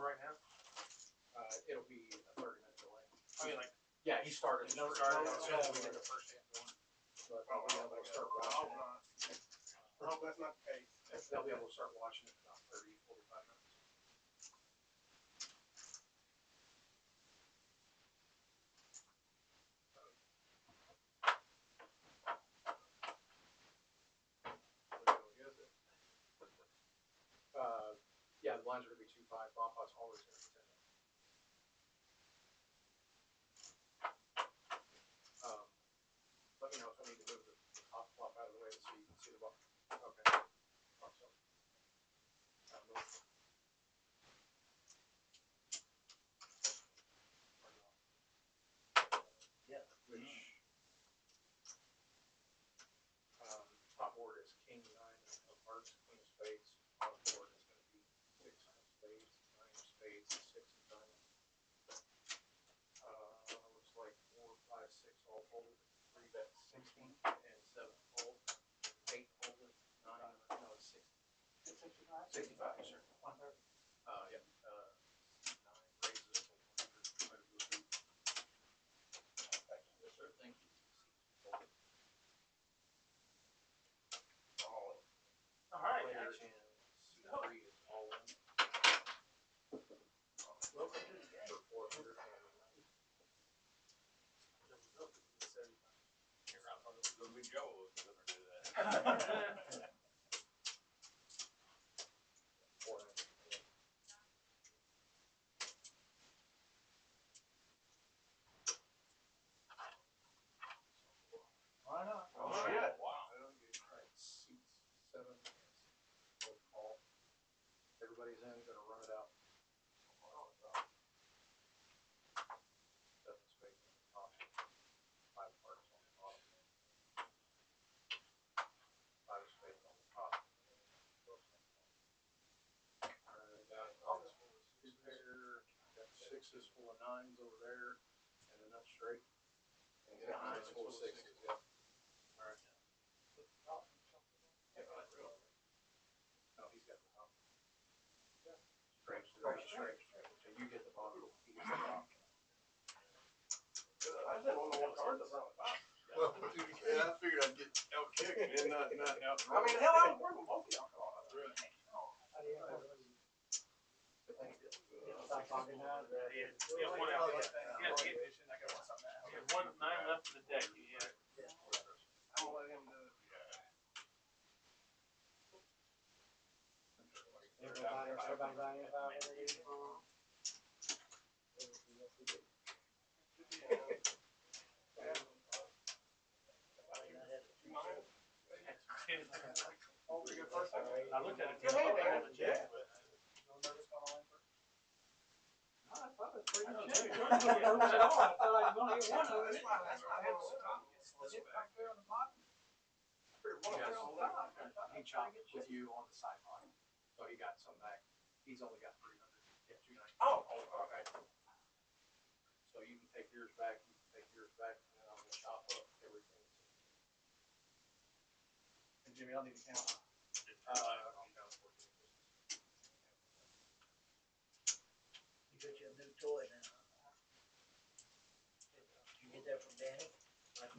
right now? It'll be a 30-minute delay. I mean, like, yeah, he started. As soon as we did the first hand going. But they'll be able to start watching it. I hope that's not the case. They'll be able to start watching it in about 30, 45 minutes. Yeah, the blinds are going to be 2-5. Bomb Pot's always going to be 10. Let me know if I need to move the top flop out of the way so you can see the ball. Okay. Awesome. Yeah. Which top board is king 9 of hearts, queen of spades. Bottom board is going to be 6 of spades, 9 of spades, 6 of diamonds. Looks like 4, 5, 6 all folded. 3 bet 16 and 7 fold. 8 folded. 9. No, it's 60. 65. 65. Yes, sir. 1/3. Yeah. 9 raises. 100. Thank you. Yes, sir. Thank you. All right. Player and C3 is all in. Welcome to the game. For 400. We Joe will never do that. Why not? Oh, shit. Wow. Right, seats 7. Call. Everybody's in. Going to run it out. 7 spades on the top. 5 hearts on the bottom. 5 spades on the top. Alright, got this pair. Got 6s full of 9s over there. And then that's straight. And he's got 9s full of 6s. Yep. Alright. No, he's got the top. Straight. So you get the bottom. He gets the top. I didn't want to walk hard to run it back. Well, yeah, I figured I'd get out kicked and not out. I mean, hell, I was working both of y'all. You have 1 of 9 left in the deck. Yeah. I'm gonna let him do it. Everybody got any about it? I looked at it. Yeah. I thought it was pretty good. I thought I was going to get one of it. Back there on the bottom. He chopped with you on the side line. So he got some back. He's only got 300. Yeah, 290. Oh, okay. So you can take yours back, and then I'm gonna chop up everything. And Jimmy, I'll need to count. You got your new toy now. Did you get that from Danny?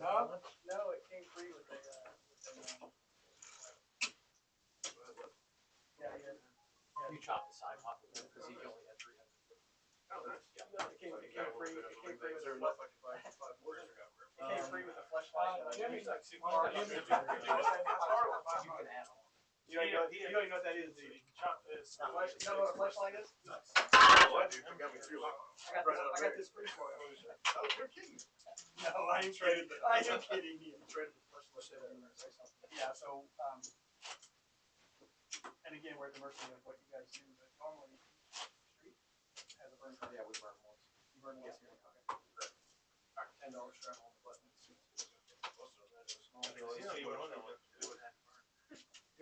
No, it came free with a yeah. You chop the side pot with him because he only had 300. Oh, nice. Yeah. It came free. It came free with Is there the enough I can buy 5 more? flashlight. Jimmy's like You super. can add on. You don't even know what that is, dude. Chop this. You know what a flashlight is? Oh, I do. You got me through. I got this free for you. Oh, you're kidding me. No, I am kidding. I am kidding you. Traded the flashlight. Yeah, so, and again, we're at the mercy of what you guys do, but normally, street has a burn card. Yeah, we burn once. You burn once here. Okay. Alright, $10 strap on the button. Give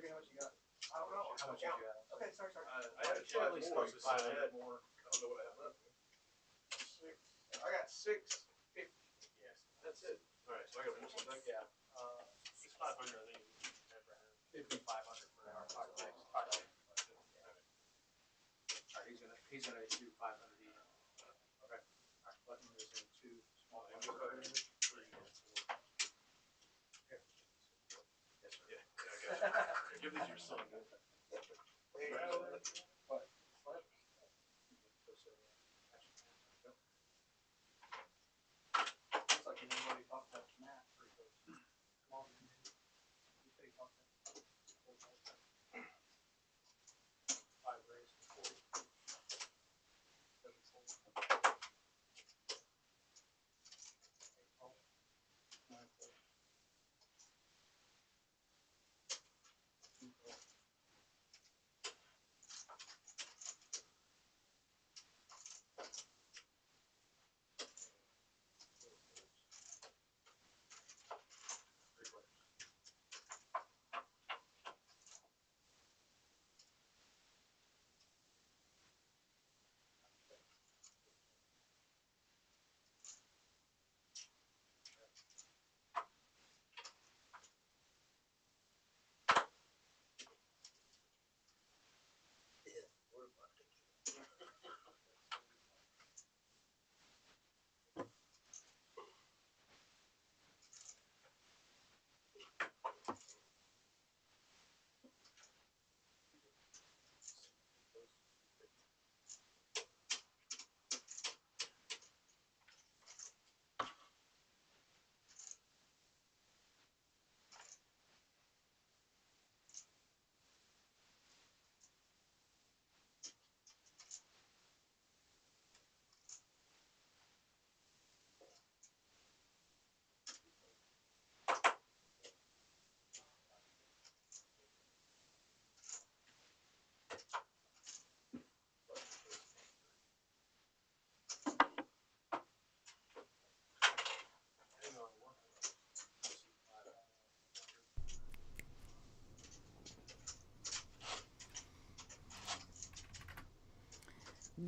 me how much you got. I don't know. How much did you have? Okay, sorry. I had At least 500 more. I don't know what I have left. 6. I got 650. Yes. That's it. All right, so I got one more thing. Yeah. It's 500, I think. It'd be 500 for our pocket. Alright, he's gonna He's gonna do 500 each. Okay. Alright, button is in two small ones. Three and four. Here. Yes, sir. Yeah, I got you. Give these to your son. What? Looks like anybody talked about Matt pretty close. Long and you say he talked about 5 raised to 40. 7 fold. 8 fold. 9 fold. 2 fold.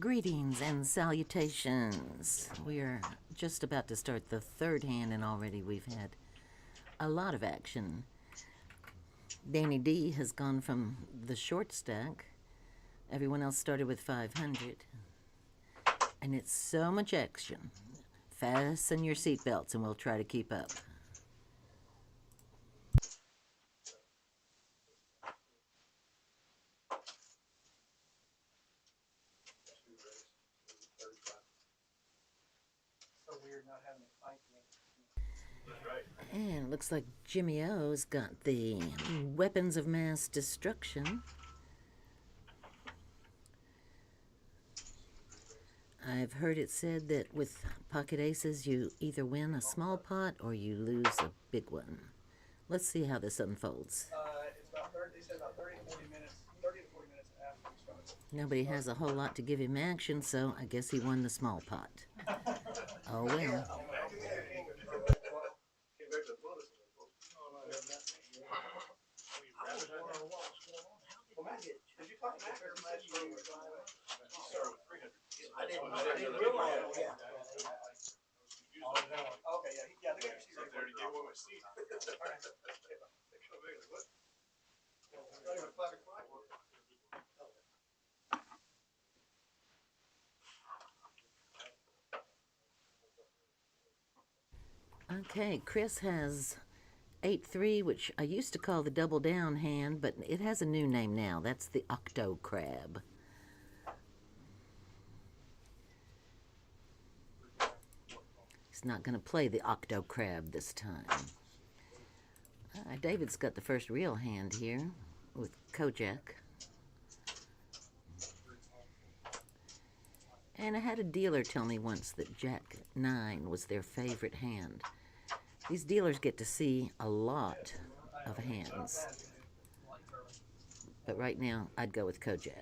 Greetings and salutations. We are just about to start the third hand, and already we've had a lot of action. Danny D has gone from the short stack. Everyone else started with 500. And it's so much action. Fasten your seatbelts and we'll try to keep up. So weird not having a fight yet. And it looks like Jimmy O's got the weapons of mass destruction. I've heard it said that with pocket aces, you either win a small pot or you lose a big one. Let's see how this unfolds. It's about 30, they said about 30 to 40 minutes, 30 to 40 minutes after we started. Nobody has a whole lot to give him action, so I guess he won the small pot. Oh well. Well, Matt, did you talk to Matt? I didn't realize, yeah. Oh, no. Okay, yeah, they got your seat They already gave away my seat. Okay, Chris has 8-3, which I used to call the double down hand, but it has a new name now. That's the octo crab. He's not going to play the octo crab this time. David's got the first real hand here with Kojak. And I had a dealer tell me once that Jack 9 was their favorite hand. These dealers get to see a lot of hands. But right now, I'd go with Kojak.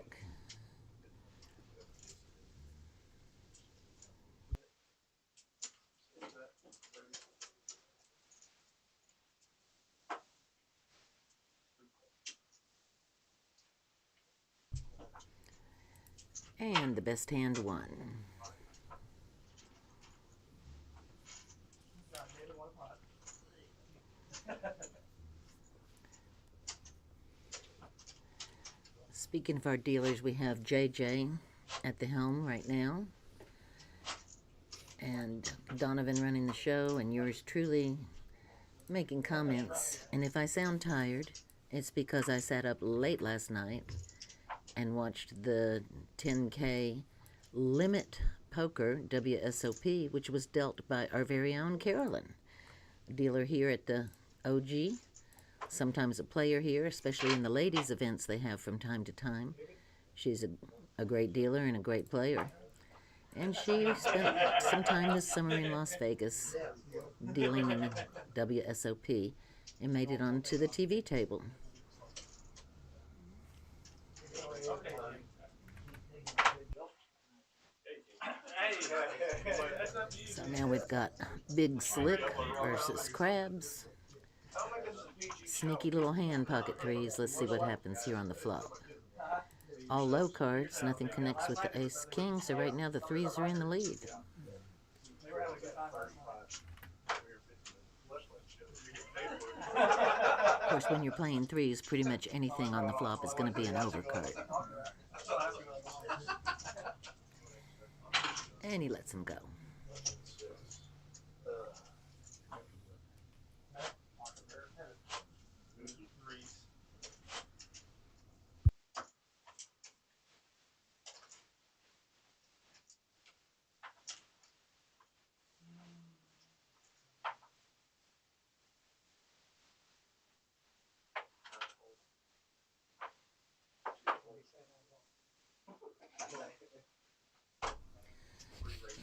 And the best hand won. Speaking of our dealers, we have JJ at the helm right now, and Donovan running the show, and yours truly making comments. And if I sound tired, it's because I sat up late last night and watched the 10K Limit Poker WSOP, which was dealt by our very own Carolyn, dealer here at the OG, sometimes a player here, especially in the ladies' events they have from time to time. She's a great dealer and a great player. And she spent some time this summer in Las Vegas dealing in the WSOP and made it onto the TV table. So now we've got Big Slick versus Crabs. Sneaky little hand, pocket threes. Let's see what happens here on the flop. All low cards, nothing connects with the ace king, so right now the threes are in the lead. Of course, when you're playing threes, pretty much anything on the flop is going to be an overcard. And he lets him go.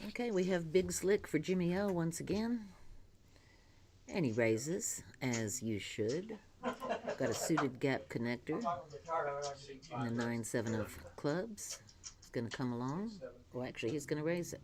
Okay, we have Big Slick for Jimmy O once again. And he raises, as you should. Got a suited gap connector. And the 9-7 of clubs. He's going to come along. Well, actually, he's going to raise it.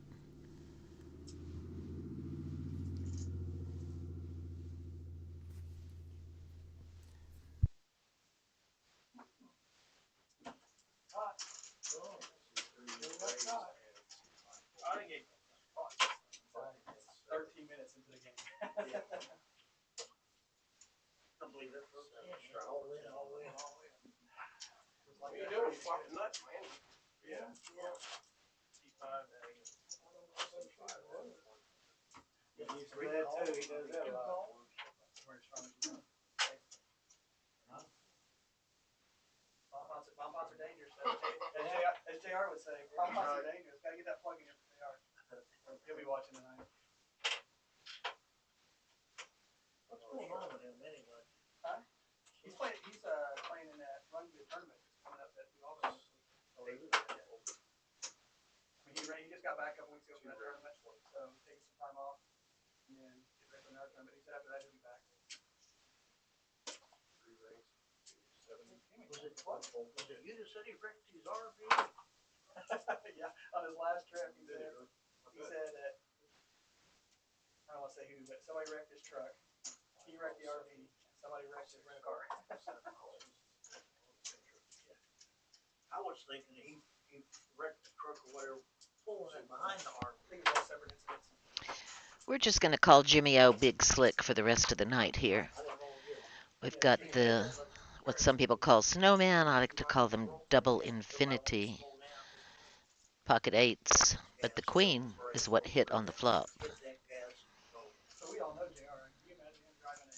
Bomb pots are dangerous. As JR would say, bomb pots are dangerous. Gotta get that plug in for JR. He'll be watching tonight. What's going on with him anyway? Huh? He's playing in that run to the tournament that's coming up at New Albany this week. I mean, he just got back a couple weeks ago from that tournament, so he's taking some time off and then get ready for another tournament. He said after that he'll be back. Was it you that said he wrecked his RV? Yeah, on his last trip, he said that, I don't want to say who, but somebody wrecked his truck. He wrecked the RV, and somebody wrecked his rental car. I was thinking he wrecked the truck or whatever, pulling it behind the RV. I think it's all separate incidents. We're just going to call Jimmy O Big Slick for the rest of the night here. We've got the, what some people call snowman. I like to call them double infinity pocket eights. But the queen is what hit on the flop. So we all know JR. Can you imagine him driving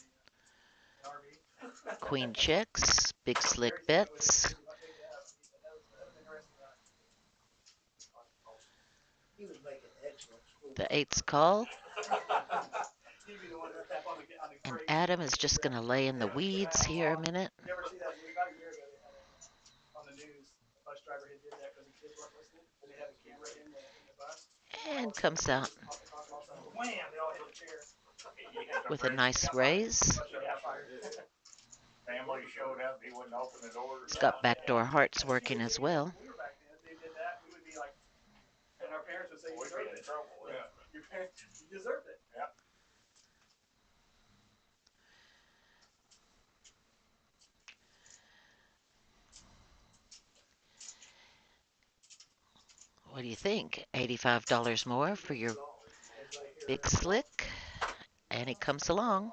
an RV? Queen checks, Big Slick bets. He was making excellent school. The eights call. And Adam is just going to lay in the weeds here a minute. You ever see that? About a year ago, they had on the news, a bus driver had did that because the kids weren't listening, and they had a camera in the bus. And comes out Wham! They all hit the chair. with a nice raise. Family showed up, he wouldn't open the door. It's got backdoor hearts working as well. We were back then. If they did that, we would be like, and our parents would say, "You We'd be deserved in it." trouble, yeah. Your parents, you deserved it. Yeah. What do you think? $85 more for your Big Slick. And he comes along.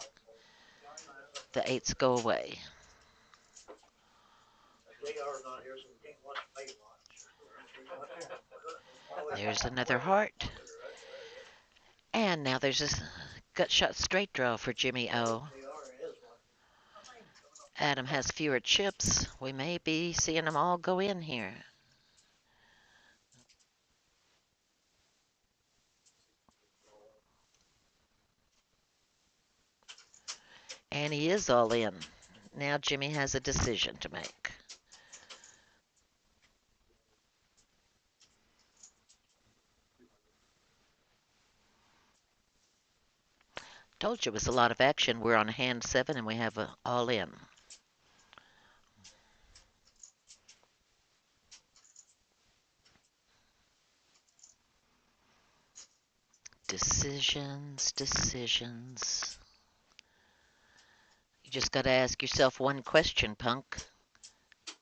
The eights go away. JR's not here, so we can't watch Paylocks. There's another heart. And now there's this gut shot straight draw for Jimmy O. Adam has fewer chips. We may be seeing them all go in here. And he is all in. Now Jimmy has a decision to make. Told you it was a lot of action. We're on hand 7 and we have a all in. Decisions, decisions. You just got to ask yourself one question, punk.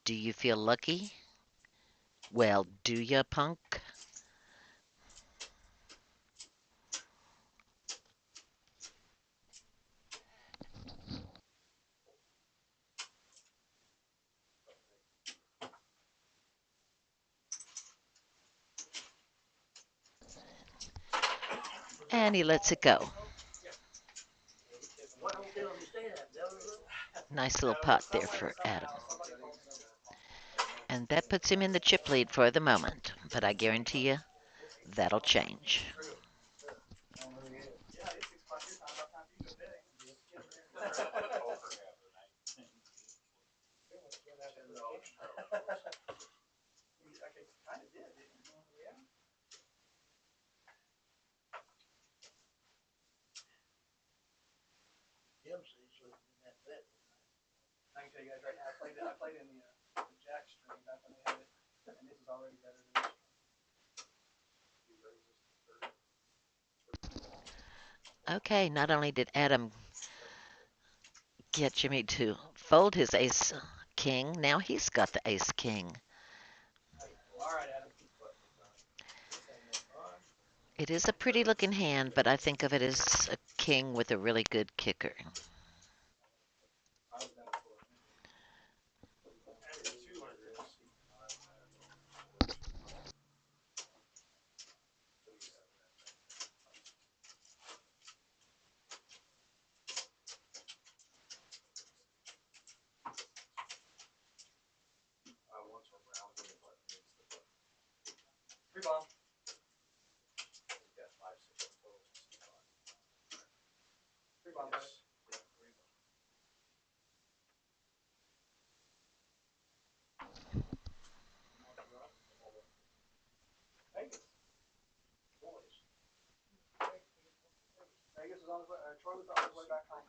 Do you feel lucky? Well, do ya, punk? And he lets it go. Nice little pot there for Adam. And that puts him in the chip lead for the moment. But I guarantee you, that'll change. I can tell you guys right now, I played in the Jack string back when they had it, and this is already better than this. Okay, not only did Adam get Jimmy to fold his ace king, now he's got the ace king. All right, Adam. It is a pretty looking hand, but I think of it as a king with a really good kicker. Free bomb. Free bomb. Vegas is on his way. Troy was on his way back home.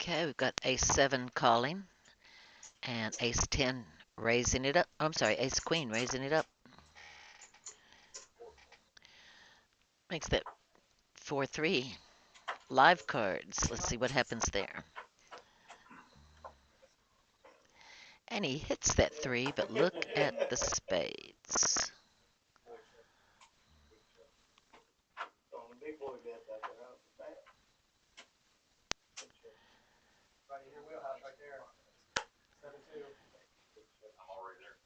Okay, we've got ace 7 calling and ace 10 raising it up. Oh, I'm sorry, ace queen raising it up. Makes that 4-3 live cards. Let's see what happens there. And he hits that 3, but look at the spades. Right in your wheelhouse right there. 7-2. I'm already there.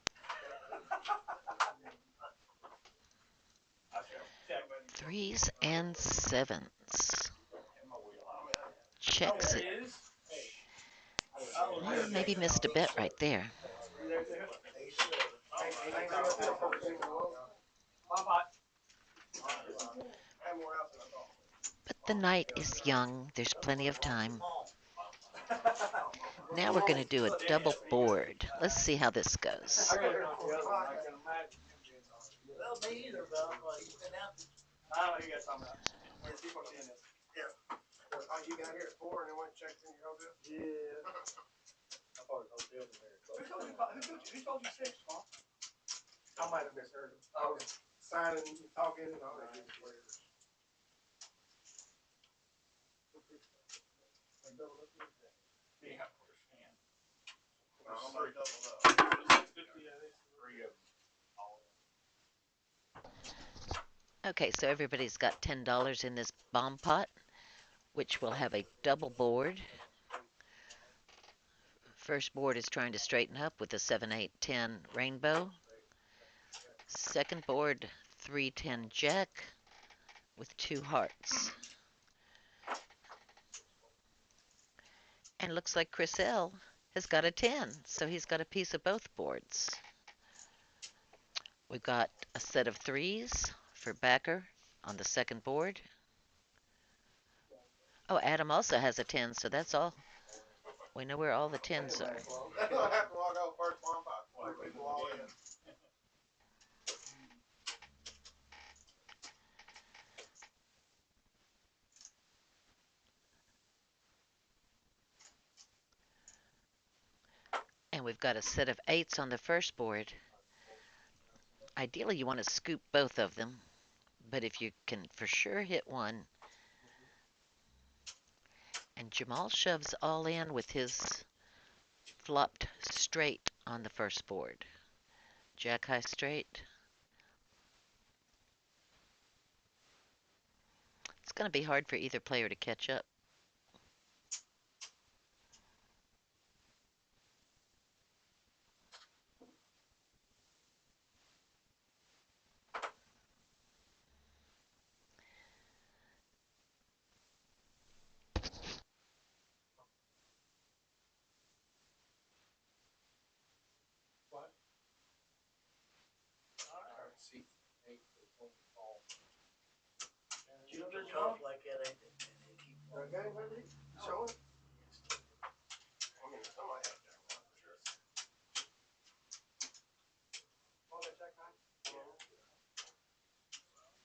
Threes and sevens. Checks it. Well, maybe missed a bet right there. But the night is young. There's plenty of time. Now we're going to do a double board. Let's see how this goes. Well, me either, but he's been out. I don't know who you guys talking about. Yes, people are seeing this. Oh, you got here at 4 and then went and checked in your hotel? Yeah. I thought it was hotel in there. Who told you 6, Mom? I might have misheard him. I was signing, talking, and all that. Yeah, of course, man. I'm already doubled up. Three of them. Okay, so everybody's got $10 in this bomb pot. which will have a double board. First board is trying to straighten up with a 7-8-10 rainbow. Second board, 3-10 jack with 2 hearts. And looks like Chris L has got a 10, so he's got a piece of both boards. We've got a set of 3s for backer on the second board. Oh, Adam also has a 10, so that's all. We know where all the 10s are. After I go first, Bomb Pot, 3 people all in. And we've got a set of 8s on the first board. Ideally, you want to scoop both of them, but if you can for sure hit one. And Jamal shoves all in with his flopped straight on the first board. Jack high straight. It's going to be hard for either player to catch up. See, hey, it's going to fall. You know, they're tough like that, ain't they? And they keep on. Okay, maybe? Show it. I mean, somebody has that one for sure. Oh, that jack nine?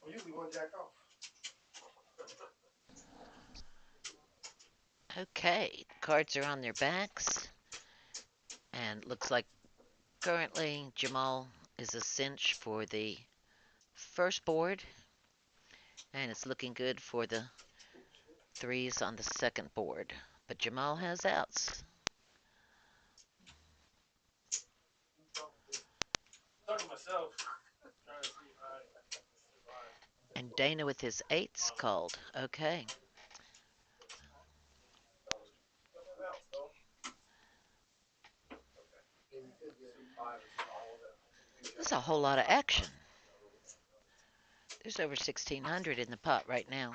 Well, usually one jack off. Okay, cards are on their backs. And looks like currently Jamal is a cinch for the first board. And it's looking good for the 3s on the second board. But Jamal has outs. Talking to myself, trying to see if I survive. And Dana with his 8s called. Okay. This is a whole lot of action. There's over 1,600 in the pot right now.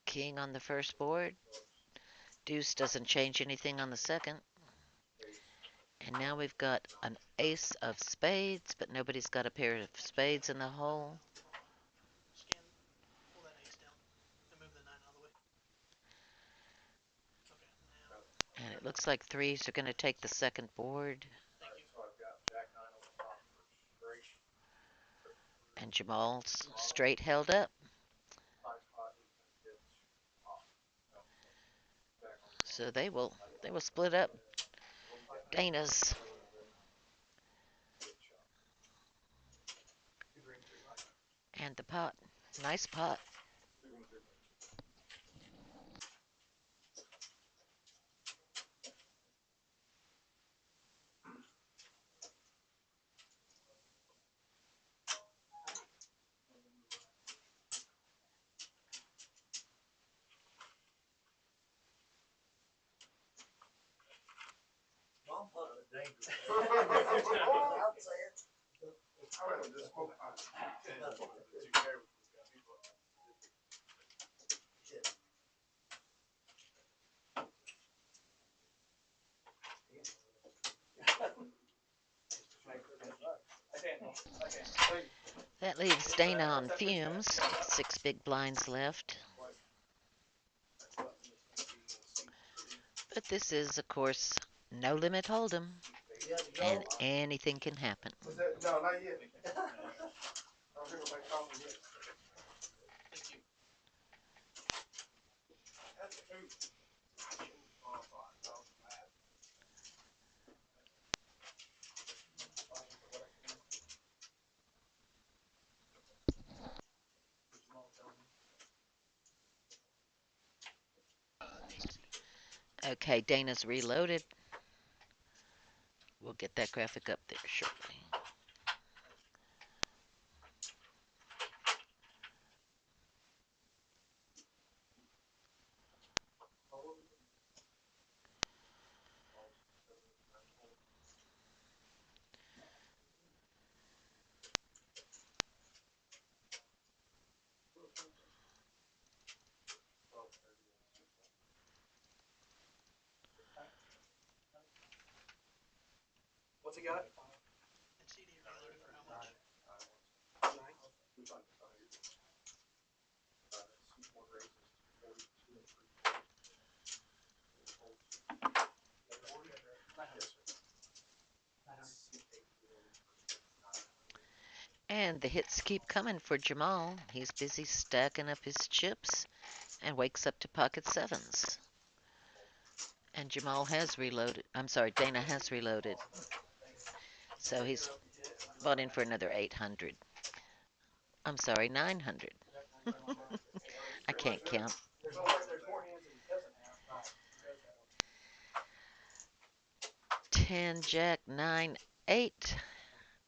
King on the first board. Deuce doesn't change anything on the second. And now we've got an ace of spades, but nobody's got a pair of spades in the hole. Scan, pull that ace down and move the 9 out of the way. Okay, now, And it looks like 3s are going to take the second board. thank you. So I've got jack nine on the top for straight. And Jamal's straight held up. High spot, he's gonna get off. Back on. So they will split up Dana's. And the pot. Nice pot. Bomb Pot's a dangerous. I'd I'd say it. I rather just smoke pot. That leaves Dana on fumes. 6 big blinds left. But this is, of course, no limit hold'em. And anything can happen. Was that, no, not yet. I'm here with my coffee yet. Thank you. Okay, Dana's reloaded. We'll get that graphic up there shortly. What's he got? And CD reloaded for how much? And the hits keep coming for Jamal. He's busy stacking up his chips and wakes up to pocket sevens. And Jamal has reloaded. I'm sorry, Dana has reloaded. So he's bought in for another 800. I'm sorry, 900. I can't count. There's more hands that he doesn't have. He does that one. 10, Jack, 9, 8.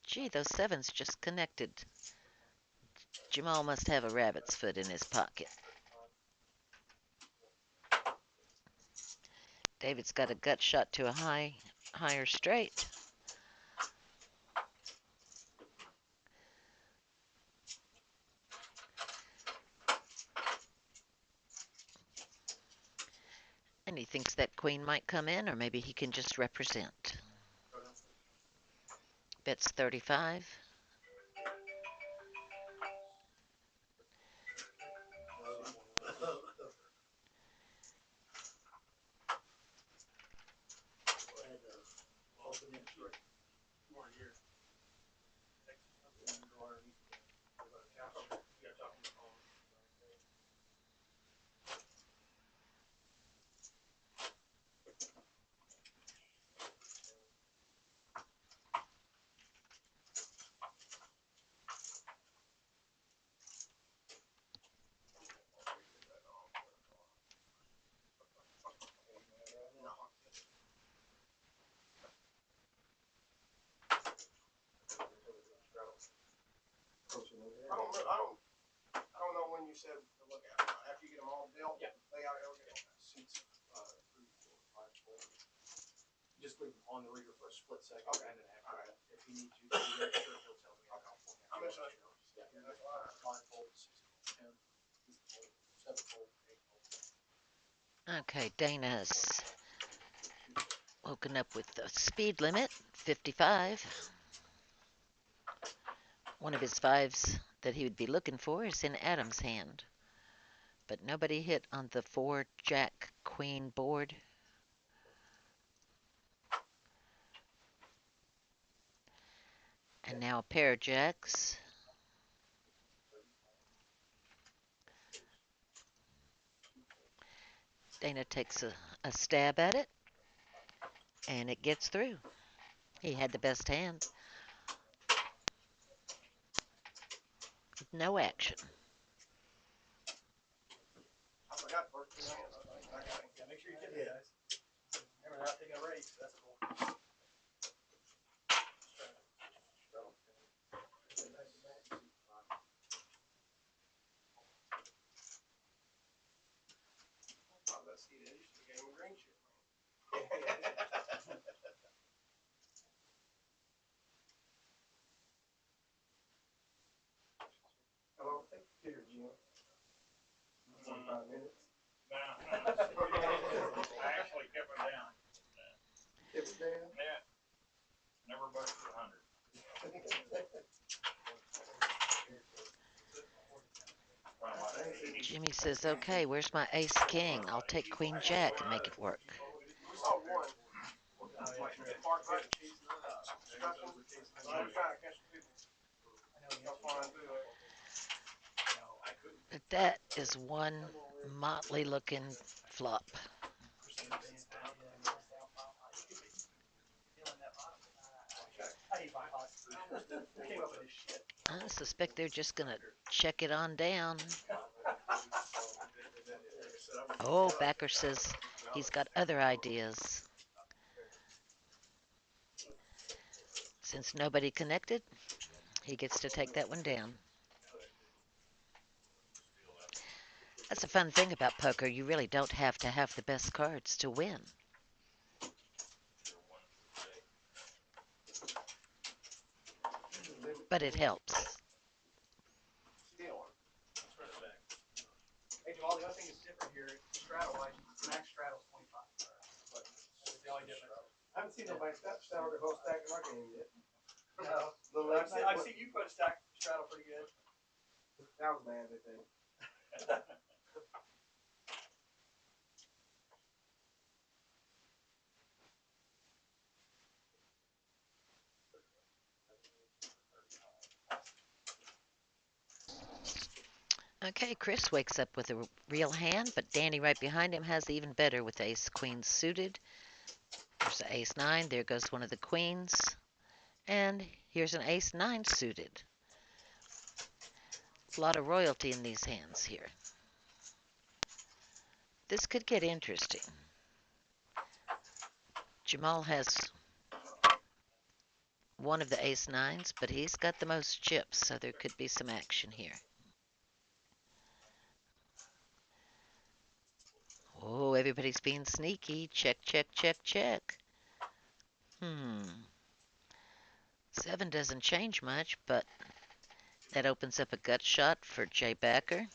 Gee, those sevens just connected. Jamal must have a rabbit's foot in his pocket. David's got a gut shot to a higher straight. And he thinks that queen might come in, or maybe he can just represent. Bets 35. I don't know when you said to look at them. After you get them all built, lay out everything. Since 3, 4, 5, 4. Just leave them on the reader for a split second. Okay. And then after that, if he needs you to do that, sure, he'll tell me. I'm just letting you know. Yeah, that's fine. 5 fold, 6 fold, 10, 7 fold, 8 fold. Okay, Dana's woken up with the speed limit, 55. One of his fives that he would be looking for is in Adam's hand. But nobody hit on the 4 Jack Queen board. And now a pair of jacks. Dana takes a stab at it, and it gets through. He had the best hand. No action. I forgot first 2 hands. I got it. Yeah, make sure you get it, guys. Remember, they're not taking a race. That's cool. Let's see, they used to be game of green shit, man. Hello, here, Jim. 45 minutes. Now, I actually kept it down. If it's down. Yeah. Never busted 100. Jimmy says, okay, where's my ace king? I'll take queen jack and make it work. We saw one. Mark Hunt chasing I'm trying to catch people. Y'all flying through it. But that is one motley looking flop. I suspect they're just going to check it on down. Oh, Backer says he's got other ideas. Since nobody connected, he gets to take that one down. That's a fun thing about poker. You really don't have to have the best cards to win. But it helps. Hey, Jamal, the only thing that's different here, straddle-wise, max straddle's 25. That's the only difference. I haven't seen nobody straddle their whole stack in our game yet. No. Little But late I've seen you put straddle pretty good. That was bad, I think. Okay, Chris wakes up with a real hand, but Danny right behind him has even better with ace queen suited. There's the ace nine. There goes one of the queens. And here's an ace nine suited. A lot of royalty in these hands here. This could get interesting. Jamal has one of the ace nines, but he's got the most chips, so there could be some action here. Oh, everybody's being sneaky. Check, check, check, check. 7 doesn't change much, but that opens up a gut shot for Jay Backer.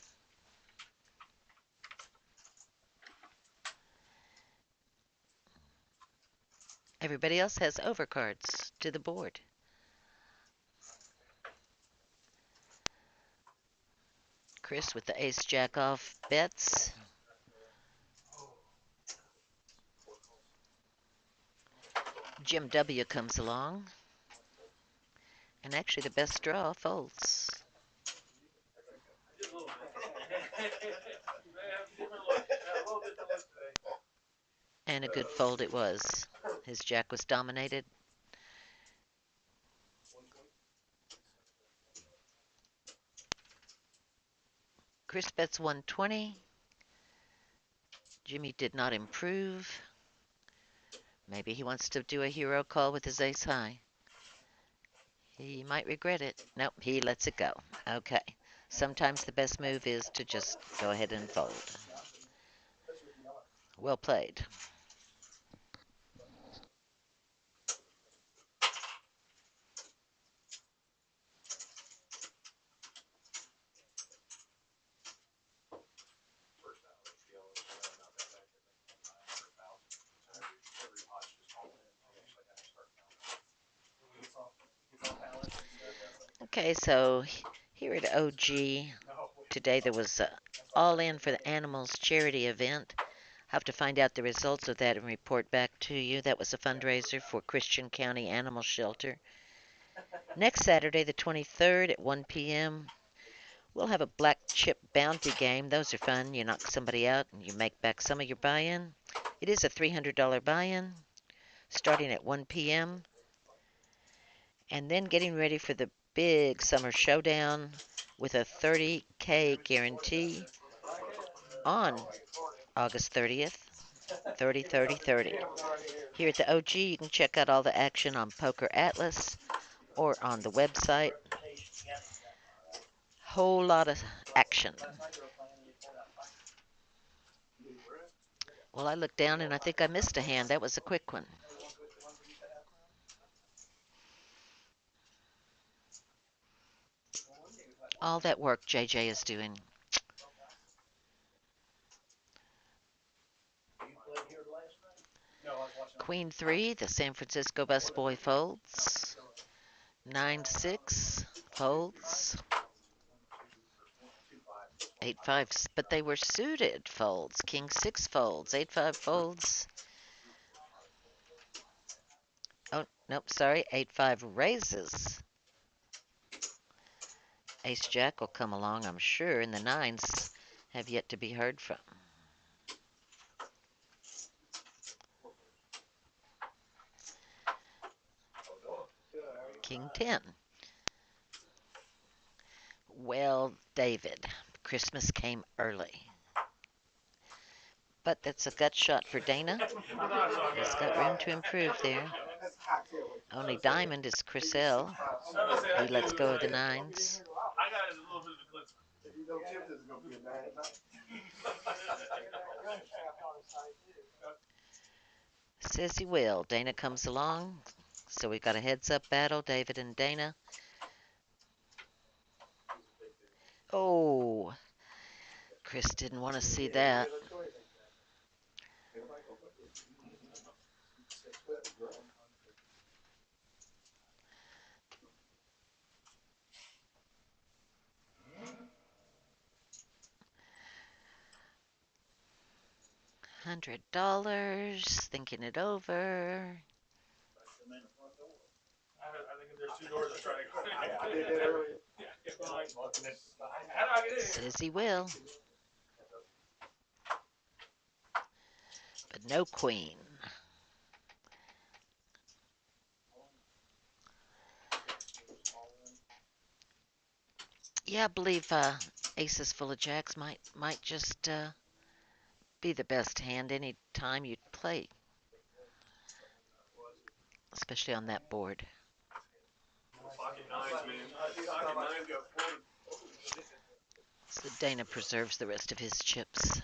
Everybody else has overcards to the board. Chris with the ace jack off bets. Jim W. comes along. And actually the best draw folds. Just a little bit. Different look. A little different look today. And a good fold it was. His jack was dominated. Chris bets 120. Jimmy did not improve. Maybe he wants to do a hero call with his ace high. He might regret it. Nope, he lets it go. Okay. Sometimes the best move is to just go ahead and fold. Well played. Okay, so here at OG, today there was All In for the Animals charity event. Have to find out the results of that and report back to you. That was a fundraiser for Christian County Animal Shelter. Next Saturday, the 23rd at 1 p.m., we'll have a black chip bounty game. Those are fun. You knock somebody out and you make back some of your buy-in. It is a $300 buy-in starting at 1 p.m. And then getting ready for the big summer showdown with a $30K guarantee on August 30th. 30, 30, 30. Here at the OG, you can check out all the action on Poker Atlas or on the website. Whole lot of action. Well, I looked down and I think I missed a hand. That was a quick one. All that work JJ is doing. Queen 3, the San Francisco busboy folds. 9-6 folds. 8-5, but they were suited folds. King 6 folds. 8-5 folds. Oh, nope, sorry. 8-5 raises. Ace Jack will come along, I'm sure, and the 9s have yet to be heard from. King 10. Well, David, Christmas came early. But that's a gut shot for Dana. He's got room to improve there. Only diamond is Chris L. He lets go of the 9s. I got a little bit of a glitz. If you don't chip, this is going to be a bad night. Says he will. Dana comes along. So we got a heads-up battle, David and Dana. Oh, Chris didn't want to see that. $100. Thinking it over. I think there's 2 doors I tried to go. I did that earlier. Yeah, like, how do I get in here? Says he will. But no queen. Yeah, I believe aces full of jacks might just be the best hand any time you play, especially on that board. Pocket nines, man. Pocket nines got folded. So Dana preserves the rest of his chips.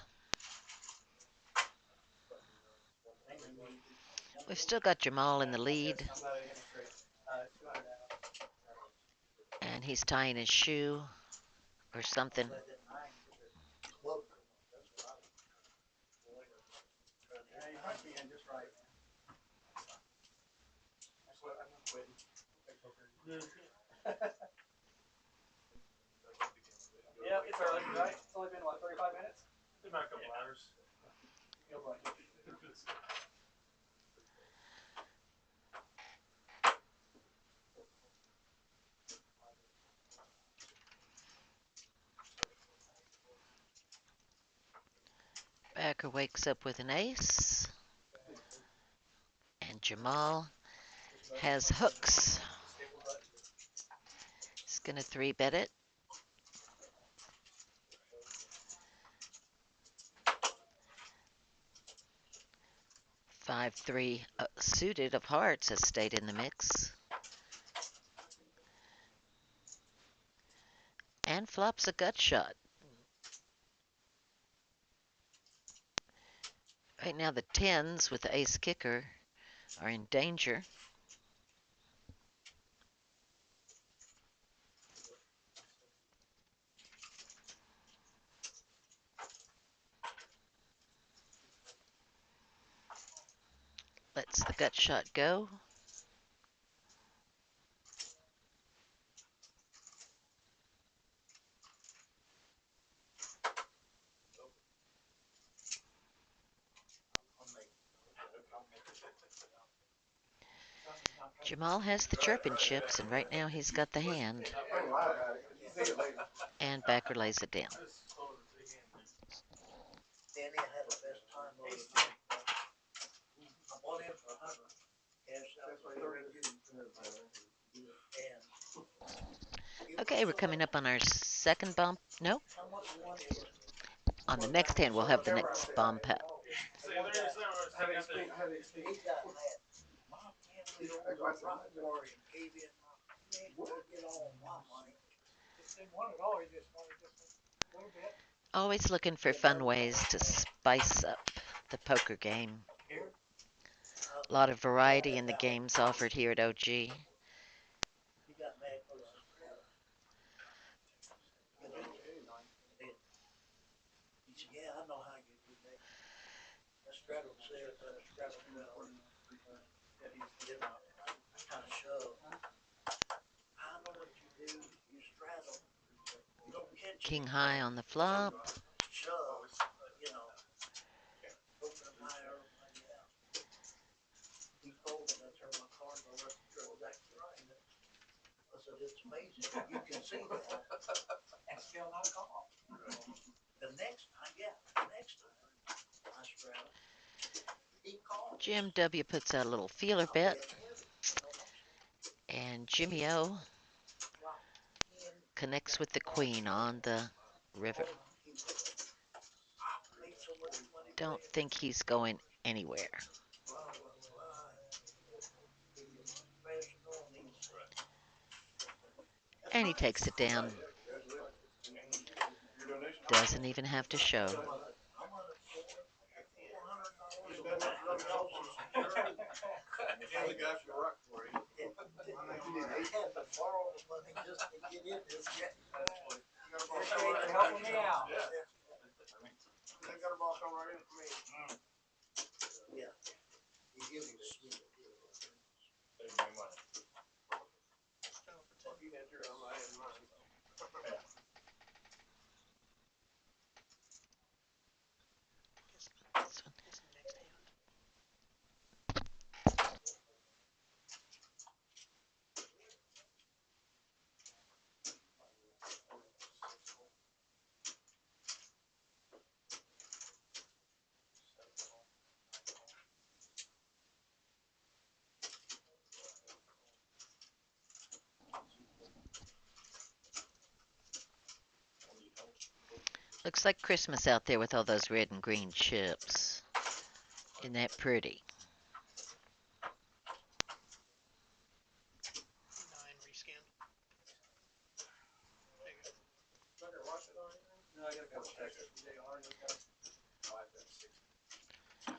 We've still got Jamal in the lead, I'm glad I get it straight. It's 200 down. and he's tying his shoe or something. Yeah, you might be in just right, man. I'm quitting. Yeah, it's early, right? It's only been, what, 35 minutes? It's been about a couple hours. Feels like it. Backer wakes up with an ace, and Jamal has hooks. He's gonna 3-bet it. 5-3 suited of hearts has stayed in the mix. And flops a gut shot. Right now the 10s with the ace kicker are in danger. Lets the gut shot go. Jamal has the chirping chips, and right now he's got the hand. And backer lays it down. Danny, I had the best time of it. I bought in for 100. Cashed out for 32. And Okay, we're coming up on our second bump. No, how much one is it? on the next hand we'll have the next bomb pot. Say there, hanging out there. He got mad. Mom can't we don't rock for him. Gave in my man, go get on my money. Just didn't want it all, he just wanted just a little bit. Always looking for fun ways to spice up the poker game. A lot of variety in the games offered here at OG. He got mad because of Strata. He said, yeah, I know how you do that. That straddle said, straddle well. You know, I kind of shove. I know what you do. You straddle. You don't catch King it. high on the flop. Shove, you know. Open them higher, everybody out. He folded, I turned my card over, it was actually right. I said, it's amazing. You can see that. And still not call. The next time, I straddle. He called. Jim W puts out a little feeler bet. And Jimmy O connects with the queen on the river. Don't think he's going anywhere. And he takes it down. Doesn't even have to show. The guy from Rock for you. I had to borrow the money just to get in this game. Appreciate you helping me out. Yeah. They got a ball come right in for me. Yeah. He gives you sweet. I had mine. Guess this one is the next hand. Looks like Christmas out there with all those red and green chips. Isn't that pretty? 9 rescan. There you go. No, I got a couple texts from JR, and he's got 5, 6.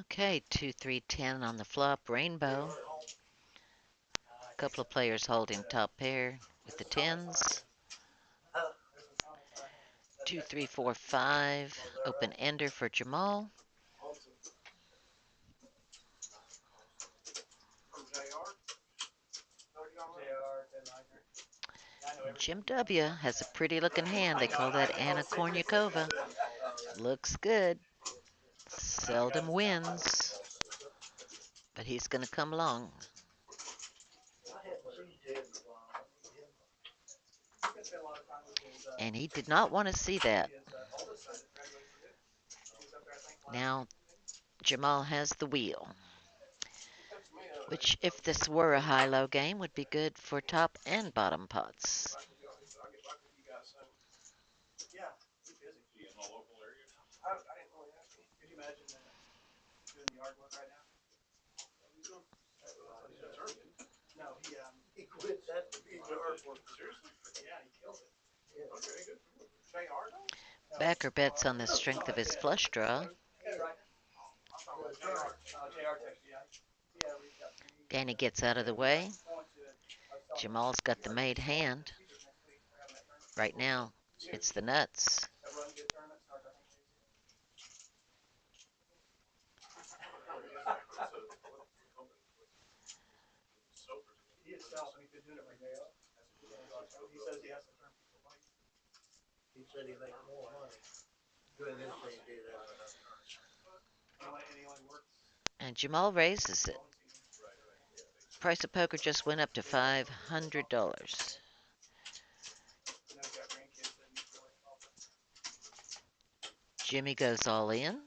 Okay, 2, 3, 10 on the flop. Rainbow. A couple of players holding top pair with the tens. 2, 3, 4, 5. Open ender for Jamal. From JR? JR, 10 niner. Jim W. has a pretty looking hand. They call that Anna Kornyakova. Looks good. Seldom wins. But he's going to come along. I hadn't seen Ted in a while. He's gonna spend a lot of time with his, And he did not want to see that. his oldest son that graduated from it. He was up there, I think, last Now Jamal has the wheel. He texted me the other day. Which, if this were a high-low game, would be good for top and bottom pots. I'll get back with you guys soon. Yeah, he's busy. See in the local area. I didn't really ask him. Could you imagine doing the yard work right now? No, He quit that to be the art worker. Seriously? yeah, he killed it. Okay, good for you. JR though? No, Backer bets on the strength of his flush draw. That's right. I'm talking about JR. JR texted, yeah. Yeah, reached out to me. Danny gets out of the way. I went to, I was telling him, Jamal's got the made hand. Caesars next week, we're having that tournament. Right now, it's the nuts. That run good tournament starts, I think, he himself, he's been doing it for years. He says he has to turn people away. He said he makes more money doing this than he did out of that. And he only works And Jamal raises it. one season. Price of poker just went up to $500. You know, he's got grandkids that he's really helping. Jimmy goes all in. You know,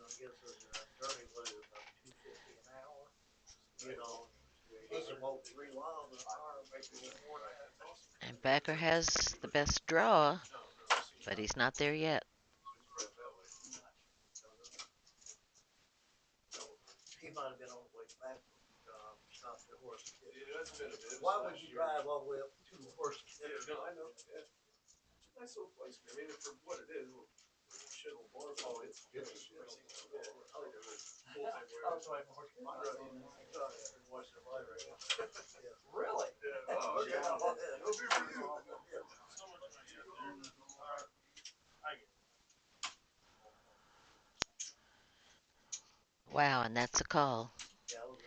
I guess as an attorney, what is it, about $2.50 an hour? You know, he can mow 3 lawns an hour, make you more than that. And Backer has the best draw, but he's not there yet. He might have been on the way back from stop the horse. Why would you drive all the way up to the horse? I know. Yeah. It's a nice little place. I mean, for what it is, shit will blow. Oh, it's good. Yeah. I like it. I was like, horse. Watch the light right now. Really? Yeah. Oh, okay. It'll be for you. Wow, and that's a call. Yeah, I was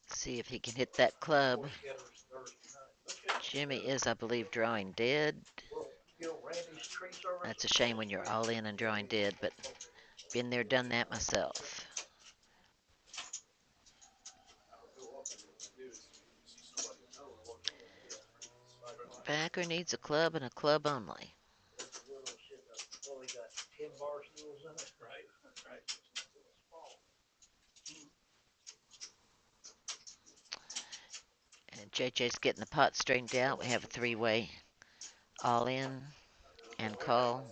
See if he can hit that club. horse getters Thursday night. Jimmy is, I believe, drawing dead. Well, you know, Randy's tree service. That's a shame when you're all in and drawing dead, but been there, done that myself. Backer needs a club and a club only. It's a little shit that only got 10 bar stools in it. Right, right. And JJ's getting the pot straightened out. We have a three-way all in and call.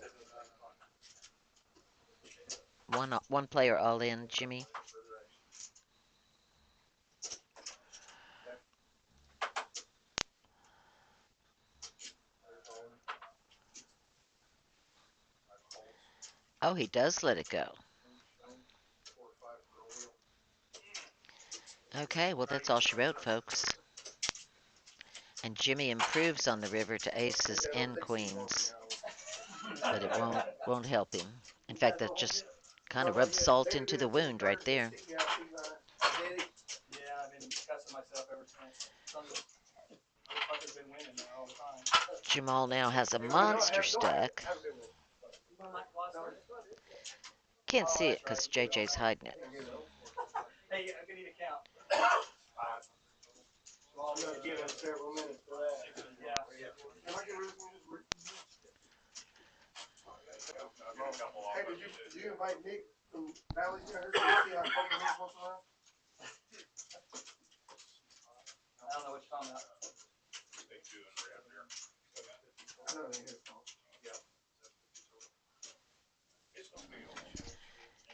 One player all in, Jimmy. Oh, he does let it go. Okay, well, that's all she wrote, folks. And Jimmy improves on the river to aces and queens, but it won't help him. In fact, that just kind of rubs salt into the wound right there. Yeah, I've been cussing myself ever since. Motherfucker's been winning there all the time. Jamal now has a monster stack. Can't see it because JJ's hiding it. Hey, I'm gonna need a count. You gotta give him several minutes for that. Yeah. Hey, did you invite Nick from Valley here? To see how poker moves once in a while? I don't know what you're talking about. I know they his fault.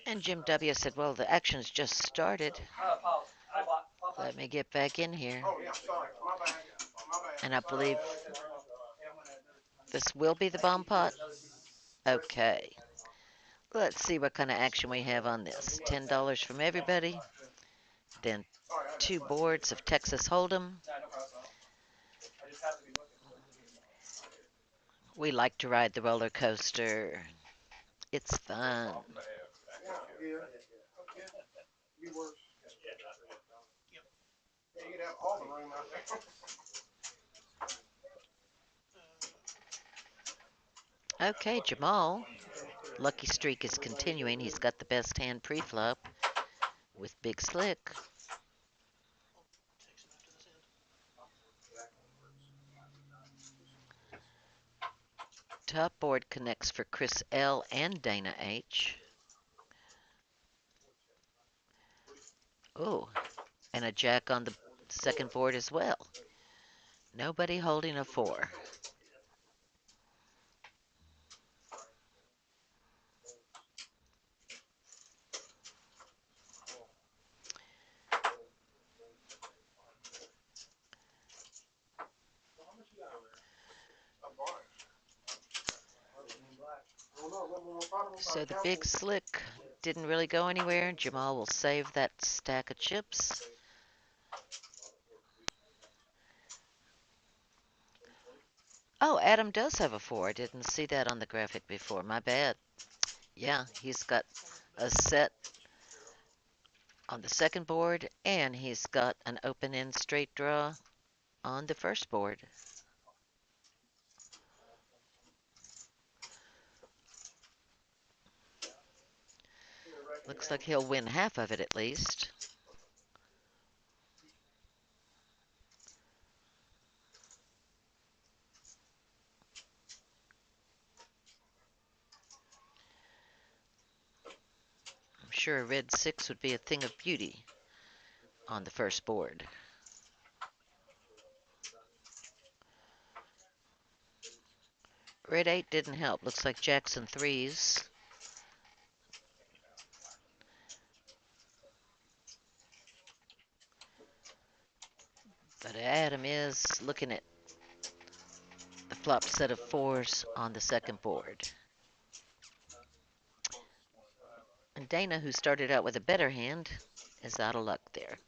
And Jim W. said, well, the action's just started. Pause. Let me get back in here. Oh, yeah, sorry. My bad. My bad. And I believe this will be the bomb pot. Okay. Let's see what kind of action we have on this. $10 from everybody. Then 2 boards of Texas Hold'em. We like to ride the roller coaster. It's fun. Yeah. Be worse. Yeah, you could have all the room out there. Okay, Jamal. Lucky streak is continuing. He's got the best hand pre-flop with Big Slick. Top board connects for Chris L. and Dana H. Oh, and a jack on the second board as well. Nobody holding a 4. So the Big Slick didn't really go anywhere. Jamal will save that stack of chips. Oh, Adam does have a 4. I didn't see that on the graphic before. My bad. Yeah, he's got a set on the second board, and he's got an open-end straight draw on the first board. Looks like he'll win half of it at least. I'm sure a red 6 would be a thing of beauty on the first board. Red 8 didn't help. Looks like Jackson 3s. But Adam is looking at the flop set of 4s on the second board. And Dana, who started out with a better hand, is out of luck there.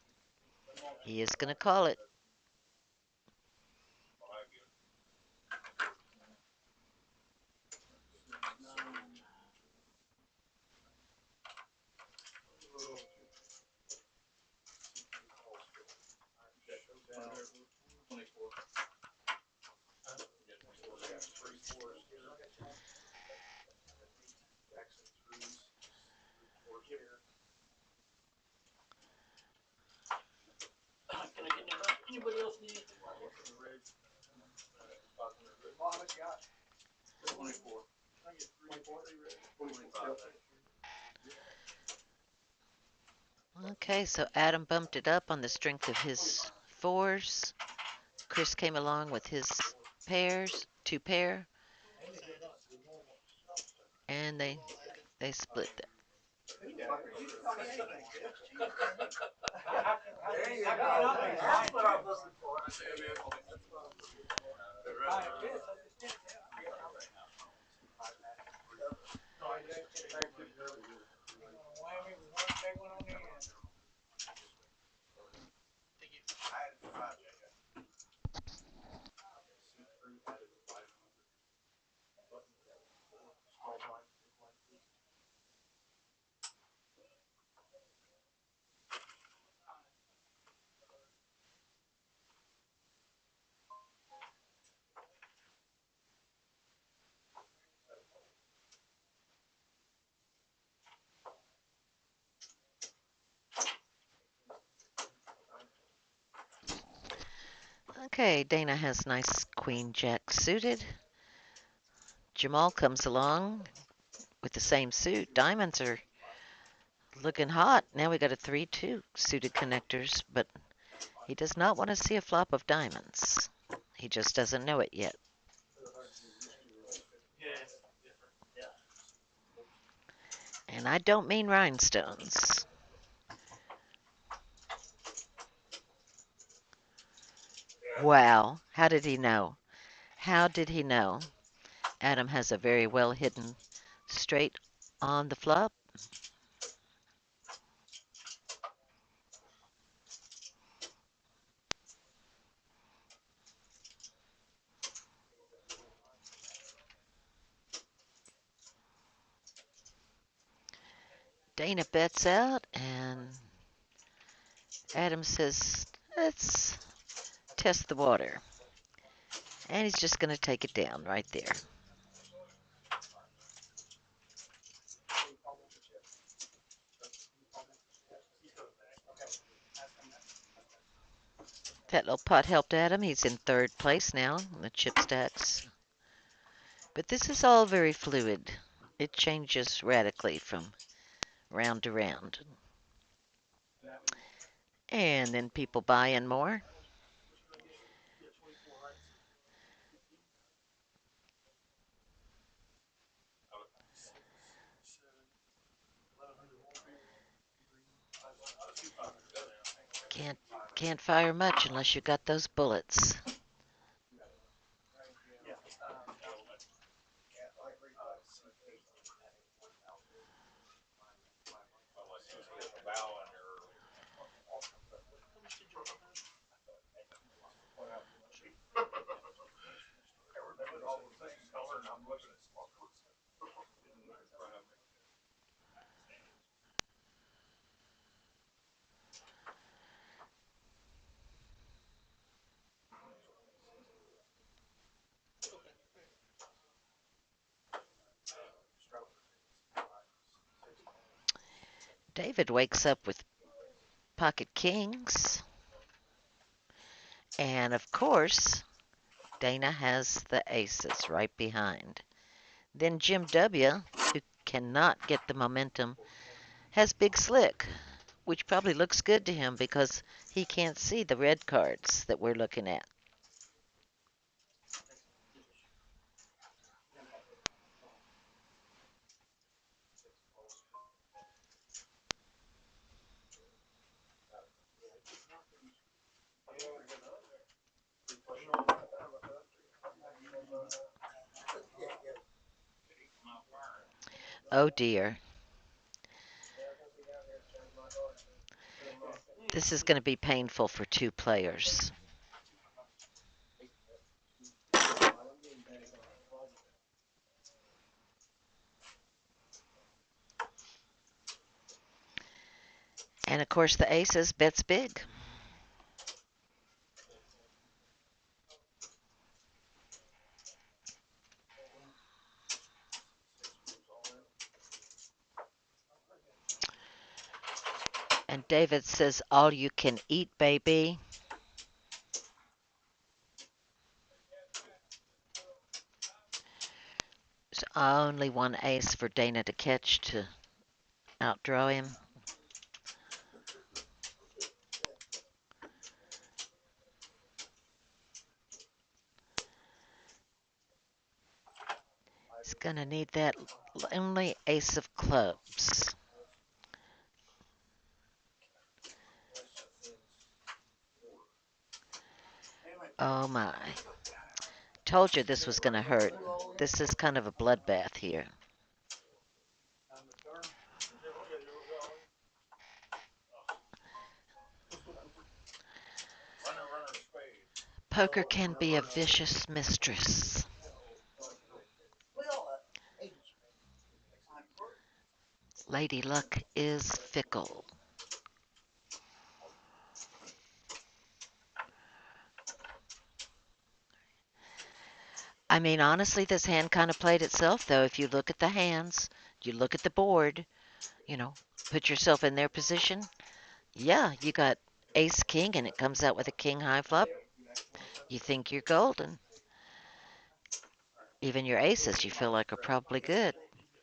He is going to call it. Can I get anybody else need anything? Okay, so Adam bumped it up on the strength of his 4s. Chris came along with his pairs, 2 pair. And they split it. There you go. That's what I'm looking for. Okay, Dana has nice queen jack suited. Jamal comes along with the same suit. Diamonds are looking hot. Now we got a 3-2 suited connectors, but he does not want to see a flop of diamonds. He just doesn't know it yet. And I don't mean rhinestones. Wow, how did he know? How did he know? Adam has a very well hidden straight on the flop. Dana bets out, and Adam says, let's test the water. And he's just going to take it down right there. That little putt helped Adam. He's in third place now in the chip stacks. But this is all very fluid. It changes radically from round to round. And then people buy in more. Can't fire much unless you got those bullets. David wakes up with pocket kings. And of course, Dana has the aces right behind. Then Jim W., who cannot get the momentum, has Big Slick, which probably looks good to him because he can't see the red cards that we're looking at. Oh dear. This is going to be painful for two players. And of course, the aces bets big. And David says, all you can eat, baby. There's only one ace for Dana to catch to outdraw him. He's going to need that only ace of clubs. Oh my. Told you this was going to hurt. This is kind of a bloodbath here. Poker can be a vicious mistress. Lady Luck is fickle. I mean, honestly, this hand kind of played itself, though. If you look at the hands, you look at the board, put yourself in their position. Yeah, you got ace king, and it comes out with a king high flop. You think you're golden. Even your aces you feel like are probably good,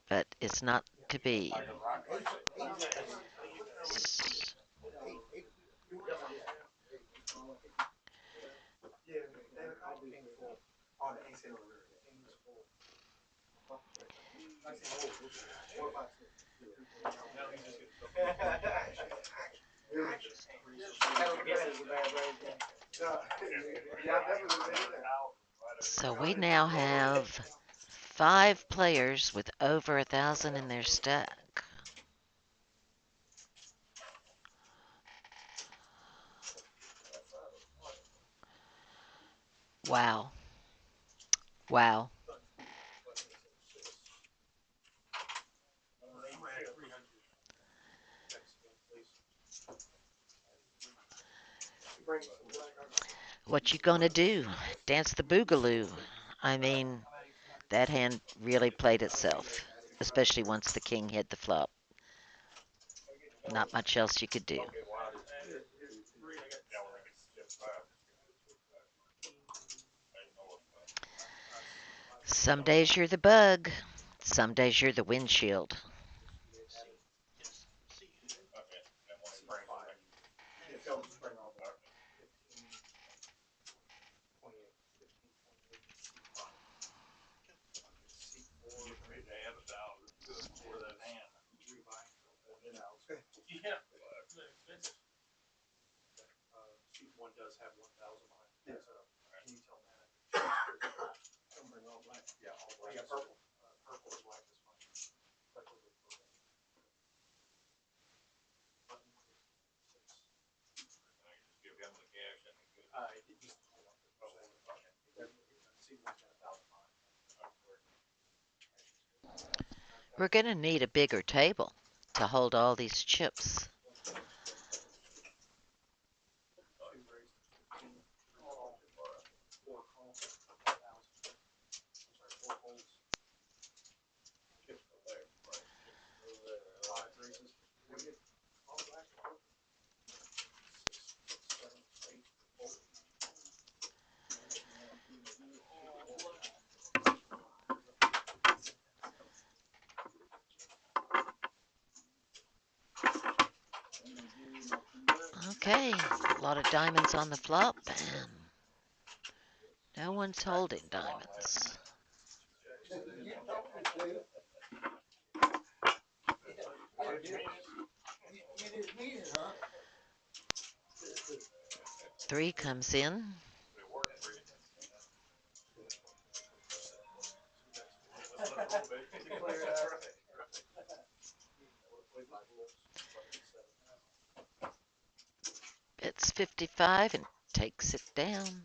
but it's not to be. So we now have 5 players with over 1,000 in their stack. Wow. Wow. What you gonna do? Dance the boogaloo. I mean, that hand really played itself, especially once the king hit the flop. Not much else you could do. Some days you're the bug, some days you're the windshield. Yeah. Expensive. Sheet one does have 1,000 behind it. So can you tell Matt? Don't bring all black. Yeah, all black. Yeah, purple. Purple or black is fine. Give him the cash and Just hold on. Seat one's got 1,000 behind it. We're gonna need a bigger table to hold all these chips. Okay, a lot of diamonds on the flop, and no one's holding diamonds. Three comes in. It's 55 and takes it down.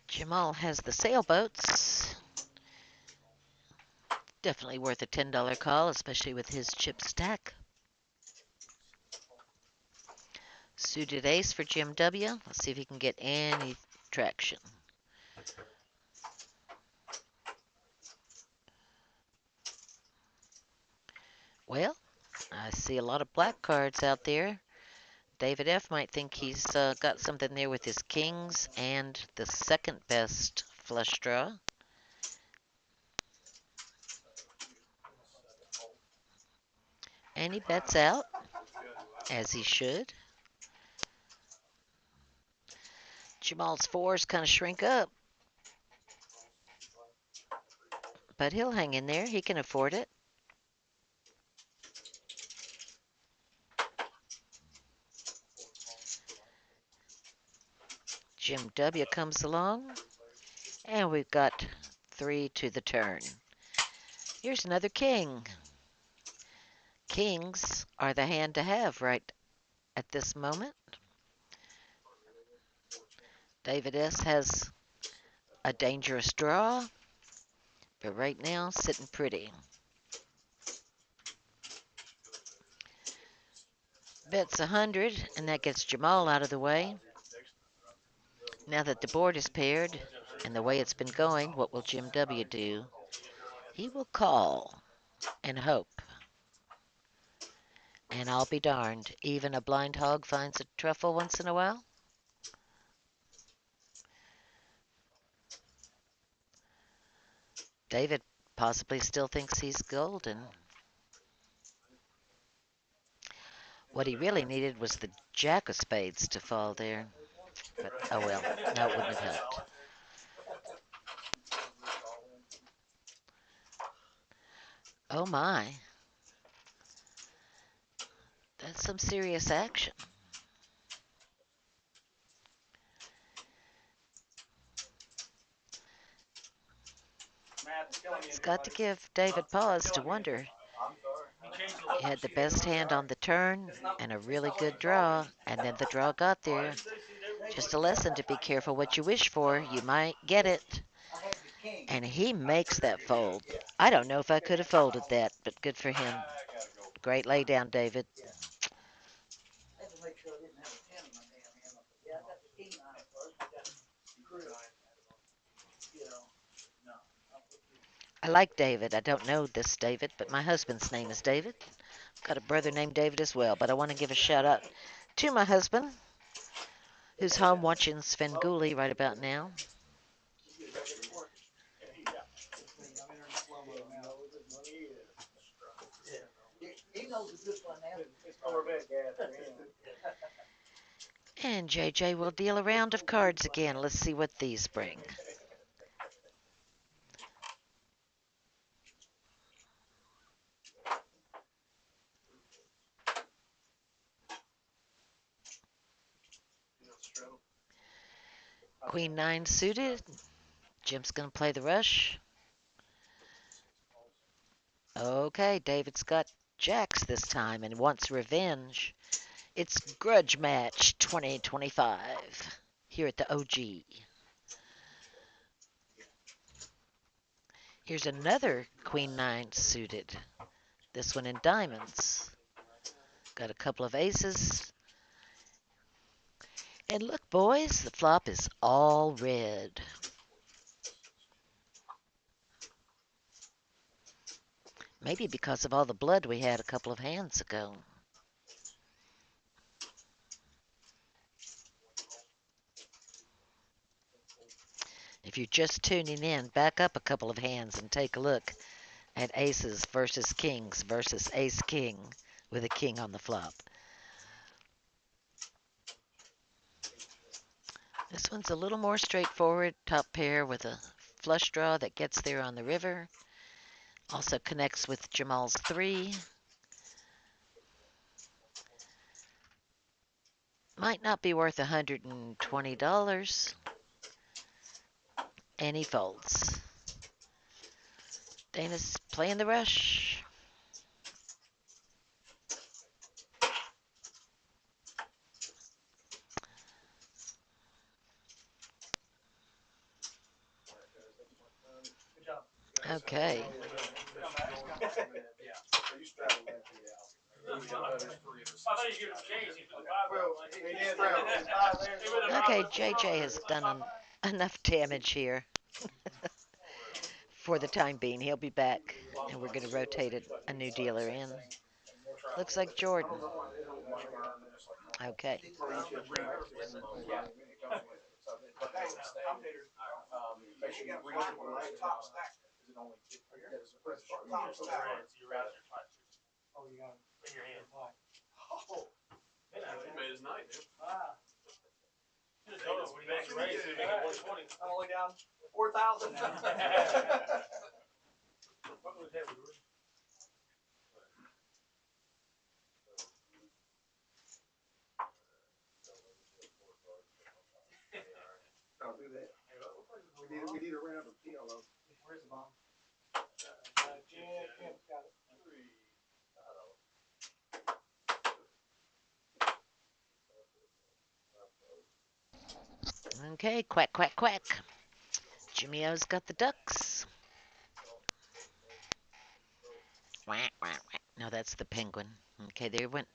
Jamal has the sailboats. Definitely worth a $10 call, especially with his chip stack. Suited ace for Jim W. Let's see if he can get any traction. Well, I see a lot of black cards out there. David F. might think he's got something there with his kings and the second best flush draw. And he bets out, as he should. Jamal's fours kind of shrink up. But he'll hang in there. He can afford it. Jim W. comes along. And we've got 3 to the turn. Here's another king. Kings are the hand to have right at this moment. David S. has a dangerous draw, but right now sitting pretty. Bets 100, and that gets Jamal out of the way. Now that the board is paired, and the way it's been going, what will Jim W. do? He will call and hope. And I'll be darned, even a blind hog finds a truffle once in a while. David possibly still thinks he's golden. What he really needed was the jack of spades to fall there. But, oh well, no, it wouldn't have helped. Oh my. That's some serious action. It's got to give David pause to wonder. He had the best hand on the turn and a really good draw, and then the draw got there. Just a lesson to be careful what you wish for. You might get it. And he makes that fold. I don't know if I could have folded that, but good for him. Great lay down, David. I like David. I don't know this David, but my husband's name is David. Got a brother named David as well, but I want to give a shout out to my husband, who's home watching Svengoolie right about now. And JJ will deal a round of cards again. Let's see what these bring. Queen 9 suited. Jim's going to play the rush. Okay, David's got jacks this time and wants revenge. It's Grudge Match 2025 here at the OG. Here's another Queen 9 suited. This one in diamonds. Got a couple of aces. And look, boys, the flop is all red. Maybe because of all the blood we had a couple of hands ago. If you're just tuning in, back up a couple of hands and take a look at aces versus kings versus ace-king with a king on the flop. This one's a little more straightforward. Top pair with a flush draw that gets there on the river. Also connects with Jamal's 3. Might not be worth $120. And he folds. Dana's playing the rush. Okay. Okay, JJ has done enough damage here. For the time being, he'll be back, and we're going to rotate a new dealer in. Looks like Jordan. Okay. He made his night, dude. I'm only down 4,000 now. I'll do that. We need a round of PLO. Okay, quack, quack, quack. Jimmy O's got the ducks. Quack, quack, quack. No, that's the penguin. Okay, there went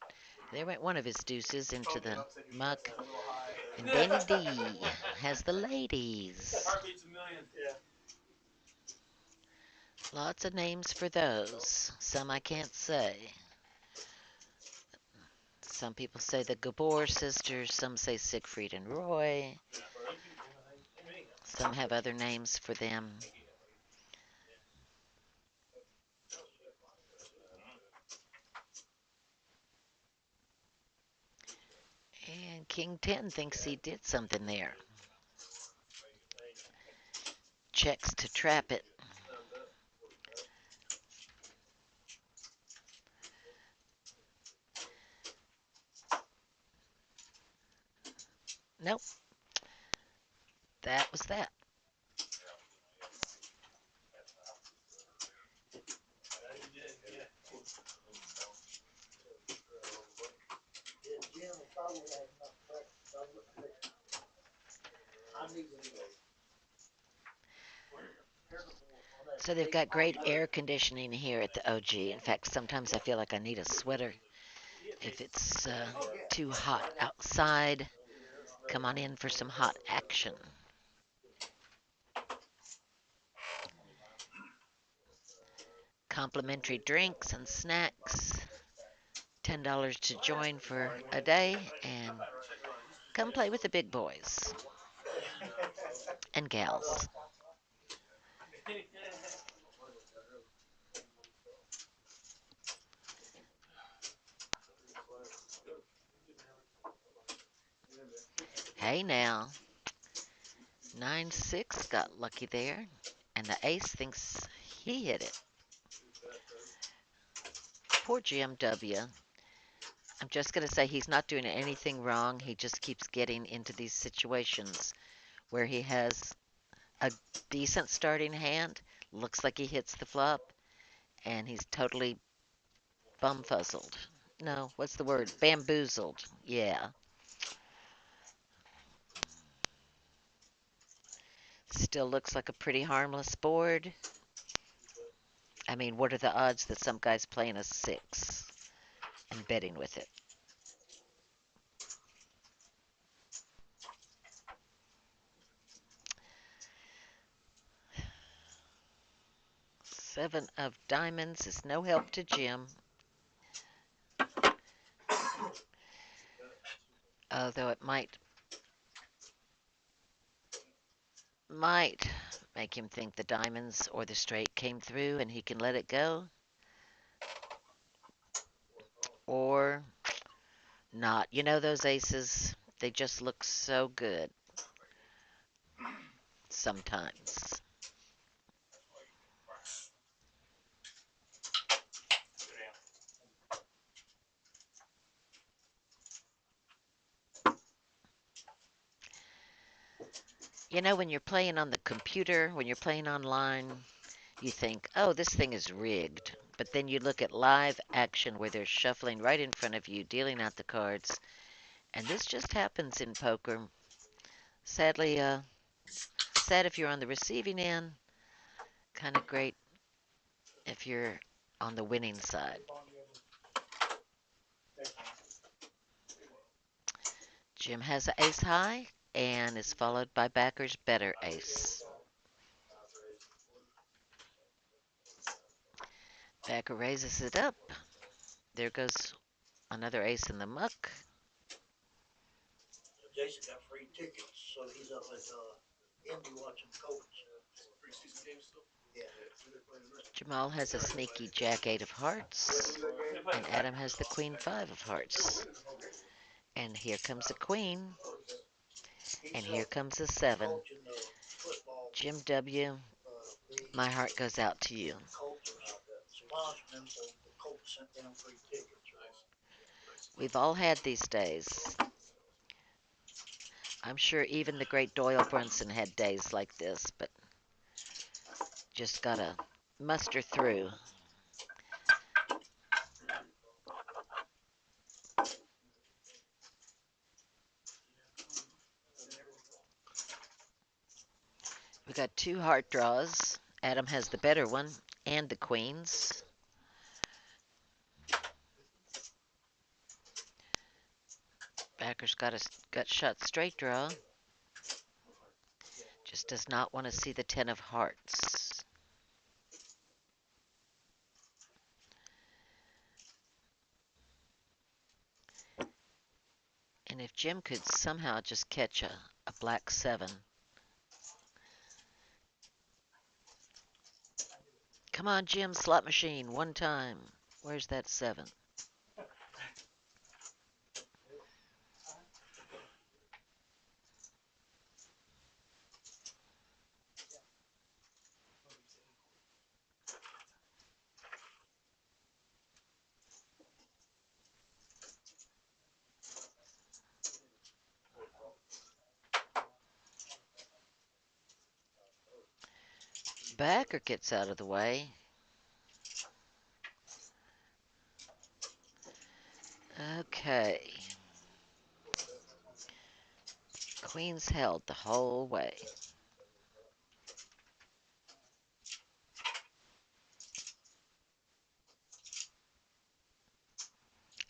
one of his deuces into the muck. And Danny D has the ladies. Heartbeats a million. Yeah. Lots of names for those. Some I can't say. Some people say the Gabor sisters. Some say Siegfried and Roy. Some have other names for them. And King 10 thinks he did something there. Checks to trap it. Nope. That was that. Yeah, Jim probably had enough practice. I wouldn't pick. I knew that he was. So they've got great air conditioning here at the OG. In fact, sometimes I feel like I need a sweater. If it's too hot outside, come on in for some hot action. Complimentary drinks and snacks. $10 to join for a day, and come play with the big boys and gals. Hey now, 9-6 got lucky there, and the ace thinks he hit it. Poor GMW. I'm just going to say he's not doing anything wrong. He just keeps getting into these situations where he has a decent starting hand, looks like he hits the flop, and he's totally bumfuzzled. No, what's the word? Bamboozled. Yeah. Still looks like a pretty harmless board. I mean, what are the odds that some guy's playing a 6 and betting with it? Seven of diamonds is no help to Jim. Although it might make him think the diamonds or the straight came through and he can let it go. Or not. You know those aces, they just look so good sometimes. You know, when you're playing on the computer, when you're playing online, you think, oh, this thing is rigged. But then you look at live action where they're shuffling right in front of you, dealing out the cards. And this just happens in poker. Sadly, sad if you're on the receiving end. Kind of great if you're on the winning side. Jim has an ace high and is followed by backer's better ace. Backer raises it up. There goes another ace in the muck. Jason got free tickets, so he's up at Indy watching Colts. Preseason game still? Yeah. Jamal has a sneaky jack-8 of hearts, and Adam has the queen-5 of hearts. And here comes a queen, and here comes a 7. Jim W., my heart goes out to you. Sponsoring him, so the Colts sent down free tickets. We've all had these days. I'm sure even the great Doyle Brunson had days like this, but just gotta muster through. got two heart draws. Adam has the better one and the queens. Backer's got a gut shot straight draw. Just does not want to see the 10 of hearts. And if Jim could somehow just catch a black 7. Come on, Jim, slot machine, one time. Where's that 7? Backer gets out of the way. Okay. Queen's held the whole way.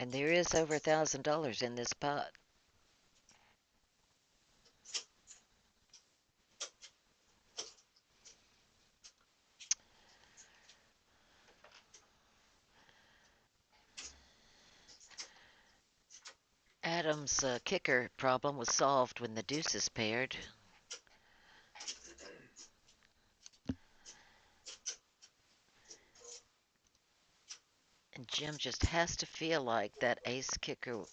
And there is over $1,000 in this pot. Adam's kicker problem was solved when the deuces paired. And Jim just has to feel like that ace kicker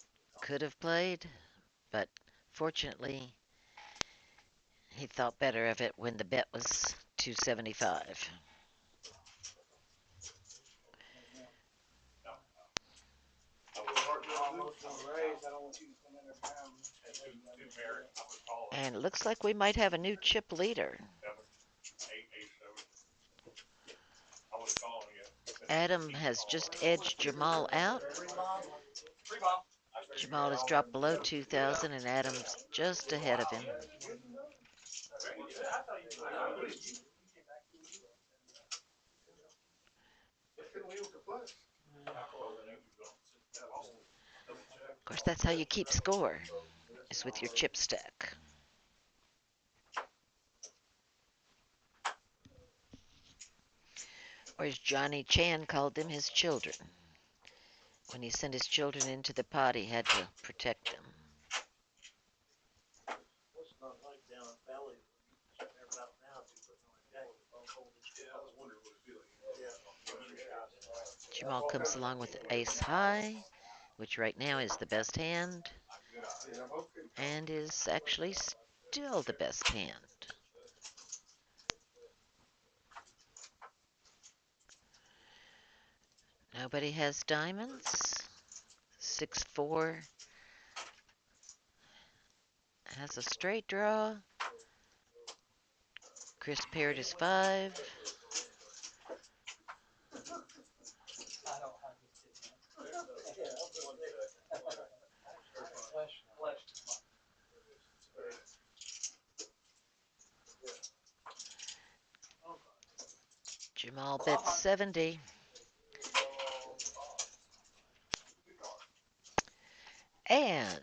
could have played, but fortunately, he thought better of it when the bet was $275. And it looks like we might have a new chip leader. Adam has just edged Jamal out. Jamal has dropped below 2,000 and Adam's just ahead of him. Of course, that's how you keep score, is with your chip stack. Or as Johnny Chan called them, his children. When he sent his children into the pot, he had to protect them. What's not like down in Valley, they're about now to put on a jack, both holders. Yeah, I was wondering what it feeling. Jamal comes along with ace high, which right now is the best hand, and is actually still the best hand. Nobody has diamonds. 6-4 has a straight draw. Chris paired his 5. Jamal bets 70. And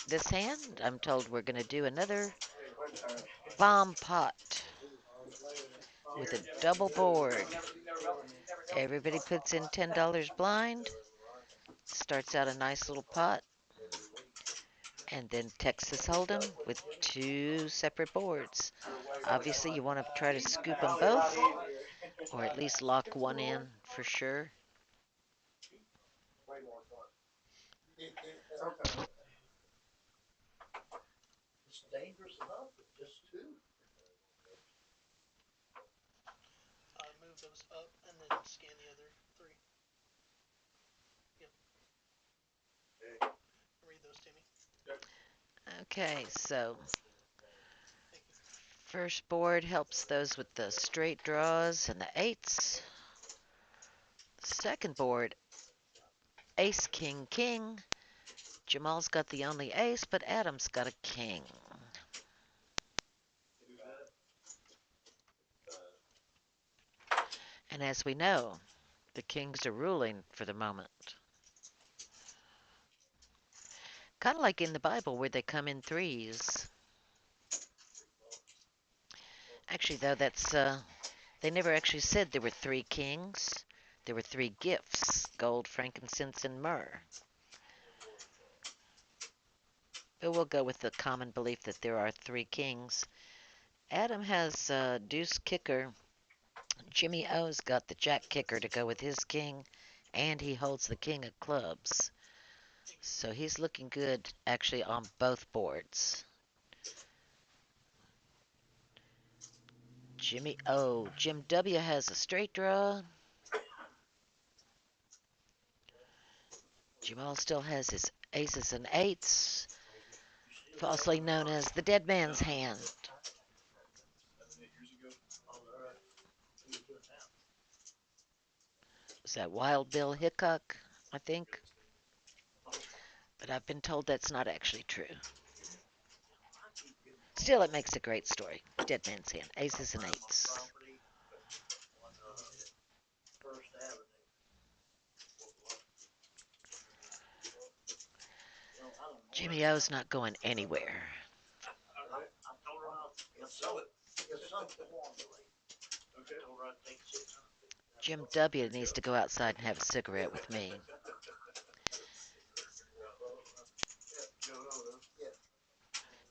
this hand, I'm told we're going to do another bomb pot with a double board. Everybody puts in $10 blind. Starts out a nice little pot. And then Texas Hold'em with 2 separate boards. Obviously, you want to try to scoop them both, or at least lock one in for sure. It's dangerous enough with just 2. Move those up and then scan the other 3. Yep. Read those to me. Okay, so first board helps those with the straight draws and the 8s. Second board, ace, king, king. Jamal's got the only ace, but Adam's got a king. And as we know, the kings are ruling for the moment. Kind of like in the Bible where they come in threes. Actually, though, that's they never actually said there were three kings. There were three gifts: gold, frankincense, and myrrh. But we'll go with the common belief that there are three kings. Adam has deuce kicker. Jimmy O's got the jack kicker to go with his king, and he holds the king of clubs. So he's looking good actually on both boards. Jimmy O. Jim W has a straight draw. Jamal still has his aces and eights, falsely known as the dead man's hand. Is that Wild Bill Hickok, I think? But I've been told that's not actually true. Still, it makes a great story. Dead man's hand, aces and eights. Property on First Avenue. Jimmy O's not going anywhere. I told her I'll sell it. It's some formally. Okay. I told her I'd take 600. Jim W needs to go outside and have a cigarette with me.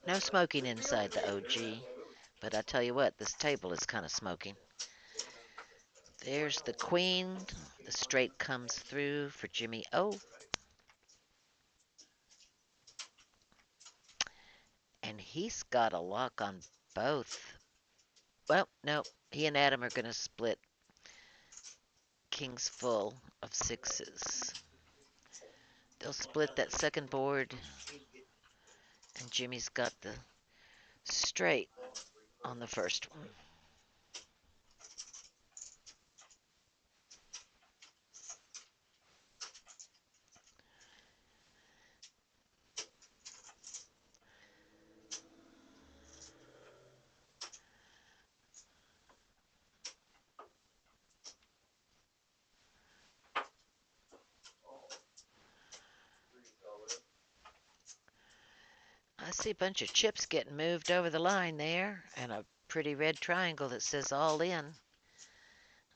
No smoking inside the OG, but I tell you what, this table is kind of smoking. There's the queen. The straight comes through for Jimmy O. And he's got a lock on both. Well, no, he and Adam are going to split kings full of sixes. They'll split that second board, and Jimmy's got the straight on the first one. I see a bunch of chips getting moved over the line there, and a pretty red triangle that says all in.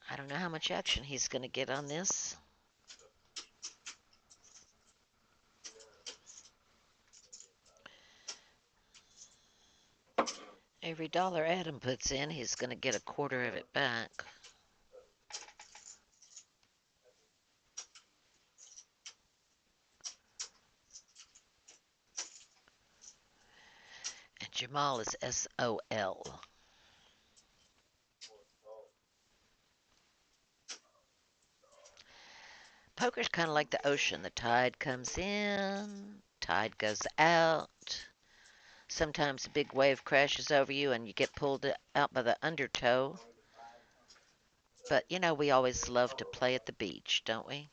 I don't know how much action he's going to get on this. Every dollar Adam puts in, he's going to get a quarter of it back. And Jamal is SOL. Poker's kind of like the ocean. The tide comes in, tide goes out. Sometimes a big wave crashes over you and you get pulled out by the undertow. But, you know, we always love to play at the beach, don't we?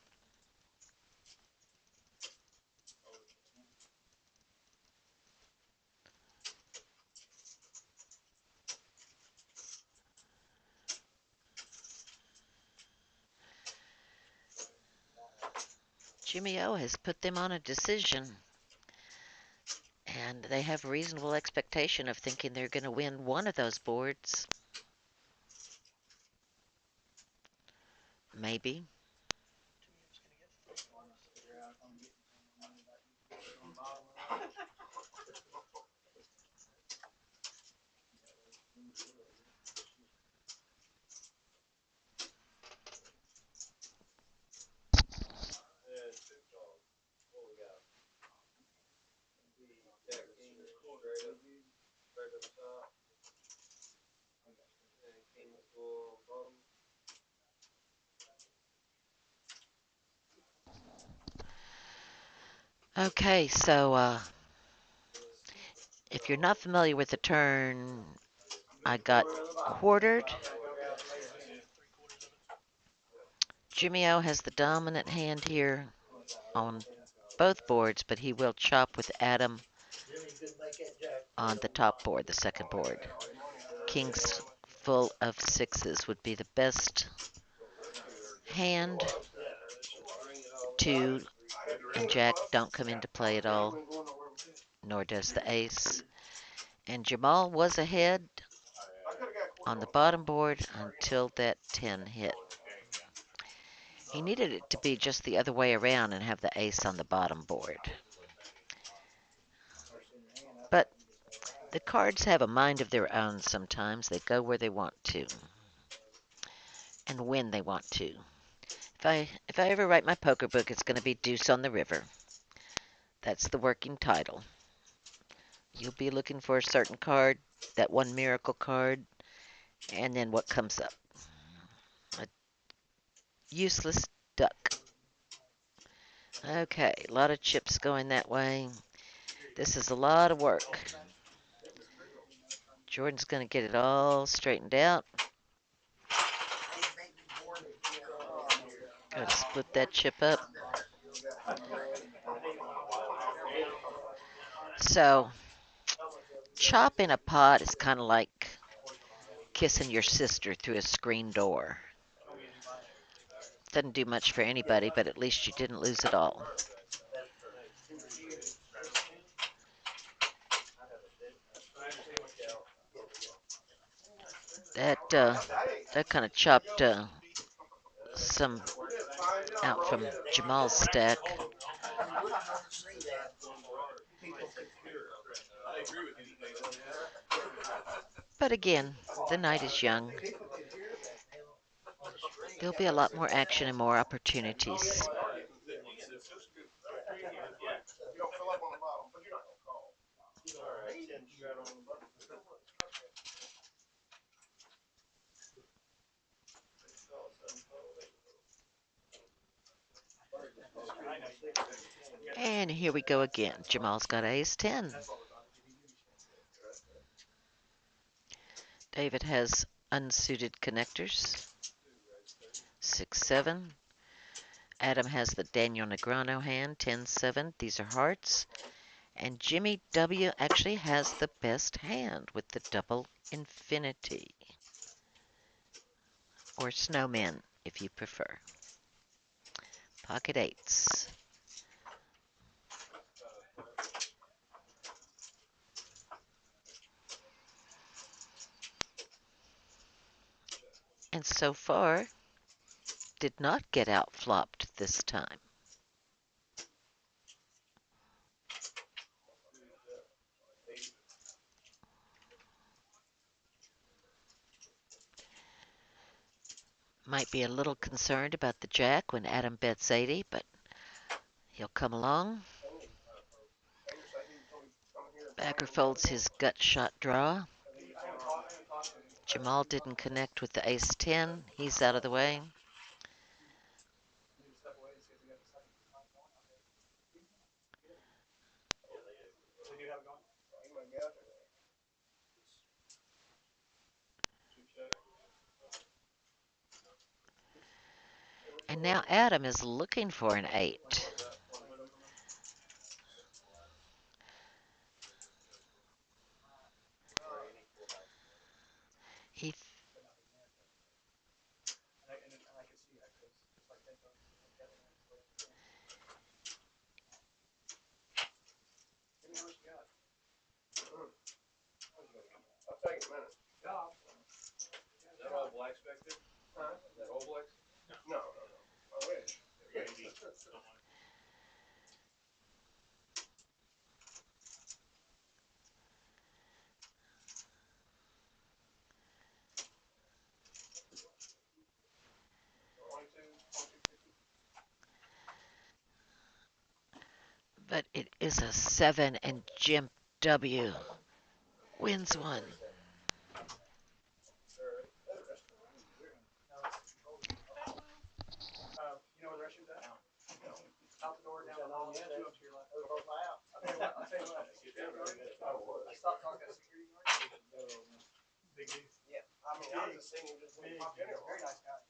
Jimmy O has put them on a decision. And they have a reasonable expectation of thinking they're going to win one of those boards. Maybe. Okay, so if you're not familiar with the turn, I got quartered. Jimmy O has the dominant hand here on both boards, but he will chop with Adam on the top board, the second board. Kings full of sixes would be the best hand, 2 and Jack don't come into play at all, nor does the ace. And Jamal was ahead on the bottom board until that 10 hit. He needed it to be just the other way around and have the ace on the bottom board. But the cards have a mind of their own sometimes. They go where they want to and when they want to. If I ever write my poker book, it's going to be Deuce on the River. That's the working title. You'll be looking for a certain card, that one miracle card, and then what comes up? A useless duck. Okay, a lot of chips going that way. This is a lot of work. Jordan's going to get it all straightened out. Got to split that chip up. So, chop in a pot is kind of like kissing your sister through a screen door. Doesn't do much for anybody, but at least you didn't lose it all. That kind of chopped some out from Jamal's stack. But again, the night is young. There'll be a lot more action and more opportunities. And here we go again. Jamal's got ace 10. David has unsuited connectors. 6-7. Adam has the Daniel Negreanu hand, 10-7. These are hearts. And Jimmy W. actually has the best hand with the double infinity. Or snowmen, if you prefer. Pocket eights. And so far, did not get outflopped this time. Might be a little concerned about the jack when Adam bets 80, but he'll come along. Backer folds his gut shot draw. Jamal didn't connect with the ace 10. He's out of the way. And now Adam is looking for an 8. He I'll take a minute. Is that all black expected? Is that all black? No. I wish. But it is a 7, and Jim W. wins one. You know where the restroom's at? Out the door, down the hall, two up to your left. I'll tell you what. I stopped talking to security guard. Big dude. Yeah, I mean, I was just thinking, just when you popped in there. Very nice guy.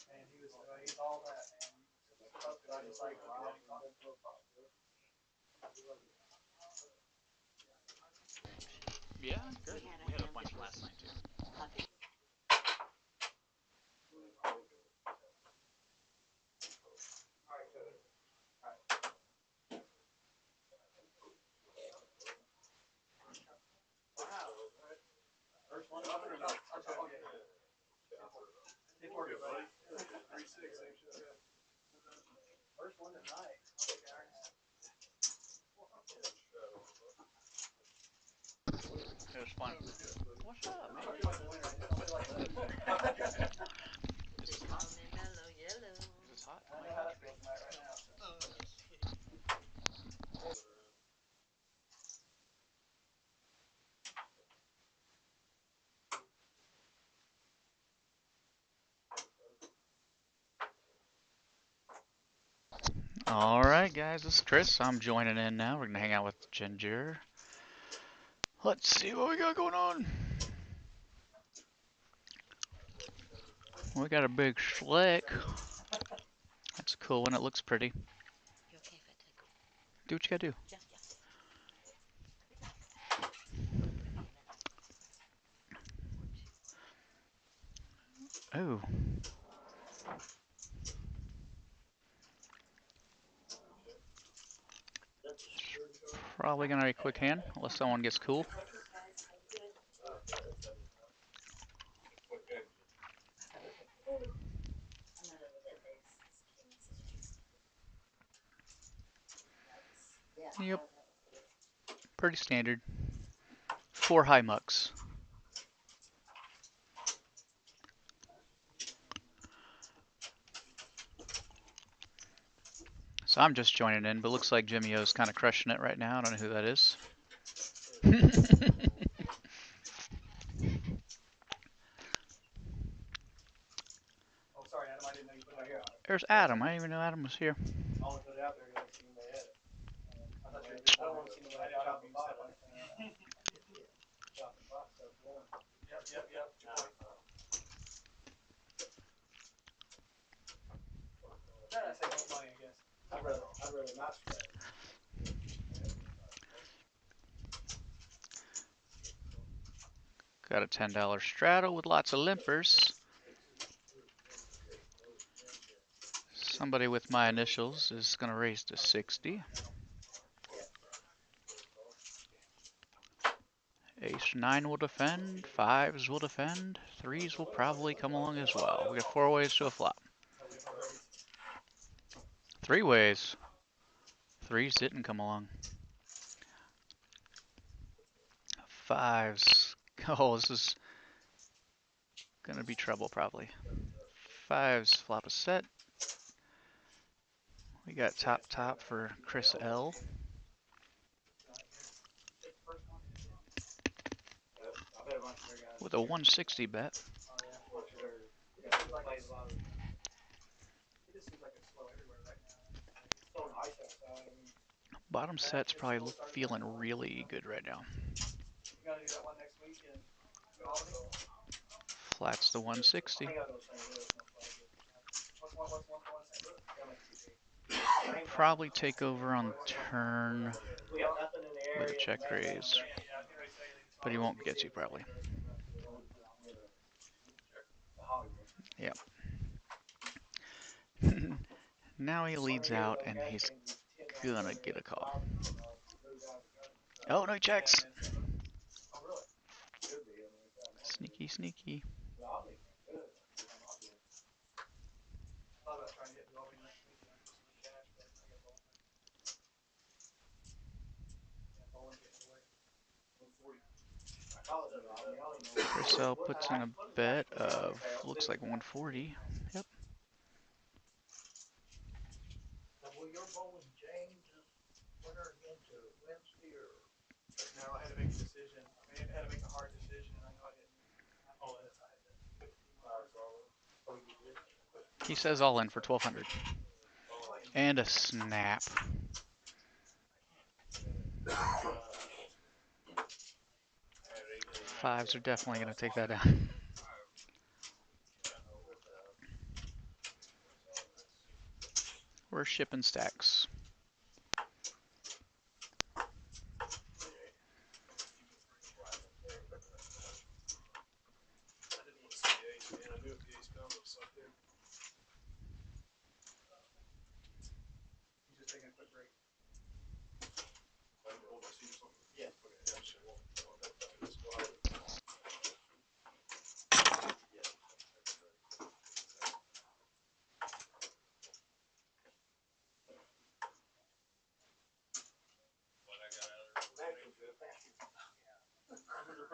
And he's all that, man. I just like, Yeah, good. We had a bunch last night too. First one up or no? Okay. First one tonight. It was fun. What's up, man? Is this hot? Mellow yellow. Is this hot? I know how that feels right now. Alright, guys, this is Chris. I'm joining in now. We're going to hang out with Ginger. Let's see what we got going on. We got a big slick. That's a cool one. It looks pretty. You okay if I take a Do what you gotta do. Oh, probably gonna be a quick hand unless someone gets cool. Yep, pretty standard. 4 high mucks. So I'm just joining in, but looks like Jimmy O's kind of crushing it right now. I don't know who that is. Oh, sorry, Adam. I didn't know you put it out here. There's Adam. I didn't even know Adam was here. I only put it out there because I seen they had it. I thought you were just telling me you had it out on the bottom. Yep. I say no money, I guess. I'd rather not spread. Got a $10 straddle with lots of limpers. Somebody with my initials is gonna raise to 60. Ace 9 will defend, 5s will defend, 3s will probably come along as well. We got 4 ways to a flop. 3 ways. 3s didn't come along. 5s. Oh, this is gonna be trouble probably. 5s flop a set. We got top for Chris L. With a 160 bet. Bottom set's probably feeling really good right now. Flats the 160. Probably take over on turn with a check raise. But he won't get you probably. Yep. Now he leads out and he's gonna get a call. Oh, no, he checks. Sneaky. Chris L puts in a bet of, looks like 140. Yep. Will your bowling change this winter into Wednesday or? No, I had to make a decision. I mean, I had to make a hard decision. I know I didn't. Oh, that's I had to. He says all in for 1200. And a snap. Fives are definitely going to take that down. We're shipping stacks.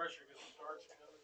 pressure because the darts are coming.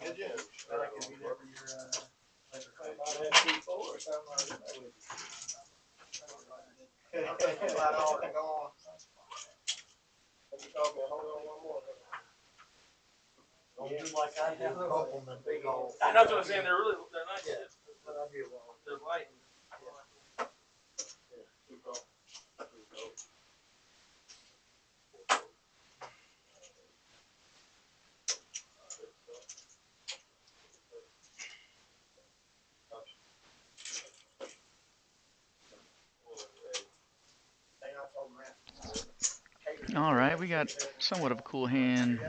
Did you? But I could be there for your, like, T4 or something like that. About all to go on. You told me, hold on one more. Don't do like I do, compliment big old. I know what I'm saying. They're nice. Yeah, but I do well. They're light. All right, we got somewhat of a cool hand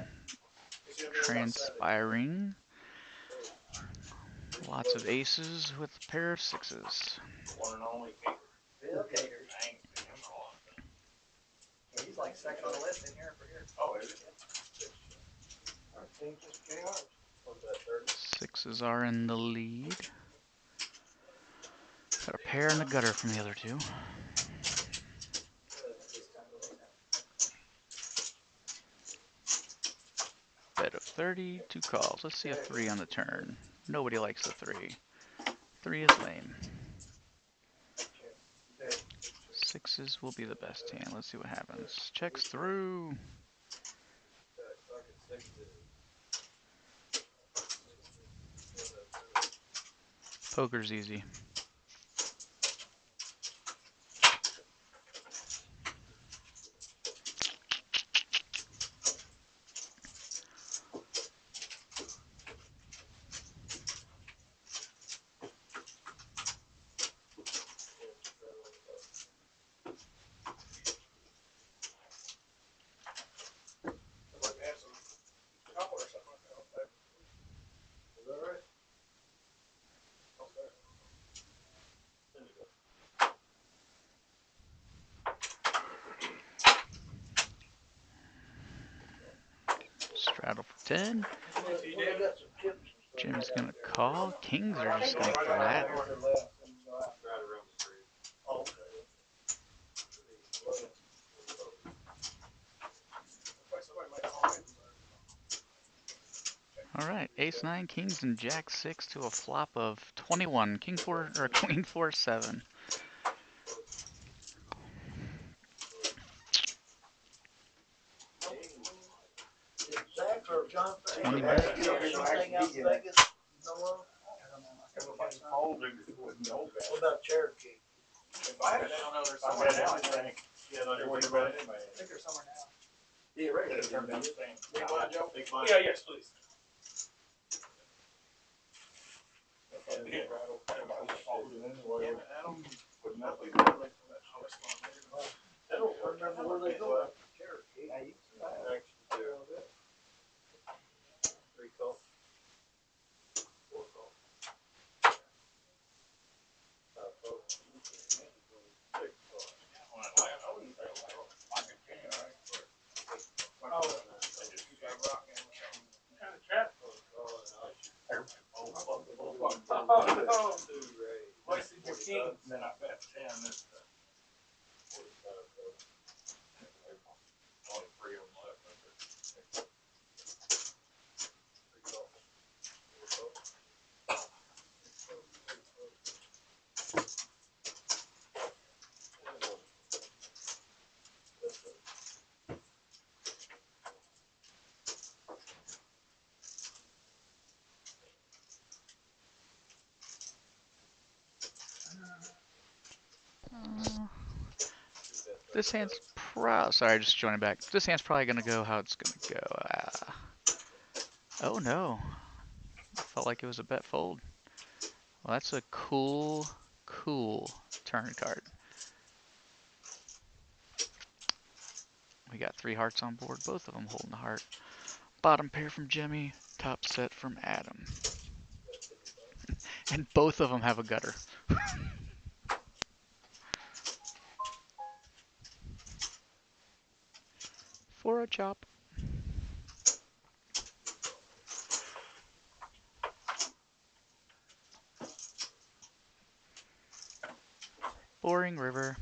transpiring. Lots of aces with a pair of sixes. One and only Bill Gator. He's like second on the list in here for here. Oh, is it? I think it's KR's. Sixes are in the lead. Got a pair in the gutter from the other two. Bet of 30, 2 calls. Let's see a 3 on the turn. Nobody likes the 3. 3 is lame. Sixes will be the best hand. Let's see what happens. Checks through. Poker's easy. Straddle for 10. Jim's gonna call. Kings are just gonna flat. Alright, ace 9, kings, and jack 6 to a flop of 21. King 4, or queen 4, 7. Zach or John, 20 minutes. minutes. Something out in Vegas, no one? What about Cherokee? I don't know, there's somewhere now, I think. Yeah, no, you're worried about it. I think there's somewhere now. Yeah, right. Big blind. Yeah, yes, please. I don't remember where they go. Cherokee. Wasted your king. Then I bet 10 this time. Only 3 of them left. This hand's sorry, just joining back. This hand's probably gonna go how it's gonna go. Oh no. Felt like it was a bet fold. Well, that's a cool turn card. We got 3 hearts on board, both of them holding the heart. Bottom pair from Jimmy, top set from Adam. And both of them have a gutter. For a chop. Boring river.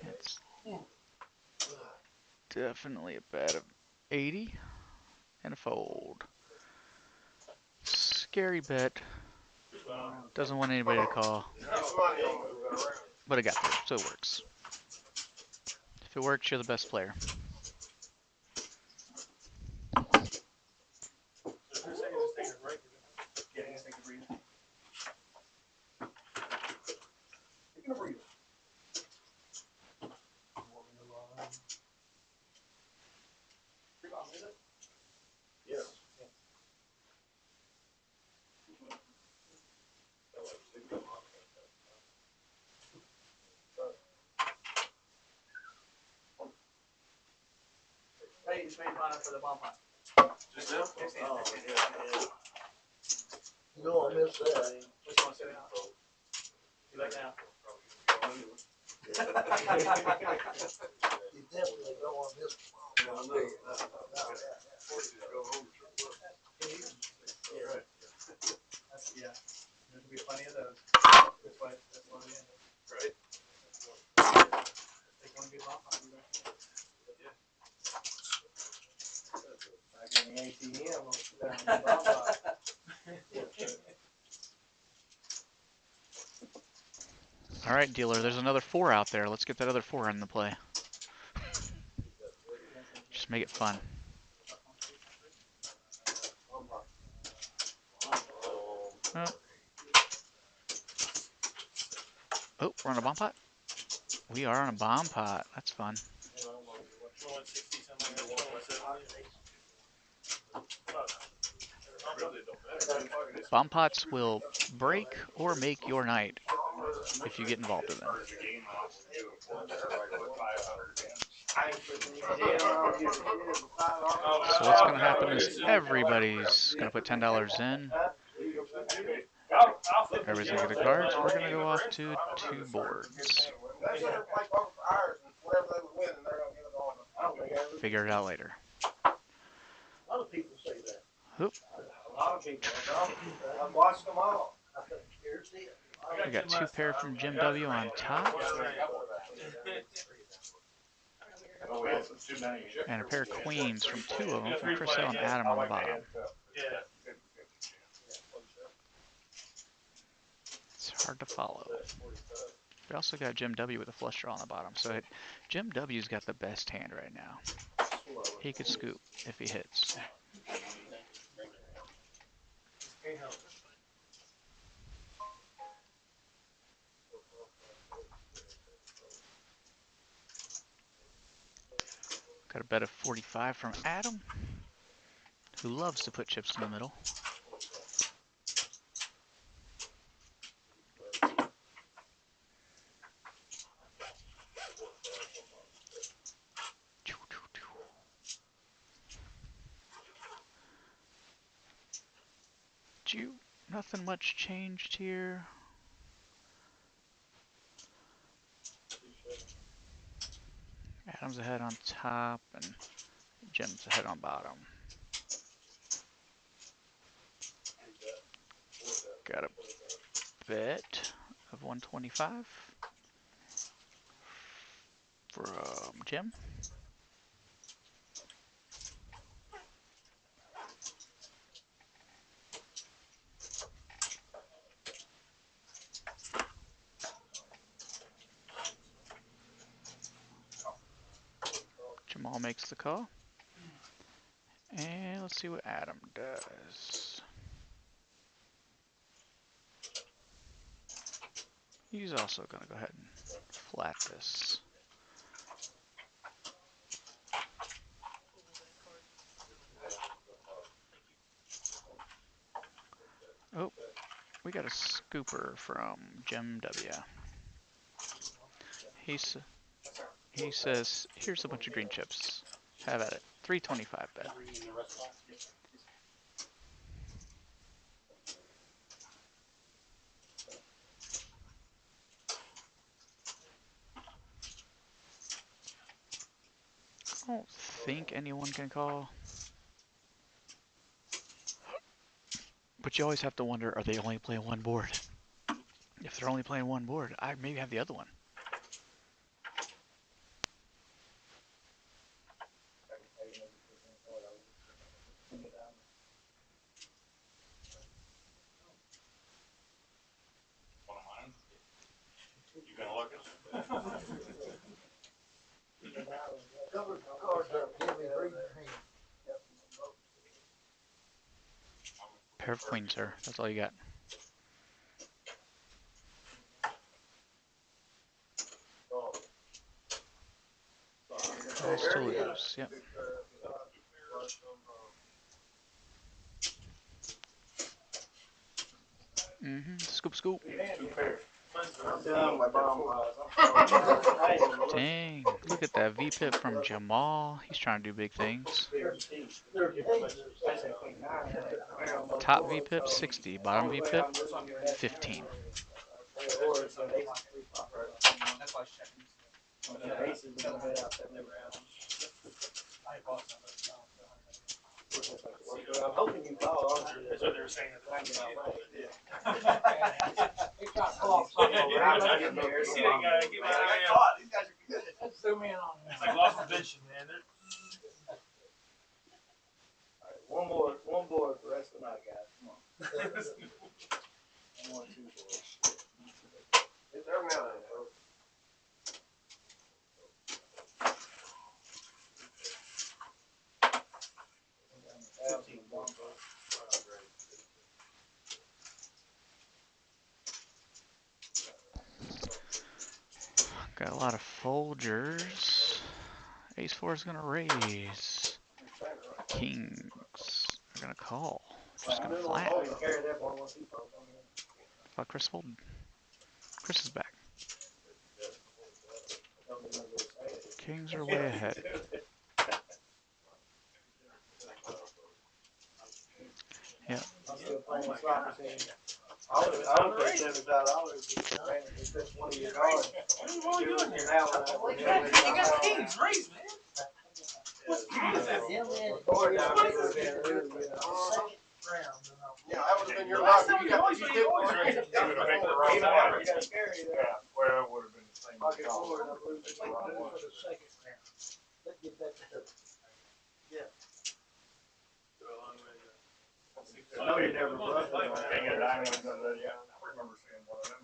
It's definitely a bet of 80 and a fold. Scary bet. Doesn't want anybody to call. But it got there, so it works. If it works, you're the best player. Hey, just made fun for the bomb pot. Just now? Oh, yeah. You don't want to miss that. Which one sit out? You like now? You definitely don't want to miss the bomb. Yeah. There's gonna be plenty of those. That's why we end it. Right. Take one good bomb pot. Back in the ATM, I'll sit down and bomb pot. All right, dealer, there's another 4 out there. Let's get that other 4 in the play. Just make it fun. Oh, oh, we're on a bomb pot? We are on a bomb pot. That's fun. 160 something like that. Bomb pots will break or make your night if you get involved in them. So what's going to happen is everybody's going to put $10 in. Everybody's going to get a card. We're going to go off to 2 boards. Figure it out later. A lot of people say that. Oop. A lot of people. I've watched them all. Here's the. We got 2 pair from Jim W on top. And a pair of queens from 2 of them from Chris L and Adam on the bottom. It's hard to follow. We also got Jim W with a flush draw on the bottom. So Jim W's got the best hand right now. He could scoop if he hits. Got a bet of 45 from Adam, who loves to put chips in the middle. Nothing much changed here. Adam's ahead on top and Jim's ahead on bottom. Got a bet of 125 from Jim. Jamal makes the call. And let's see what Adam does. He's also going to go ahead and flat this. We got a scooper from Jim W. He says, here's a bunch of green chips. Have at it. 325 bet. I don't think anyone can call. But you always have to wonder, are they only playing one board? If they're only playing one board, I maybe have the other one. One of mine. You gonna look at Cover the cards up, give me three hands. Pair of queens, sir. That's all you got. Calls to lose. Yep. Scoop, scoop. I'm done with bomb pots. Dang. Look at that VPIP from Jamal. He's trying to do big things. Top VPIP 60. Bottom VPIP 15. I'm hoping you call. That's what they were saying. It's got cloth something over there. See that guy? Get my eye out. These guys are good. Let's zoom in on It's that. like lost prevention, man. One more for the rest of the night, guys. Come on. One more, two boards. It's every now and then, bro. Got a lot of Folgers. Ace 4 is going to raise. Kings are going to call. Just going to flat. Thought Chris folded. Chris is back. Kings are way ahead. Yep. I'm still playing slot machine. I would pay $75 if that's one of your cards. What are you doing here? You got kings raised, man. Yeah, that would have been your luck. You got always raise. Yeah, Well, it would have been the same. Pocket four, and I'm losing my money for the second round. Let's get that to her. I know you never bluffed it. Hang a diamond, yeah. I remember seeing one of them.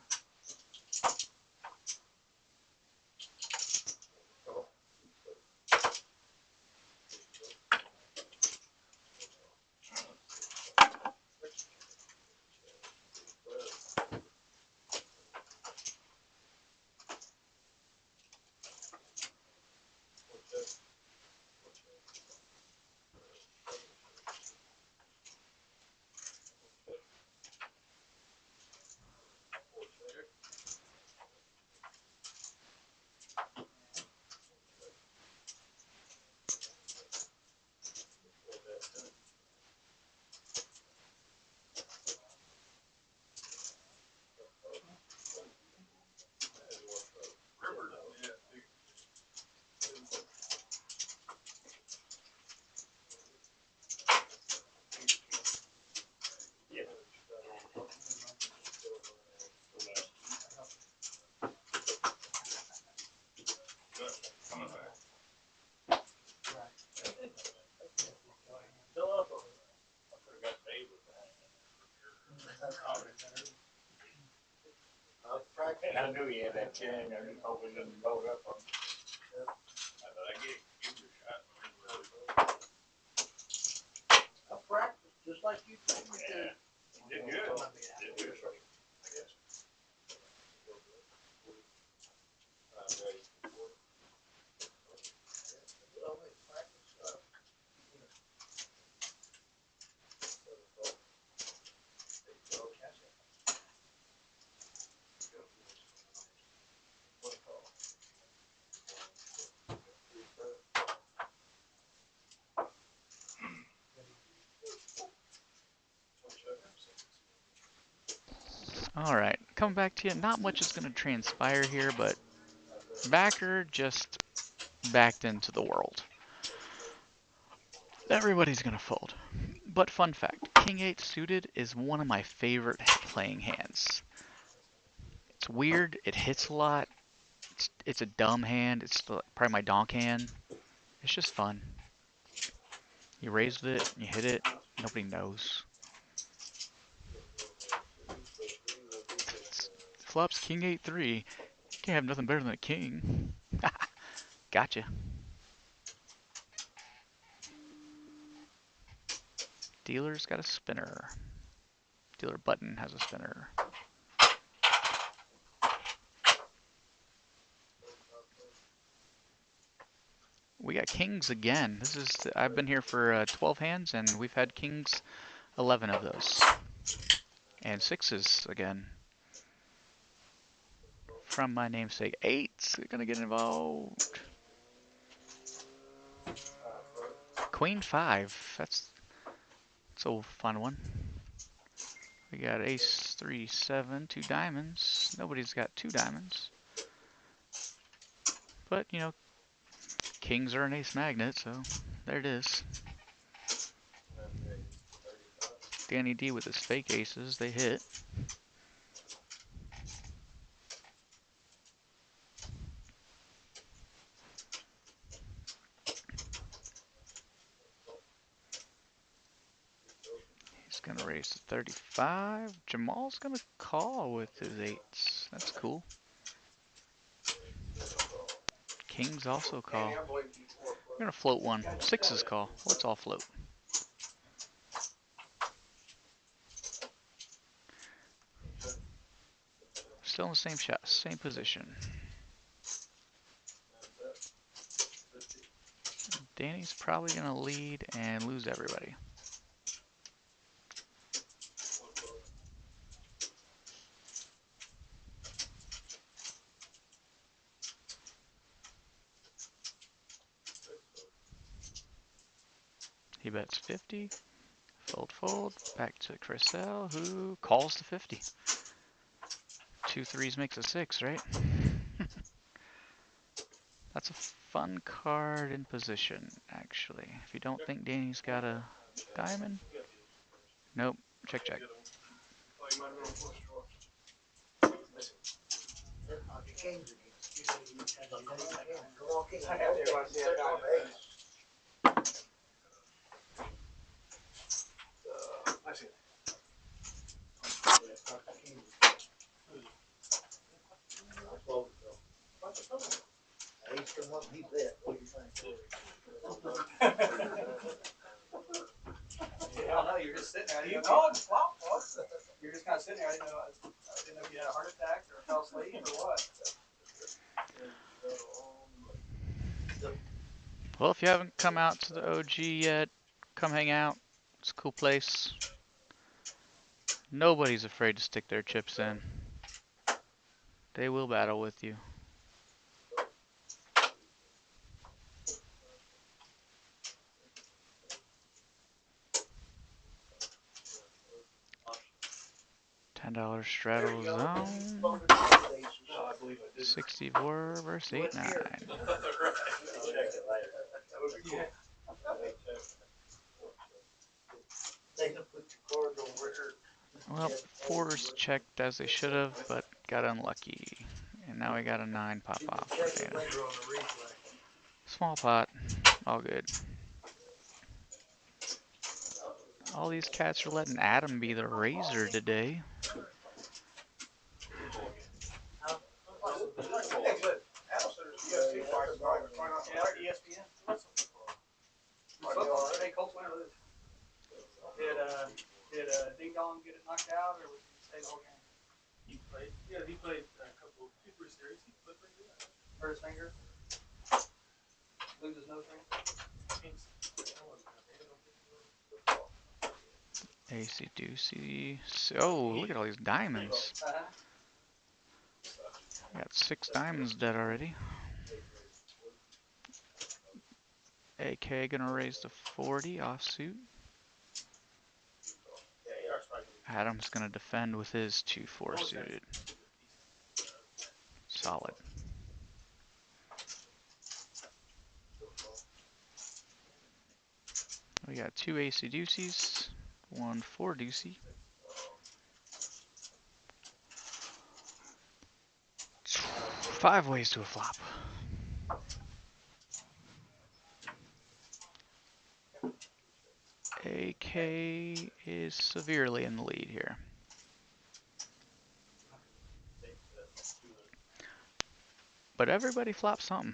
And I knew he had that king. I just hope he didn't load up on me. I thought I give you a shot. I practiced just like you told me to. You did good. Did good. I guess. Alright, coming back to you. Not much is going to transpire here, but backer just backed into the world. Everybody's going to fold. But fun fact, King 8 suited is one of my favorite playing hands. It's weird, it hits a lot, it's a dumb hand, it's probably my donk hand. It's just fun. You raise with it, you hit it, nobody knows. Flops King 8-3. You can't have nothing better than a king. Gotcha. Dealer's got a spinner. Dealer button has a spinner. We got kings again. I've been here for 12 hands, and we've had kings 11 of those. And sixes again. From my namesake. Eights are gonna get involved. Queen 5. That's a fun one. We got ace 3, 7, 2 diamonds. Nobody's got 2 diamonds. But, you know, kings are an ace magnet, so there it is. Danny D with his fake aces, they hit. He's gonna raise to 35. Jamal's gonna call with his eights. That's cool. Kings also call. We're gonna float one. Sixes call. Let's all float. Still in the same shot, same position. Danny's probably gonna lead and lose everybody. He bets 50. Fold, fold. Back to Chris L, who calls the 50. 2 threes makes a 6, right? That's a fun card in position, actually. If you don't think Danny's got a diamond. Nope. Check, check. I don't know, you're just sitting there. You're just kind of sitting there. I didn't know if you had a heart attack or fell asleep or what. Well, if you haven't come out to the OG yet, come hang out. It's a cool place. Nobody's afraid to stick their chips in. They will battle with you. $10 straddle zone. 64 versus 89. Well, 4s checked as they should have, but got unlucky. And now we got a 9 pop off for Dana. Small pot, all good. All these cats are letting Adam be the raiser today. Did Ding Dong get it knocked out, or was he stay the whole game? He played a couple, 2-3 series. He played pretty good. Hurt his finger? Lose his nose ring? AC Doocy. Oh, look at all these diamonds. Got 6 diamonds dead already. AK gonna raise to 40 offsuit. Adam's gonna defend with his 2-4 suited. Solid. We got 2 ace deuces, 1 4 deucey. 5 ways to a flop. AK is severely in the lead here. But everybody flops something.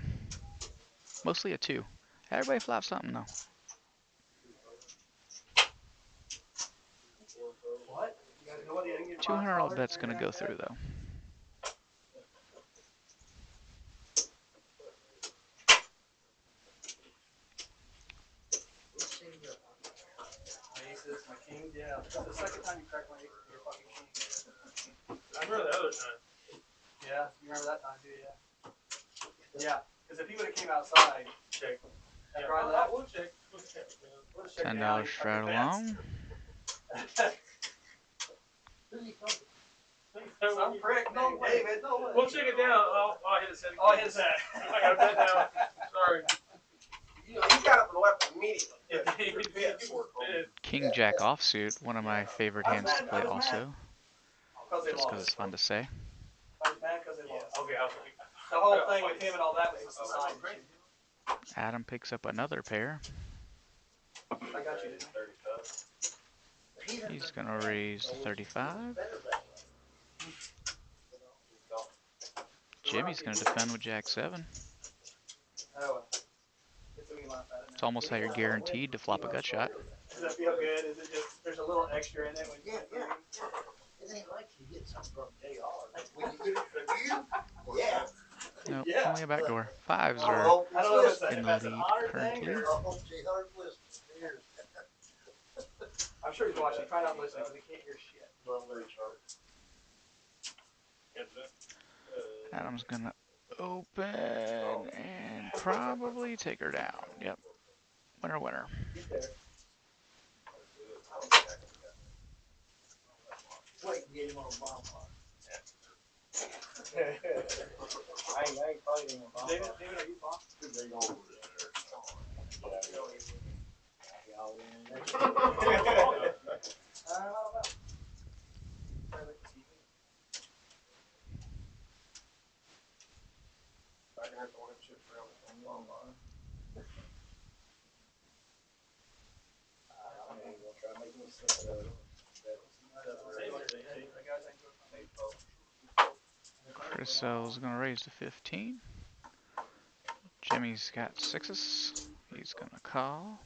Mostly a 2. Everybody flops something though. What? You guys know what? I didn't get $200 bet's gonna go through though. My aces, my kings, yeah. That's the second time you cracked my aces with your fucking king. I remember the other time. Yeah, you remember that time too, yeah. Yeah, because if he would have came outside, Check. after I left, We'll check. We'll check. we'll check $10 now. strat along. Some prick named David. We'll check it down. I'll hit a set. Oh, I hit that. I got a bet now. Sorry. You got up and left immediately. King Jack offsuit, one of my favorite hands to play also. Because they Just because lost. it's fun to say. I was mad because they lost. Okay, The whole thing with him and all that was just a sign. Adam picks up another pair. I got you, didn't I? He's gonna raise 35. Jimmy's gonna defend with Jack 7. Oh, it's a wee laugh at it It's almost how you're guaranteed to flop a gut shot. Does that feel good? Is it just, there's a little extra in it when you It ain't like you get something from JR. When you get it from you, yeah. Nope, Yeah. only a backdoor. 5s I are don't know if in the that's an lead honor thing currently. or. I'm sure he's watching. Try not listening because he can't hear shit. Adam's gonna open and probably take her down. Yep. Winner, winner. Wait and get him on a bomb pot. I ain't played him a bomb. David, are you bomb? They go over there. I don't know. I can have to order chips around the online. I'm gonna try to make me some Chrisel's gonna raise to 15. Jimmy's got 6s. He's gonna call.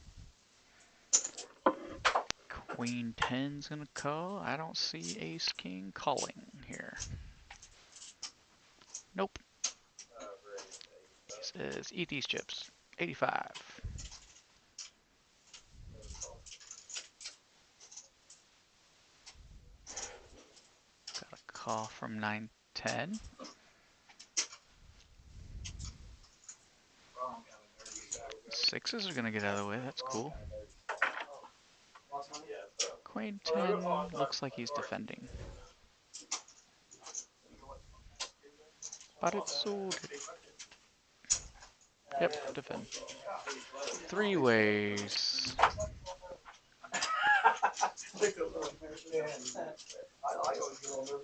Queen 10's gonna call. I don't see ace king calling here. Nope. He says, eat these chips. 85. Got a call from 910. Sixes are gonna get out of the way. That's cool. Queen 10 looks like he's defending. But it's suited. Yep, defend. 3 ways. I always get a little nervous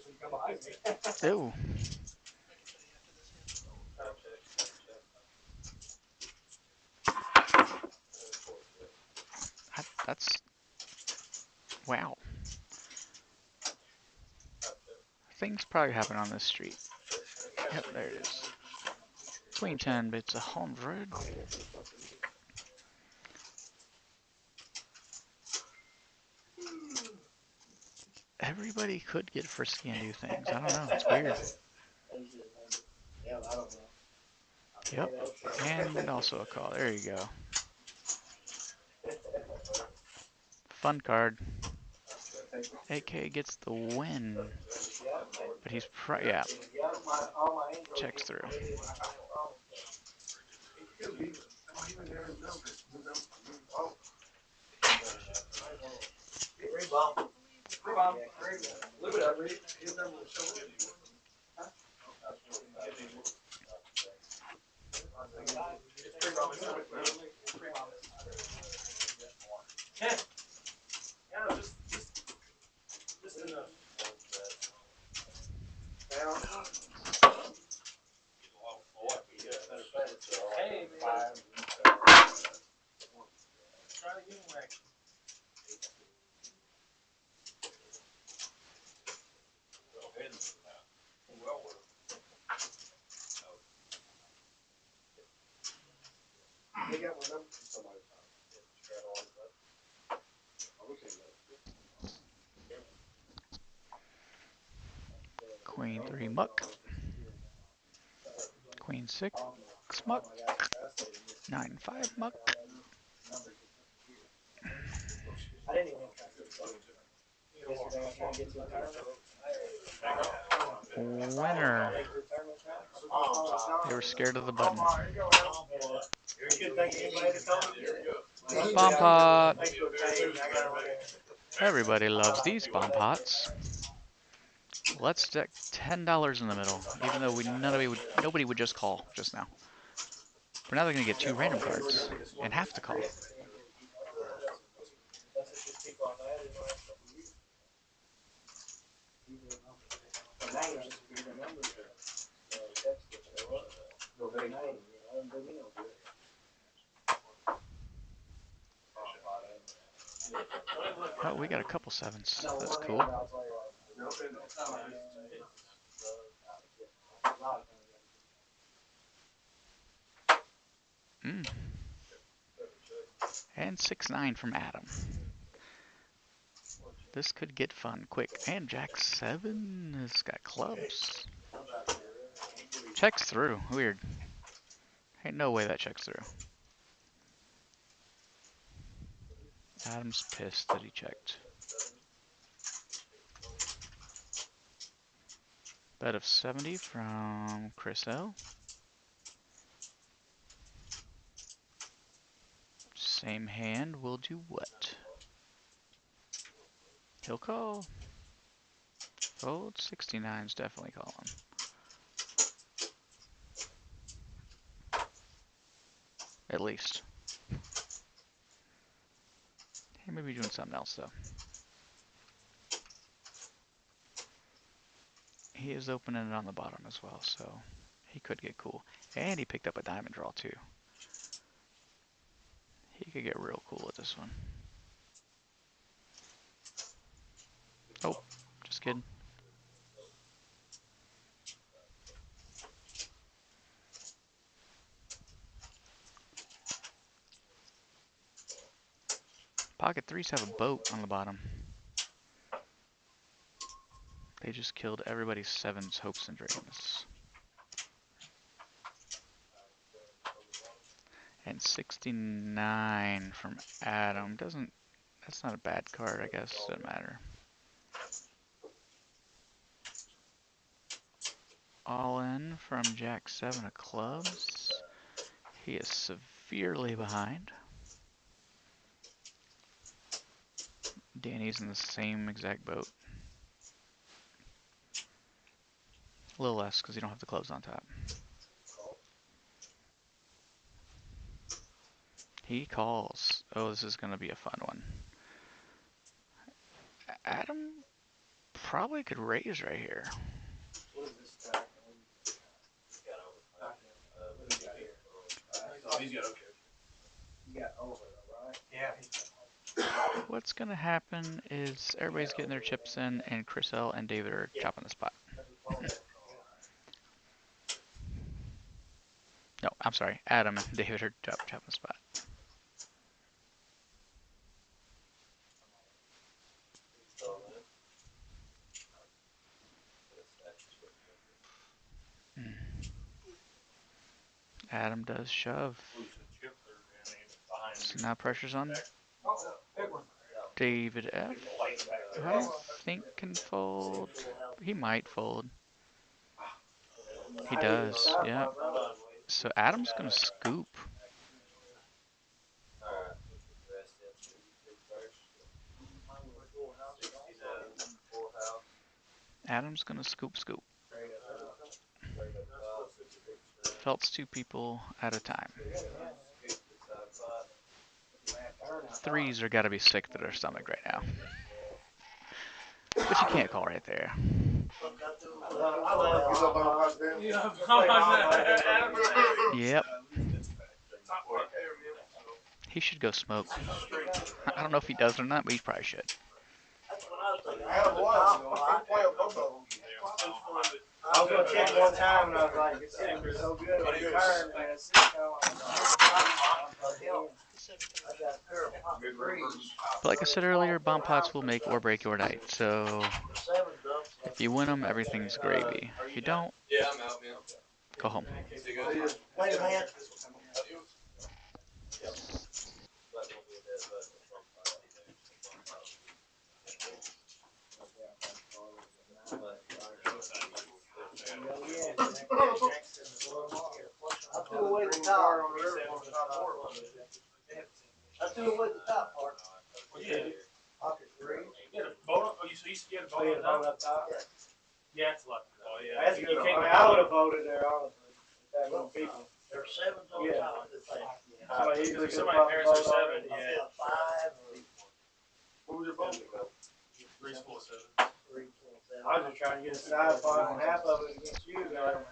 when you come behind me. Ew. That's... Wow. Things probably happen on this street. Yep, there it is. Queen 10 bits 100. Everybody could get frisky and do things. I don't know. It's weird. Yeah, I don't know. Yep. And also a call. There you go. Fun card. AK gets the win. But he's yeah. Checks through. Bomb. Look it up. His number was so good. It's pre-bomb. It's pre-bomb. Yeah, just enough. Hey, man. Try to get him action. They got one number from somebody. Queen 3 muck. Queen 6 muck. 9-5 muck. I didn't even yesterday. I was trying to get to a tournament. Winner. They were scared of the button. Bomb pot. Everybody loves these bomb pots. Let's stick $10 in the middle, even though nobody would just call just now. But now they're gonna get 2 random cards and have to call. Oh, we got a couple 7s. That's cool. And 6-9 from Adam. This could get fun quick. And Jack 7 has got clubs. Checks through. Weird. Ain't no way that checks through. Adam's pissed that he checked. Bet of 70 from Chris L. Same hand will do what? He'll call. Fold. 69's definitely calling. At least. He may be doing something else though. He is opening it on the bottom as well, so he could get cool. And he picked up a diamond draw too. He could get real cool with this one. Oh, just kidding. Pocket 3s have a boat on the bottom. They just killed everybody's 7's hopes and dreams. And 69 from Adam. That's not a bad card, I guess. Doesn't matter. All in from Jack 7 of clubs. He is severely behind. Danny's in the same exact boat. A little less because you don't have the clubs on top. He calls. Oh, this is going to be a fun one. Adam probably could raise right here. What's going to happen is everybody's getting their chips in, and Chris L and David are chopping the spot. No, I'm sorry. Adam and David are chopping the spot. Adam does shove. So now pressure's on David F. Who I don't think can fold. He might fold. He does, yeah. So Adam's gonna scoop. Adam's gonna scoop. Felt's 2 people at a time. 3s are gotta be sick to their stomach right now. But you can't call right there. Yep. He should go smoke. I don't know if he does or not, but he probably should. I was gonna check one time and I was like, it's so good. When you turn, man, it's But like I said earlier, bomb pots will make or break your night. So if you win them, everything's gravy. If you don't, go home. Wait a minute. I threw away the top. I threw away the top part. Pocket three. You had a vote, oh, so you had a vote up top? Yeah, it's lucky. Oh, yeah. That's good. I would have voted there, honestly. That many people. There's 7 on top of the thing. Somebody easily could Somebody have parents are voted 7, already. yeah. 5 or What was your vote? 3, 4, 7. 3, 4, 7. I was just trying to get a side pot and half of it against you, guys.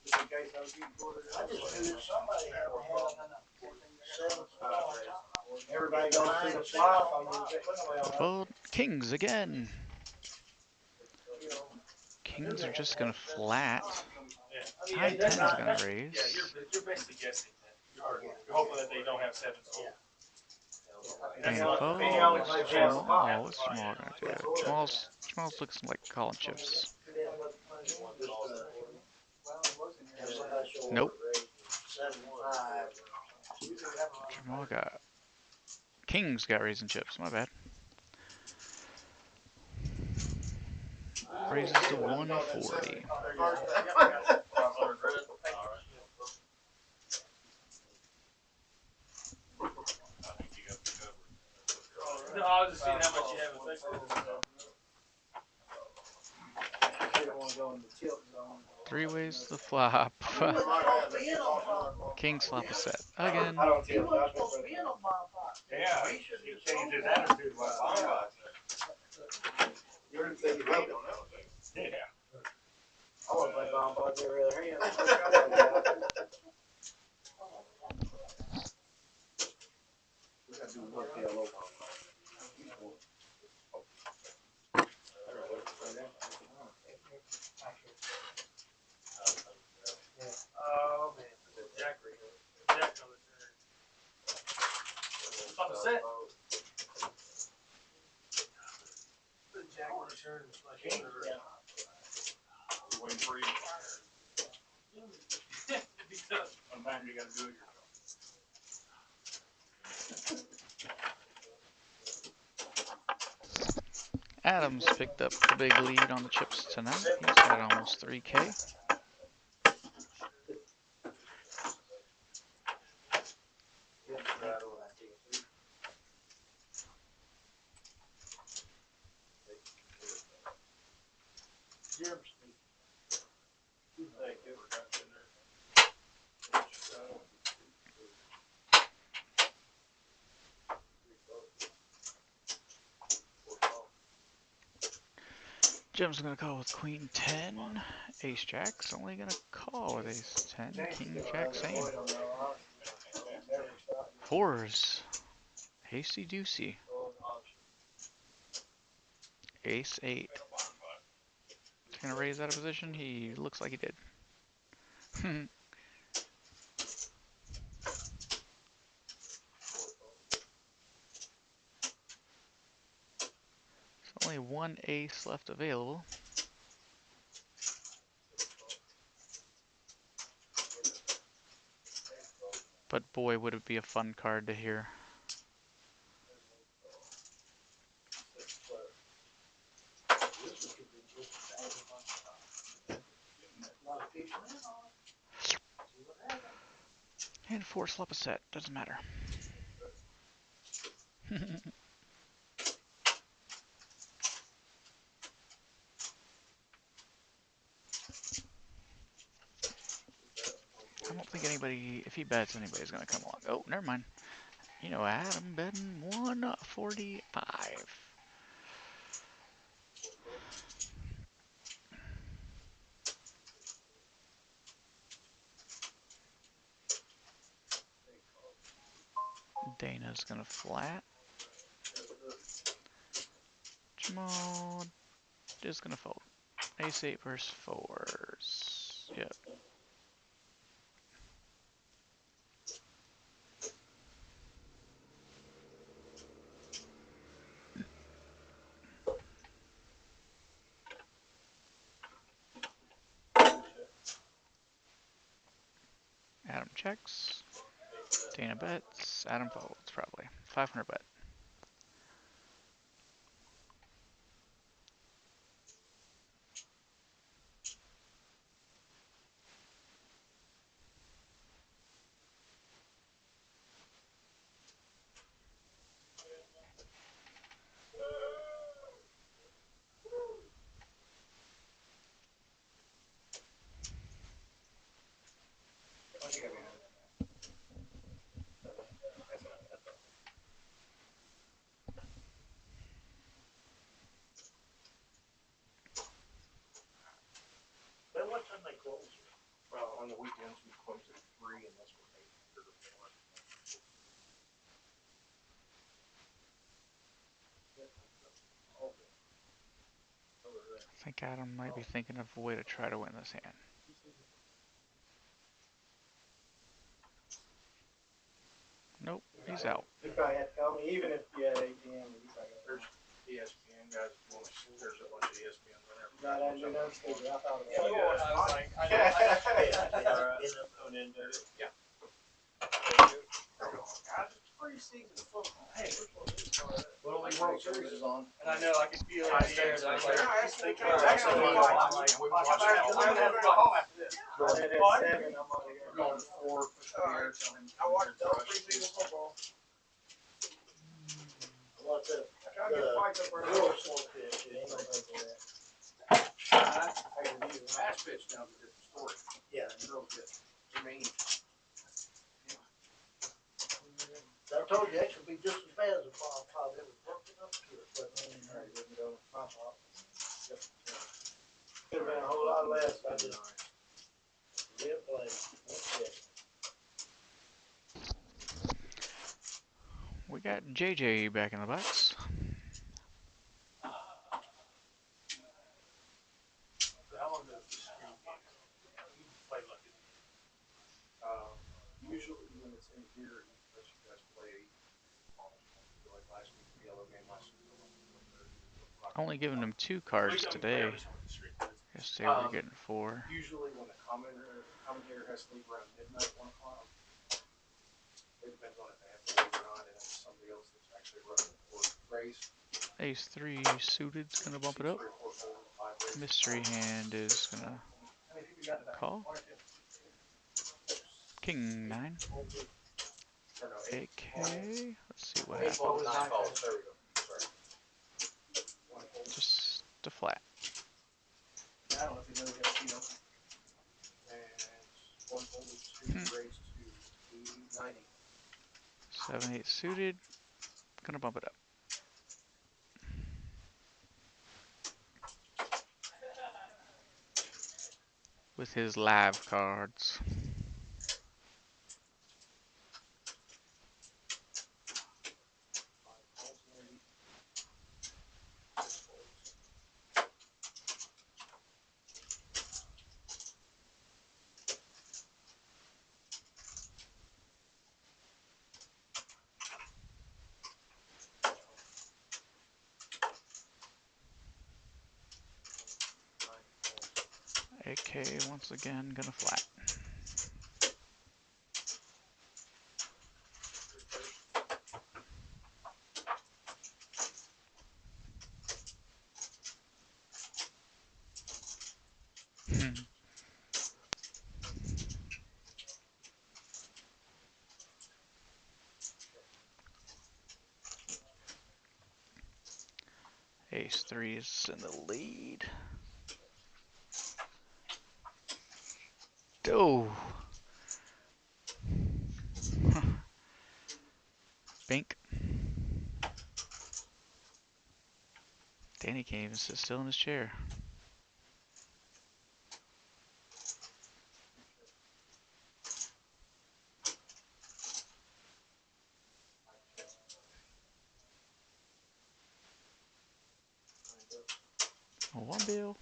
Just in case I was getting quartered. I just knew that somebody had to have 7 on top. Everybody goes through the flop. I mean, Fold kings again. Kings are just gonna flat. Yeah. High 10's gonna Yeah, raise. you're basically guessing that. You're hoping that they don't have 7s. And fold. Small. What's small gonna do? Small's looks like calling chips. Nope. 7, 5. Jamal got Kings got raising chips. My bad. Raises to 140. No, I was just seeing how much you have affected. Three ways to flop. King slap a set again. I don't He tell wasn't supposed to be in on my pot. Yeah, He should he have changed his attitude when I found You already said you voted. Yeah. I want to play bomb pots every other hand. Oh, man. Jack on the turn. On the set. Jack on the turn. Waiting for you. Sometimes you gotta do it yourself. Adams picked up the big lead on the chips tonight. He's got almost 3K. Jim's gonna call with Queen 10. Ace Jack's only gonna call with Ace 10. King Jack same. Fours. Hasty Deucey. Ace 8. He's gonna raise out of position. He looks like he did. There's only one ace left available. But boy, would it be a fun card to hear. And 4 slap a set, doesn't matter. think anybody, if he bets, anybody's gonna come along. Oh, never mind. You know, Adam betting 145. Dana's gonna flat. Jamal is gonna fold. Ace 8 versus 4s. Yep. Adam checks. Dana bets. Adam folds, probably. 500 bet. Then what time they close? On the weekends, we close at 3 unless we're paid or more. I think Adam might be thinking of a way to try to win this hand. Nope, he's out. You probably have to call me, even if you had ATM, you probably got There's ESPN guys, there's a bunch of ESPNs on there. Right, I knew that was good. I thought Yeah, it yeah, was. I was like, I Yeah. Preseason football. Hey, Little League World Series is on. And I know I could feel it in the air. I was like, Thinking I'm about gonna have to go home after this. I'm at 7, I'm on We're going to 4 for the year. I watched all preseason football. What's up? I gotta get fights up right Real now. slow pitch. It ain't gonna go for that. Pass pitch now is a different story. Yeah. Real good. I mean, I told you, that should be just as bad as a ball pop. It was working up to it, but all right, here we go. my fault. Could've been a whole lot less. I just didn't play. Okay. We got JJ back in the box. How long does the screen game? You play like it. Usually when it's in here, he lets you guys play. Like last week, the yellow game last week. Only giving him 2 cards today. Yesterday we were getting 4. Usually when the commentator has to leave around midnight, 1 o'clock. It depends on if they have to leave or not, and if somebody else that's actually running the race. Ace 3 suited's gonna bump it up. Mystery hand is gonna call. King 9. AK. Let's see what happens. There we go. Sorry. Just a flat. I don't know if you know that, you know. And 1 fold is 2 raised to 90. 7-8 suited. Gonna bump it up. With his live cards. AK once again gonna flat. Ace 3 is in the lead. Oh, Bink. Danny can't even sit still in his chair. One bill.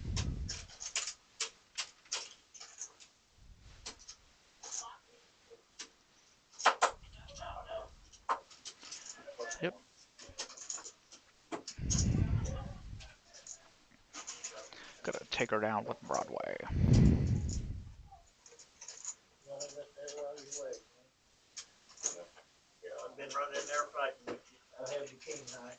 Yep. Gotta take her down with Broadway. I've been running there fighting with you. I'll have the king high.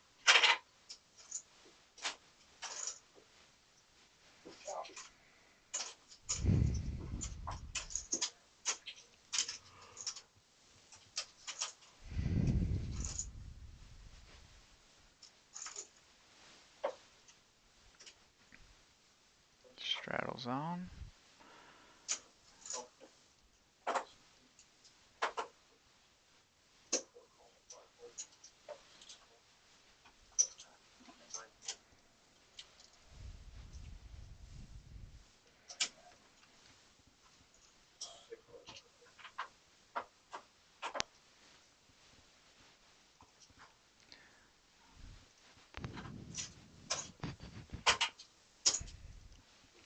Straddles on.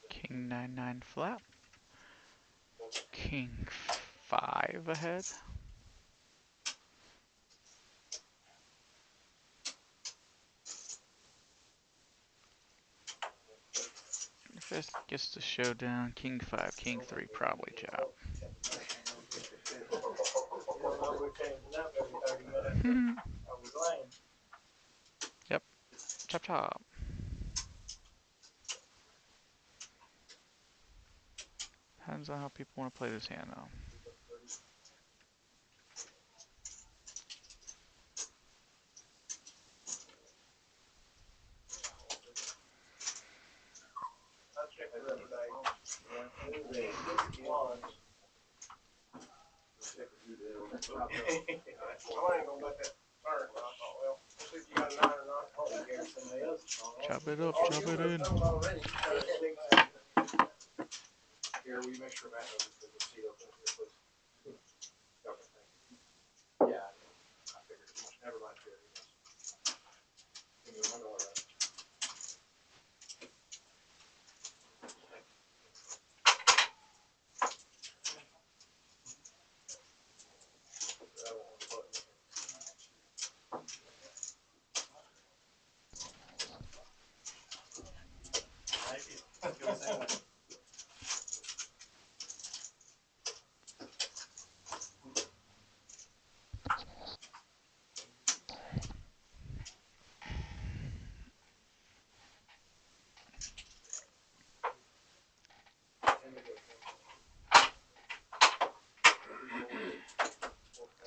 King 9-9 flat. King 5 ahead. Fifth gets the showdown. King 5, King 3 probably chop. Yep. Chop chop. Depends on how people want to play this hand though. Chop it up, chop it in. Here, will you make sure Matt knows the seat open here, please? Okay, thank you. Yeah, I figured as much. Never mind, here. Give me one dollar.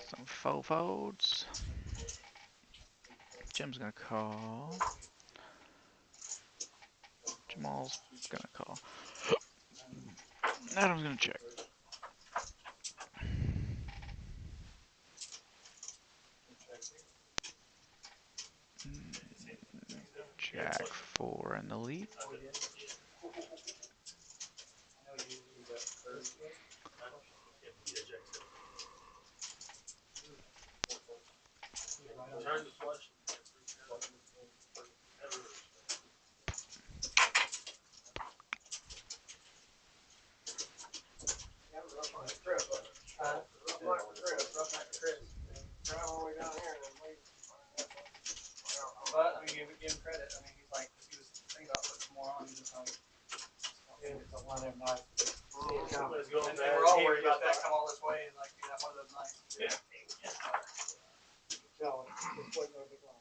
Some faux folds. Jim's gonna call. Jamal's gonna call. Adam's gonna check. Jack 4 in the lead. But I mean, give him credit. I mean, he's like, he was thinking about putting more on. He's just like, It's one of them nights. and we're all worried about that come all this way and like, dude, that one of those nights. Yeah. Tell him, just wait till they go on.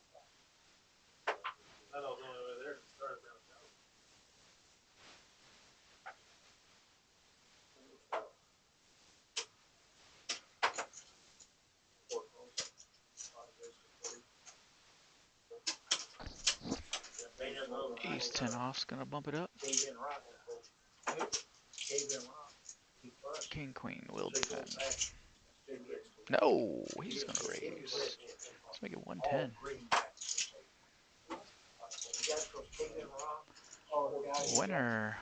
I know the only way there to start downtown. Ace 10 off's gonna bump it up. King Queen will defend. No, he's gonna raise. Let's make it 110. Winner.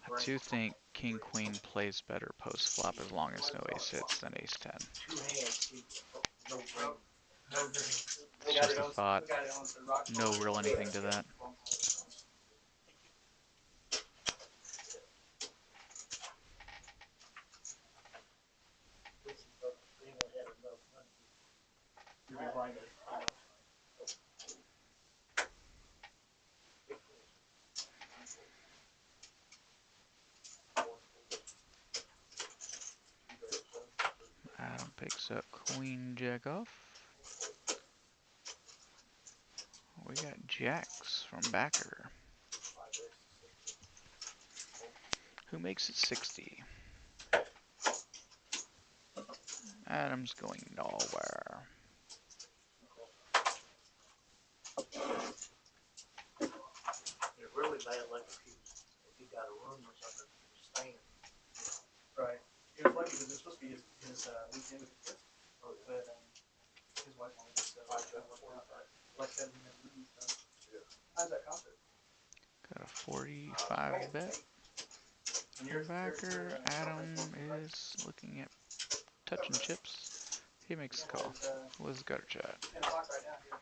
I do think King Queen plays better post flop as long as no ace hits than ace 10. It's just a thought. No real anything to that. Adam picks up Queen Jack off. We got jacks from backer. Who makes it 60? Adam's going nowhere. It's really bad luck if he got a room or something to stay in. Right. It was lucky because it was supposed to be his weekend with his kids. But his wife wanted to so like 7 minutes. How's that concert? Got a 45 bet. Backer. Adam is looking at touching chips. He makes the call. What's gutter chat? 10 o'clock right now here.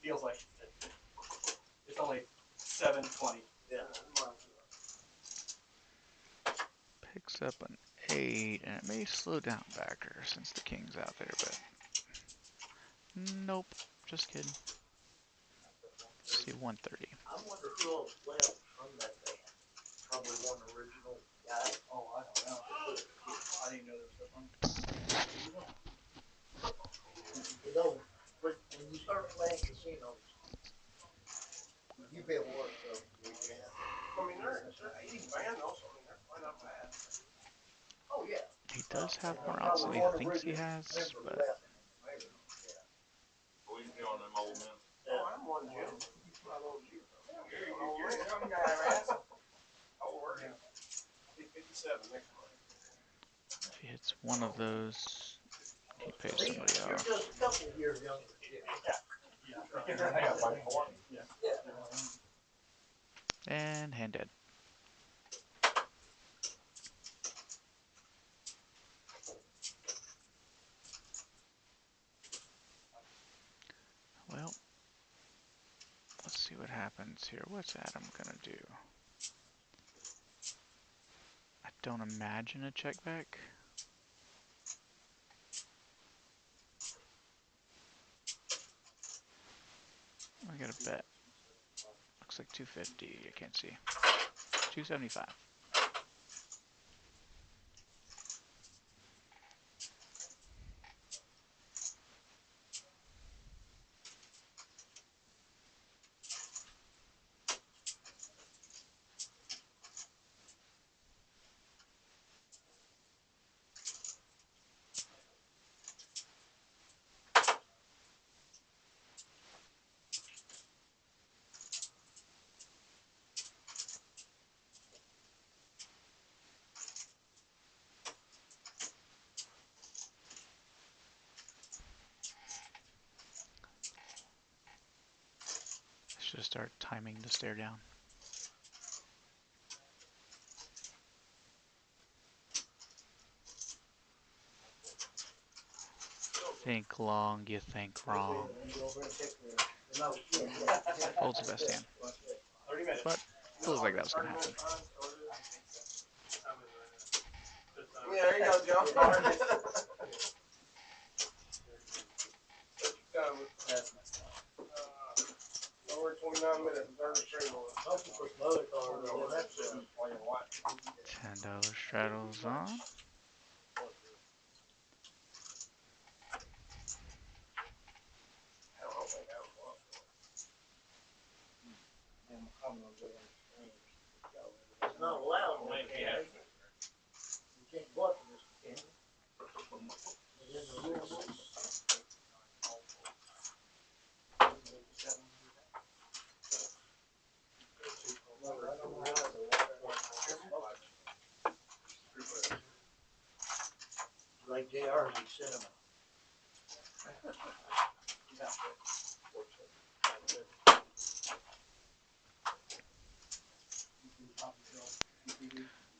Feels like it's only 7:20. Yeah. Picks up an 8, and it may slow down backer since the king's out there, but nope, just kidding. Let's see, 130. I wonder who else left from that band. Probably one original guy. Oh, I don't know. I didn't know there was stuff on. You know, when you start playing casinos, you pay more stuff. I mean, they're 80 grand also. I mean, they're quite not bad. Oh, yeah. He does have more outs than he thinks he has, but We be on them old men. Oh, I'm one, Jim. You're a young guy, man. How old are you? I'll be 57 next month. if he hits one of those, he pays somebody You're off. just a couple of years younger. And hand dead. Well, let's see what happens here. What's Adam gonna do? I don't imagine a check back. I got a bet. Looks like 250. I can't see. 275. Let's just start timing the stare down. Think long, you think wrong. Folds the best hand. But feels like that was gonna happen. Yeah, there you go, Joe. Over 29 minutes and 30 straight on $10 straddles on. It's not allowed. You can't bluff in this game. like JR, he cinema.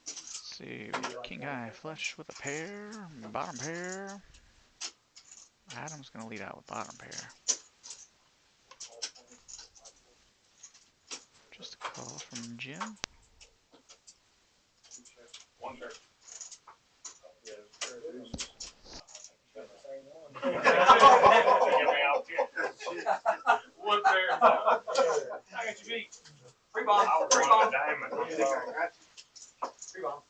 Let's see, king high flush with a pair, bottom pair. Adam's gonna lead out with bottom pair. Just a call from Jim. One there. One there. I got you beat. Free bomb. Free bomb. Diamond. Free bomb.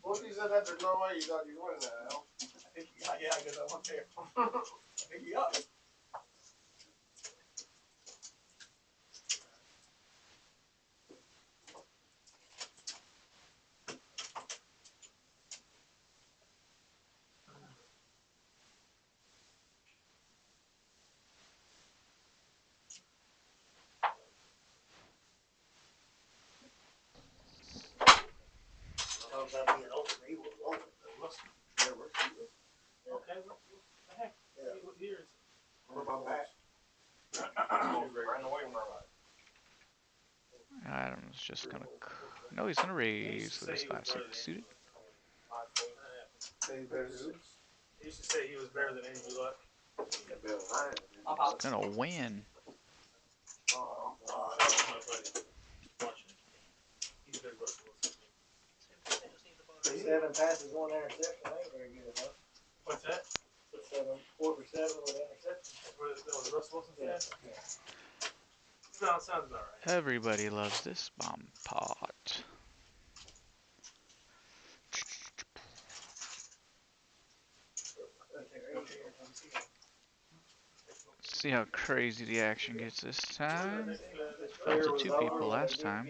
Bookie said that there's no way you got you winning that, Al. I think you got, yeah, because I won there. I think you got me. Talk about being open, he was open. Okay, what the heck? What year is it? What about that? Ran away from her. Adam's just gonna. No, he's gonna raise with his 5-6 suited. He used to say he was better than any luck. He's gonna win. He's good at Russell Wilson. 7 passes, 1 interception, ain't very good, huh? What's that? 4 for 7 with interception. The Russell Wilson stats? Sounds about right. Everybody loves this bomb pot. See how crazy the action gets this time. Fell to 2 people last time.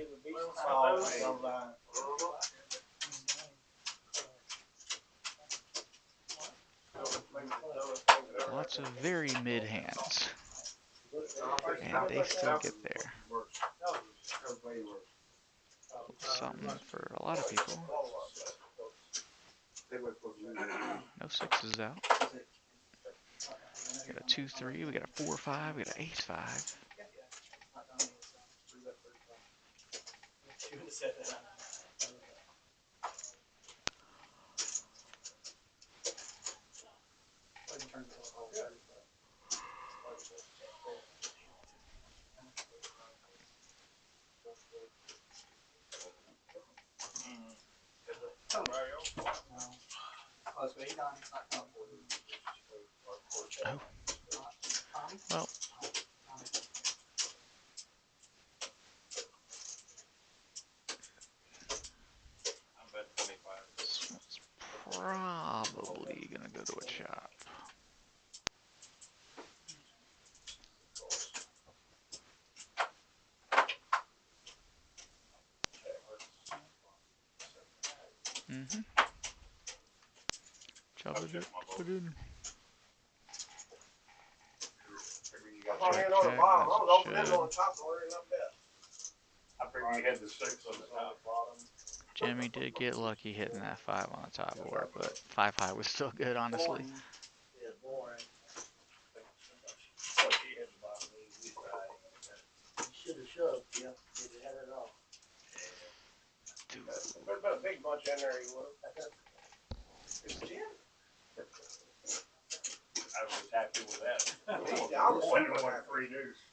Lots of very mid hands. And they still get there. Something for a lot of people. No 6s out. We got a 2-3, we got a 4-5, we got an 8-5. Oh. Well. It's probably gonna go to a chop. Chop it in. I figured you had the 6 on the top. Jimmy did get lucky hitting that 5 on the top board, but 5 high was still good, honestly. Yeah, boring. You should have shoved, yeah, if you had it all. There's been a big bunch in there, you would have. It's Jim. I was happy with that. I was Winning one 3 deuce.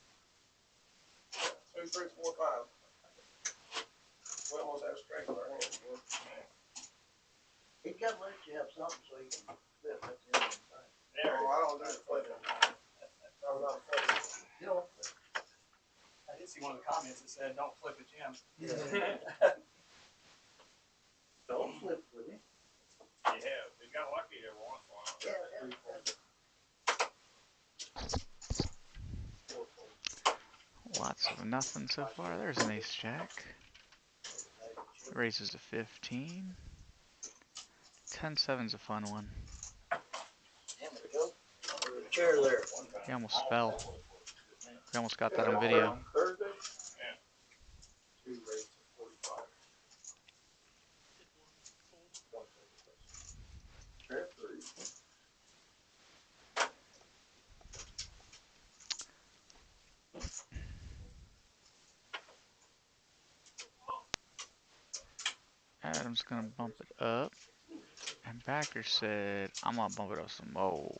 2, 3, 4, 5. We almost had a straight in our hands. He gotta let you have something so you can flip at the end. Oh, I don't do the flipping. I'm not flipping. You know, I did see one of the comments that said, "Don't flip at Jim." Don't flip with him. Yeah, they got lucky every once in a while. Lots of nothing so far. There's an ace jack. Raises to 15. 10-7's a fun one. Chair there. He almost fell. We almost got that on video. Thursday? Yeah. 2 raised to 45. Adam's gonna bump it up. And backer said, I'm gonna bump it up some more.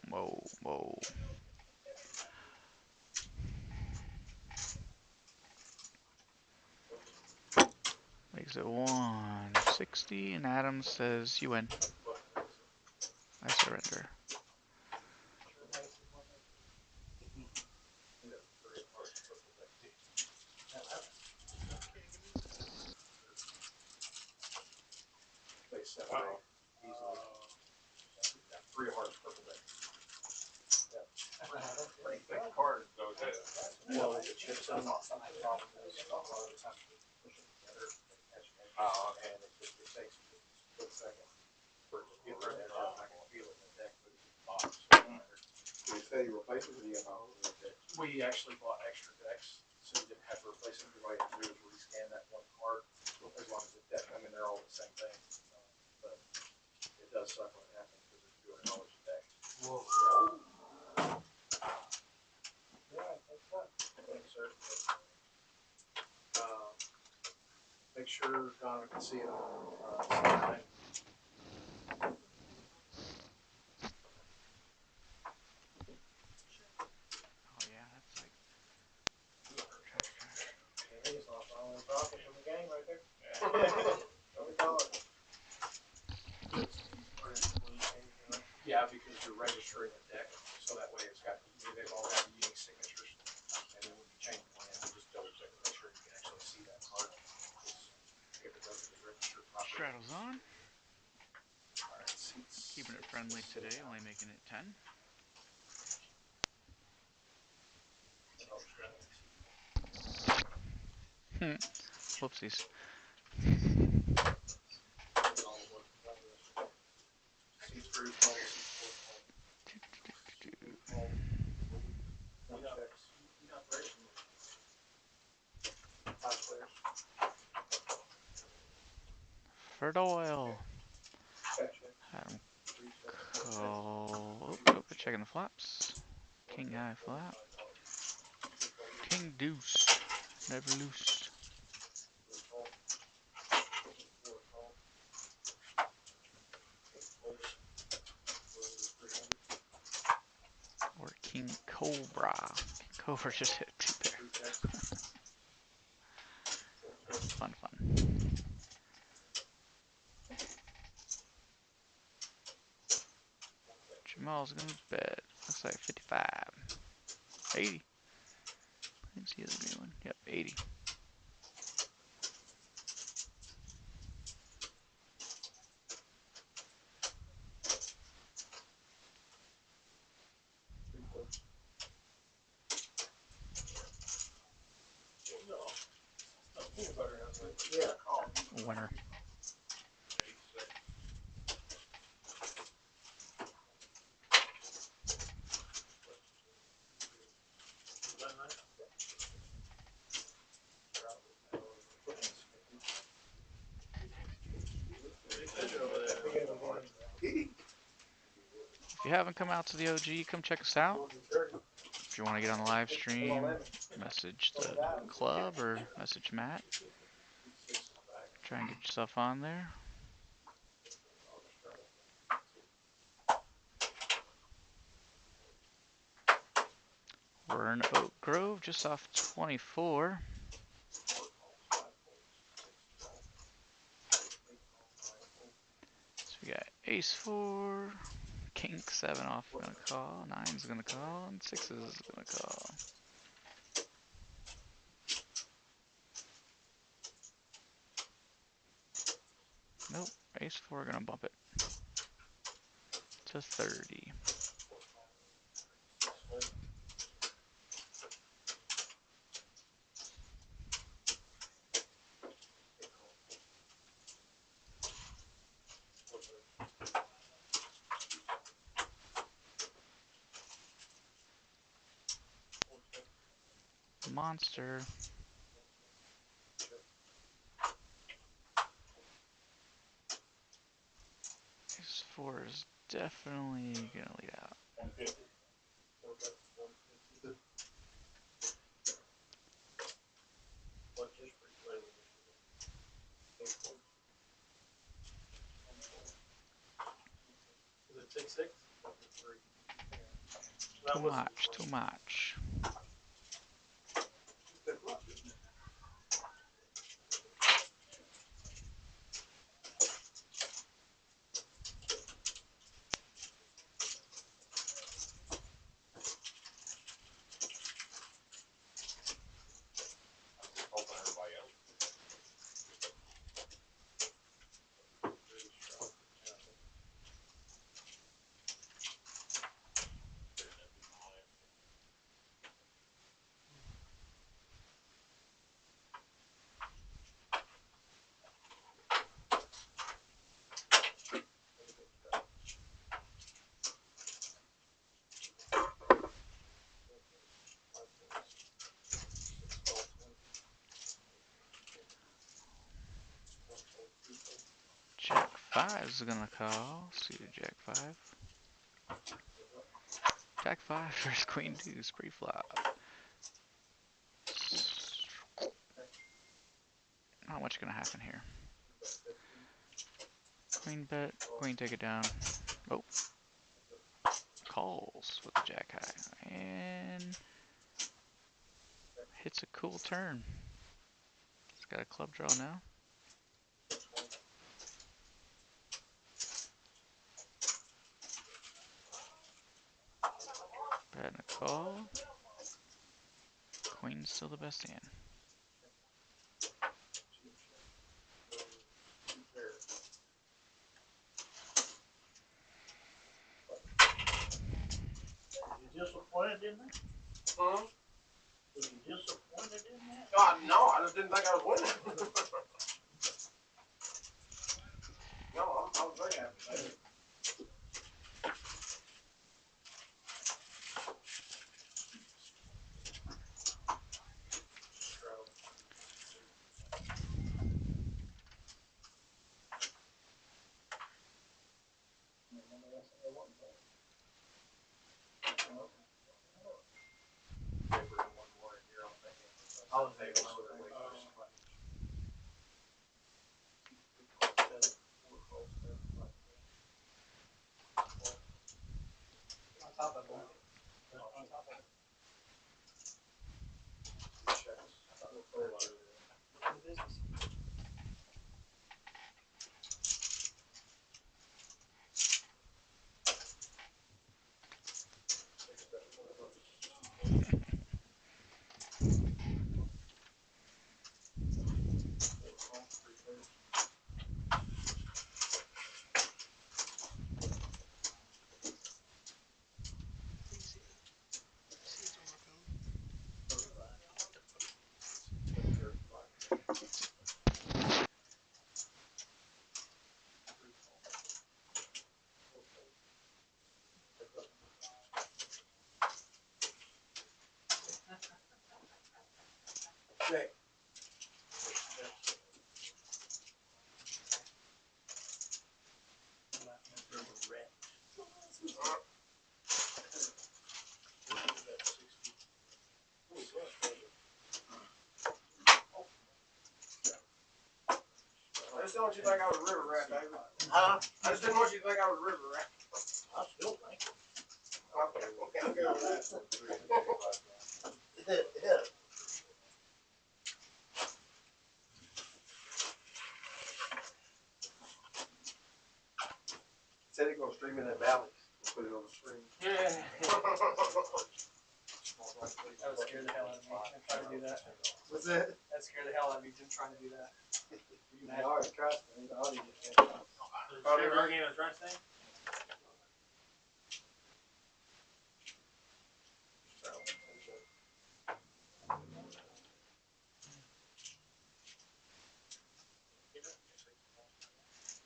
Makes it 160, and Adam says, you win. I surrender. They separate easily. Three of hearts, purple deck. Pretty thick cards though, too. Well, the chips in them, the problem is, a lot of the times we push them together, they catch me. And it just, it takes a split second for it to get right there, I can feel it in the deck, but it's in the box. Do you say you replace it or do you have all of it? We actually bought extra decks, so you didn't have to replace them, all you have to do is rescan that one card, as long as the deck, I mean, they're all the same thing. But it does suck when it happens, because it's $200 a deck. Whoa. Thanks, sir. Make sure Donovan can see it on slide 9. Oh yeah, that's like He's lost all the profit from the game right there. What we call it? Yeah, because you're registering the deck, so that way it's got, they've all got unique signatures. And then when you change the plan, you just double check to make sure you can actually see that card. If it doesn't get registered properly. straddles on. Alright, seats. Keeping it friendly today, only making it 10. Whoopsies. Fertile. Adam call. Oh, checking the flops. King high flop. King deuce. Never loose. Or king cobra. King cobra just hit 2 pair. Fun. Jamal's gonna bet. Looks like 55. 80. I didn't see the green one. Yep, 80. Winner. If you haven't come out to the OG, come check us out. If you want to get on the live stream, message the club or message Matt. Try and get yourself on there. We're in Oak Grove, just off 24. So we got Ace 4, King 7 off gonna call, 9's gonna call, and 6 is gonna call. Nope, Ace 4 gonna bump it to 30. Monster. Ace 4 is definitely gonna lead out. Too much, too much. Jack 5 is gonna call. Suited Jack 5. Jack 5 versus Queen Deuce pre-flop. Not much gonna happen here. Queen bet, queen take it down. Oh. Calls with the Jack high. And hits a cool turn. He's got a club draw now. Bet and a call. Queen's still the best hand. You disappointed in that? Huh? Was you disappointed in that? God, no, I just didn't think I was winning. No, I was very happy. I was thinking one with the On top of it. On top of it. The business. Easy. Seeds on my phone. Check. I just didn't want you to think I was a river rat, David. Huh? I just didn't want you to think I was a river rat. I still think. Okay, I'm good with that. Yeah. Said they're gonna stream in that valley. We'll put it on the screen. Yeah. That would scare the hell out of me. I'm trying to do that. What's that? That scared the hell out of me, Jim, trying to do that. You already trust me. You already just Our game is right thing?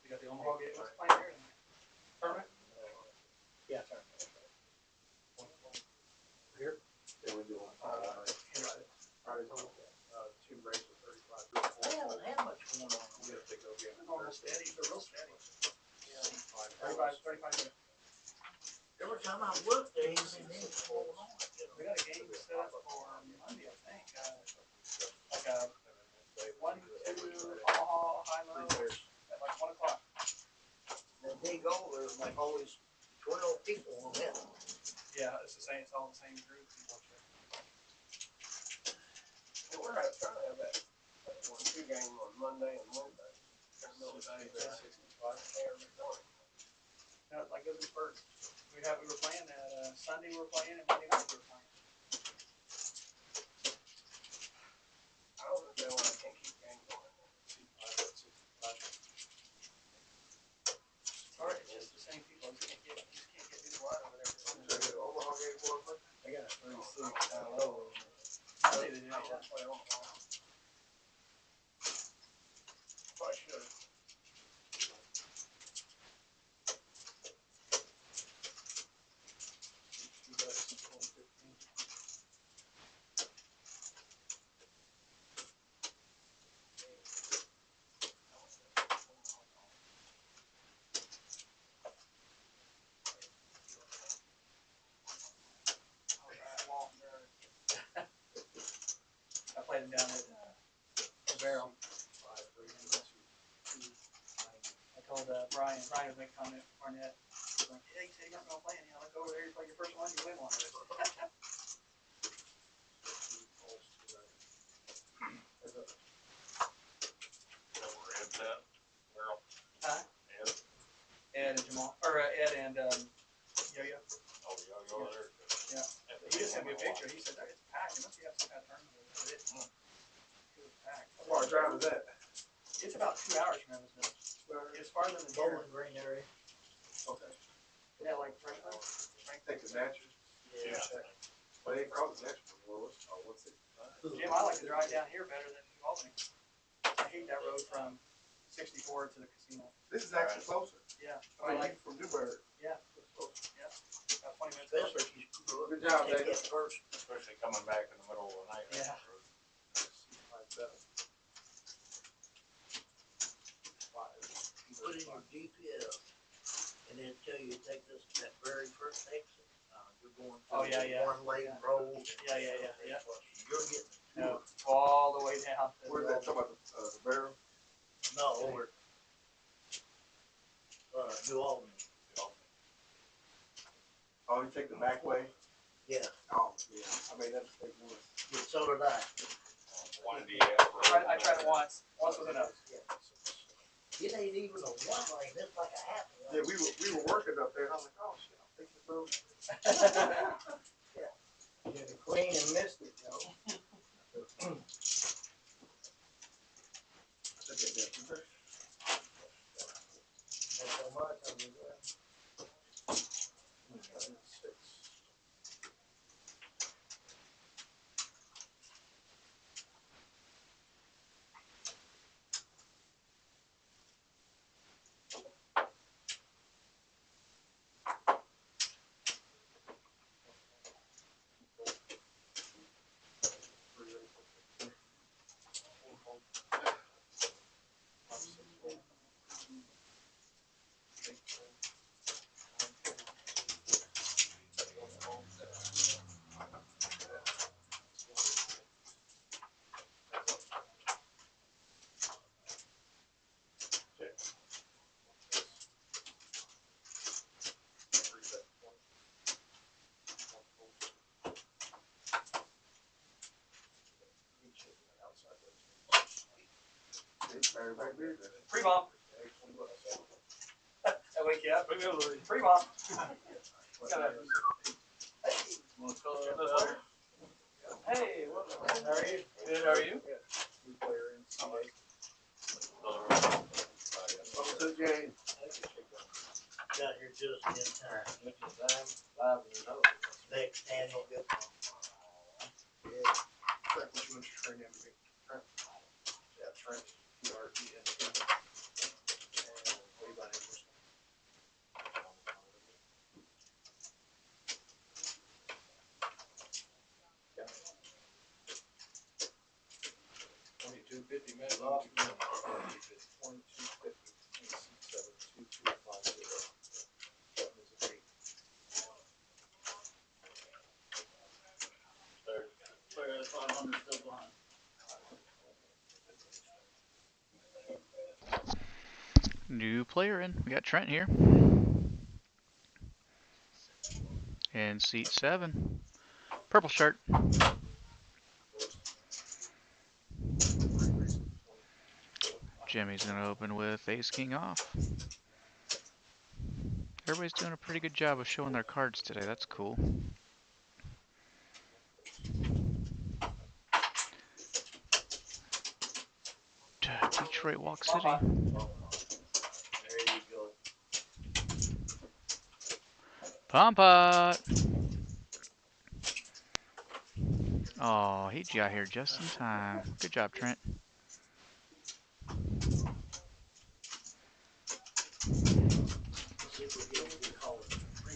You got the Omaha game playing here? Tournament? Yeah, tournament. Here? Yeah, we do it. Two races of 35. They haven't had much going on. We have to go get They're normal steady, they're real steady. $35. 35 minutes. Every time I look, there ain't anything going on. We got a game set up for Monday, I think. Like a 1-2 Omaha high low at like 1 o'clock. That big goal, there's like always 12 people on that. Yeah, it's the same. It's all the same group. Well, we're trying to have that 1-2 game on Monday and Wednesday. No, like goes in first. We were playing Sunday. We were playing and Monday night we were playing. I don't understand why I can't keep games going. It's hard. It's just the same people. You just can't get new blood over there. I got a 36 low. Monday they did. Yeah. Probably should. I played him down at the barrel. I told Brian would make a comment. Barnett. He's like, yeah, you said you're not gonna play anyhow. Let's go over there. You play your first one. You win one of it. Huh? Ed and Jamal, or Ed and Yo-Yo. Oh, Yo-Yo there. Yeah. He just sent me a picture. He said, it's packed. You must have some kind of tournament. It was packed. How far drive is that? It's about 2 hours from Evansville. It's farther than Bowling here. Green area. Okay. Yeah, like Franklin. Take the natural. Yeah. Well, they call it natural. Well, what's it? Jim, I like to drive down here better than New Albany. I hate that road from 64 to the casino. This is actually closer. Yeah. I mean, like from Newburgh. Yeah. About 20 minutes. Especially if you screw up. Good job, Take David. it first. Especially coming back in the middle of the night. Yeah. Put in your GPS and then tell you to take this, that very first exit. You're going Oh, yeah, yeah. through one lane road. Yeah. You're getting, No, all the way down. Where's that? Talking about the barrel? no, over, New Albany. Oh, you take the back way? Yeah, Oh, yeah. I mean, that's the thing. yeah, so did I. I tried it once. Once was enough. It ain't even a one lane, it's like a half lane. Yeah, we were working up there, and I was like, oh shit, I'm fixing the road. Yeah, the clean and missed it, yo. Not so much, I mean, Pre-bomb. That wake you up. Pre-bomb. Hey, how are you? Good, how are you? Welcome to the game. got here just in time. Next annual get. Yeah. What you want your train in? Yeah, Trent, ERT, and way by Anderson. 2250 minutes off. 2250. 2250. Whereas 500 still behind. New player in. We got Trent here. In seat 7. Purple shirt. Jimmy's going to open with ace king off. Everybody's doing a pretty good job of showing their cards today. That's cool. Detroit Walk City. There you go. Bomb Pot. Oh, he got here just in time. Good job, Trent.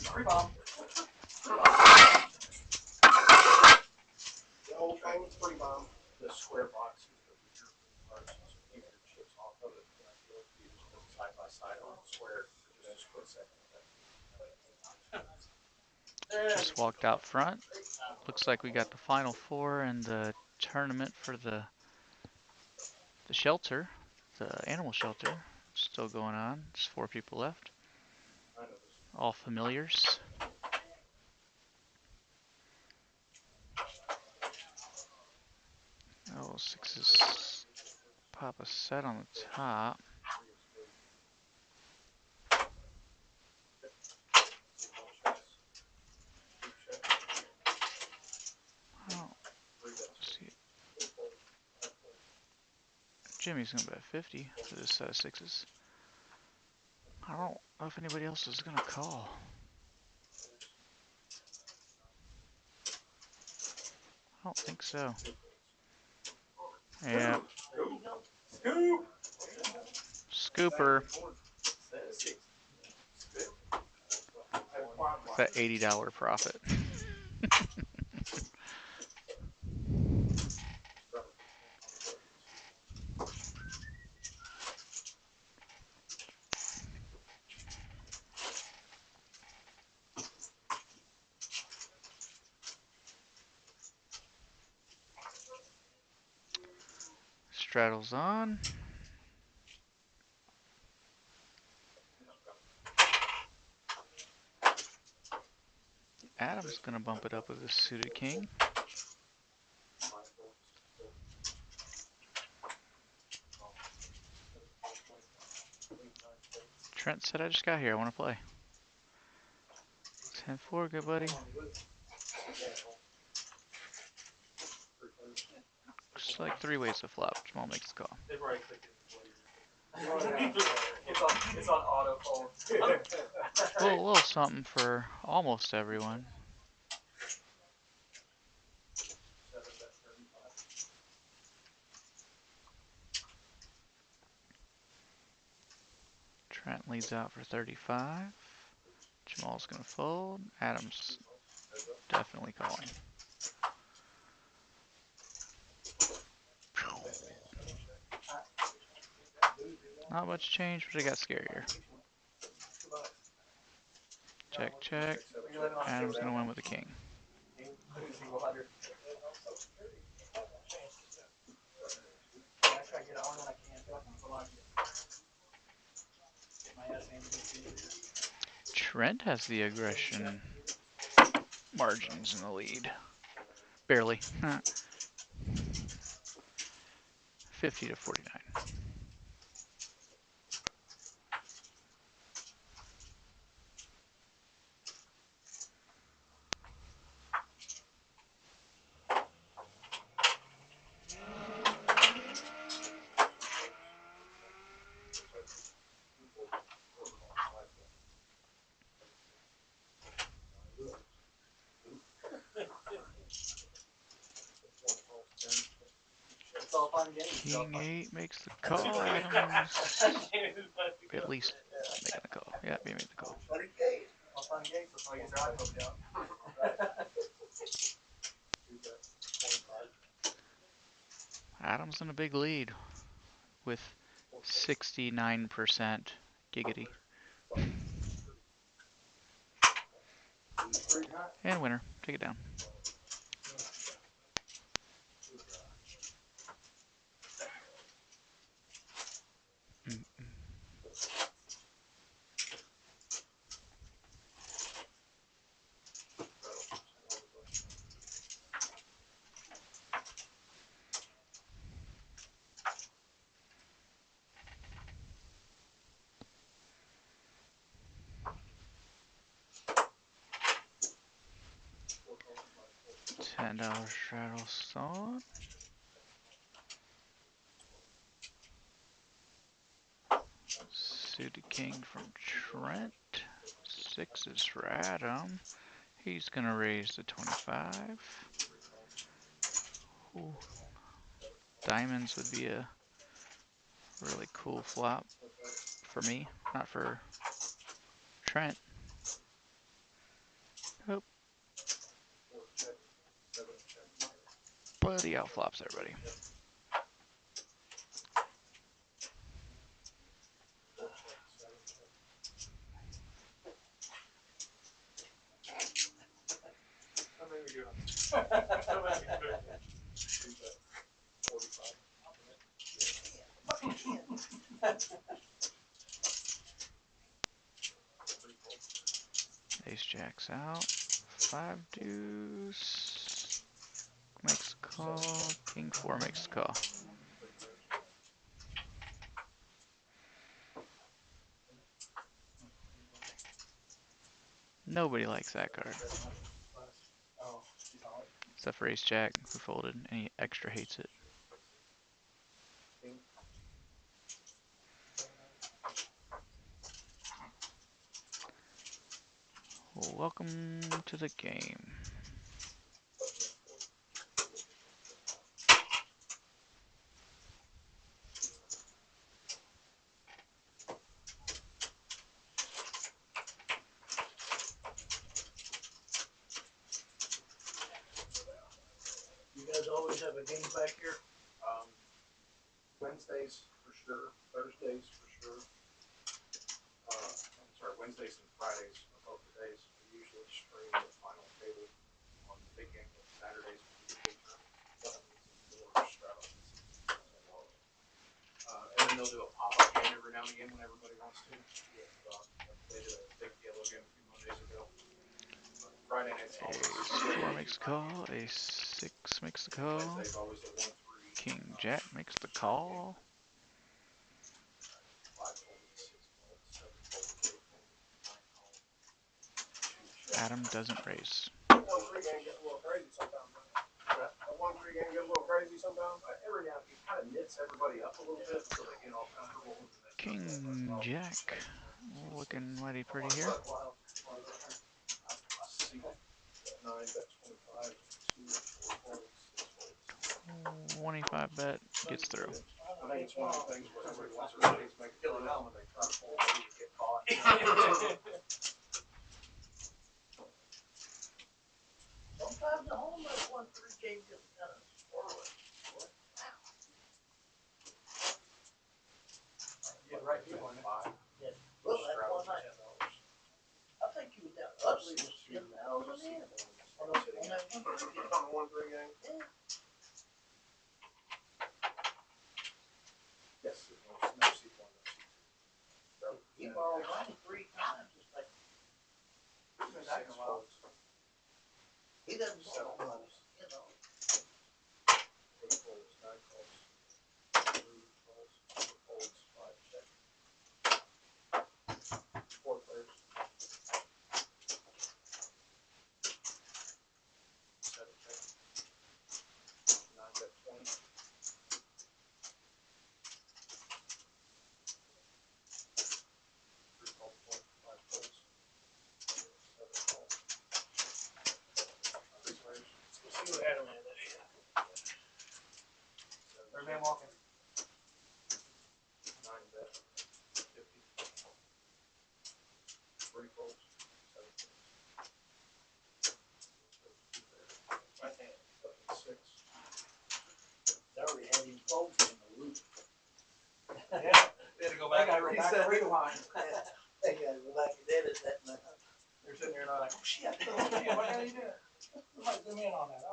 Free bomb. The whole thing was pretty bomb. The square box is the reserve cards, so keep your chips off of it. And I feel like you just put them side by side on the square for just a split second. Just walked out front. Looks like we got the final 4 in the tournament for the shelter, the animal shelter. Still going on. There's 4 people left. All familiars. Oh, 6s pop a set on the top. Oh, see. Jimmy's gonna bet 50 for this set of 6s. I don't know if anybody else is gonna call. I don't think so. Yeah. Scooper. With that $80 profit. Straddles on. Adam's gonna bump it up with a suited king. Trent said, I just got here, I want to play. 10-4, good buddy. Just like 3 ways to flop. Jamal makes the call. It's on auto fold. A little something for almost everyone. Trent leads out for 35. Jamal's gonna fold. Adam's definitely calling. Not much change, but it got scarier. Check, check. Adam's gonna win with a king. Trent has the aggression margins in the lead. Barely. 50 to 49. King 8 makes the call. Adams at least making the call. Yeah, he made the call. Adams in a big lead with 69% giggity. And winner. Take it down. $10 straddle song. Suited king from Trent. Sixes for Adam. He's gonna raise to 25. Ooh. Diamonds would be a really cool flop for me, not for Trent. Oh. But he outflops everybody. Ace jacks out. 5 deuce. Makes a call. King 4 makes a call. Nobody likes that card. Except for Ace Jack, who folded, and he extra hates it. Welcome to the game. You guys always have a game back here? Wednesdays for sure, Thursdays for sure. I'm sorry, Wednesdays and Fridays are both the days. We usually stream the final table on the big game. Saturdays we do the big tournament. And then they'll do a pop-up game every now and again when everybody wants to. They did a big yellow game a few Mondays ago. Friday night's Ace 4 makes a call. Ace 6 makes the call. Wednesday's always the 1-3. King Jack makes the call. Adam doesn't raise. That 1-3 game gets a little crazy sometimes. That 1-3 game gets a little crazy sometimes. Every now and then, it kind of knits everybody up a little bit so they get all comfortable. King Jack. Looking mighty pretty here. 25 bet gets through. I think it's one of the things where everybody wants to raise, make it fun, when they try to pull away, you get caught. Sometimes the home run 1-3 game gets kind of squirrely. Yeah, right, you won $5. Yeah. Well, that one night, I think he was down ugly with 10,000 in. On that 1-3 game. On the 1-3 game. Yeah. Yes, no C1, no C2. He borrowed money 3 times. It's like, he doesn't sell money, you know. 8 folds, 9 folds, 3 folds, 4 folds, 5 check. 4 players. 7 check. 9 bet 20. 3 fold, 5 folds. 7 folds. 3 players. Let's see what Adam had that here. There's man walking. 9 bet 50. 3 folds. 7 folds. Right hand. 6. They already had him folded in the loop. Yeah. They had to go back They and gotta reset. rewind. They got to go back and edit that now. They're sitting there and like, oh shit, what the hell are you doing? We might zoom in on that.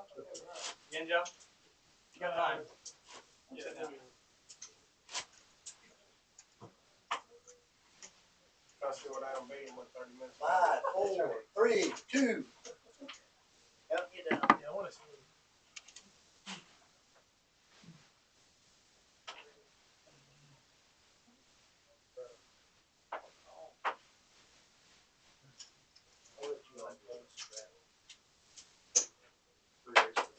Again, Joe? You got time? Yeah. Try to see what Adam beat him with 30 minutes. 5, 4, 3, 2. Help you down. Yeah, I want to see. I'll let you on. 3 aces.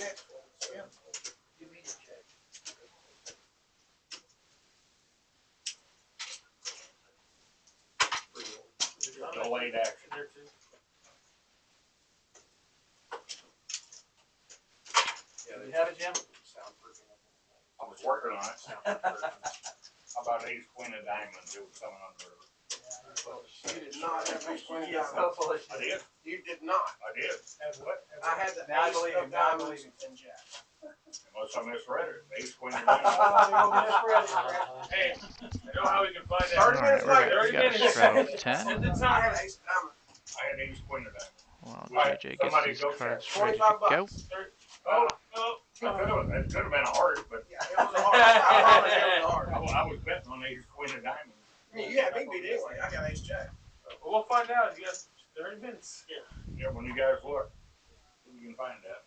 checks for us. Yeah. You mean to check? Delayed action. There too. Do you have it, Jim? Soundproofing. I was working on it. Soundproofing. How about ace queen of diamonds? It was coming on the river. You did not have ace queen of Yes, diamonds. so foolish. I did. You did not. I did. Have what? I had the Now I ace believe of him, now I believe diamonds him. and jack. Unless I misread it. Ace queen of Oh, diamonds. you misread it, Brett. Hey, I know how we can find 30 out. Alright, minutes later. we 30 got a minutes. straddle of Send 10. the I time. had ace of diamonds. I had ace queen of diamonds. While Right, JJ gets somebody these go cards check. ready to 25 go. bucks. Oh, it could have been a heart, but Yeah, it was a hard. I promise it was a hard. I was betting on ace queen of diamonds. I mean, you had me beat anyway. I got ace jack. Well, we'll find out. You got 30 minutes. Yeah, when you guys look, you can find that.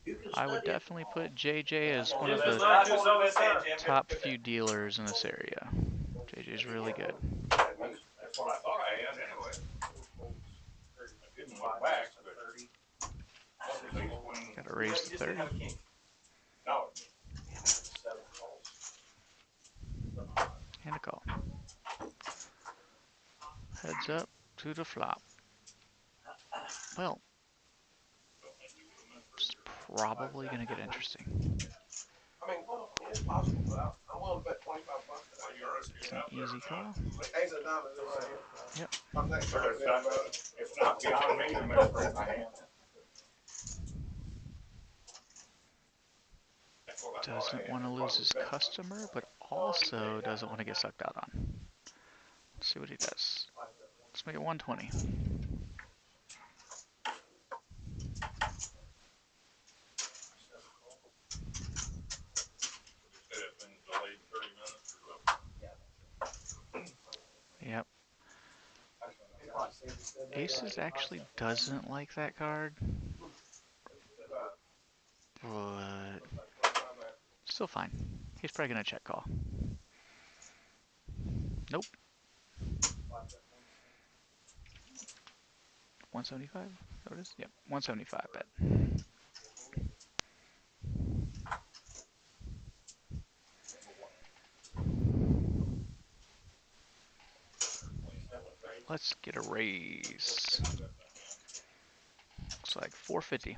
You can I would study it. definitely put JJ as one of There's the not just always time. top few dealers in this area. JJ's really good. That's what I thought I had anyway. I didn't look back, but what was ace queen? Gotta raise You the just didn't 30. have a king. No, And a call. Heads up to the flop. Well, it's probably gonna get interesting. I mean, it's possible, but I'm willing to bet 25 bucks. It's an easy call. Ace of diamonds is right here. Yep. I'm next but to it's not, it's not beyond me to misread my hand. That's what I thought I Doesn't had. want to That's what lose I his was betting on. customer, but also doesn't want to get sucked out on. Let's see what he does. Let's make it 120. Said it's been delayed 30 minutes or something. Yep. Aces actually doesn't like that card, but still fine. He's probably gonna check call. Nope. 175? Is that what it is? Yep. 175 bet. Let's get a raise. Looks like 450.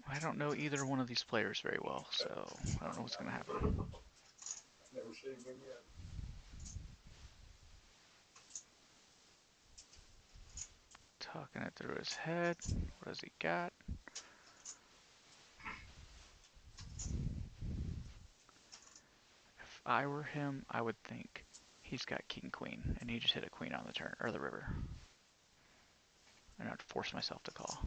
I don't know either one of these players very well, so I don't know what's gonna happen. Never seen him yet. Talking it through his head. What has he got? If I were him, I would think he's got king queen, and he just hit a queen on the turn or the river. And I'd force myself to call.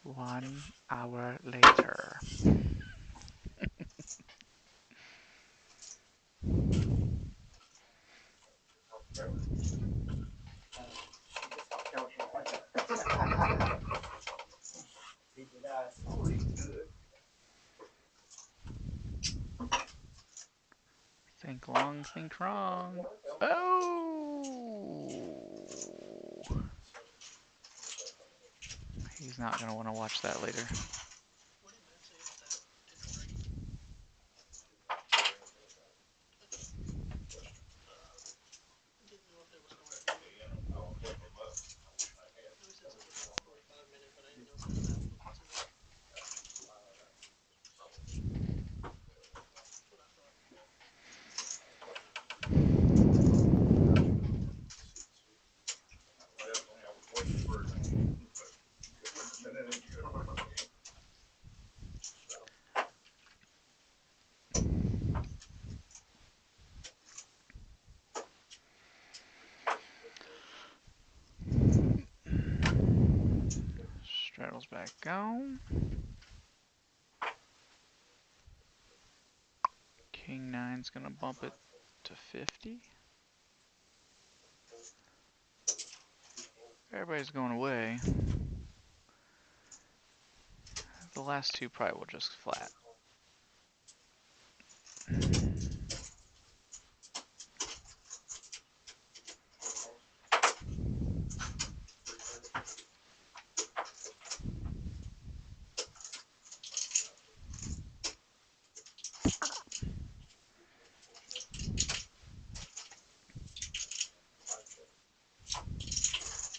One hour later. Think long, think wrong. Oh! He's not gonna want to watch that later. What did Matt say about that dinner party? Didn't know if there was going to be one. No, he said something about a 45-minute, but I didn't know if it was that tonight. That's what I thought. Straddles back on. King 9's gonna bump it to 50. Everybody's going away. The last two probably will just flat.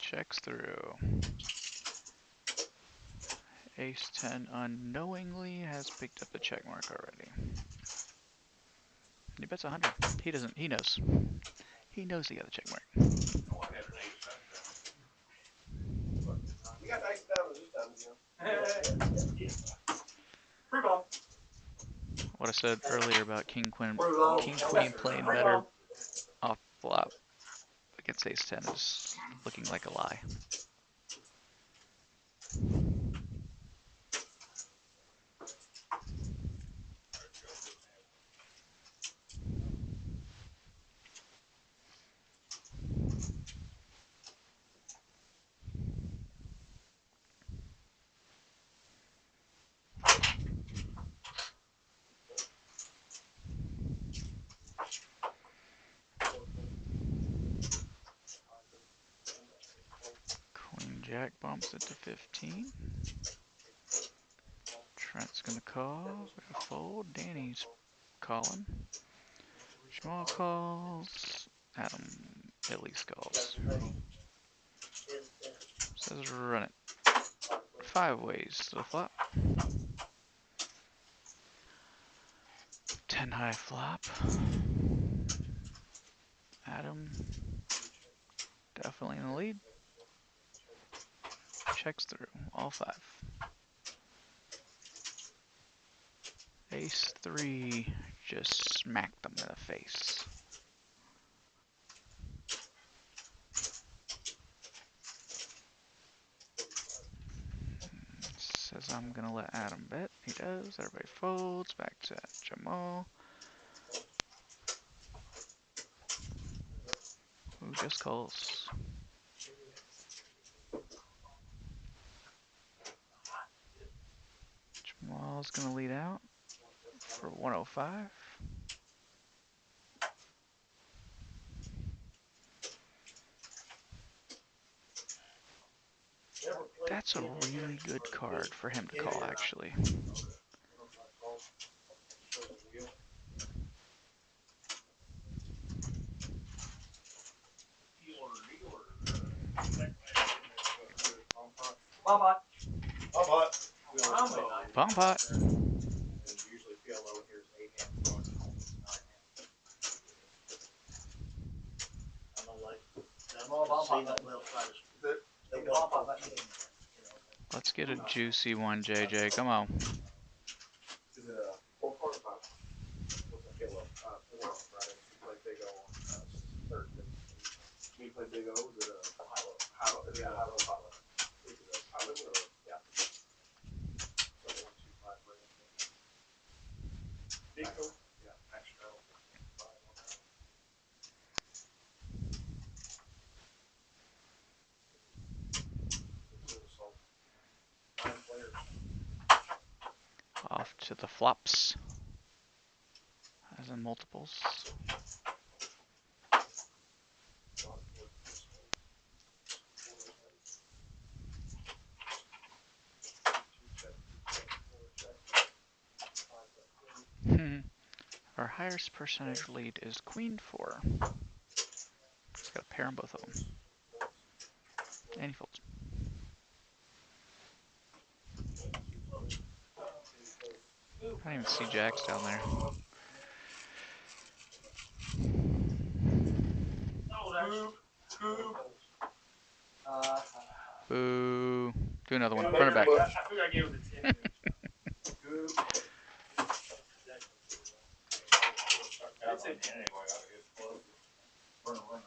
Checks through. Ace 10 unknowingly has picked up the check mark already. He bets 100. He doesn't, he knows. He knows he got the check mark. You got the ice down this time, you know. Prove on. What I said earlier about King Queen playing Prove better on. off flop against Ace 10 is looking like a lie. Queen Jack bumps it to 15. Trent's gonna call. We gotta fold. Danny's calling. Jamal calls. Adam at least calls. Says run it. 5 ways to the flop. 10 high flop. Adam definitely in the lead. Checks through all 5. Ace 3 just smacked them in the face. Says I'm gonna let Adam bet. He does. Everybody folds. Back to Jamal. Who just calls? Jamal's gonna lead out for 105. That's a really good card for him to call, actually. Bomb pot. Bomb pot. Usually PLO here is 8 hands, 9 hands. I don't like, I'm all bomb pot that well try to. They bomb pot that game. Let's get a juicy one, JJ. Come on. Is it a 4 card or 5? What's a PLO? 4 on Friday. We play Big O on Thursday. We play Big O. Is it a high-low? Is it a high-low, high-low? Is it a high-low or? Yeah. So 1, 2, 5, Big O? Yeah, max straddle. 5 on that. It's a little salt. 9 players. Off to the flops. As in multiples. Our highest percentage lead is Queen 4. Just gotta pair on both of them. And he folds. I don't even see jacks down there. Boo. Do another one. Run it back. I figured I gave it a 10. That's it anyway. I guess close. Runner.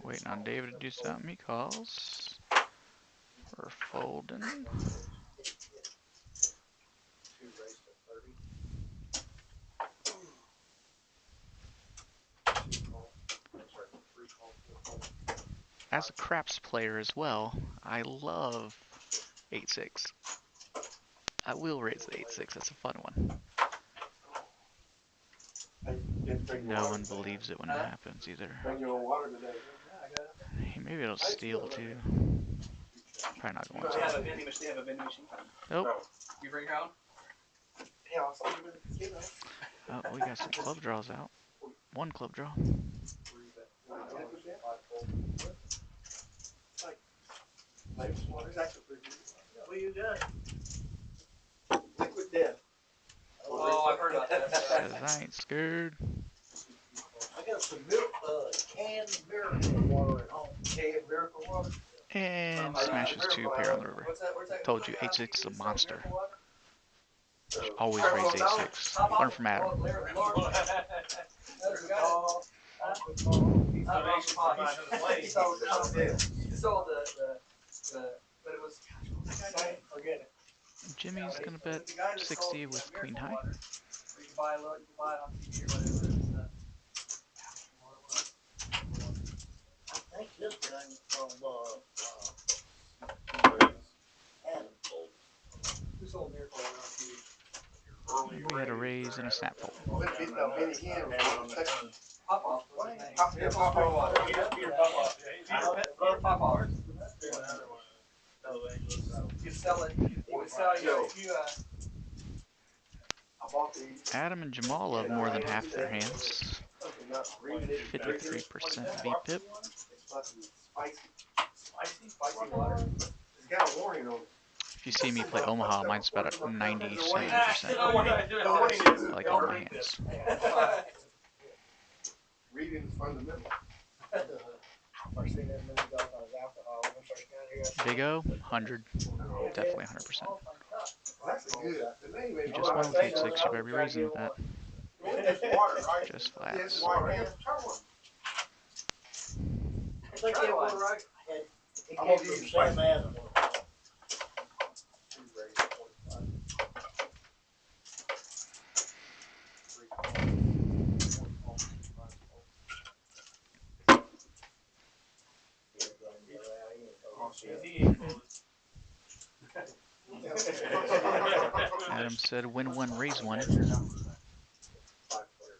Waiting on David to do something. He calls. We're folding. 2 raised to 30. 2 call. I'm sorry, 3 call, 4 call. As a craps player as well, I love 8-6. I will raise the 8-6. That's a fun one. No one believes it when it happens either. Bring your own water today. Hey, maybe it'll steal too. Probably not going They have a to. vending machine. They have a vending machine. Nope. You bring your own? Yeah, I'll see you. Oh, we got some club draws out. 1 club draw. 3 bet. 5 fold. What you got? Liquid death. Oh, I've heard about that. Says I ain't scared. I got some milk, canned miracle water at home. Canned miracle water. And smashes 2 pair on the river. What's that? Told you 8-6 is a monster. So, Always raise 8-6. Learn from Adam. He sold but it was, forget it. Jimmy's gonna bet 60 with queen high. You can buy it on TV or whatever. I think this guy from, Adam. Who sold miracle water on TV? We had a raise and a snap fold. Pop off. You sell it. You would sell you. Adam and Jamal love more than half their hands. 53% VPIP. Spicy water. It's got a warning on it. If you see me play Omaha, mine's about at 97%. I like all my hands. Reading is fundamental. First thing that many dollars on alcohol when I first got here. Big O, 100. Definitely 100%. Well, that's good. The name You ain't just won with 8-6, you better be raising with that. It's water, right? Just Yeah, it's flats. water. Yeah, try one. I think they were right. He I'm gave gonna you give the you same spicy. answer. 2 raised to 45. 3 call. 4 call. 5 fold. Adam said win 1, raise 1. 5 player.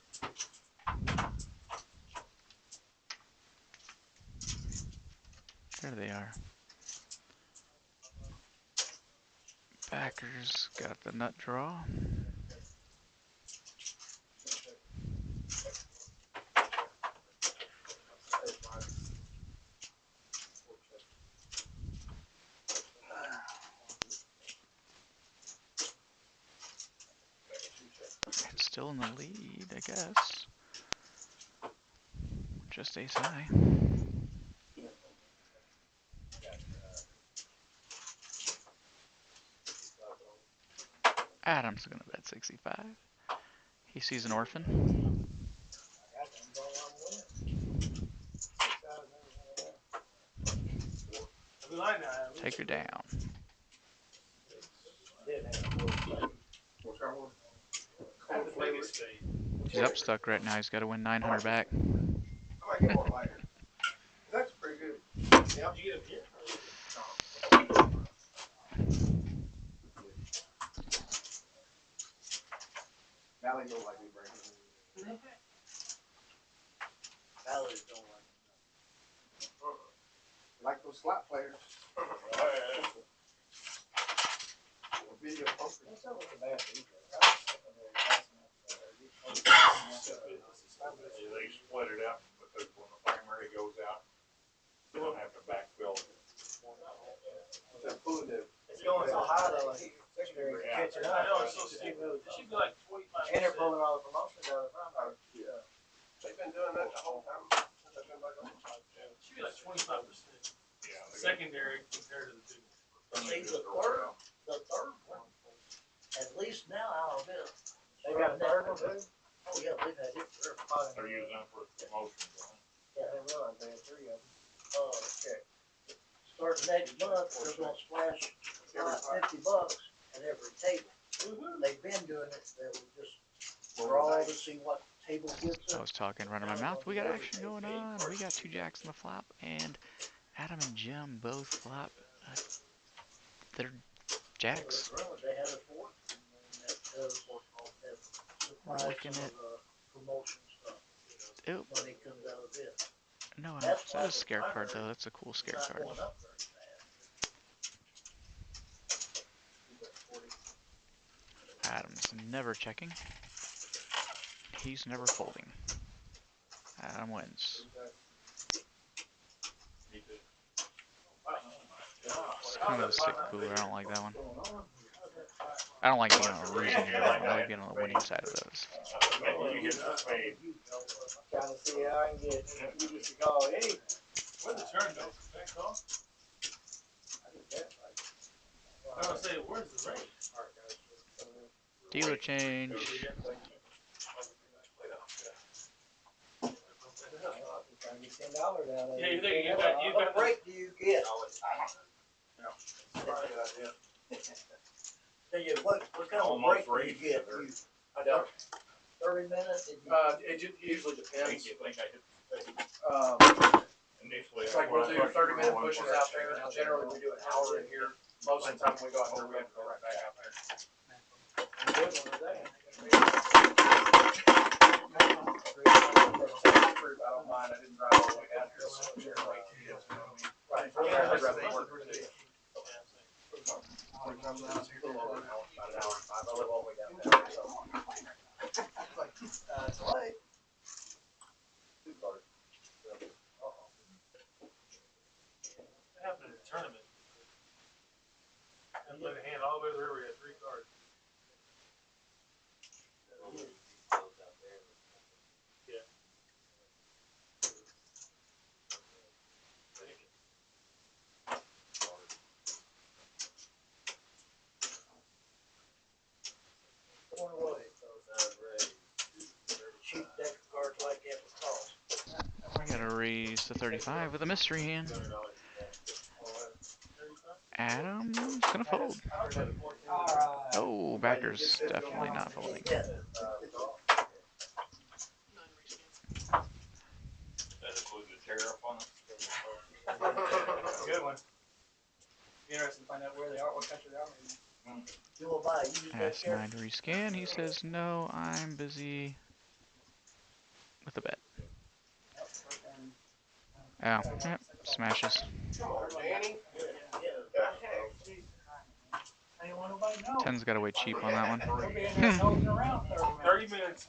There they are. Backers got the nut draw. It's still in the lead, I guess. Just ace high. Adam's gonna bet 65. He sees an orphan. Take her down. He's up stuck right now. He's got to win 900 back. I might get one lighter. That's pretty good. Yeah. Did you get him here? Valley don't like me breaking. Valley's don't like Like those slot players. Video poker. What's up with the bad people? They split it up because when the primary goes out, they don't have to backfill. They're pulling them. It's going so high though, like secondary catching up. I know, it's so stupid. It should be like 25%. And they're pulling all the promotions out of the primary. Yeah. They've been doing that the whole time. Since I've been back on. It should be like 25%. Yeah. Secondary compared to the big one. See, the third one, at least now out of it. They got a third one too? Oh, yeah, we've had it for. They're using them for promotions, right? Yeah, realized they had 3 of them. Okay. Starting next month, they're gonna splash about $50 at every table. They've been doing it, they will just draw to see what table gets I it. was talking, running my mouth. We got action going on. We got 2 jacks in the flop, and Adam and Jim both flop their jacks. They had a fourth, and that does surprise Looking some at- of the promotion stuff. Oop. Money comes out of it. No, That's it's not a scare card though. That's a cool scare Not card. going up very fast. Adam's never checking. He's never folding. Adam wins. It's kind of a sick cooler. I don't like that one. I don't like being on a losing end. I like being on the winning side of those. You get the spade. Trying to see how I can get you just to call, hey. Where'd the turn go? Back off? I was gonna say, where's the range? Dealer change. Trying to get $10 out of it. Yeah, you think you got What break do you get? Tell you what kind of break do you get? You I don't. 30 minutes? Did you- It usually depends. Initially, It's like we'll do 30-minute pushes out there, and generally we do an hour in here. Most of the time we go out there, we have to go right back out there. I don't mind, I didn't drive all the way down here, so it's generally, Right. yeah, I'd rather work for the day. When it comes down to a little over an hour, about an hour and 5, I live all the way down there, so. It's late. What happened in the tournament? I played a hand all the way to the river, we had 3 cards. Yeah. Cheap deck of cards like that would cost. I gotta raise to 35 with a mystery hand. Adam's gonna fold. Oh, backer's definitely not folding. that includes the tariff on it. Good one. Be interested to find out where they are, what country they are. Maybe. You will buy, you use that S9 to rescan. He says, no, I'm busy with a bet. Oh, yep, smashes. Come on, Danny. I didn't want nobody to know. 10's got away cheap on that one. We'll be in here nosing around 30 minutes.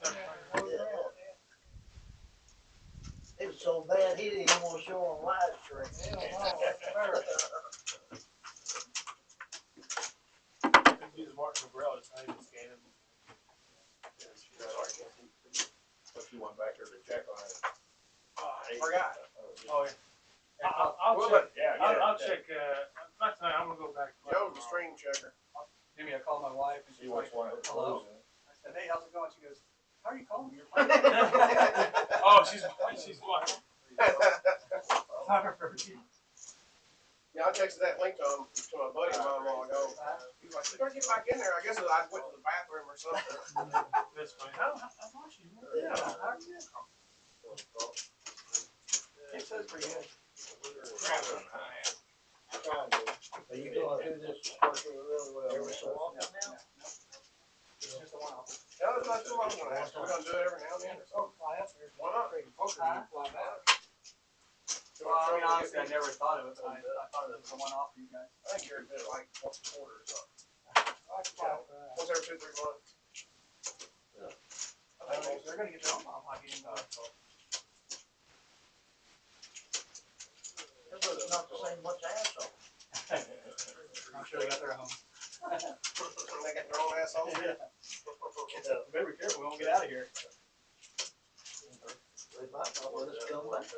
It was so bad, he didn't even want to show on live stream. Hell no, that's terrible. Use Martin Cabrera, it's not even scanning. But you went back there to check on it. I forgot. Oh, yeah. I'll Well, check. Yeah, I'll check, not tonight, I'm gonna go back. Joe's the stream checker. Give me a call my wife and See she's which like, one it's hello. losing. I said, hey, how's it going? She goes, how are you calling me? You're playing. Oh, she's what? Yeah, I texted that link to my buddy of mine a while ago. He was like, you better get back in there. I guess I went to the bathroom or something. That's funny. How much you? Yeah, how are you? It says pretty good. Are you going through this working really well every so often now? It's just a one-off. No, it's not too long. We're gonna do it every now and then. Oh, fly up there. Why not? Huh? Fly back. Well, I mean, honestly, I never thought of it, but I thought it was a one-off for you guys. I think you're doing it like once a quarter or something. Once every 2-3 months. I think they're gonna get their own mom hockey in Everybody's not the same much asshole. I'm sure they got their own. They got their own assholes. Better be careful, we won't get out of here. They might not let us come back.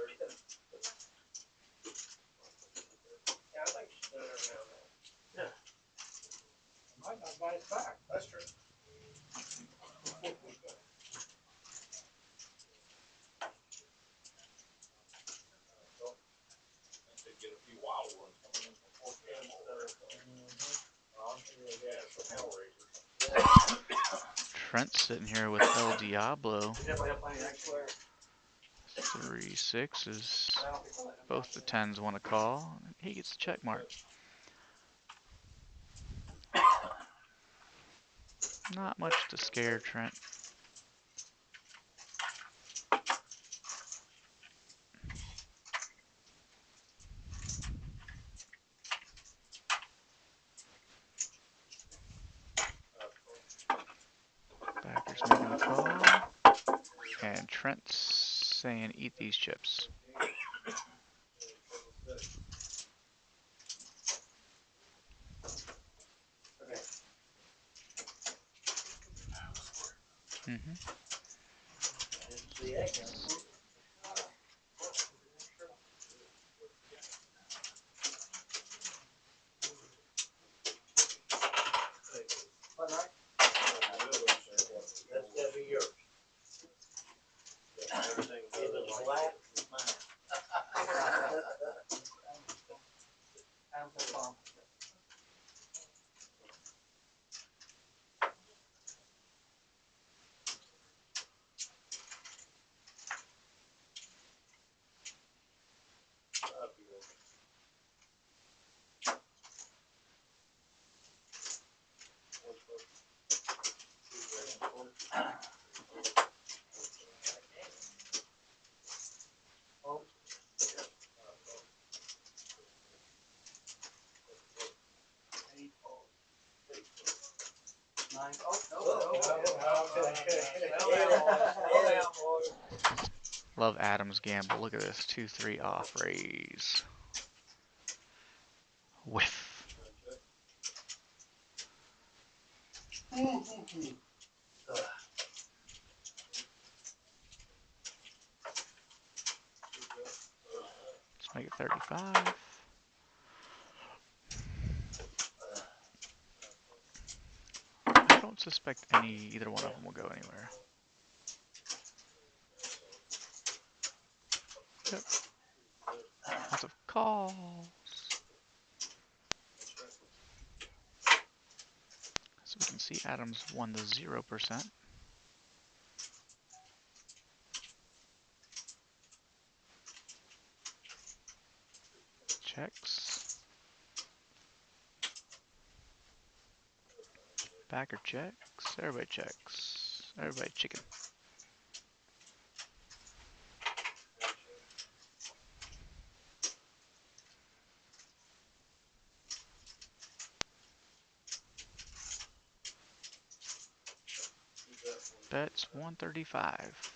Yeah, I think she's doing it every now and then. Might not buy us back. That's true. Trent's sitting here with El Diablo. We definitely have plenty of action there. 3 6s. Both the 10s want to call. He gets the check mark. Not much to scare Trent. Backer's making a call. And Trent's saying, eat these chips. Mm-hmm. Didn't see that coming. What, Mike? That's gotta be yours. If it's black, it's mine. I'm so bomb. Nine. Oh, no. Love Adam's gamble. Look at this. 2-3 off raise. Whiff. Let's make it 35. I don't suspect either one of them will go anywhere. Yep. Lots of calls. So we can see Adams won the 0%. Checks. Backer checks. Everybody checks. Everybody chicken. Bets 135.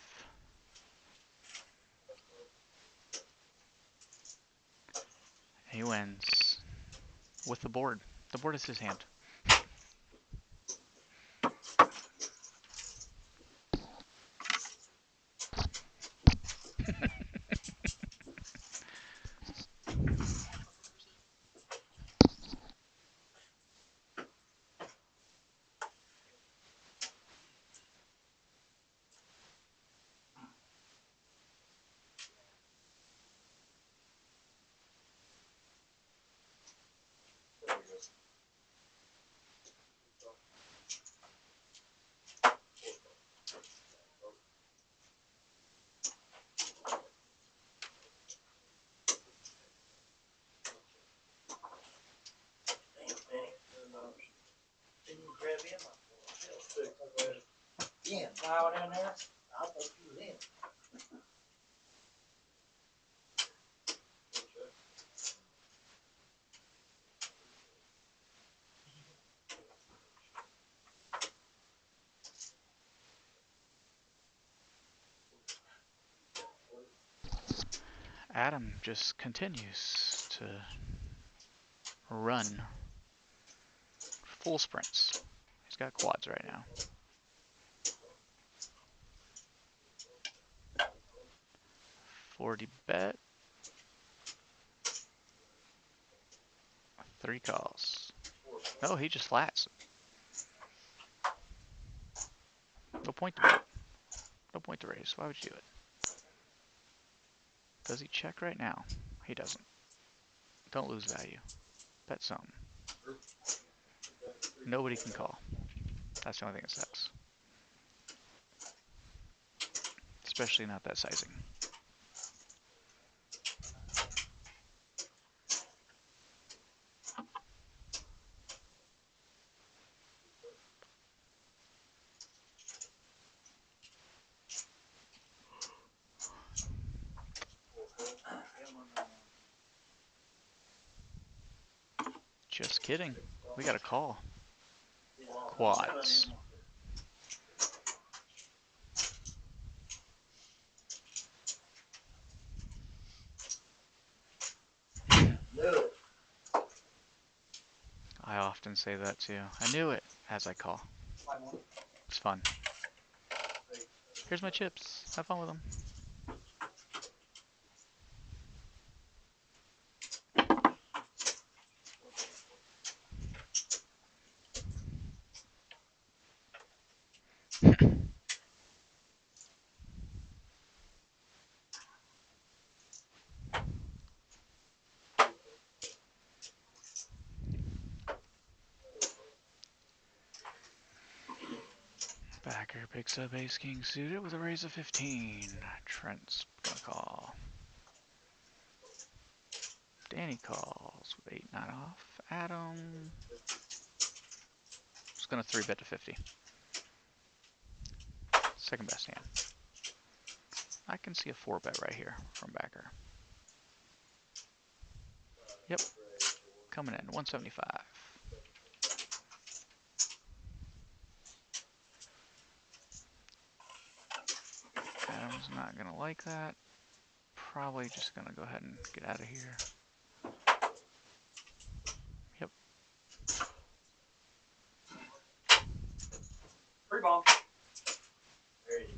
He wins with the board. The board is his hand. Damn, Benny. Didn't you grab him? Yeah, fly down there. I thought you was in. Adam just continues to run full sprints. He's got quads right now. 40 bet. 3 calls. No, he just flats. No point to bet. No point to raise. Why would you do it? Does he check right now? He doesn't. Don't lose value. Bet something. Nobody can call. That's the only thing that sucks. especially not that sizing. Just kidding. We got a call. Quads. I often say that too. I knew it as I call. It's fun. Here's my chips. Have fun with them. Backer picks up ace king suited with a raise of 15. Trent's gonna call. Danny calls with 8-9 off. Adam is gonna 3-bet to 50. Second best hand. I can see a 4-bet right here from backer. Yep. Coming in 175. Adam's not gonna like that. Probably just gonna go ahead and get out of here. Yep. Free bomb. There you go.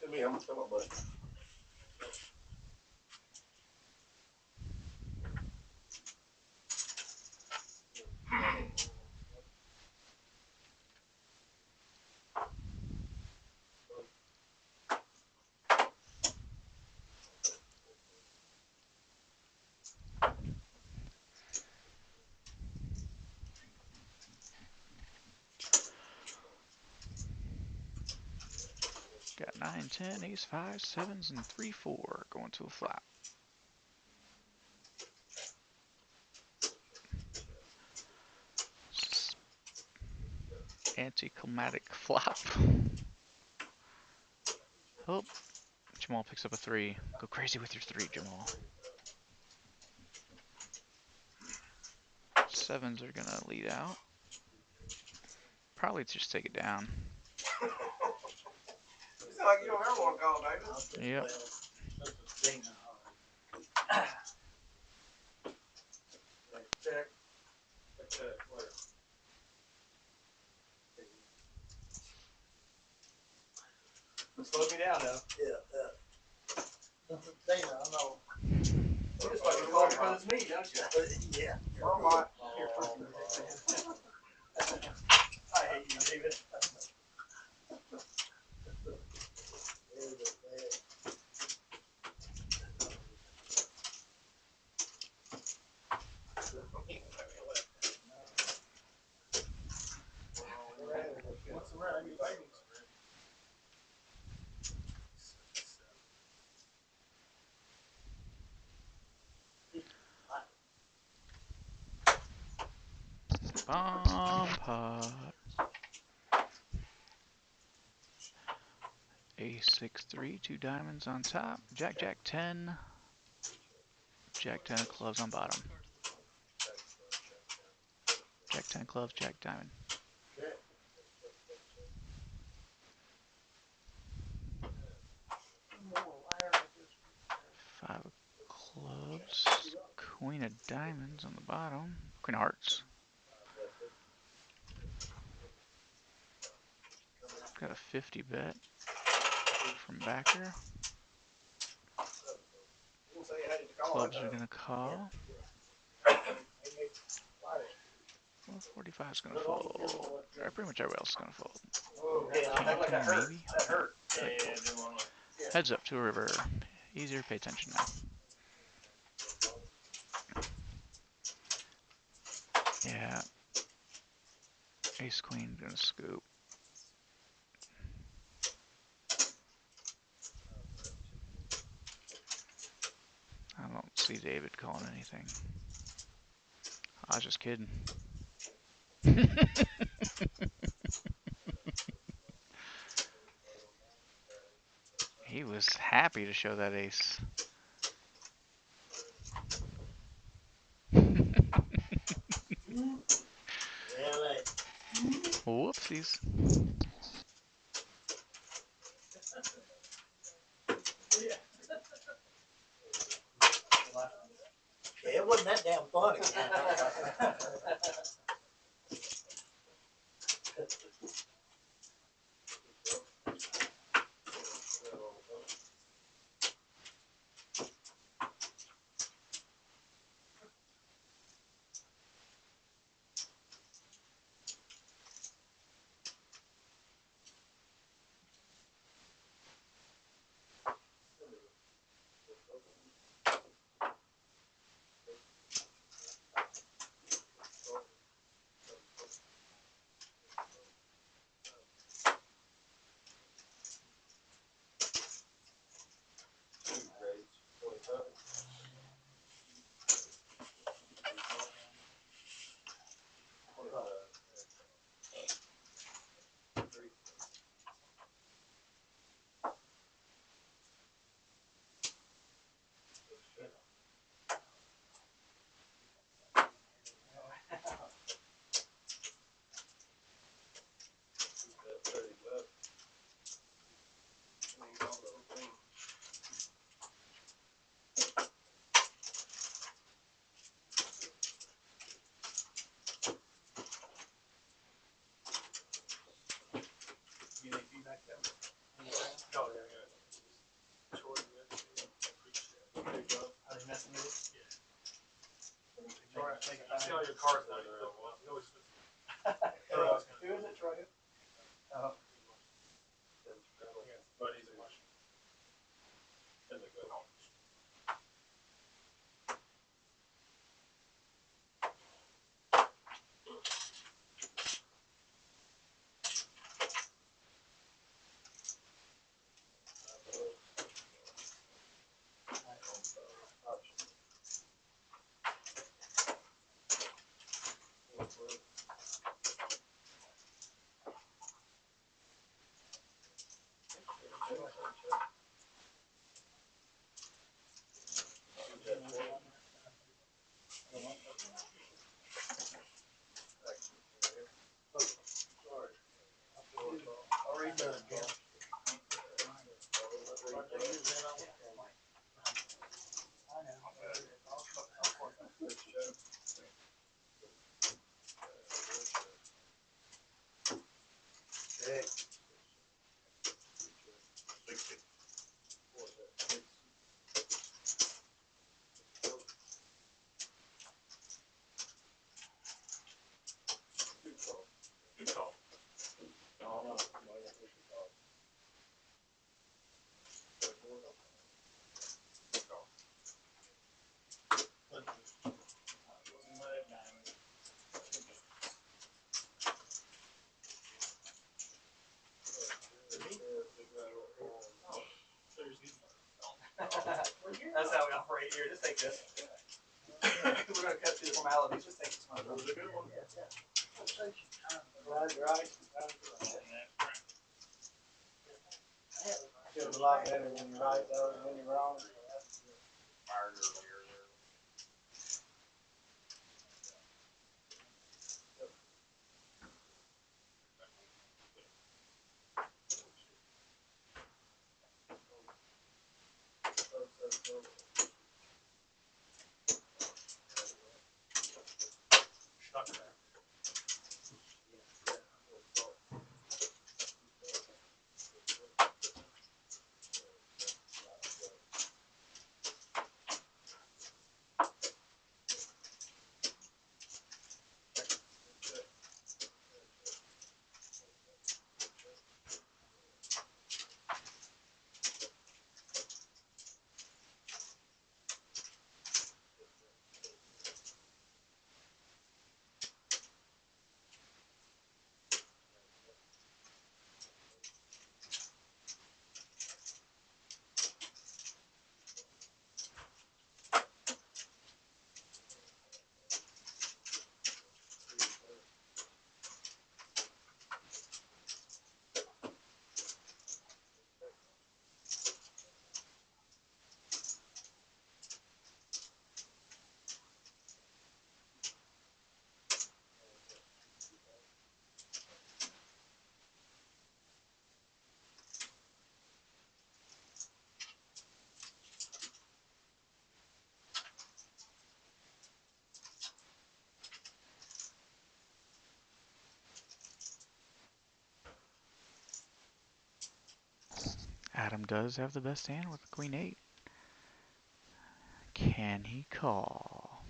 To me, I'm gonna come up, buddy. Got 9, 10, ace 5, 7s, and 3, 4 going to a flop. Anticlimactic flop. Oh, Jamal picks up a 3. Go crazy with your 3, Jamal. 7s are gonna lead out. Probably just take it down. You sound like you don't ever want to call, David. Yep. Check. Slow me down though. Yeah. Dana, I know. You just like to call because it's me, don't you? Yeah. Bomb Pot. I hate you, David. What's the matter? You fighting? Bomb pot. Ace 6, 3, 2 diamonds on top. Jack, Jack 10. Jack 10 of clubs on bottom. Jack 10 clubs, Jack diamond. Five of clubs. Queen of diamonds on the bottom. Queen of hearts. Got a 50 bet from backer. Clubs are gonna call. Well, 45 is gonna fold. Pretty much everybody else is gonna fold. That hurt. Maybe. That hurt. Heads up to a river. Easier, pay attention now. Ace queen gonna scoop. I don't see David calling anything. I was just kidding. He was happy to show that ace. Whoopsies. Yeah, it wasn't that damn funny. You need feedback there? Oh, yeah, yeah. Short, yeah, appreciate it. There you go. Are they messing with it? Troy, Take it I see back. all your cards down there. You always fit. Who is it, Troy? Oh. But he's a much. Then they go. Already done, Jim. That's how we operate here. Just take this. We're gonna cut through the formalities. Just take this one. That was a good one. Right. Feels a lot better when you're right though than when you're wrong. Stuck there. Adam does have the best hand with the queen 8. Can he call?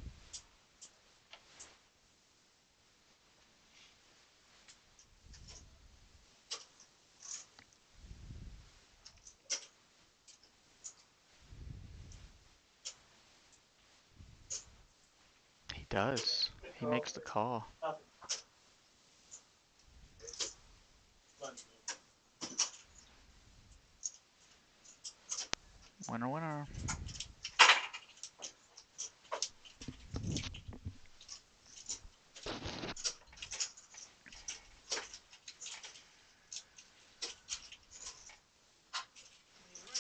He does. He makes the call. Winner, winner. Right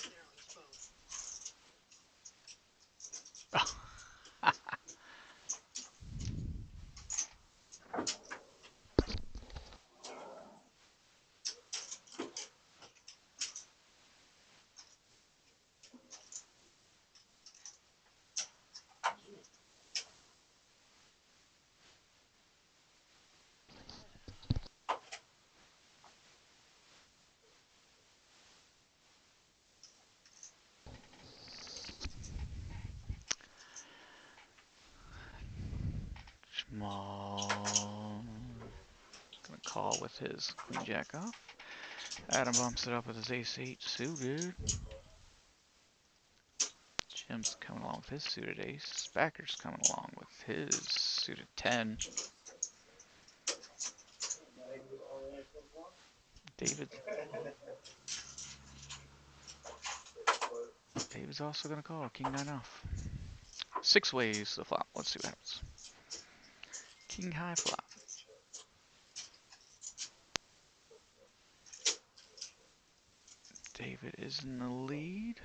there on his phone. Small. Gonna call with his queen jack off. Adam bumps it up with his ace-8 suited. Jim's coming along with his suited ace. Backer's coming along with his suited 10. David's also gonna call. King 9 off. 6 ways to the flop. Let's see what happens. King high flop. David is in the lead.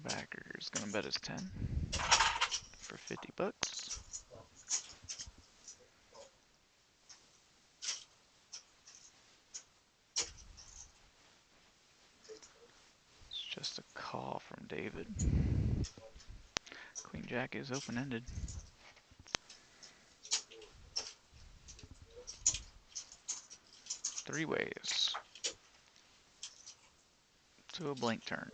Backer's gonna bet his 10 for 50 bucks. It's just a call from David. Queen jack is open-ended. Three ways to a blank turn.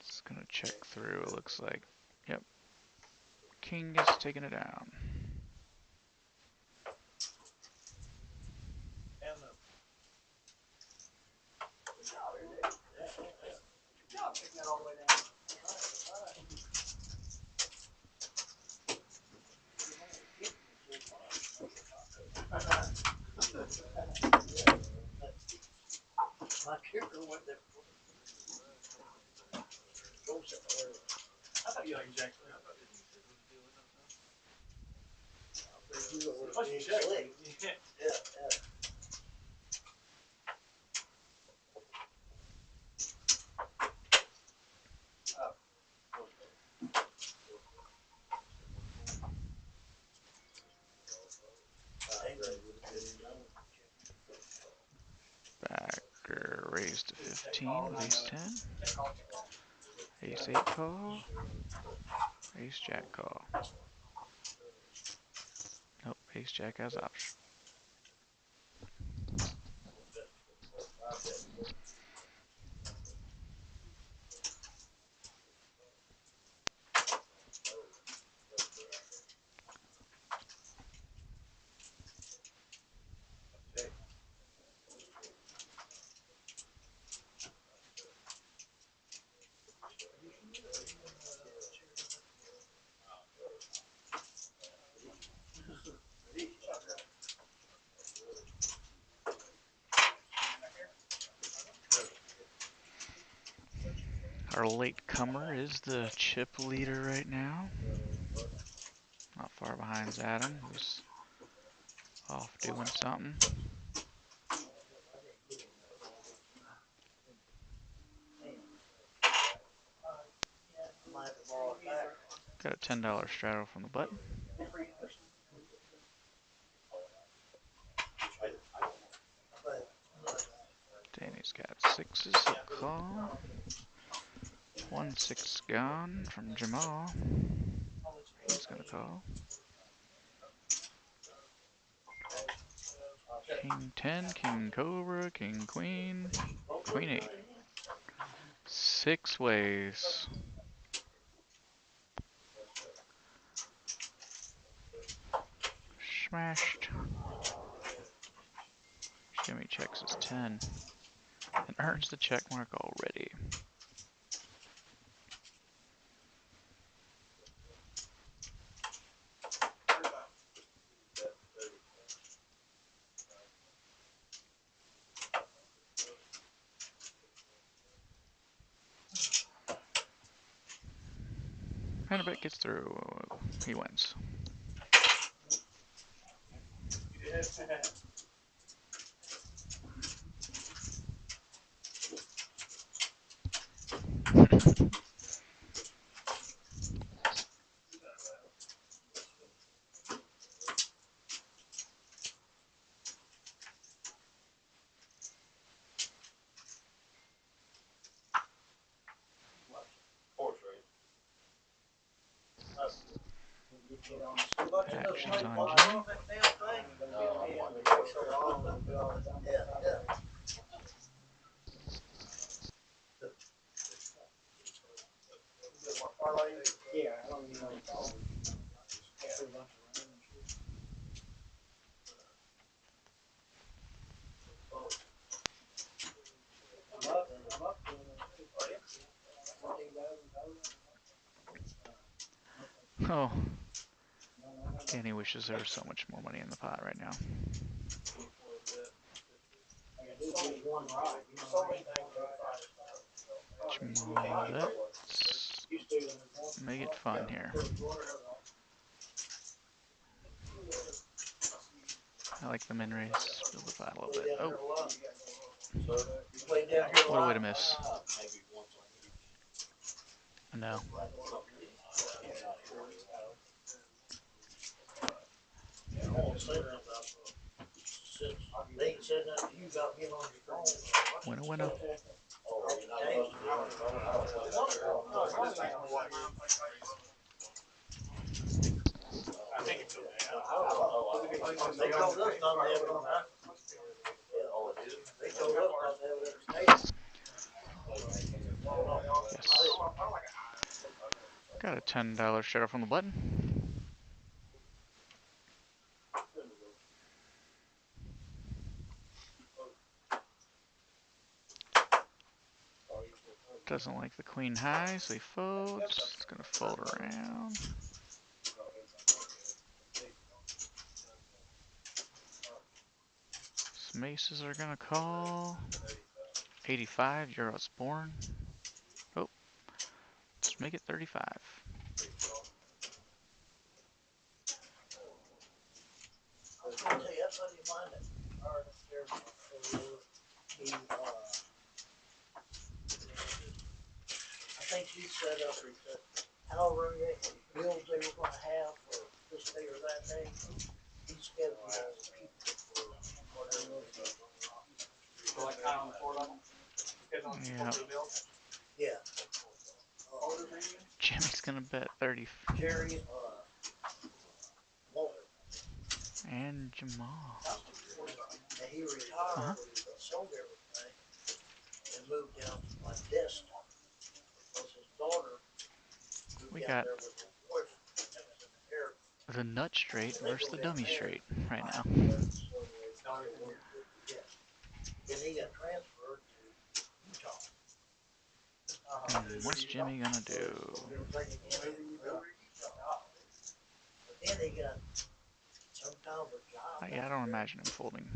It's gonna check through, it looks like. Yep. King is taking it down. My kicker went there. I thought you liked Jackson. Plus you check. Yeah, yeah. Backer raised to 15 with ace 10. Ace 8 call. Ace jack call. Nope, ace jack has option. Our late comer is the chip leader right now. Not far behind is Adam, who's off doing something. Got a $10 straddle from the button. Danny's got 6s, so call. 1-6 gone from Jamal. He's gonna call. King 10, King Cobra, King Queen, Queen 8. 6 ways. Smashed. Jimmy checks his 10 and earns the check mark already. And a bet gets through. He wins. Actions on Jimmy. Yeah, I don't even know. Oh, Danny wishes there was so much more money in the pot right now. Jamal bets. Make it fun here. I like the min raise. Build the pot a little bit. Oh. What a way to miss. No. Winner, winner. I think it's okay. Yes. Got a $10 shut off on the button. Doesn't like the queen high, so he folds. It's gonna fold around. Some aces are gonna call. 85, euros born. Oh, let's make it 35. I think she set up however many bills they were gonna have for this day or that day. He scheduled all the people for whatever. Like kind of on the floor level? Yeah. Yeah. Jimmy's gonna bet 30. Jerry, Walter. And Jamal. And he retired, sold everything, and moved down to my desktop. Because his daughter moved We down got there with her boyfriend that was in the air. the nut straight versus the dummy straight right now. Yeah. Then he got transferred to Utah. And what's Jimmy gonna do? But then he got some kind of a job. I don't imagine him folding.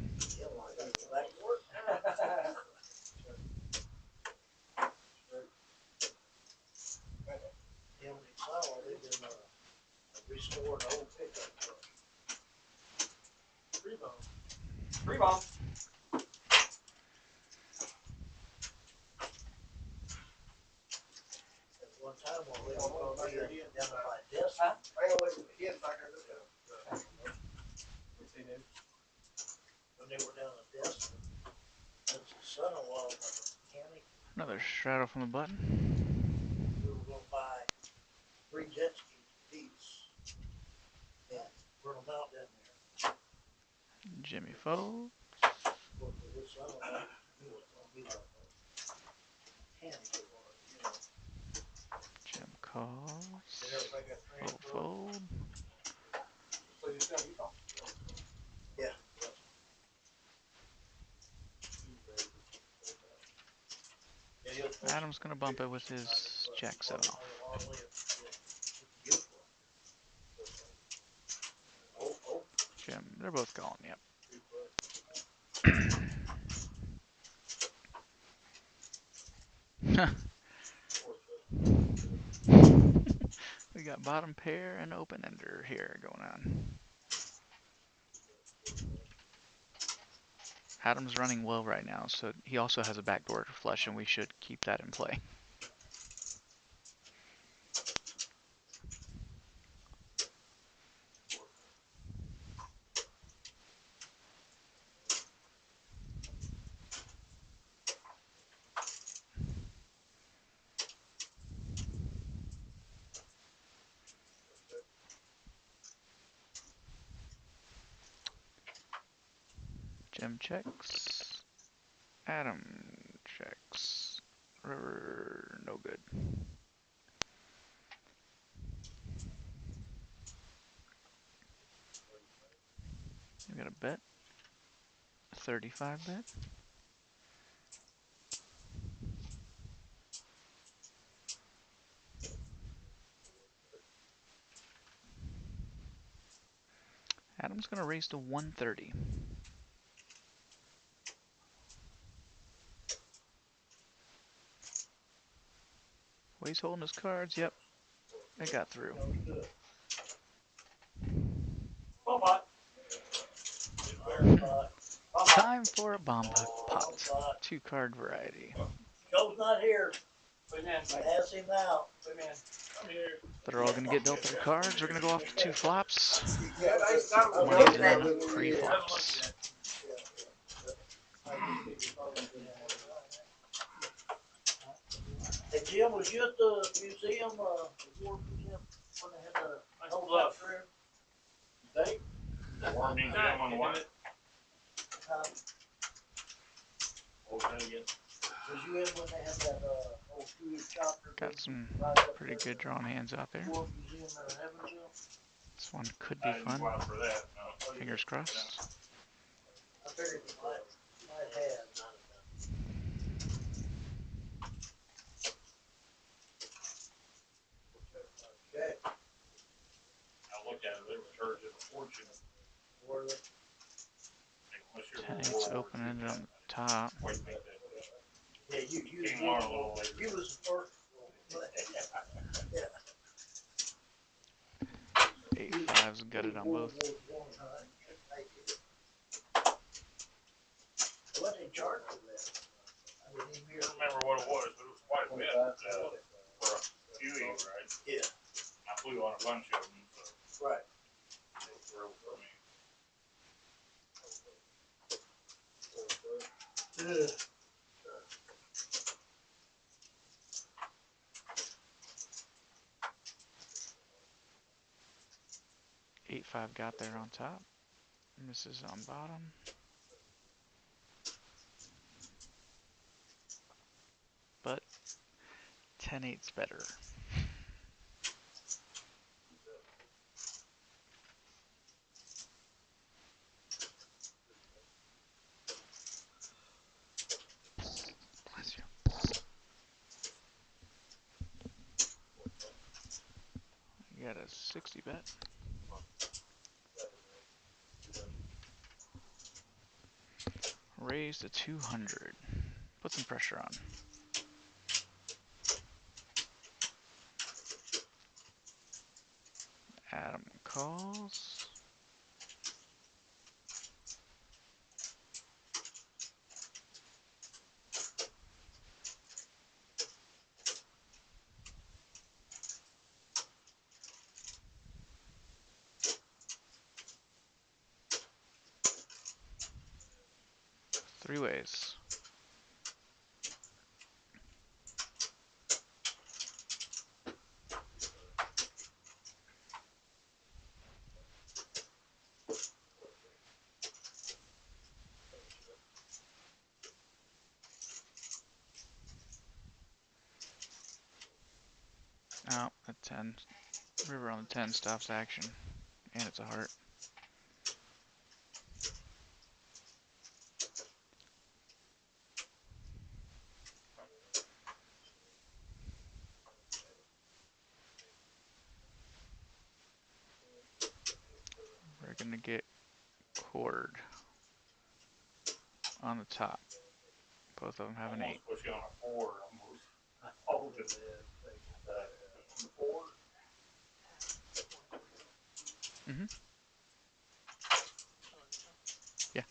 Him and his son lived in a restored old pickup truck. Free bomb. At one time when we were going to be down at my desk. I ain't gonna wait for the kids back there. When they were down at desk, that's the son-in-law of my Another straddle from the button. We were gonna buy 3 jet skis apiece and run them out down there. Jimmy fold. Of course, with his son, it was gonna be like a handicap, you know. Jim calls. Did everybody got Fold, transferred? fold. So you still, you know. Yeah. Yeah, he'll post Adam's gonna bump it with his jack 7 off. Jim, they're both calling, yep. We got bottom pair and open ender here going on. Adam's running well right now, so he also has a backdoor flush, and we should keep that in play. Jim checks. Adam checks. River, no good. We got a bet. 35 bet. Adam's gonna raise to 130. Well, he's holding his cards. Yep, they got through. Bomb pot. Time for a bomb pot. 2-card variety. Joe's not here. Ask him out. They're all gonna get dealt their cards. We're gonna go off to 2 flops. I'm 1 looking of at them you. pre-flops. Hey Jim, was you at the museum, award museum, when they had the whole bluff. through? War museum on what? Was you in when they had that, old two-year chopper? Got some pretty good drawn hands out there. War museum there in Evansville? This one could I be didn't fun. go out for that, no. Fingers crossed. I figured you might have. Okay. I looked at it, they were charging a fortune. Were they? Unless you're 10-8's open-ended on the top. Wait, make that. Yeah, you Came on a little later. you was the first. Yeah. 8-5's gutted on both. What they charge for that? I didn't even I hear. don't remember what it was, but it was quite a bit, for a Huey, right? Yeah, I flew on a bunch of them, so right. they were thrilled for me. Ugh. 8-5 got there on top. Misses on bottom. But 10-8's better. Bless you. You got a 60 bet. Raise to 200. Put some pressure on. Adam calls. Three ways. 10. River on the 10 stops action. And it's a heart. We're gonna get quartered on the top. Both of them have an 8. Put you on a 4 almost. Hold it. Four. Mm-hmm. Yeah.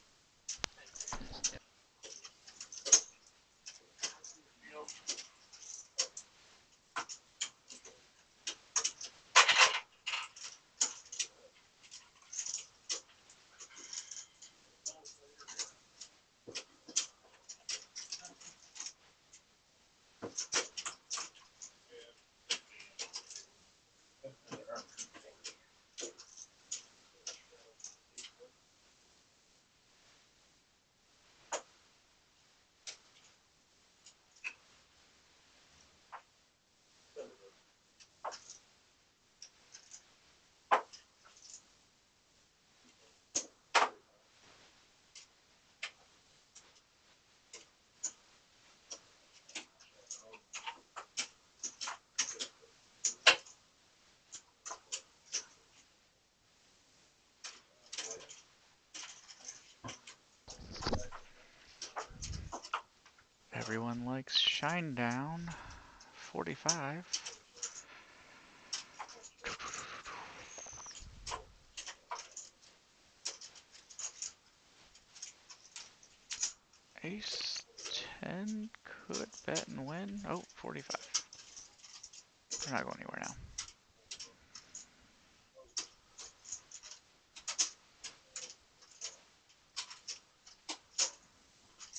Everyone likes Shine Down. 45. Ace 10 could bet and win. Oh, 45. They're not going anywhere now.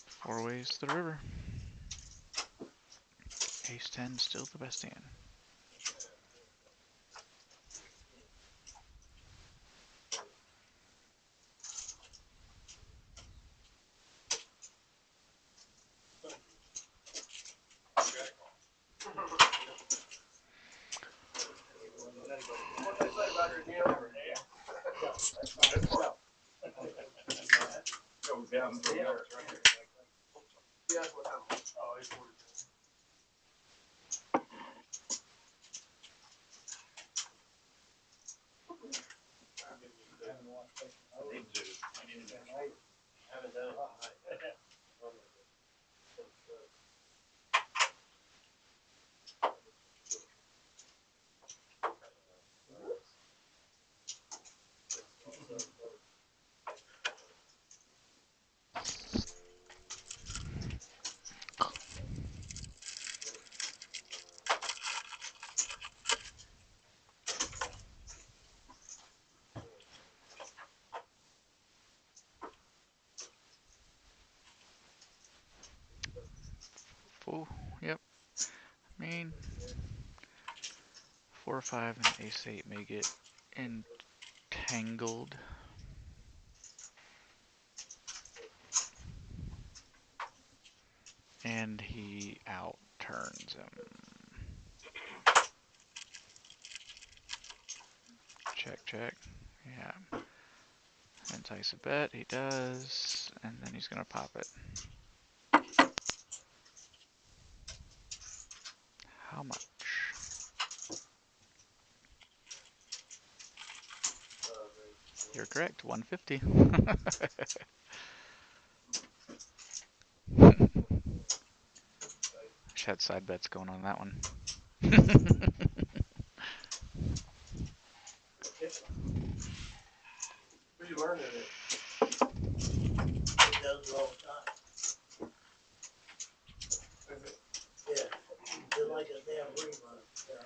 Four ways to the river. Ace 10 still the best hand. What they say about your deal? Goes down to the other. Yeah, what time? Oh, he's 42. Full. Yep. I mean, 4 or 5 and ace 8 may get entangled. And he outturns him. Check, check. Yeah. Entice a bet. He does. And then he's going to pop it. How much? You're correct. 150. Just had side bets going on that one. Where you learning it? It does it all the time. Yeah, just like a damn rerun, yeah.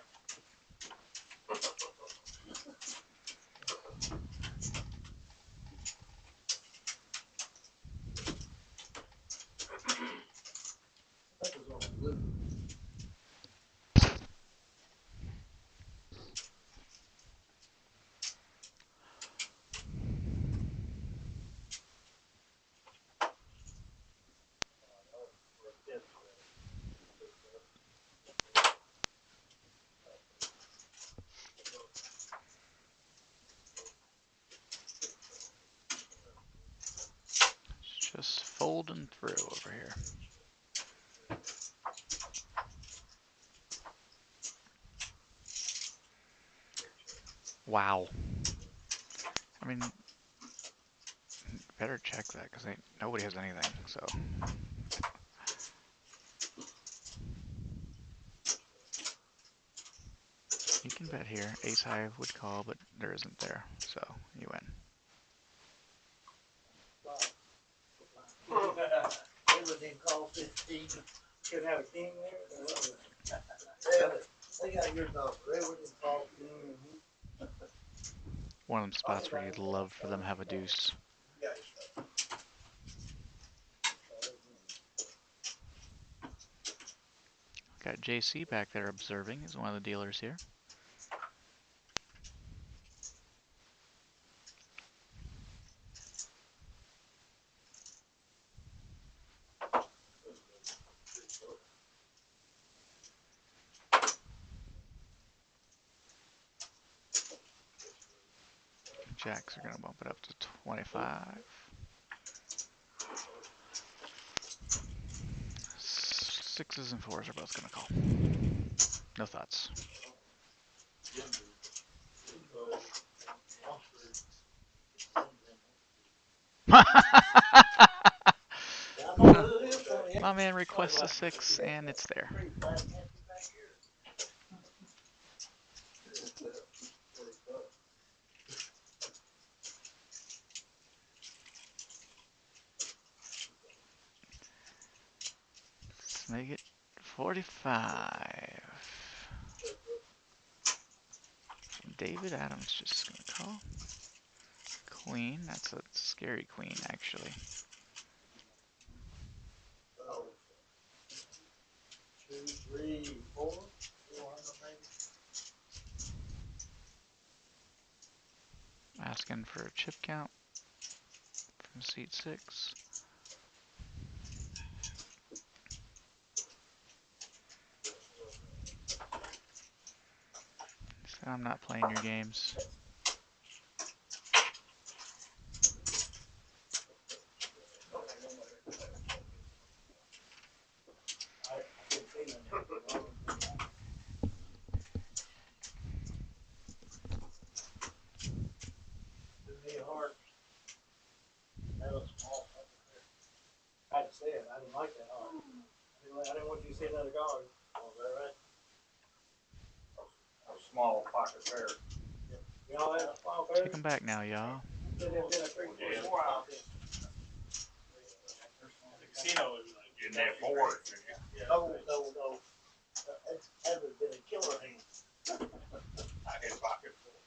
That was on blue. folding through over here. Wow. I mean, better check that because nobody has anything. So. You can bet here. Ace high would call, but there isn't there, so you win. They wouldn't even call 15. Could have a king there. They got your number. They wouldn't even call 15. One of them spots where you'd love for them to have a deuce. Got JC back there observing. He's one of the dealers here. Jacks are going to bump it up to 25. Sixes and fours are both going to call. No thoughts. My man requests a 6, and it's there. Let's make it 45. David Adams just going to call. Queen, that's a scary queen, actually. 2, 3, 4. 400 maybe. Asking for a chip count from seat 6. So I'm not playing your games. I had to say it. I didn't like that heart. I didn't want you to see another guard. Oh, is that right? A small pocket pair. You know that small pair? Take them back now, y'all. Casino is like in that four. No. That would have been a killer hand. I had pocket full.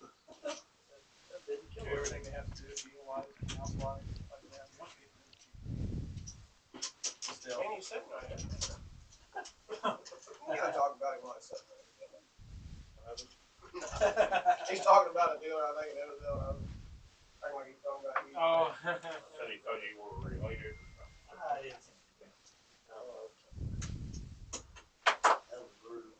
Do everything they have to do, deal-wise, house-wise, like that. Still. And you said no. You gotta talk about it when I said that. He's talking about a dealer, I think, and it was acting like he's talking about. Oh. Said he thought you were related or something. That was brutal.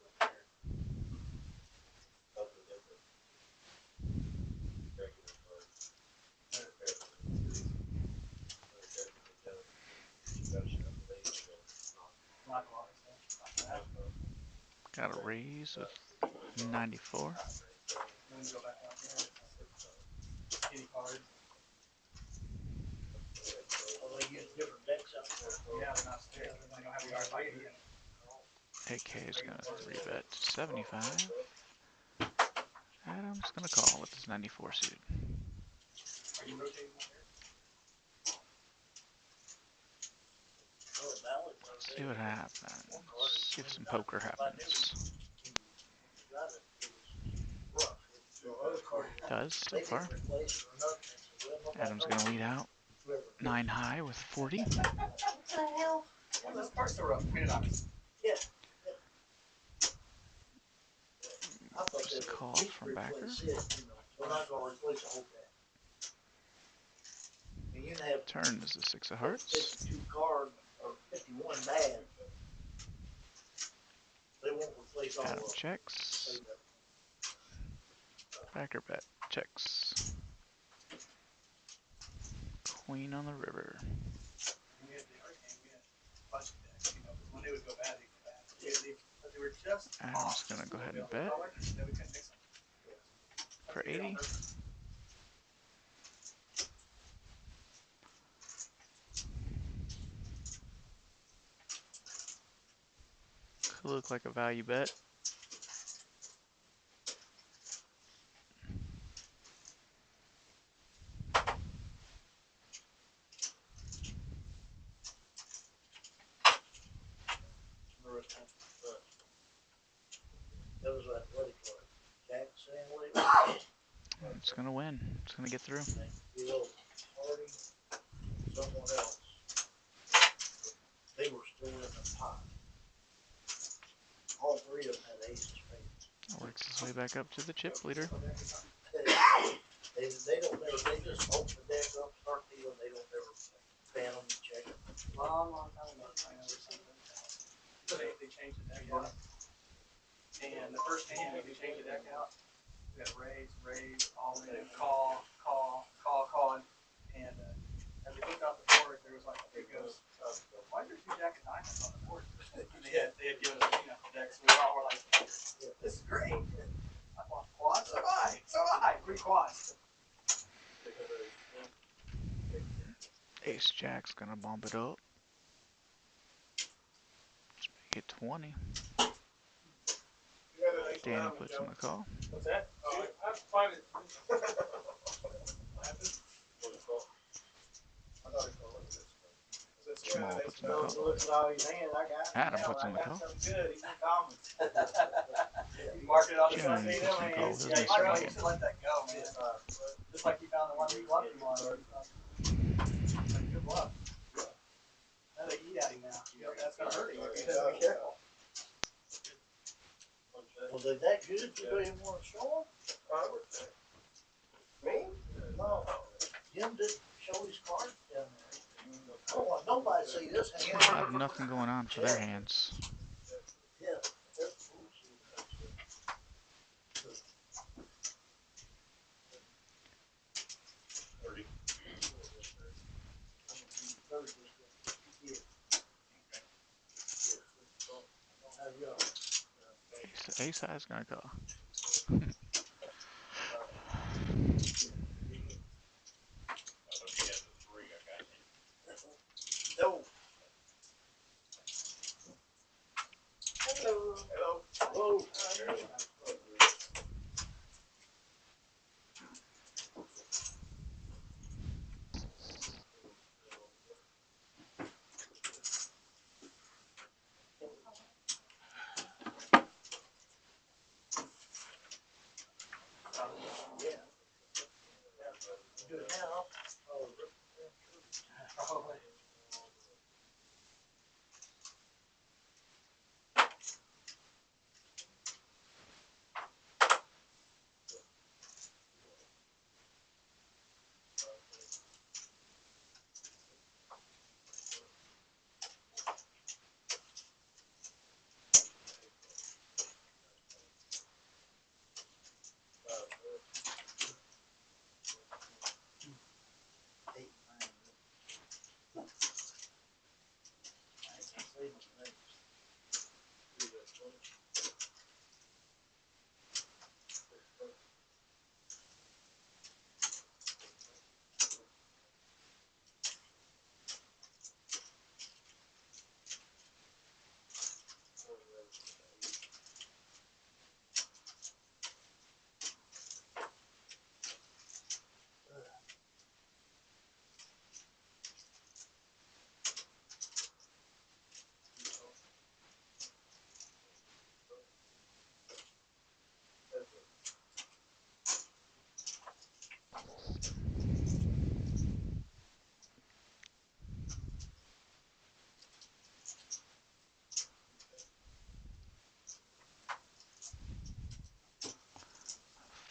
Got a raise with 94. Then we go back out there. Any cards. Well, they use different decks out there. Yeah, they're not scared. They don't have a guard fight again. AK is going to 3-bet to 75. Adam's going to call with his 94 suited. Are you rotating one here? See what happens. See if some poker happens. Does so far. Adam's going to lead out 9 high with 40. What the hell? Well, those cards still up. Yeah. Just a call from backer. We're not going to replace the whole deck. And you can have Turn is the 6 of hearts. 52 cards or 51 bad. They won't replace all of Adam them. checks. Backer bet checks. Queen on the river. they would go bad, they'd go bad. But they were just Adam's off. gonna go ahead and bet Color, then we couldn't mix them. for 80. Could look like a value bet. That was like, what do you call it? Jack sandwich? It's gonna win. It's gonna get through. Bill, Hardy, someone else. They were still in the pot. All three of them had aces. Works his way back up to the chip leader. They don't ever, they just open the deck up, start dealing, they don't ever ban them and check them. Long time ago, I know something. So they changed the deck out. And the first hand, they changed the deck out. We got raise, all in, call. And as we looked out the board, there was like, it goes, why is there two jack of diamonds on the board? They had given us a pinochle deck, so we all were like, this is great. I want quads, so I, 3 quads. Ace Jack's gonna bump it up. Let's make it 20. Danny puts in the call. What's that? Oh, I have to find it. What happened? Jamal puts in the call. Looks at all these hands, I got. Adam puts in the call. Good, he's in common. You mark it on the Jones side, puts in the call with his yeah, you next might hand. need to let that go, man. Just like you found the one we lucky one. Good luck. Now they eat at him now. That's gonna hurt him. You gotta be careful. Was they that good? You don't even want to show them? Me? No. Jim didn't show his cards down there. I don't want nobody to see this hand. Have nothing going on for their hands. Yeah. That's bullshit. Ace High's gonna call. No. Hello. Hello. Hello.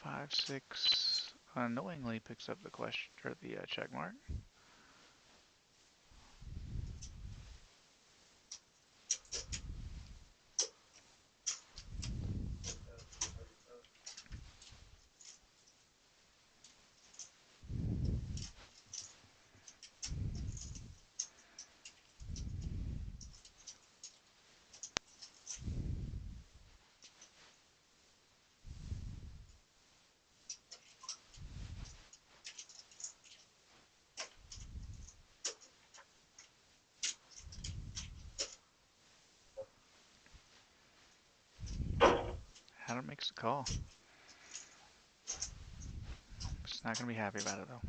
5-6 unknowingly picks up the question or the check mark. Adam makes the call. Just not gonna be happy about it though.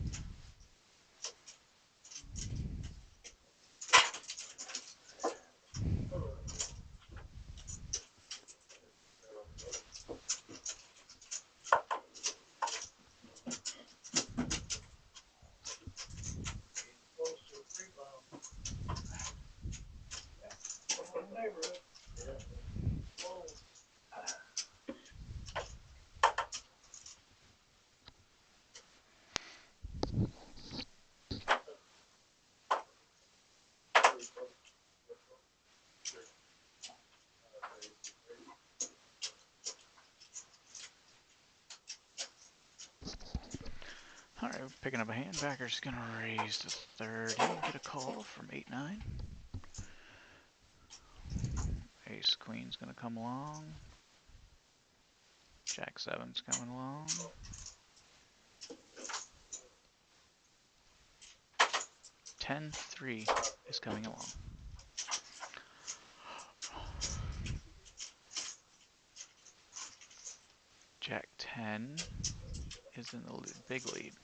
Close to a free bomb. Neighborhood. Yeah. Whoa. Alright, we're picking up a hand. Backer's gonna raise to 30. Get a call from 8-9. Ace Queen's gonna come along. Jack 7's coming along. 10-3 is coming along. Jack 10 is in the big lead.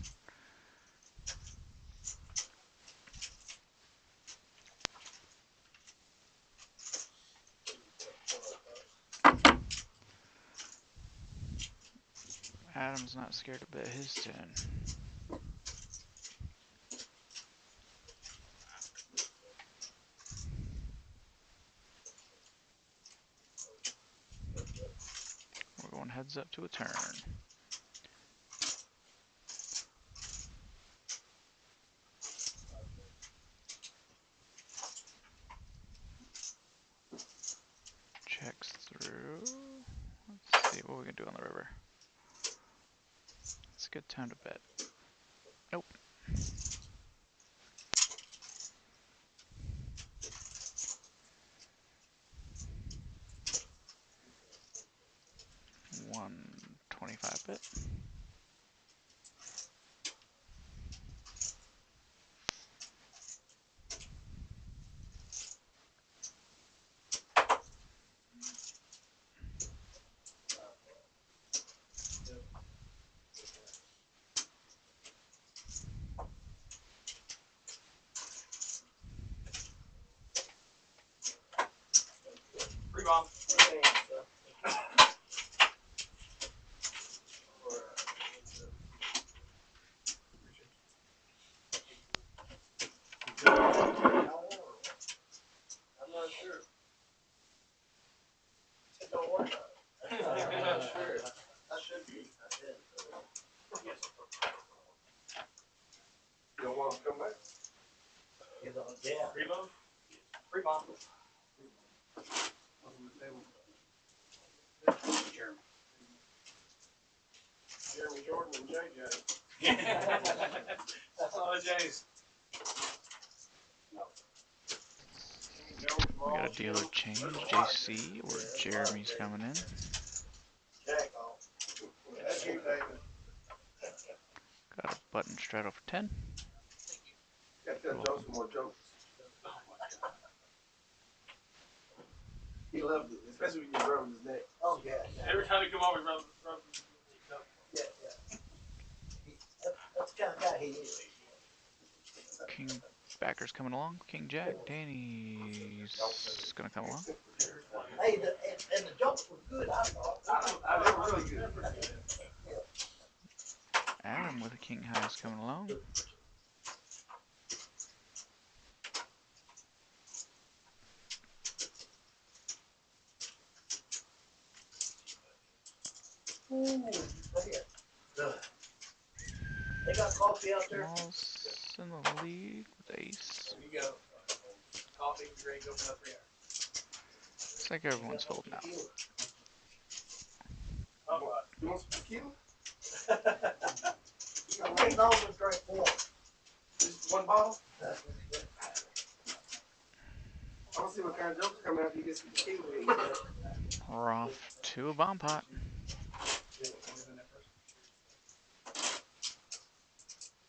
Adam's not scared to bet his 10. We're going heads up to a turn. Checks through. Let's see what we can do on the river. It's a good time to bet. Nope. $125 bet. Free bomb. I'm not sure. It don't work. I'm not sure. I should be. I did. You don't want to come back? You know, yeah. Free bomb. Free bomb. Jeremy. Jeremy Jordan and JJ. Oh, Jays. We got a dealer change. JC or Jeremy's coming in. Jack off. That's you, David. Got a button straddle for 10. Got to tell Joe some more jokes. He loved it, especially when you rubbed his neck. Oh, yeah, yeah. Every time you come over, we rub. Yeah, yeah. That's the kind of guy he is. King Backer's coming along. King Jack. Danny's gonna come along. Hey, and the jokes were good, I thought. They were really good. Adam with a King High is coming along. Ooh, look at good. They got coffee out there? Smalls in the lead with ace. There you go. Coffee, drink, open up 3 hours. Looks like everyone's folding out. You want some tequila? I think no one drank one. Just one bottle? I want to see what kind of jokes come out if you get some tequila. We're off to a bomb pot.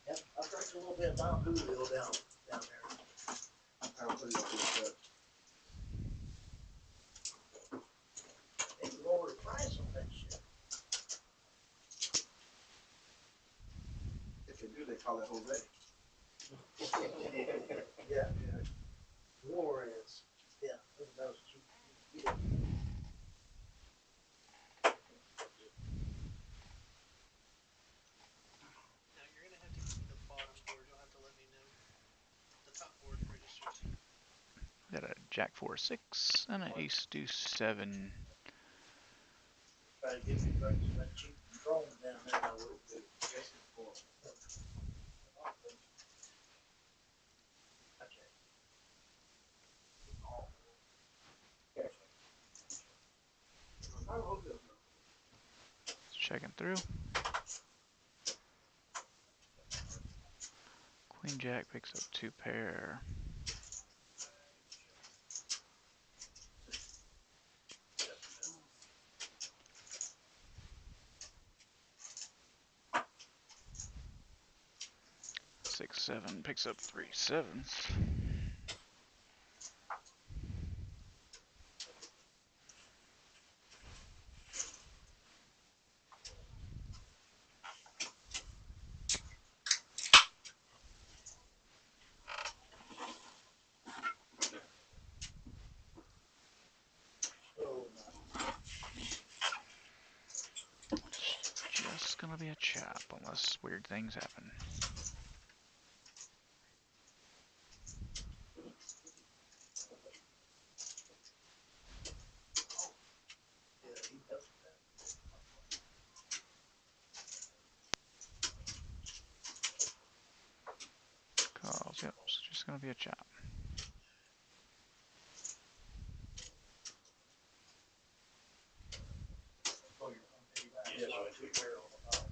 Yep, I drank a little bit of Don Julio down there. I'll put it on this stuff. They lowered the price on that shit. call it Jose. Yeah, yeah. Juarez. Yeah, that was cheap. Yeah. Now you're gonna have to give me the bottom board. You'll have to let me know. The top board registers. Got a Jack 4-6 and an Ace Deuce 7. Try to get me back to that cheap drone down there. I would do. Okay. Checking through. Queen Jack picks up 2 pair. Six, 7 picks up 3 sevens. So, Just gonna be a chop unless weird things happen. yeah, he does that. Calls, yep, it's just gonna be a chop. Yes, two pair on the top.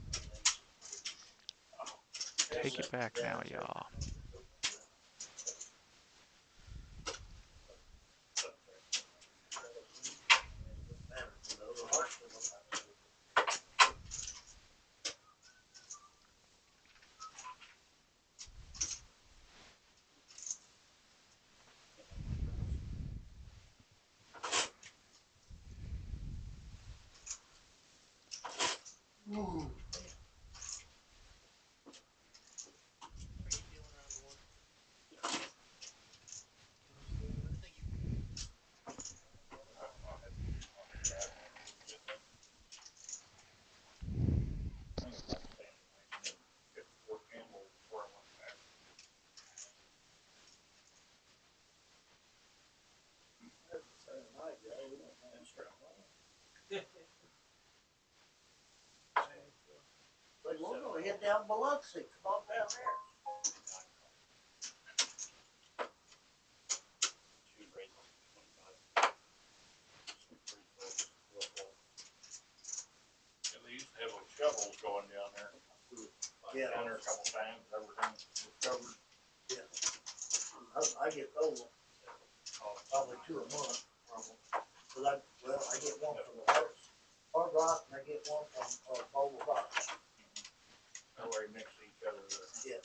Take it back now, y'all. Ooh. How are you feeling round one? Thank you. But we're gonna head down Biloxi. Come on down there. They used to have those shovels going down there. Yeah. Down there a couple times, everything was covered. I get those probably 2 a month. Cause I get one from the Hard Rock and I get one from Boulder Rock. They're right next to each other there. Yeah.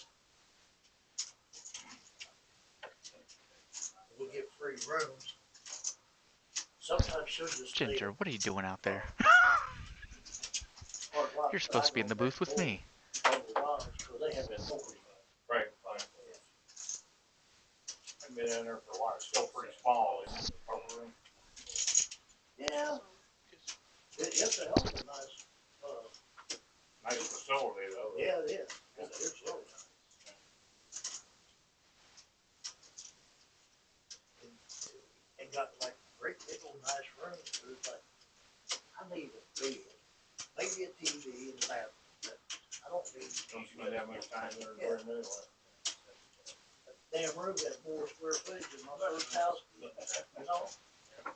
We get free rooms. Sometimes she'll just Ginger, what are you doing out there? Hard Rock, You're supposed to be in the booth with me. Boulder Rock, cause they have authority. Right, fine. I've been in there for a while, it's still pretty small, isn't it? Over room. Yeah, Just it's a hell of a nice, Nice facility though. yeah, it is. It's really nice. And got like great big old nice rooms, but it's like, I need a bed, maybe a TV and a bathroom. I don't need. Don't spend that much time there during the anyway. Damn room got more square footage than my first house, you know? I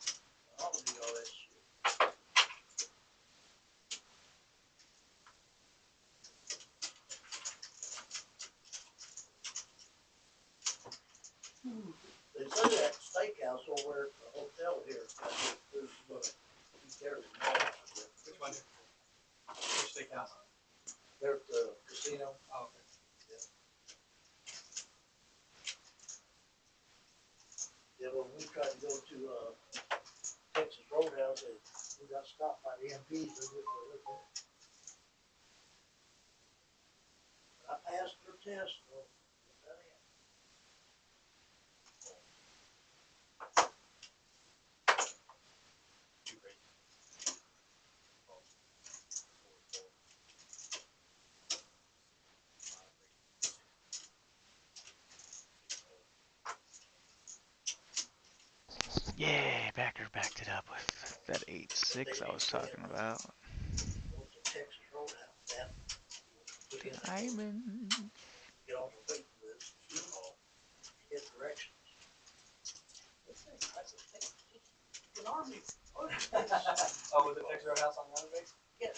don't need all that shit. They say that steakhouse over at the hotel here, there's, he's there tomorrow. Which one? Which steakhouse? They're at the casino. Oh, okay. Yeah, when we tried to go to, Texas Roadhouse, we got stopped by the MPs. I passed her test. We'll get that in. Yeah, backer backed it up with that 8-6 I was talking about. What's the Texas Roadhouse down? Put in that Diamond. get on the waiting list. Get directions. An army. Oh, was it Texas Roadhouse on the other base? Yeah.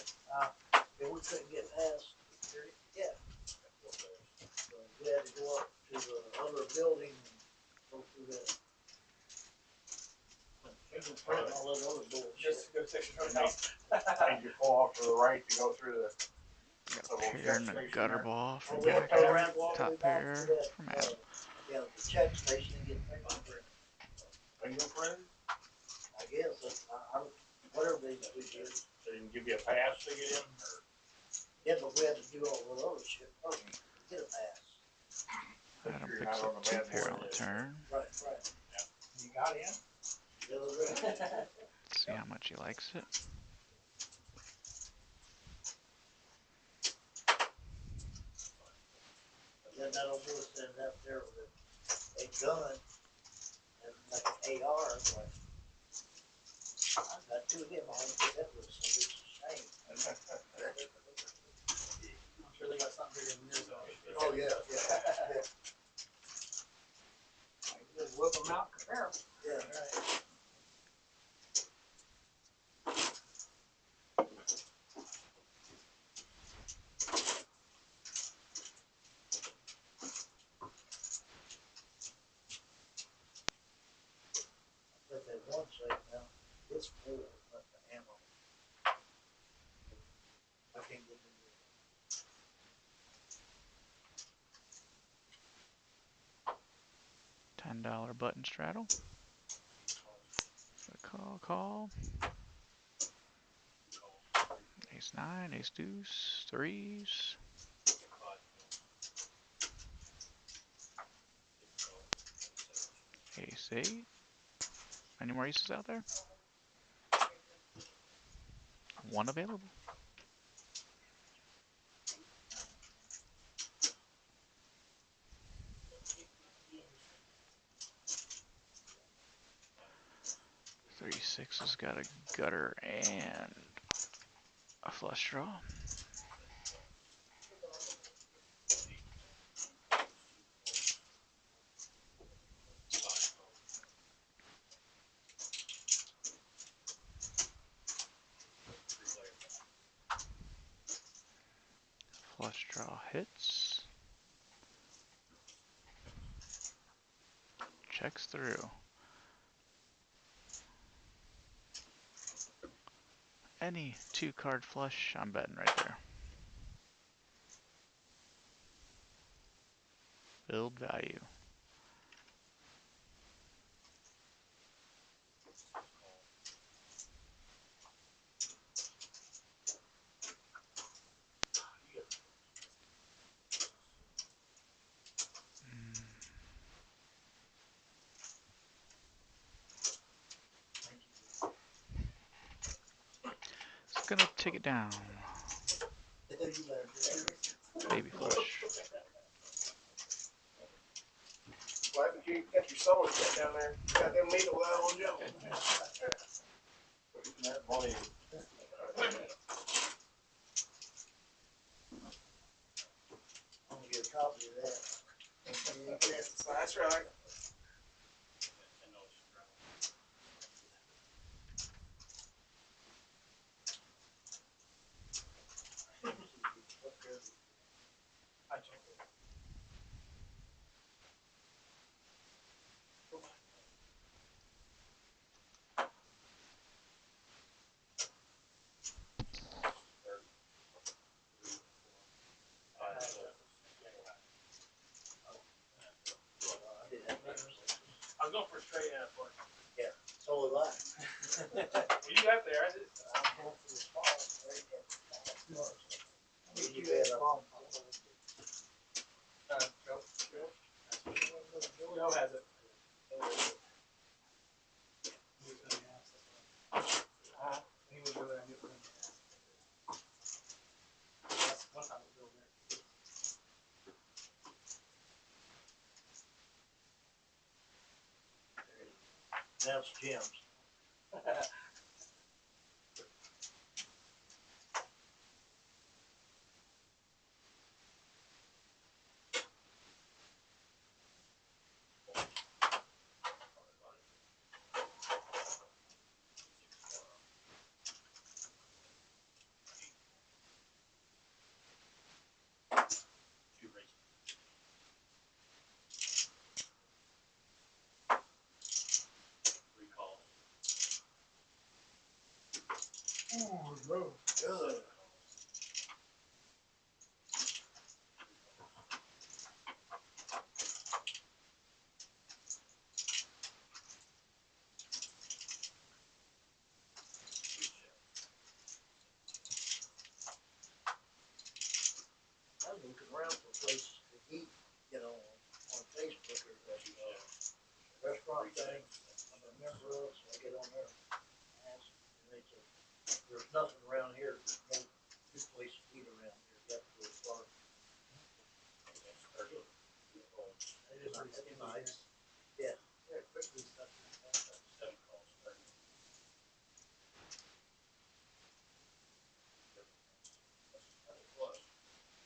And we couldn't get past security. Yeah. So we had to go up to the other building and go through that. All that other bullshit. Just to go to Texas Roadhouse. And you pull off to the right to go through the. Got a pair and a gutter ball from We had to go around backer. all the way Top back pair to that, from Adam. yeah, the check station and get fingerprinted. Fingerprint? I guess, whatever they do. They didn't give you a pass to get in, or? Yeah, but we had to do all the other shit first to get a pass. Adam You're picks not up on the 2 bad pair boy on the list. turn. Right. You got in? Let's see how much he likes it. Then that old boy standing up there with a gun and like an AR, like, I got 2 of them on, that was some bitch shame. I'm sure they got something bigger than this. Oh, yeah. Just whip them out, compare them. Yeah, right. But that one safe now, it's full of the ammo. I can't get in there. $10 button straddle. Call. Ace 9, ace deuce, threes. Ace 8. Any more aces out there? 1 available. $36 has got a gutter and a flush draw. Flush draw hits. Checks through. Any 2-card flush, I'm betting right there. Build value. It's gonna take it down. Baby flush. Why haven't you got your sewing set down there? Got them needle out on Joe. That money. I'm gonna get a copy of that. That's right. I checked it. I was going for a straight and a flush. So was I. Well, you got there. I did. I'm going for the small, right? You bet a bomb. Joe has it. He was over there, I knew it was him. That's one time it was over there. Now it's Jim's. Ooh, bro. Good. I'm looking around for a place to eat, you know, on Facebook or that restaurant thing. I'm a member of, so I get on there and ask, and they say, there's nothing around here, no good place to eat around here, you have to go far. It is pretty nice. Yeah. Yeah, quickly stuff.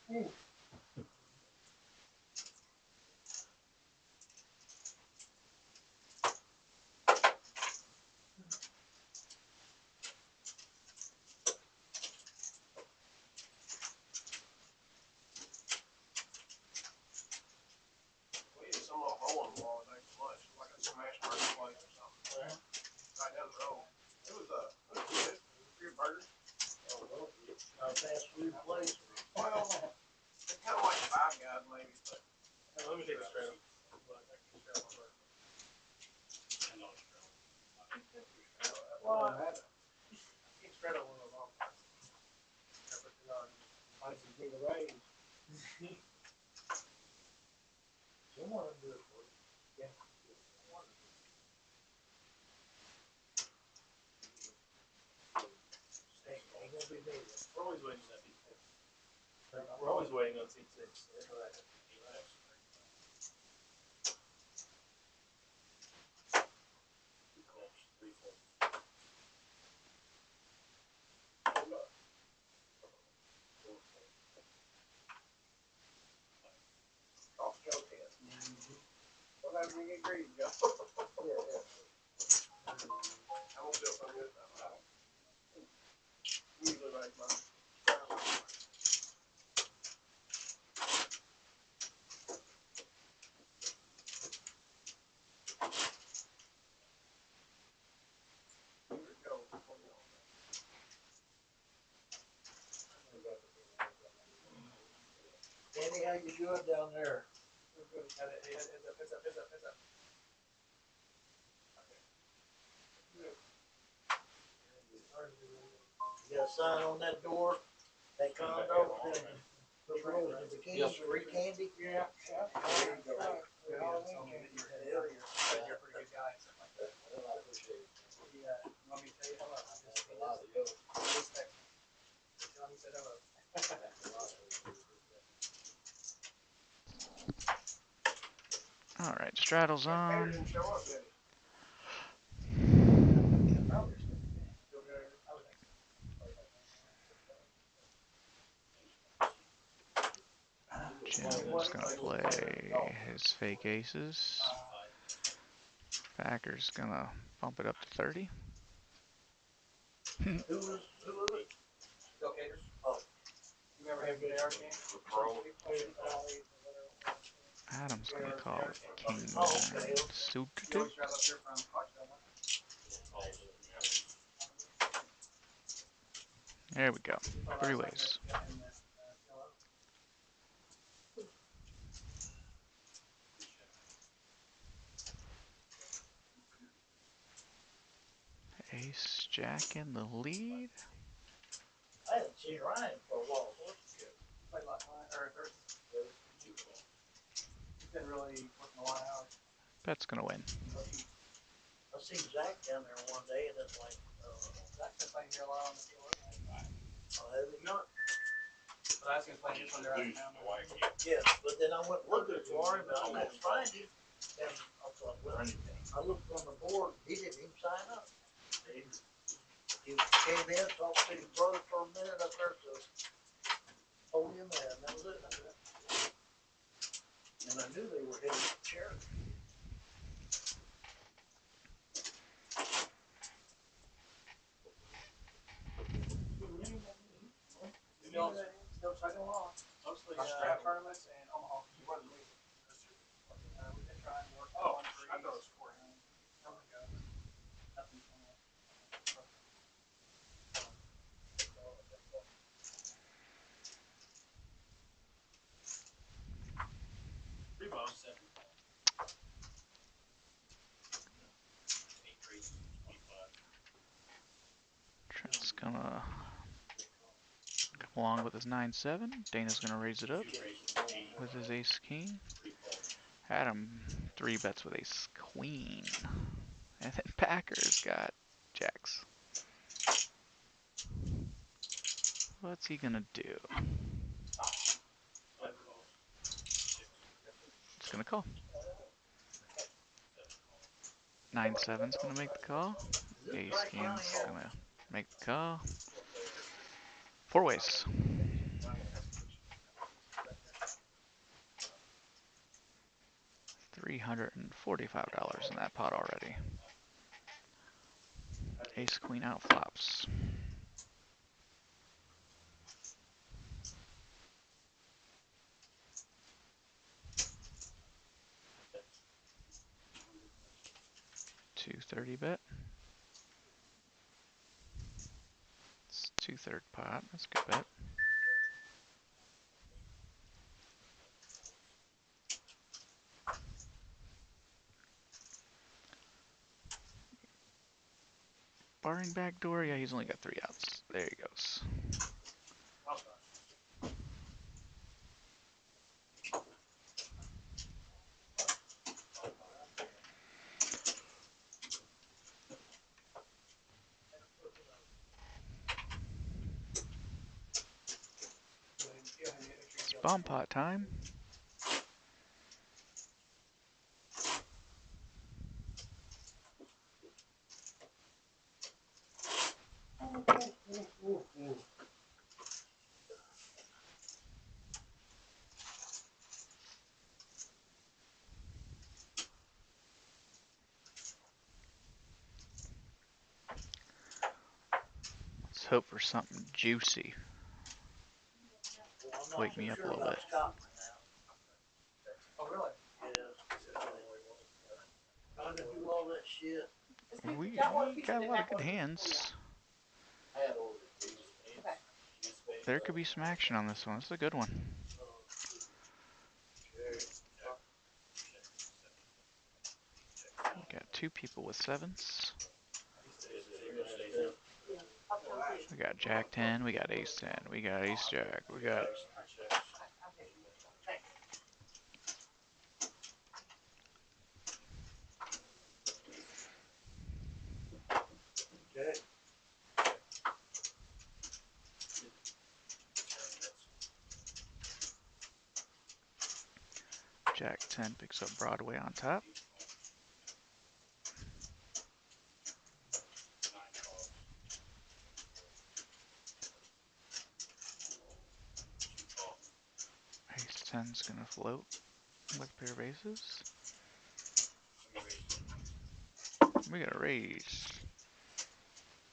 Ooh. We had some off Owen Wall next to lunch, like a smash burger place or something. Right down the road. It was good. It was 3 burgers. Oh, well, not a fast food place. Well, it's kind of like Five Guys maybe, but. Hey, let me take a straight up. What? I think straight up one of those. I can get a raise. Someone will do it for you. Yeah. Ain't gonna be me. We're always waiting on that beat. We're always waiting on seat 6. Off Joe 10. What happens when you get greedy, Joe? Yeah, yeah. I won't feel so good about it. Usually like mine. Here it goes. Danny, how you doing down there? You got a sign on that door, that condo, the girls in the bikini, free candy? Yeah. There you go. You're a pretty good guy. Well, I appreciate it. Yeah. You want me to tell you hello? A lot of you. Respect. Tell him he said hello. All right, straddle's Peter on. didn't show up, did he? Jim's gonna play his fake aces. Backer's gonna bump it up to 30. Who was it? Bill Caters. Oh. You remember him good Eric game? The pro. Adam's gonna call with king Oh, okay. suited. You always drive up here from Clarksville, huh? There we go. 3 ways. Ace Jack in the lead. I haven't seen Ryan for a while. Played a lot of or Thursday. He's been really working a lot of hours. Bet's gonna win. I seen Zach down there one day, and it's like, Zach's been playing here a lot on the floor. oh, have you? No. But I was gonna play this one there out of town. Yeah, but then I went looking for him, and I couldn't find him. And I thought, well, I looked on the board, he didn't even sign up. He came in, talked to his brother for a minute up there to podium, and that was it. And I knew they were headed to charity. Still chugging along. Mostly tournaments and Omaha. You won the league. We've been trying to work on I thought it was 4. nothing's going on. Rebound. Trent's gonna come along with his 9-7. Dana's gonna raise it up with his ace king. Had him 3 bets with ace queen. And then Packers got jacks. What's he gonna do? It's gonna call. 9-7's gonna make the call. Ace king's gonna make the call. 4 ways. $345 in that pot already. Ace queen out flops. $230 bet. It's 2/3 pot. That's a good bet. Barring backdoor, yeah, he's only got 3 outs. There he goes. It's bomb pot time. Let's hope for something juicy. Wake me up a little bit. Oh, really? Trying to do all that shit. We got a lot of good hands. There could be some action on this one. This is a good one. We got 2 people with 7s. We got Jack 10, we got Ace 10, we got Ace Jack, we got... Okay. Jack 10 picks up Broadway on top. Ace 10's gonna float with a pair of aces. We got a raise.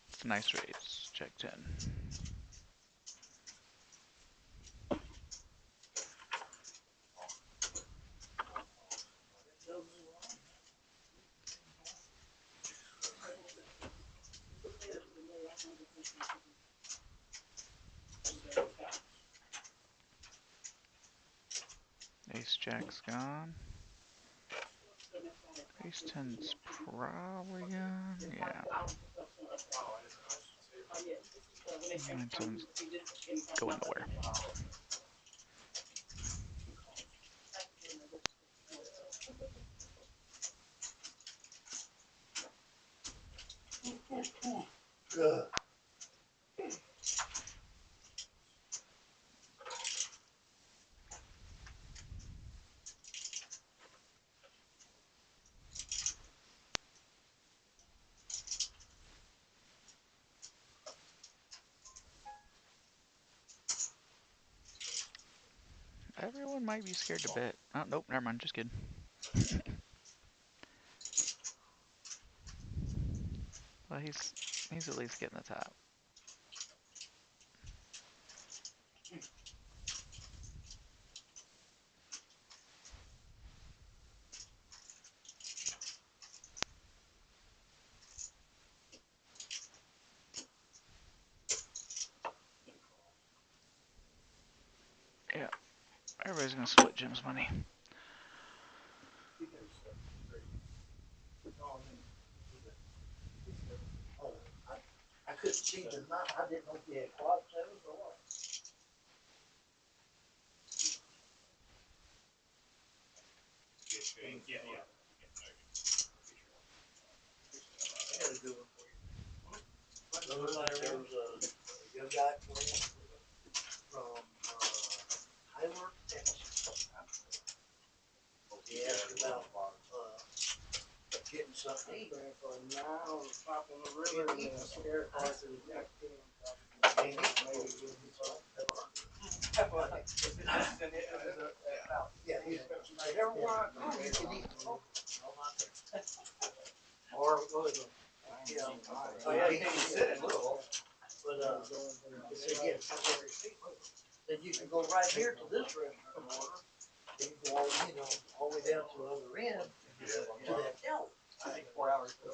It's a nice raise. Jack 10. Ace Jack's gone. Ace 10's probably gone. Yeah. 9-7's going nowhere. Good. Everyone might be scared to bet. Oh, nope, never mind. Just kidding. Well, he's at least getting the top. Yeah, everybody's gonna split Jim's money. Oh, I couldn't see the night. I didn't know if you had quad sevens or what. Yeah. I got a good one for you. There was a young guy playing from Tyler, Texas. He asked about getting something to eat. For a 9 on the top of the river and then a spare car to the Jack 10. Maybe give him something. Yeah, he's everyone. Oh, you can eat. Or what is it? Oh, yeah, he can sit in little. But he said, yeah, then you can go right here to this restaurant order. Then you go all, all the way down to the other end to that deli. I think 4 hours. So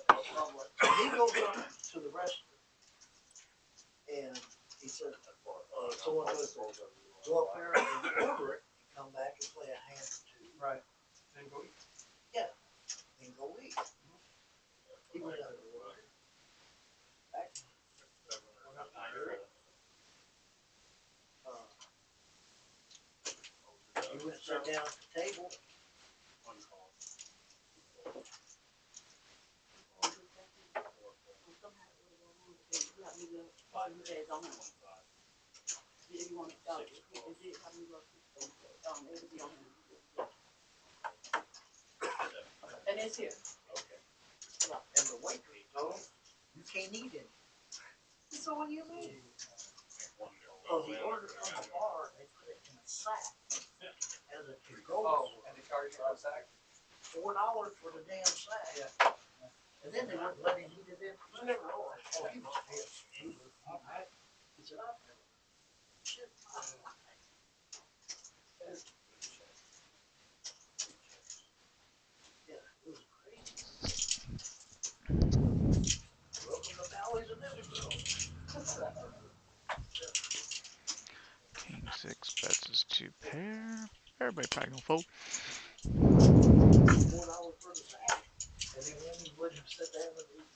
he goes up to the restaurant and he said, someone goes, go up there and order it and come back and play a hand or two. Right. Then go eat. Yeah, then go eat. He went up and ordered. Back. He went and sat down at the table. And it's here. And the waitress told him, you can't eat it. So what do you mean? Well, he ordered from the bar, they put it in a sack. As a to-go. Oh, and they charge you for a sack? $4 for the damn sack. Yeah. And then they wouldn't let him eat it in. Oh, he was pissed. He said, I've never. Shit. Yeah, it was crazy. Welcome to Valleys and Evergreen. King 6 bets his 2 pair. Everybody probably gonna fold. $4 for the sack. And then he wouldn't sit down and eat.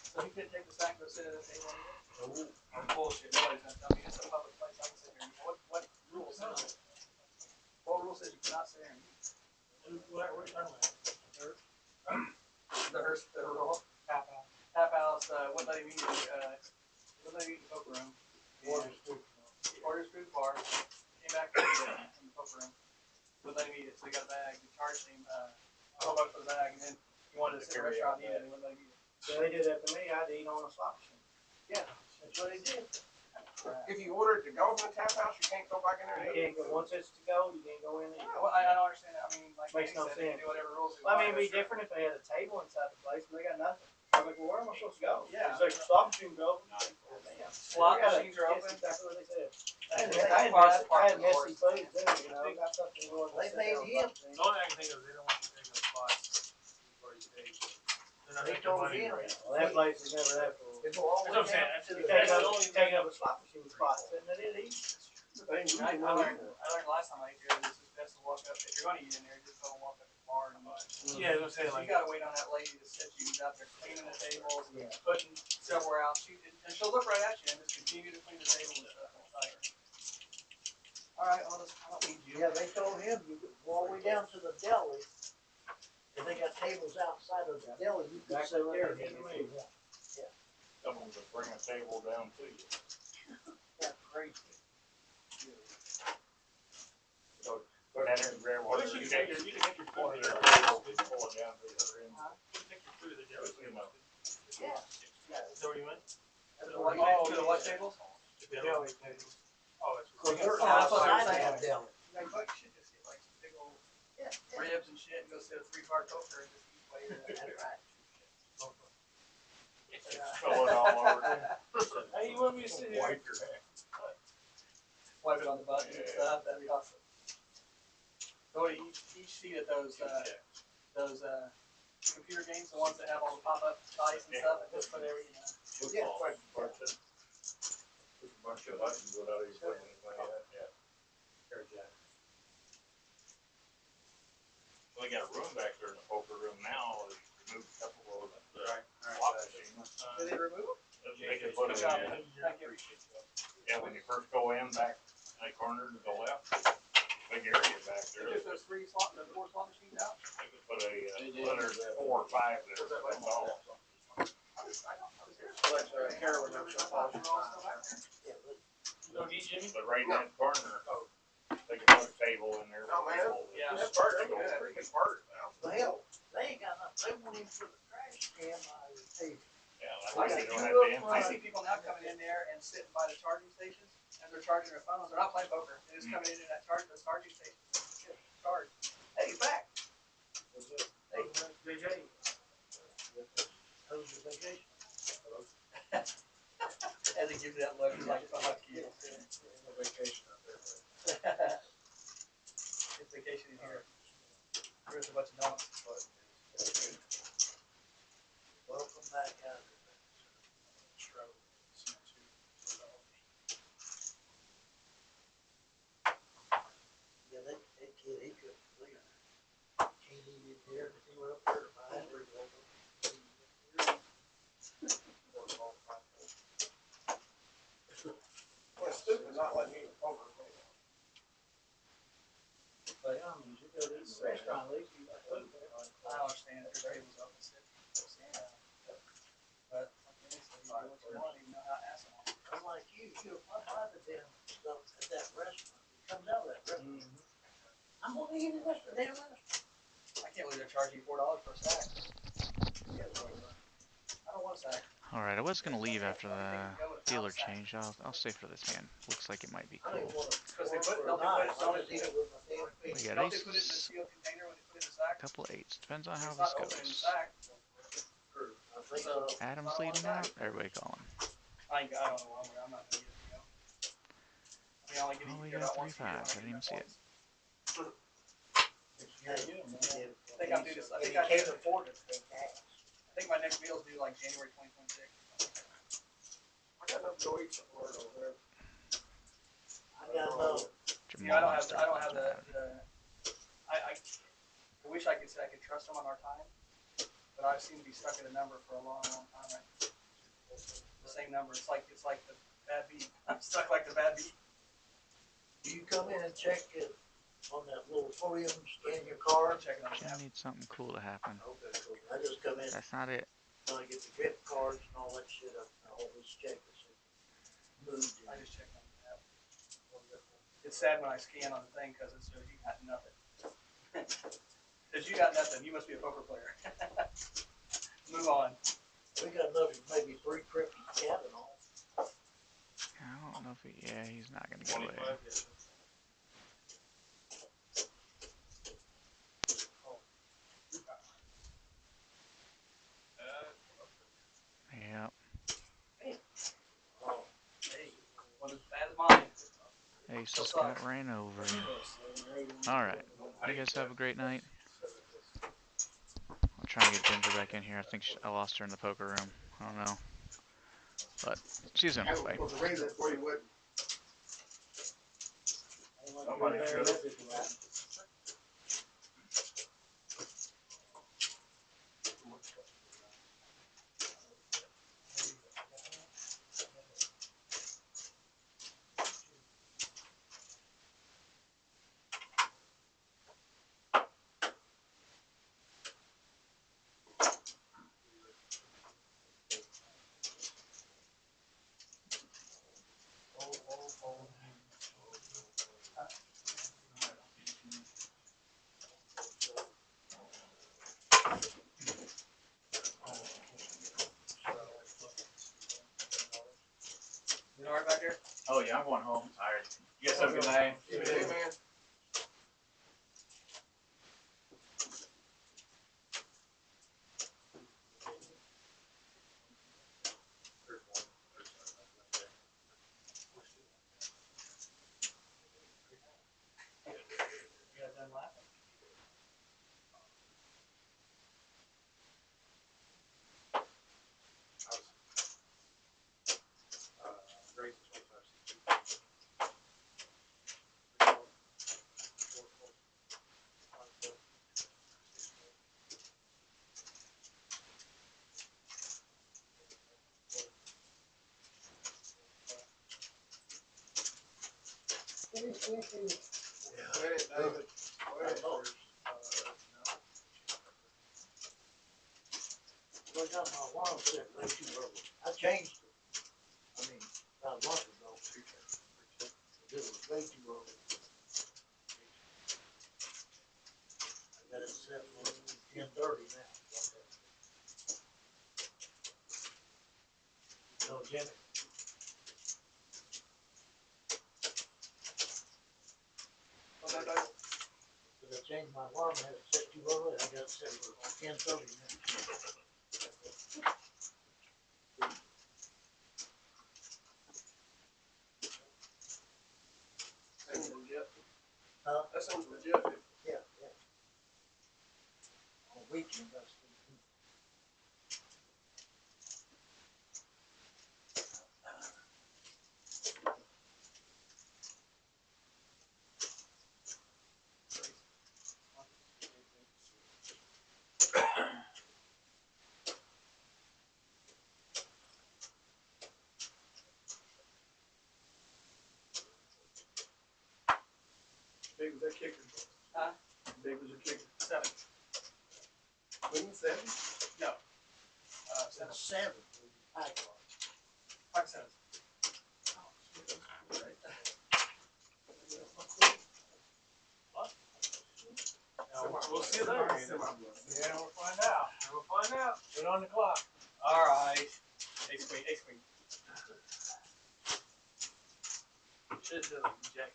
So he couldn't take the sack and go sit at a table and eat it? I'm bullshit. Nobody's gonna tell me it's a public place. I can sit there and eat. What rule says it? What rule says you cannot sit there and eat? What are you talking about? The rule. Tap house, wouldn't let him eat in the poker room. Orders food bar. Came back from the poker room. Wouldn't let him eat it, so he got a bag. They charged him $12 for the bag, and then he wanted to sit in the restaurant and eat it, and they wouldn't let him eat it. So they did that to me. I had to eat on a slot machine. Yeah, that's what he did. If you order it to go to the tap house, you can't go back in there and You eat. can't go, once it's to go, you can't go in there. Well, I don't understand that. I mean, like, Makes he no said, they can sense. do whatever rules they Well, I want. mean, it'd be different if they had a table inside the place, but they got nothing. I'm like, well, where am I supposed to go? Yeah. It's like the slot machine go. Damn. Slot They gotta- machines are open. That's exactly what they said. And I had part of the messy course. food too, got something you want to They sit made down on him. top of things. The only thing I can think of is they don't want you taking up spots before you take. They're not They making told money him. right. Well, that place is never that full. They go all the That's what I'm way saying. down That's to the the that's back. the only Taking up a slot machine spot, sitting at it, eating. I learned last time I ate there, this is best to walk up, if you're gonna eat in there, just go walk up to the bar and buy. Yeah, I was saying You like. gotta wait on that lady to sit you out there cleaning the tables, putting silverware out, and she'll look right at you and just continue to clean the table and stuff. It's like, all right, I don't need you. Yeah, they told him you could go all the way down to the deli. And they got tables outside of the deli, you can sit there and eat if you want. Someone could bring a table down to you. That's crazy. So, go down there and grab one. Well, you can take your food Pull there. it down to the other end. You can take your food there. You know. Yeah. Is that where you went? To the what tables? The deli tables. Oh, that's. Cause Yeah, they're that's what I'm outside saying. that deli. Like, you should just get like some big old Yeah. ribs and shit and go sit a 3-car poker and just eat way. That's right. Fill it all over. Hey, you want me to sit here? Wipe your hands. Wipe it on the buttons and stuff. That'd be awesome. Go to each seat at those computer games, the ones that have all the pop-up dice and stuff, and just put everything in. Yeah. There's a bunch of buttons without even putting anything in it. Yeah. Well, they got a room back there in the poker room now. They removed a couple of slot machines. Did they remove them? They can put Good it job. in. Thank you. Yeah, when you first go in back in the corner to the left, big area back They there. took those 4 slot machines out? They could put there's 4 or 5 there. That's all. Heroin, I'm sure. No need, Jimmy? But right in that corner, they can put a table in there. Oh, man. Yeah. That's part, that's a pretty good part now. Well, hell, they ain't got enough, they won't even put the trash can on the table. Yeah, I like see, they don't have to I empty. see people now coming in there and sitting by the charging stations as they're charging their phones. They're not playing poker. They're just coming in that charging station. Charge. Hey, he's back. Hey, JJ. That was your vacation. as he gives you that look, like fuck you. Vacation out there. It's vacation in here. There's a bunch of donuts. Welcome back out. Yeah, that kid, he couldn't believe it. Can't even get there, he went up there to buy it. Well, stupid not letting me poker. But, I mean, you go to this restaurant, at least you got food there. I don't understand if your table's open. But like I said, you do what you want, even know how to ask them. I'm like you buy the damn stuff at that restaurant, it comes out of that restaurant. I'm gonna eat in this damn restaurant. I can't believe they're charging you $4 for a sack. I don't want a sack. Alright, I was gonna leave after the dealer change. I'll stay for this hand. Looks like it might be I don't cool. even want to. Because they don't they eat it with my damn We feet. got don't they put it in a aces, sealed container when they put it in the sack? couple of eights. Depends on how It's this not open in the goes. sack. I think so. Adam's leading out. Everybody calling. I don't know. I'm not gonna get it, you know. I mean, I only get it Oh, we here got about once a 3 year. 5s. I didn't even see it. I think I'm due this. I If think you can't afford it, they tax. I think my next meal's due like January 2026. I got enough to eat somewhere over there. I got no. You know, I don't have Jamal's the I wish I could say I could trust them on our time, but I've seemed to be stuck at a number for a long, long time. Right? The same number. It's like the bad beat. I'm stuck like the bad beat. Do you come in and check it on that little podium, scan your card? Checking on Jim that. needs something cool to happen. I just come in, That's not it. when I get the gift cards and all that shit, I always check it. Moved I in. just checked on that. It's sad when I scan on the thing because it says you got nothing. Because you got nothing, you must be a poker player. Move on. We got nothing, maybe 3 cryptic cat and all. I don't know if he's not gonna go there. 25. Yep. Oh, Hey, one as bad as mine. Ace just got ran over. Alright. You guys have a great night. I'll try and get Ginger back in here. I think I lost her in the poker room. I don't know. But she's in the fight. Was the reason for you wouldn't. somebody should. Oh yeah, I'm going home. I'm tired. You guys have a good night. Hey, man. You got done laughing? Raising 25 cents. Wait, David. Wait. I got my alarm set way too early. I changed it. I mean, about a month ago. It was way too early. I got it set for 10:30 now. No, Jimmy. What's that, Doug? Because I changed my alarm, I had it set too early. I got it set for 10:30 now. Sounds legit. Huh? That sounds legit. Yeah, yeah. On weekends, that's the Big was that kicker? Huh? Big was your kicker? 7. Queen 7? No. 7. 7. 7. High car. 5 7. We'll see you later. Yeah, we'll find out. We'll find out. Put on the clock. All right. Ace queen. Ace queen. Should have Jack.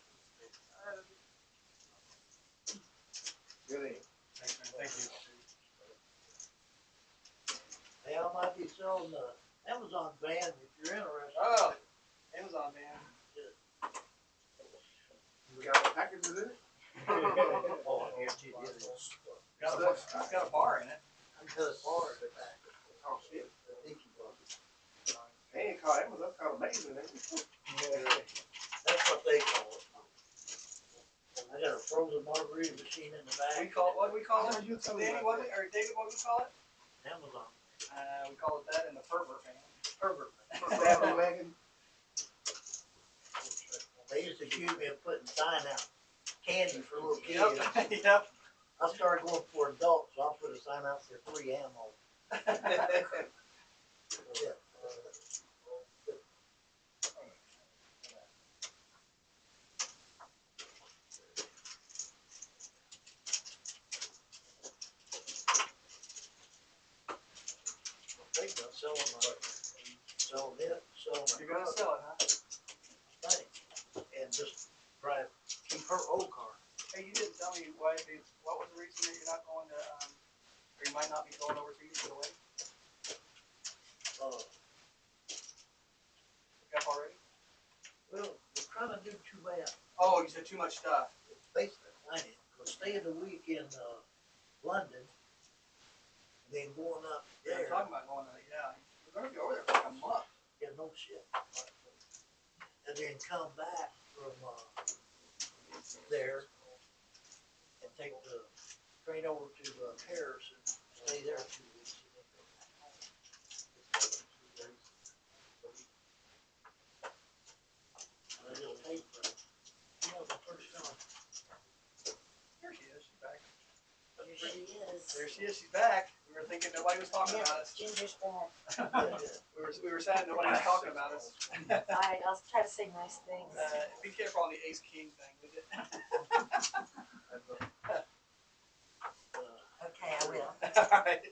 Really? Thanks, man. Thank you. Hey, I might be selling the Amazon van if you're interested. Oh, Amazon man. We got packages in it? Oh, I guarantee it is. Got a bar in it. I got a bar in the back. Oh, shit. The Dinky bar. Hey, call Amazon. That's kind of amazing, ain't it? That's what they call it. I got a frozen margarita machine in the back. What do we call it? You tell me Danny, about what or David, what do we call it? Amazon. We call it that in the pervert fan. Pervert. Family wagon. They used to accuse me of putting sign out candy for little kids. Yep. Yep. I started going for adults, so I'll put a sign out for free ammo. Yeah. Think about selling it, selling my You're gonna sell it, huh? thing, and just drive, keep her old car. Hey, you didn't tell me what was the reason that you're not going to, or you might not be going overseas for the wedding? Pick up already? Well, we're trying to do too bad. Oh, you said too much stuff. Basically, I did. We're staying a week in London, and then going up Yeah, there. I'm talking about going to, yeah. We're gonna be over there for like a month. Yeah, no shit. And then come back from there and take the train over to Paris and stay there 2 weeks and then come back home. And I just paid for it. You know, the first time. There she is. She's back. Here she is. There she is. She's back. We were thinking nobody was talking about us. Ginger's back. We were sad nobody was talking about us. Alright, I'll try to say nice things. Be careful on the ace king thing, would you? Okay, I will. Alright.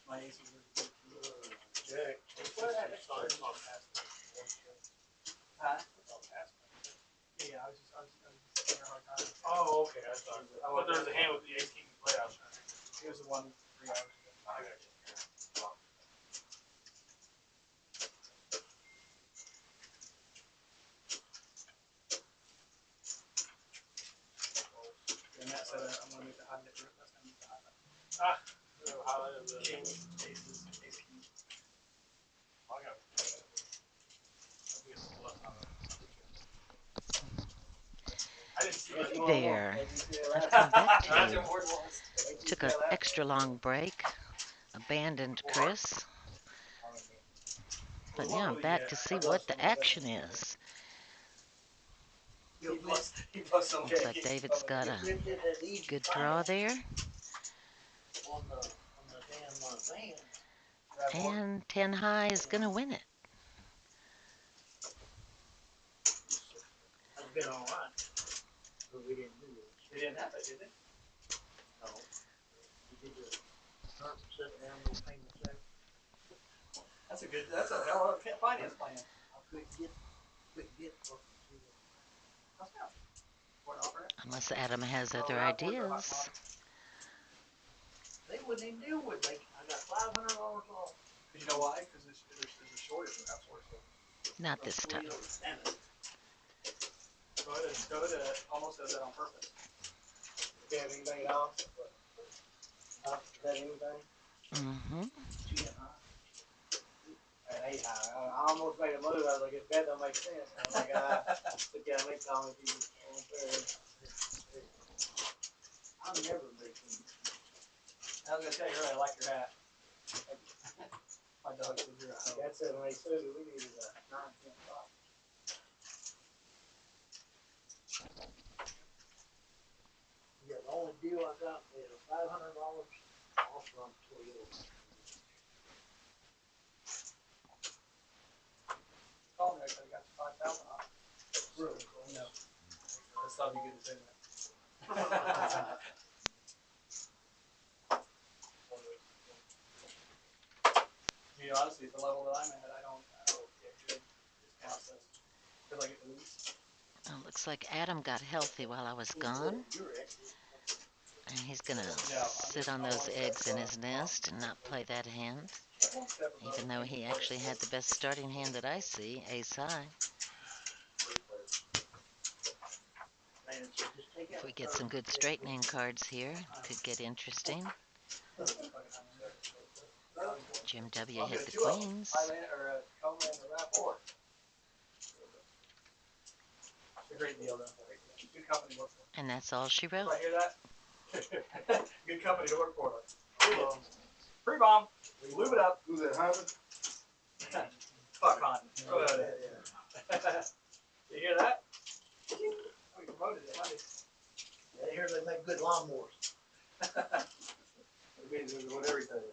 My ace is Jack. thought it was on past. Huh? It's on past. Yeah, I was just giving her a hard time. Oh, okay. I thought there was a hand with the 18 layout. It was the one 3 hours ago. I got you. And that said, I'm gonna make the high net worth. That's gonna be the high net worth. Ah, highlight of the. King, aces, ace king. I got it. I didn't see it. There. I've come back That's to your you. board was. Took an extra long break. Abandoned Chris. But now I'm back to see what the action is. He plus some Looks like David's got a good draw there. On the damn van. And 10 high is going to win it. That's been all right. But we didn't do it. They didn't have it, did they? No. We did the start sit down, no payment check. That's a hell of a finance plan. I couldn't get fucking to it. How's that? What offer it? Unless Adam has other ideas. They wouldn't even deal with me. I got $500 off. You know why? Because there's a shortage of outsourcing. Not this time. Toyota almost does that on purpose. Do you have anything else? Is that anything? Mm-hmm. Hey, I almost made a move. I was like, if that don't make sense. I'm like, but yeah, make comments. I'm never making. I was gonna tell you earlier, I like your hat. My dog says you're a hoe. That's it. When they said we needed a 9-10 box. Yeah, the only deal I got is $500 off from Toyota. Call me, I said I got you 5,000 off. Really? No. That's not be good to say that. You know, honestly, at the level that I'm at, I don't get good discounts. Because I get the lease. Well, looks like Adam got healthy while I was gone. And he's going to sit on those eggs in his nest and not play that hand. Even though he actually had the best starting hand that I see, ace high. If we get some good straightening cards here, it could get interesting. Jim W. hit the queens. It's a great deal, though. Good company to work for. And that's all she wrote. I hear that? Good company to work for. Pre-bomb. Lube it up. Who's that, Hyman? Fuck on. You hear that? We promoted it, buddy. Yeah, here they make good lawnmowers. It means we're doing everything.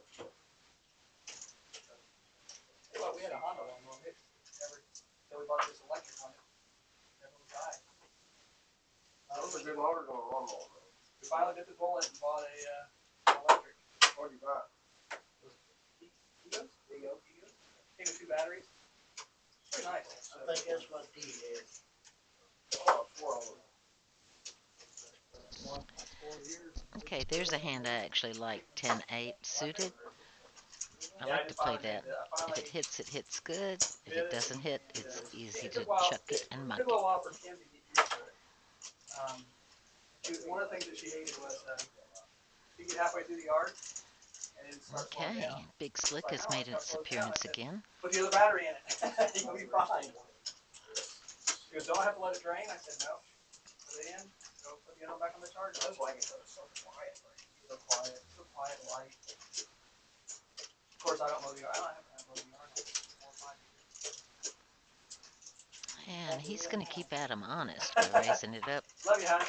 Well, we had a Honda lawnmower. Until we bought this electric on it. Never died. Those are good motors on a lawnmower. We finally bit the bullet and bought an electric. What do you buy? Egos? Came with 2 batteries. Pretty nice. I think that's what he had. Oh, 4 of them. 4 years. Okay, there's a hand I actually like, 10-8 suited. I like to play that. If it hits good. If it doesn't hit, it's easy to chuck it and muck It took a it. little while for Kim to get used to it. One of the things that she hated was she get halfway through the yard and it starts slowing Okay, down. Big Slick has made its appearance again. Put the other battery in it. You'll be fine. She goes, don't I have to let it drain? I said, no. Put it in. Go put the other one back on the charger. That's why I get so quiet. So quiet, light. Of course, I don't mow the yard. I don't have to mow the yard. 4 or 5 years. And he's going to keep Adam honest by raising it up. Love you, honey.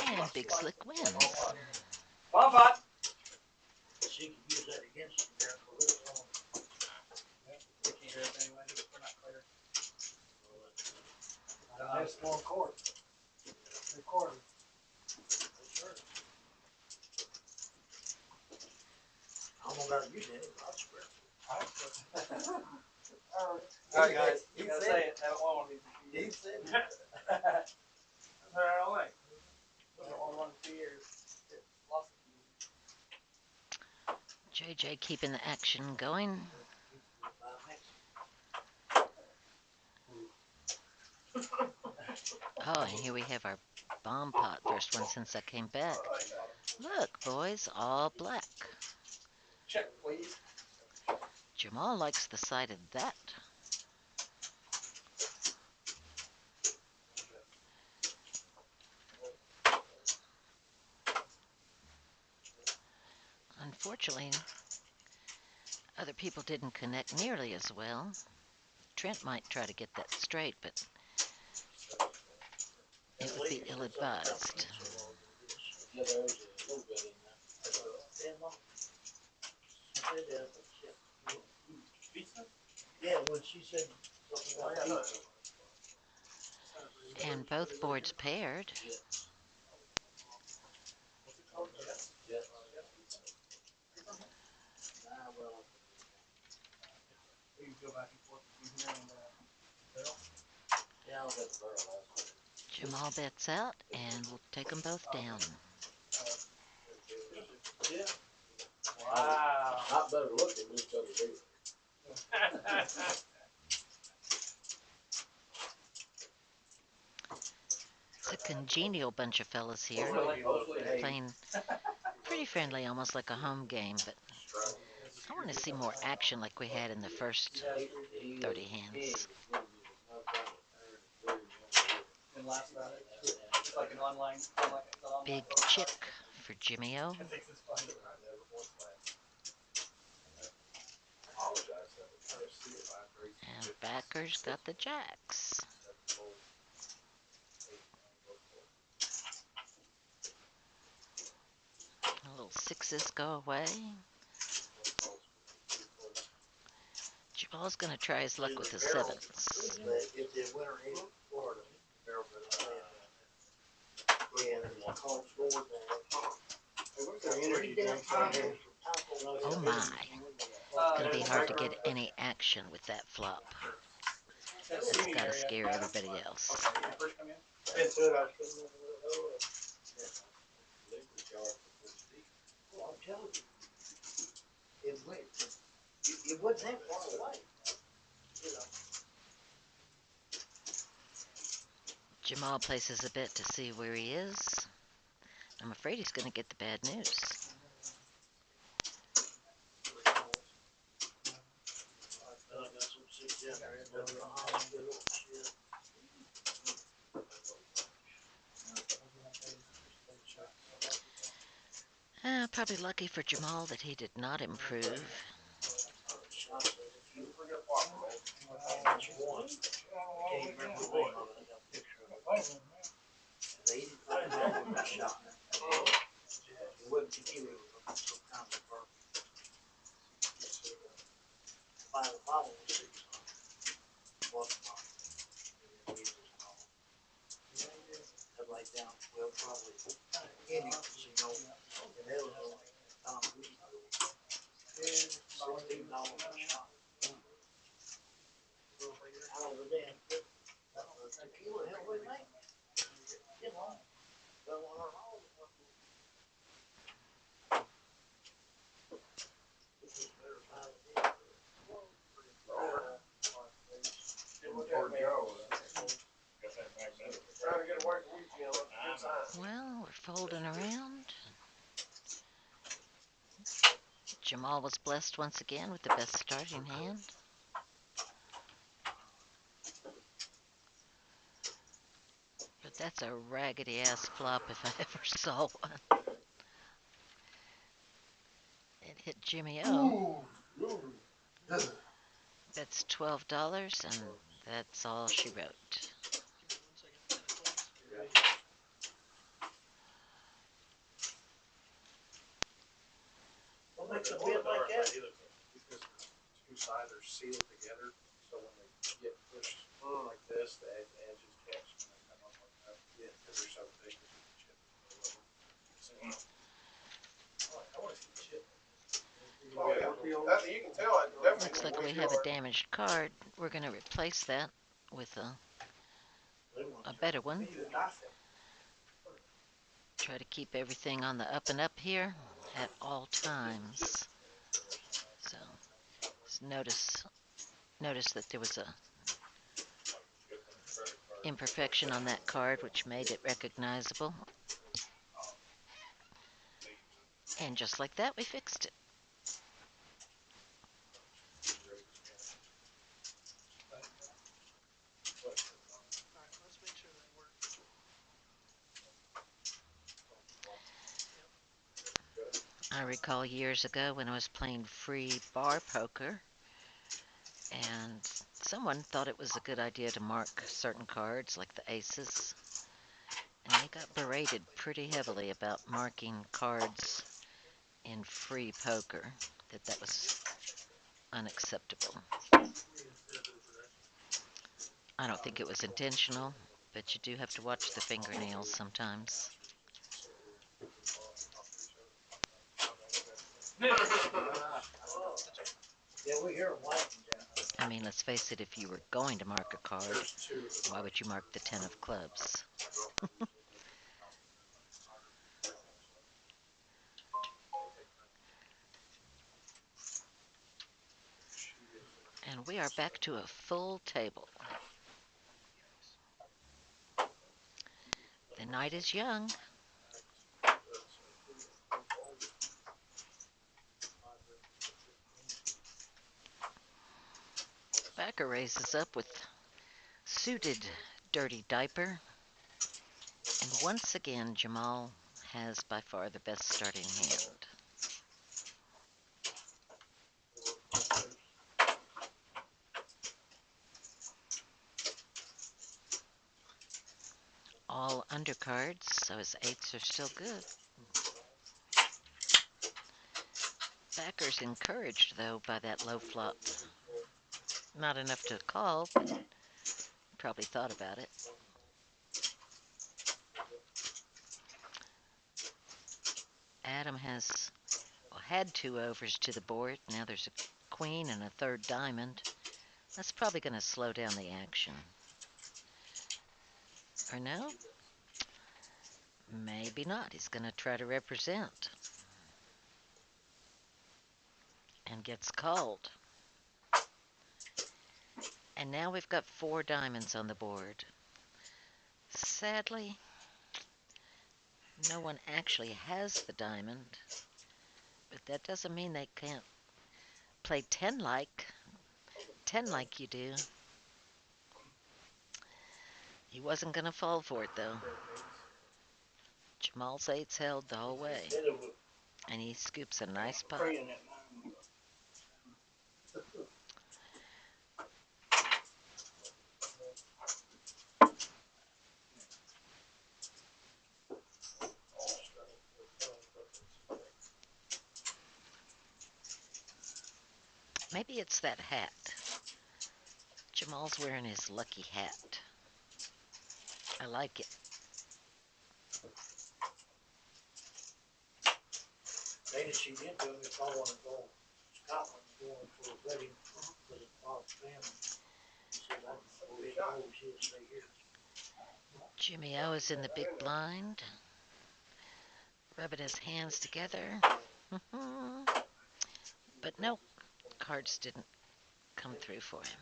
And Big Slick wins. Bomb pot. She could use that against him there for this long. We can't hear it anyway. We're not clear. That's 1 quarter. 3/4. about you, Danny, but I swear to you. Alright, guys, you gotta say it. I don't want one. He said it. That's what I don't like. I don't want one in 2 years. Lost it. JJ keeping the action going. Oh, and here we have our bomb pot, first one since I came back. Look, boys, all black. Check, please. Jamal likes the sight of that. Unfortunately, other people didn't connect nearly as well. Trent might try to get that straight, but it would be ill-advised. Yeah, there's a little bit in there. Pizza? Yeah, when she said something about pizza. And both boards paired. What's it called? Yes. Nah, well. We can go back and forth between here and Bill. Yeah, I was at the barrel last night. Jamal bets out, and we'll take them both down. Yeah. Wow. Not better looking, just better bigger. It's a congenial bunch of fellas here, playing pretty friendly, almost like a home game, but I want to see more action like we had in the first 30 hands. And last night, it's like an online. Big chick for Jimmy O. And backers got the jacks. A little sixes go away. Jamal's going to try his luck with the sevens. If the winner is Florida, barrel Oh my. Gonna be hard to get any action with that flop. That's gotta scare everybody else. Well, I'm telling you, it wasn't that far away. You know. Jamal places a bet to see where he is. I'm afraid he's gonna get the bad news. Probably lucky for Jamal that he did not improve. Down 12 probably innings, you know, and they were like, $16 a shot. I don't know, damn, tequila help with me. You know, don't want to roll. This is better time of day. Well, we're folding around. Jamal was blessed once again with the best starting hand. But that's a raggedy ass flop if I ever saw one. It hit Jimmy O. That's $12, and that's all she wrote. What makes a bid like that? Because the two sides are sealed together, so when they get pushed like this, the edges catch and they come up like that. Yeah, because they're so big that you can chip in the middle of them. I want to see the chip. Oh, yeah. looks like we have a damaged card. We're going to replace that with a better one. Try to keep everything on the up and up here at all times. So notice that there was a imperfection on that card, which made it recognizable. And just like that, we fixed it. Alright, let's make sure that works. I recall years ago when I was playing free bar poker, and someone thought it was a good idea to mark certain cards, like the aces, and they got berated pretty heavily about marking cards in free poker, that was unacceptable. I don't think it was intentional, but you do have to watch the fingernails sometimes. Yeah, we hear them laughing down there. I mean, let's face it, if you were going to mark a card, why would you mark the 10 of clubs? And we are back to a full table. The night is young. Backer raises up with suited dirty diaper. And once again, Jamal has by far the best starting hand. All undercards, so his eights are still good. Backer's encouraged, though, by that low flop. Not enough to call, but probably thought about it. Adam had 2 overs to the board. Now there's a queen and a third diamond. That's probably going to slow down the action. Or no? Maybe not. He's going to try to represent. And gets called. And now we've got 4 diamonds on the board. Sadly, no one actually has the diamond. But that doesn't mean they can't play 10 like you do. He wasn't going to fall for it, though. Jamal's 8's held the whole way. And he scoops a nice pot. Maybe it's that hat. Jamal's wearing his lucky hat. I like it. Dana, she did tell me if I want to go to Scotland, going for a wedding with Bob's family. She said, I can go ahead and go, she'll stay here. Jimmy O is in the big blind, rubbing his hands together. But no, cards didn't come through for him.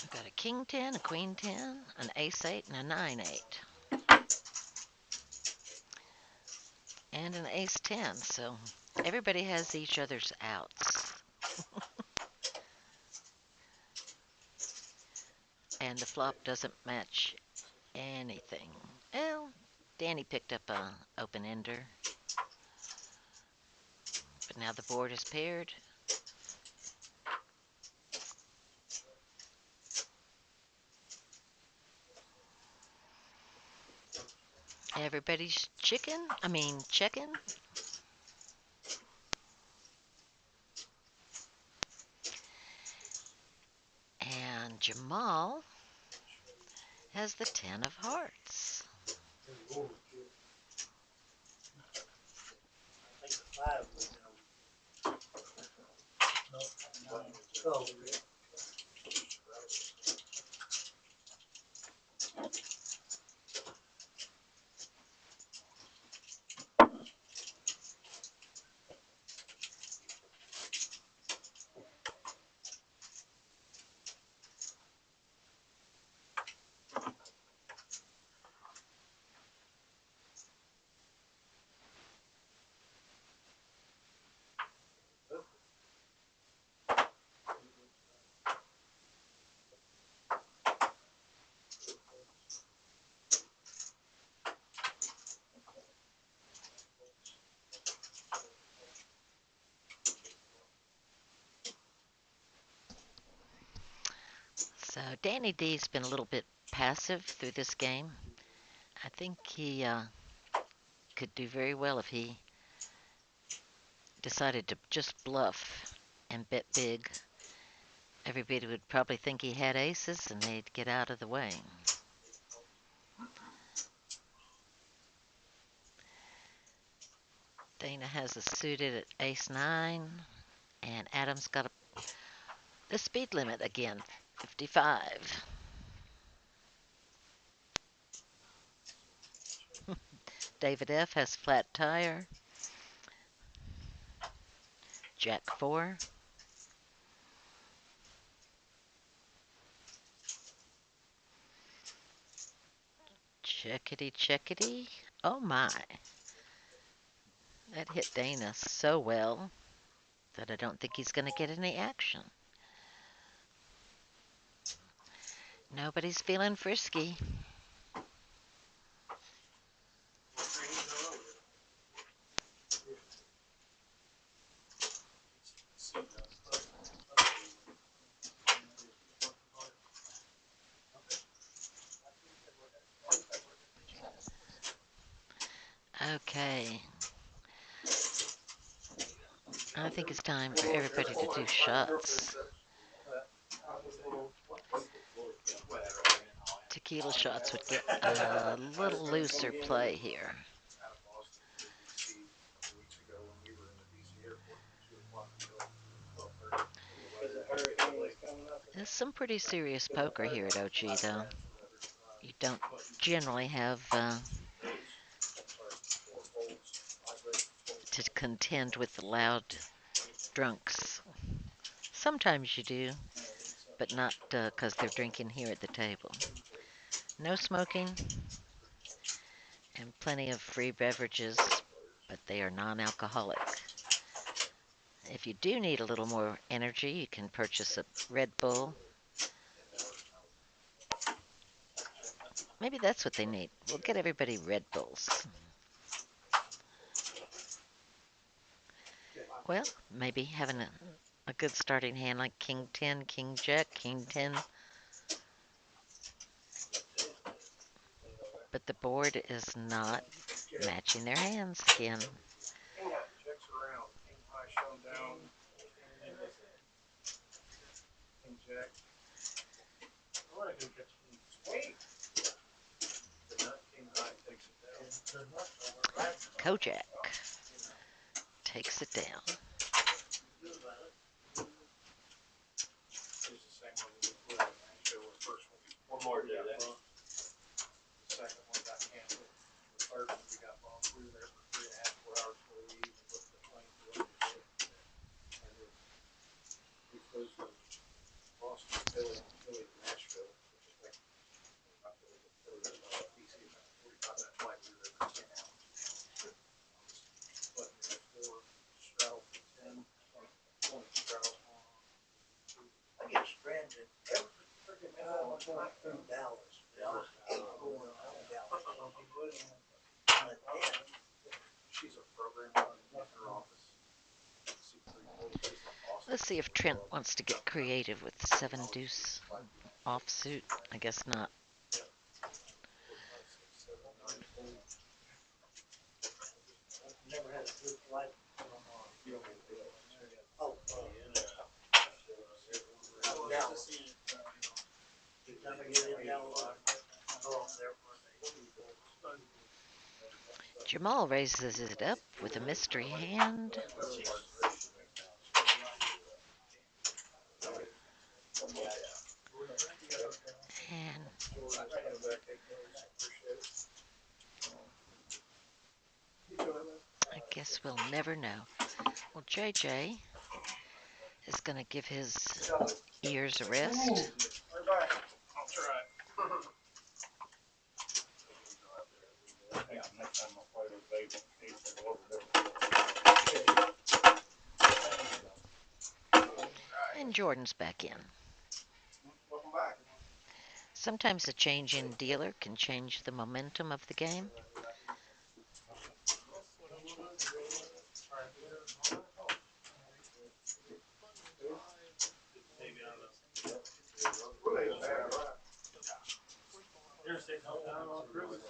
We've got a king 10, a queen 10, an ace 8, and a 9-8. And an ace 10, so everybody has each other's outs. And the flop doesn't match anything. Well, Danny picked up a open ender. But now the board is paired. Everybody's checking. And Jamal has the 10 of hearts. 5 was, no, 9, 12. So Danny D's been a little bit passive through this game. I think he could do very well if he decided to just bluff and bet big. Everybody would probably think he had aces and they'd get out of the way. Dana has a suited at ace 9, and Adam's got the speed limit again, 55. David F. has flat tire. Jack 4. Checkity, checkity. Oh my. That hit Dana so well that I don't think he's going to get any action. Nobody's feeling frisky. Okay. I think it's time for everybody to do shots. Tequila shots would get a little looser play here. There's some pretty serious poker here at OG, though. You don't generally have to contend with the loud drunks. Sometimes you do, but not because they're drinking here at the table. No smoking and plenty of free beverages, but they are non-alcoholic. If you do need a little more energy, you can purchase a Red Bull. Maybe that's what they need. We'll get everybody Red Bulls. Well, maybe having a good starting hand like King 10, King Jack, King 10. But the board is not matching their hands again. Checks around. King high showdown. King jack. Sweet. The nut king high takes it down. Kojak takes it down. It's the same one we put in Nashville. The first one more to that. The second one got canceled. The third one we got bombed. We were there for 3.5, 4 hours before we even looked at the plane to look at it. And then we flew from Boston to Philly and Philly to Nashville, which is like about DC, about 45-minute flight. We were there for 10 hours. But we had 4 straddles for 10, 20 straddles on. I get stranded every freaking time I'm going through Dallas. Dallas, going around Dallas. She's a programmer in her office. Let's see if Trent wants to get creative with the 7 deuce offsuit. I guess not. Never had a good flight. Oh, Dallas. Every time I get in Dallas, I go up there for a day. Jamal raises it up with a mystery hand. And I guess we'll never know. Well, JJ is going to give his ears a rest. I'll try. Yeah, next time I'll play with Dave, he's over there. And Jordan's back in. Welcome back. Sometimes a change in dealer can change the momentum of the game. What else should I do? Button 5. Really ain't bad, right? You're sitting down on cruise.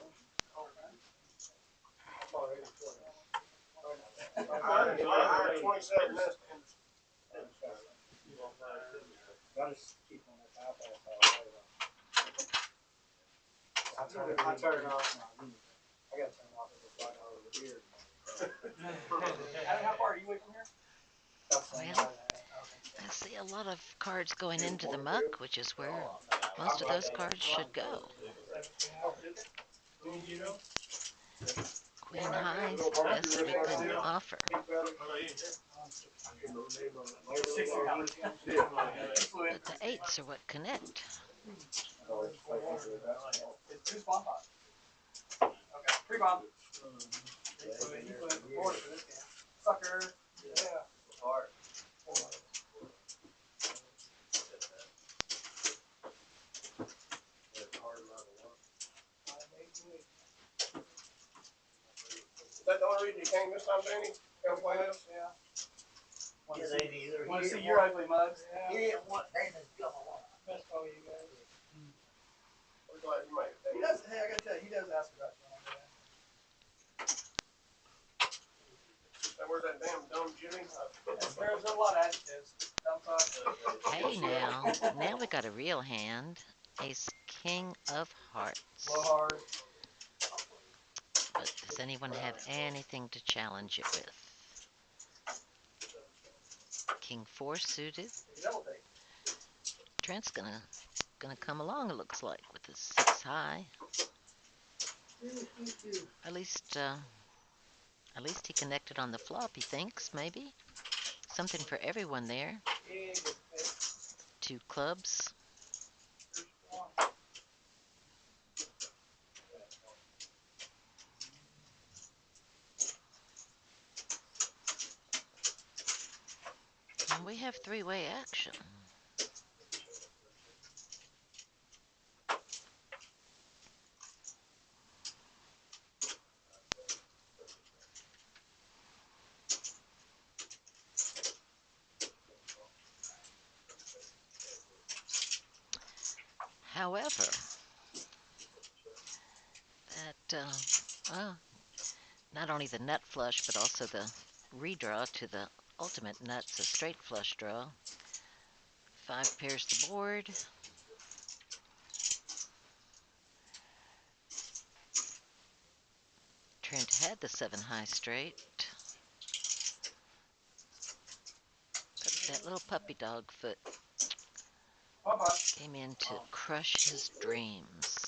I had 27 minutes. Gotta keep on that bypass all the way. I turn it off now. I gotta turn it off if it's right over here. How far are you away from here? Well, I see a lot of cards going into the muck, which is where most of those cards should go. Queen high is the best we can offer. But the eights are what connect. Who's Bomb Pot? Okay, free bomb. Sucker. Yeah. Hard. Is that the only reason you came this time, Danny? Come play us? Yeah. Yes, they either. Want to see your ugly mugs? He didn't want Damon's gum a lot. Best all you guys. We're glad you made it, He Danny. does. Hey, I gotta tell you, he does ask about you. Hey, where's that damn dumb Jimmy? There's a lot of adjectives. Hey now we got a real hand. Ace King of Hearts. Low hard. But does anyone have anything to challenge it with? King 4 suited. Double take. Trent's gonna come along, it looks like, with the 6 high. At least he connected on the flop, he thinks, maybe. Something for everyone there. 2 clubs. And we have 3-way action. However, not only the nut flush, but also the redraw to the ultimate nuts, a straight flush draw. 5 pairs the board. Trent had the 7 high straight. But that little puppy dog foot came in to crush his dreams.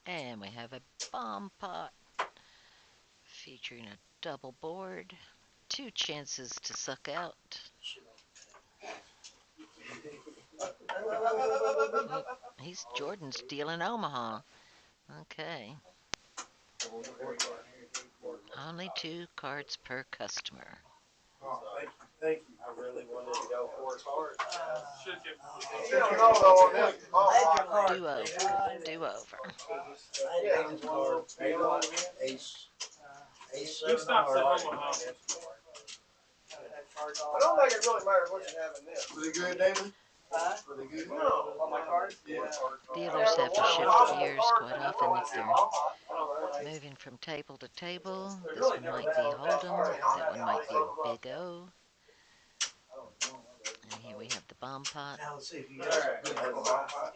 And we have a bomb pot featuring a double board, 2 chances to suck out. He's Jordan's deal in Omaha. Okay. Only 2 cards per customer. Oh, thank you. I really wanted to go for it hard. Should get. Do over. Ace. Ace He stops at Omaha. I don't think it really matters what you have in this. Was it good, David? Huh? Was it good? No. On my card? Yeah. Dealers have to shift gears quite often if they're Moving from table to table. This one might be Hold'em. That one might be Big O. And here we have the Bomb Pot. Now let's see if you All guys right. are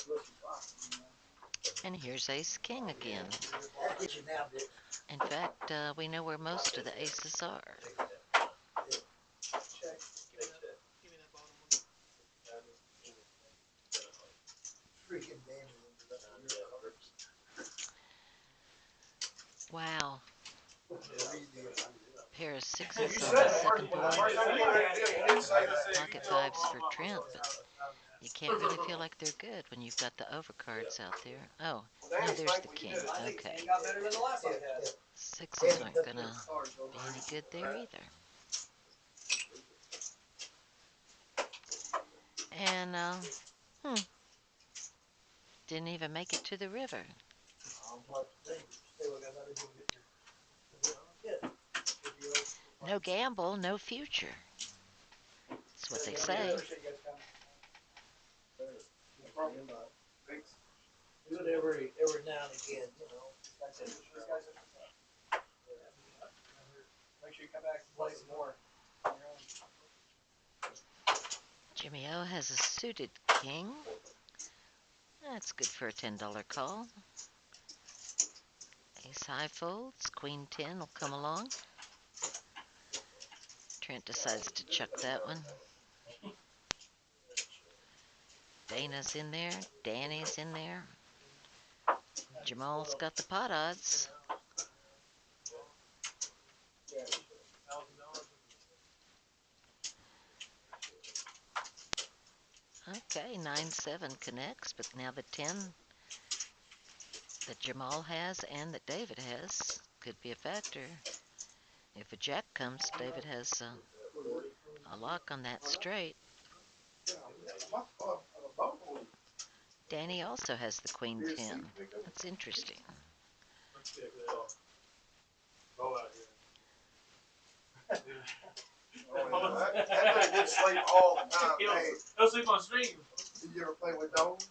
good. And here's Ace King again. That gets you now, Dick. In fact, we know where most of the aces are. Check. Give me that bottom one. Freaking Danny ended up in your cards. Wow. Yeah. Pair of sixes on the second board. Pocket fives for Trent, but you can't really feel like they're good when you've got the overcards out there. Oh, no, there's the king. Okay. Got better than the last one I had. Sixes aren't gonna be any good there either. And, didn't even make it to the river. No gamble, no future. That's what they say. Do it every now and again, you know. Make sure you come back and play some more. Jimmy O has a suited king. That's good for a $10 call. Ace high folds, queen 10 will come along. Trent decides to chuck that one. Dana's in there, Danny's in there. Jamal's got the pot odds. Okay, 9-7 connects, but now the 10 that Jamal has and that David has could be a factor. If a jack comes, David has a lock on that straight. Danny also has the queen 10. That's interesting. That man did sleep all the time. Hey, He'll sleep on stream. did you ever play with Domes?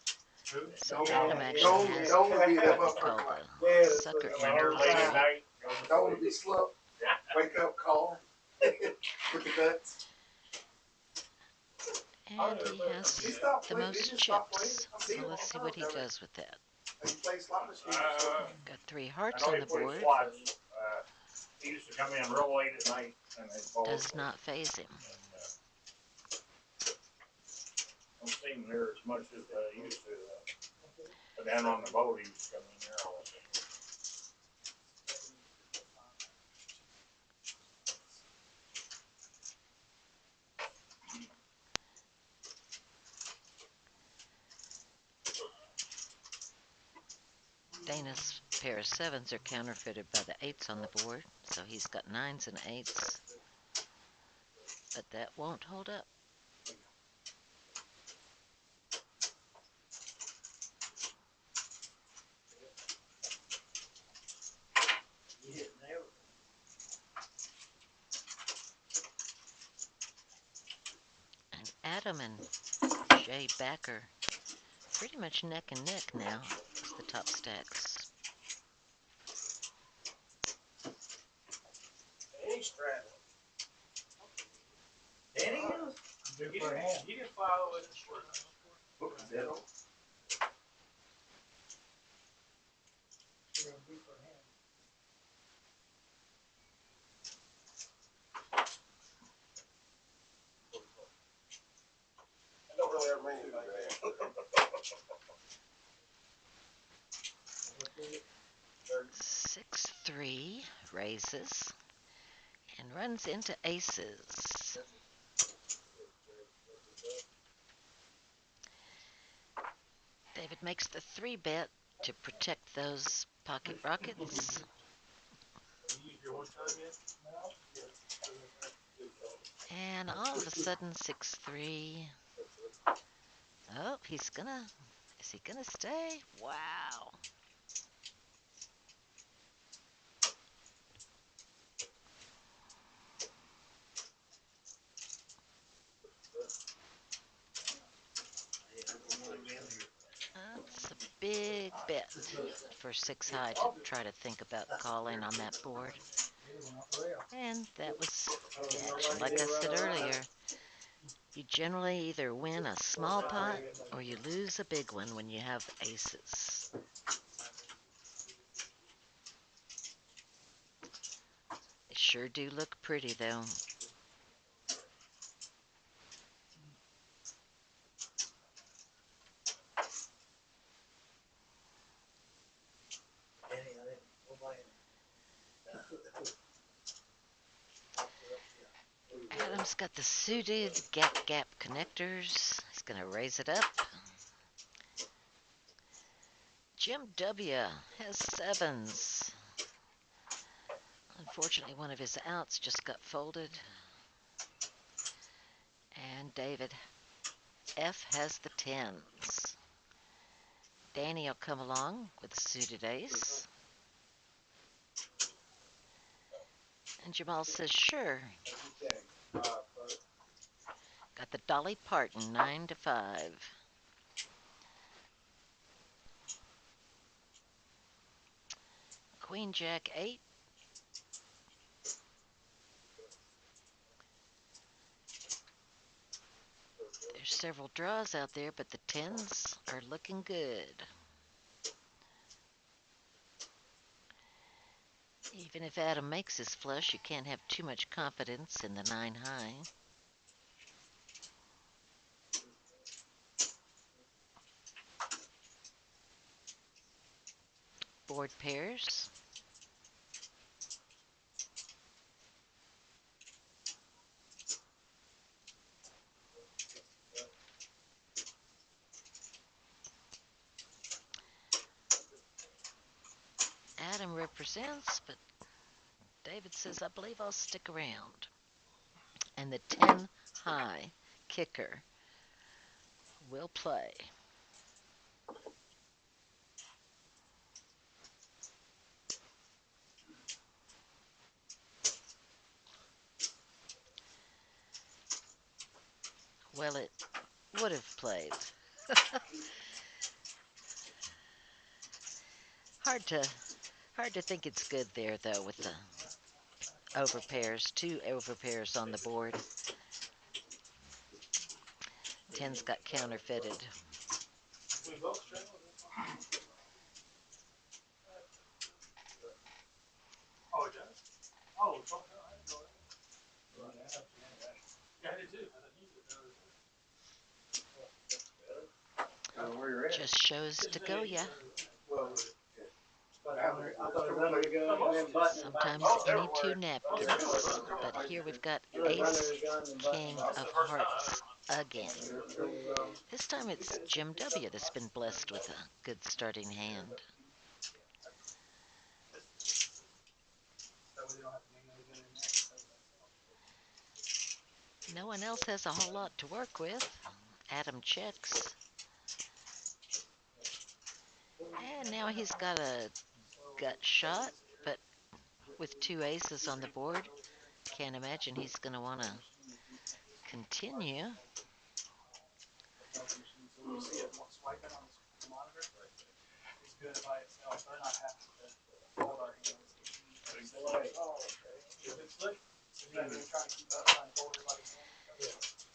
So Adam actually Don't has be what they that call motherfucker. the sucker When they're late at energy. night. Don't be slow. Wake up, call. With the nuts. And he has the most chips. So let's see what he does with that. Have you played slot machines? Got 3 I hearts know on he the put board. slots. He used to come in real late at night and they'd fall. Does not phase him. Don't seem there as much as they used to. But down on the boat, he used to come in there all the time. Dana's pair of 7s are counterfeited by the 8s on the board, so he's got 9s and 8s. But that won't hold up. And Adam and Jay Backer pretty much neck and neck now as the top stacks. He's straddling. Danny is? He didn't fly all the way to the shore. I don't really ever mean anybody. 6-3 raises and runs into aces. David makes the 3-bet to protect those pocket rockets. You use your horse time yet? And all of a sudden, 6-3. Oh, is he gonna stay? Wow. That's big bet for 6 high to try to think about calling on that board. And that was the action. Like I said earlier, you generally either win a small pot or you lose a big one when you have aces. They sure do look pretty though. Adam's got the suited gap connectors. He's going to raise it up. Jim W. has sevens. Unfortunately, one of his outs just got folded. And David F. has the tens. Danny will come along with a suited ace. And Jamal says, sure. Got the Dolly Parton, 9 to 5. Queen Jack 8. There's several draws out there, but the tens are looking good. Even if Adam makes his flush, you can't have too much confidence in the 9 high. Board pairs. Adam represents, but David says, I believe I'll stick around. And the 10 high kicker will play. Well, it would have played. Hard to think it's good there though with the overpairs, 2 overpairs on the board. 10's got counterfeited. Oh, it does? Oh, it's okay. I didn't know that. Yeah, I did too. I didn't use it the other day. Just shows to go ya. Sometimes any 2 napkins. But here we've got ace, king of hearts again. This time it's Jim W. that's been blessed with a good starting hand. No one else has a whole lot to work with. Adam checks. And now he's got a gut shot, but with 2 aces on the board, can't imagine he's going to want to continue. You see it swiping on the monitor? It's good by itself. They're not having to hold our hands.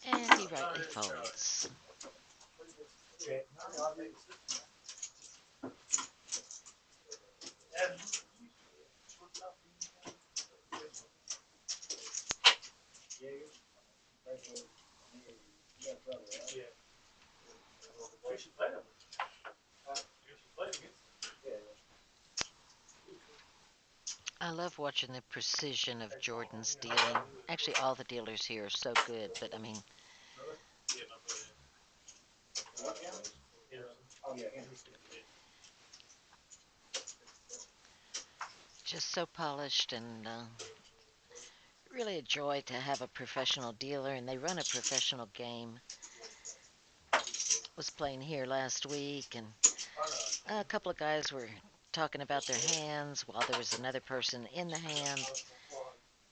And he rightly folds. I love watching the precision of Jordan's dealing. Actually, all the dealers here are so good, but I mean, just so polished and really a joy to have a professional dealer, and they run a professional game. Was playing here last week, and a couple of guys were talking about their hands while there was another person in the hand,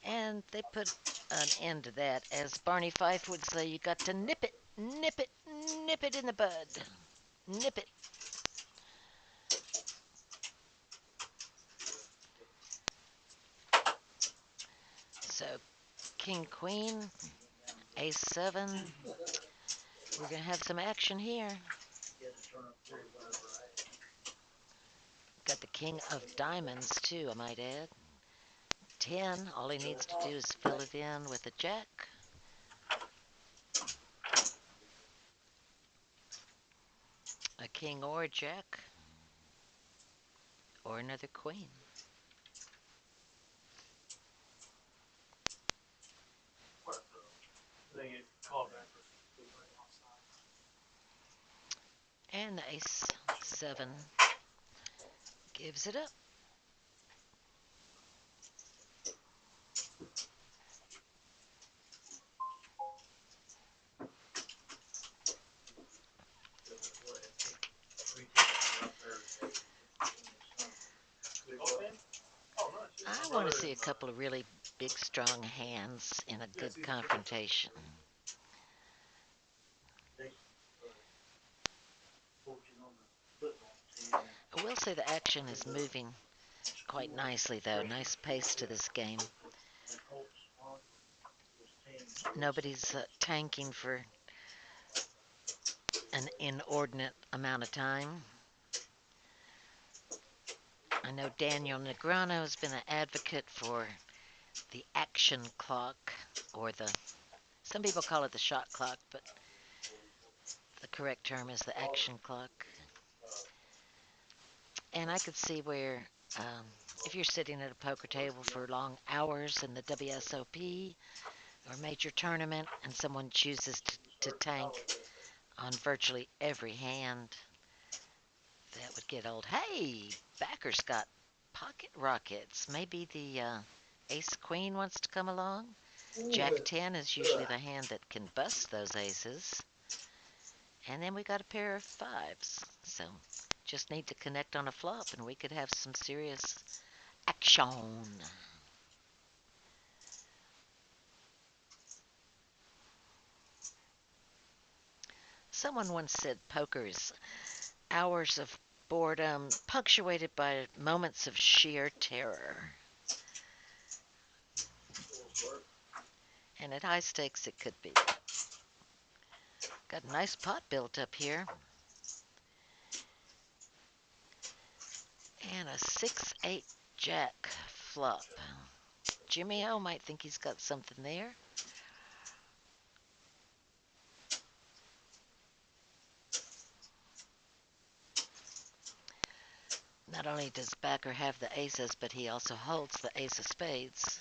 and they put an end to that. As Barney Fife would say, you got to nip it, nip it, nip it in the bud. Nip it. king, queen, ace seven. We're going to have some action here. Got the king of diamonds, too, I might add. 10, all he needs to do is fill it in with a jack. A king or a jack. Or another queen. They get called back. And the ace seven gives it up. I want to see a couple of really big, strong hands in a good confrontation. I will say the action is moving quite nicely, though. Nice pace to this game. Nobody's tanking for an inordinate amount of time. I know Daniel Negreanu has been an advocate for the action clock, or some people call it the shot clock, but the correct term is the action clock. And I could see where if you're sitting at a poker table for long hours in the WSOP or major tournament and someone chooses to tank on virtually every hand, that would get old. Hey, backer's got pocket rockets. Maybe the ace queen wants to come along. Jack 10 is usually the hand that can bust those aces. And then we got a pair of fives. So just need to connect on a flop and we could have some serious action. Someone once said poker is hours of boredom punctuated by moments of sheer terror. And at high stakes it could be. Got a nice pot built up here. And a 6-8 jack flop. Jimmy O might think he's got something there. Not only does backer have the aces, but he also holds the ace of spades.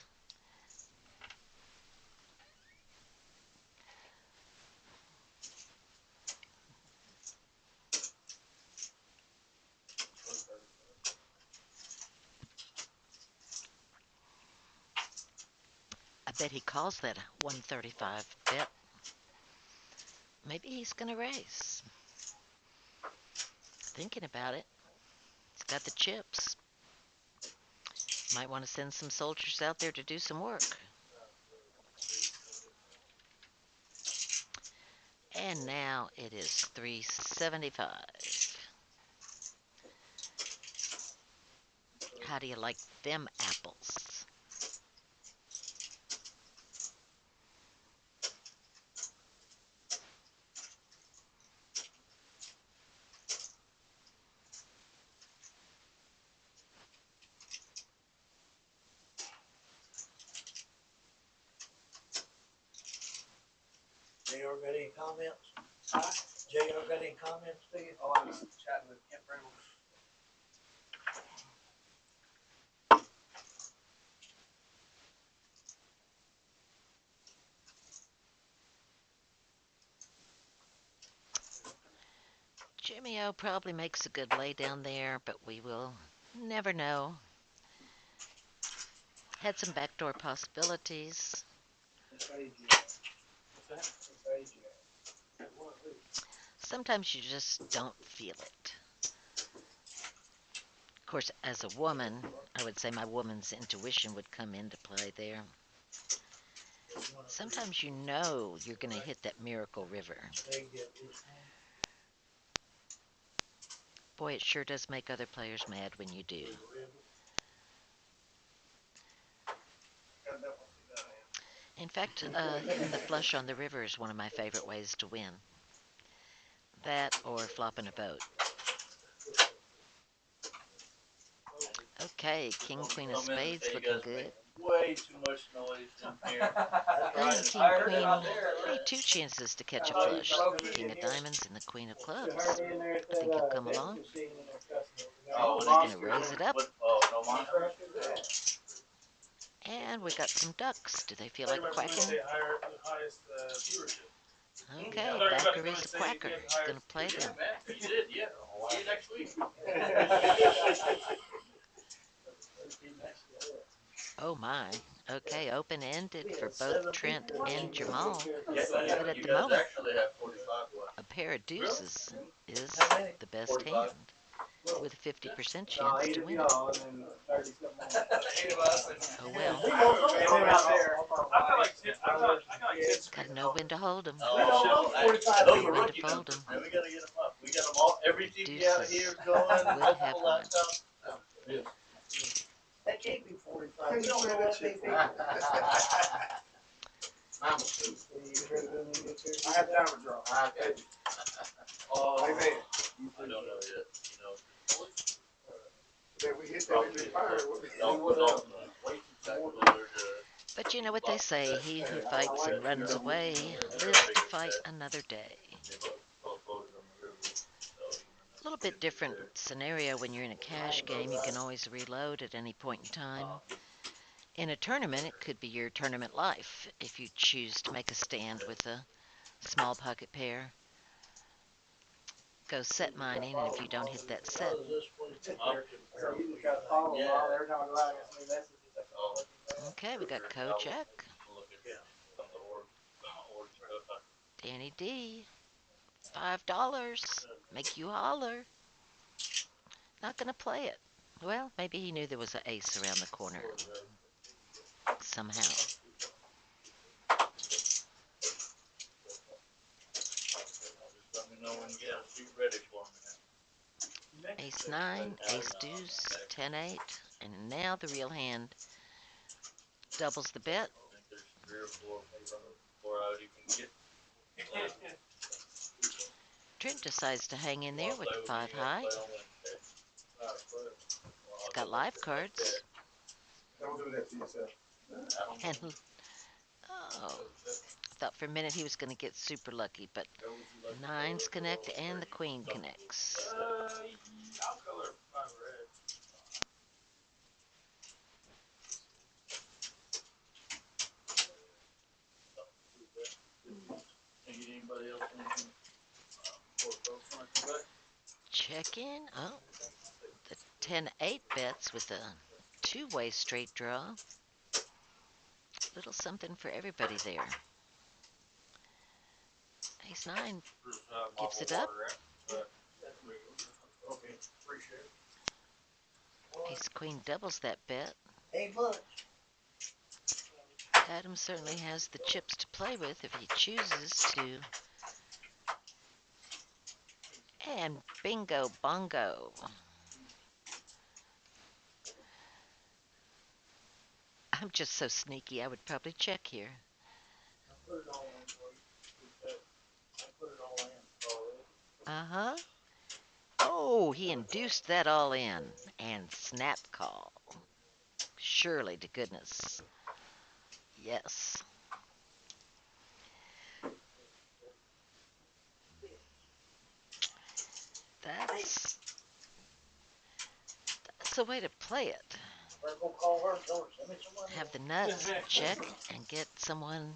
I bet he calls that a 135 bet. Maybe he's going to raise. Thinking about it. He's got the chips. Might want to send some soldiers out there to do some work. And now it is 375. How do you like them apples? JR got any comments? JR got any comments to you? Oh, I was chatting with Kent Bramble. Jimmy O probably makes a good lay down there, but we will never know. Had some backdoor possibilities. Sometimes you just don't feel it. Of course, as a woman, I would say my woman's intuition would come into play there. Sometimes you know you're going to hit that miracle river. Boy, it sure does make other players mad when you do. In fact, hitting the flush on the river is one of my favorite ways to win. That or flopping a boat. Okay, king, queen of spades looking good. Way too much noise in here. And king, queen, hey, 2 chances to catch a flush. The king of diamonds and the queen of clubs. I think you'll come along. Oh, He's going to raise it up. Oh, no, mine. And we got some ducks. Do they feel I thought like you were about to quacking? say the highest viewership. Okay, I thought you were about backer to is a say quacker. you had the He's going to play Yeah, them. man. You did, yeah. See you next week. Oh my. Okay, open-ended for both Trent and Jamal. Yeah, But at you the guys moment, actually have 45 left. a pair of deuces is the best 45. hand with a 50% chance to win it. Oh well. Gotta know when to hold 'em. Oh, those are rookie fold 'em. numbers, man. We gotta get them up. We got them all. Every TV out here is going. Would have Multiple won. laptops. That can't be 45. We don't know that many people. Mine was two. I have time to draw. Okay. Oh, Hey, man. I don't know yet. You know. Then we hit that, we been fired. Don't wait too tight. They're good. But you know what they say, he who fights and runs away lives to fight another day. A little bit different scenario when you're in a cash game. You can always reload at any point in time. In a tournament, it could be your tournament life if you choose to make a stand with a small pocket pair. Go set mining, and if you don't hit that set, okay, we got Kojak, Danny D, $5, make you holler. Not gonna play it. Well, maybe he knew there was an ace around the corner. Somehow. Ace 9, ace deuce, 10-8, and now the real hand doubles the bet. Trent decides to hang in there with the 5 high. He's got live cards. Don't do that to yourself. And oh, I thought for a minute he was going to get super lucky, but 9s connect and the queen connects. I'll color mine red. Check in. Oh, the 10-8 bets with a 2-way straight draw. Little something for everybody there. Ace 9 gives it up. Ace queen doubles that bet. Hey, Butch. Adam certainly has the chips to play with if he chooses to. And bingo bongo. I'm just so sneaky, I would probably check here. Uh-huh. Oh, he induced that all in. And snap call. Surely to goodness. Yes. That's the way to play it. Have the nuts, check, and get someone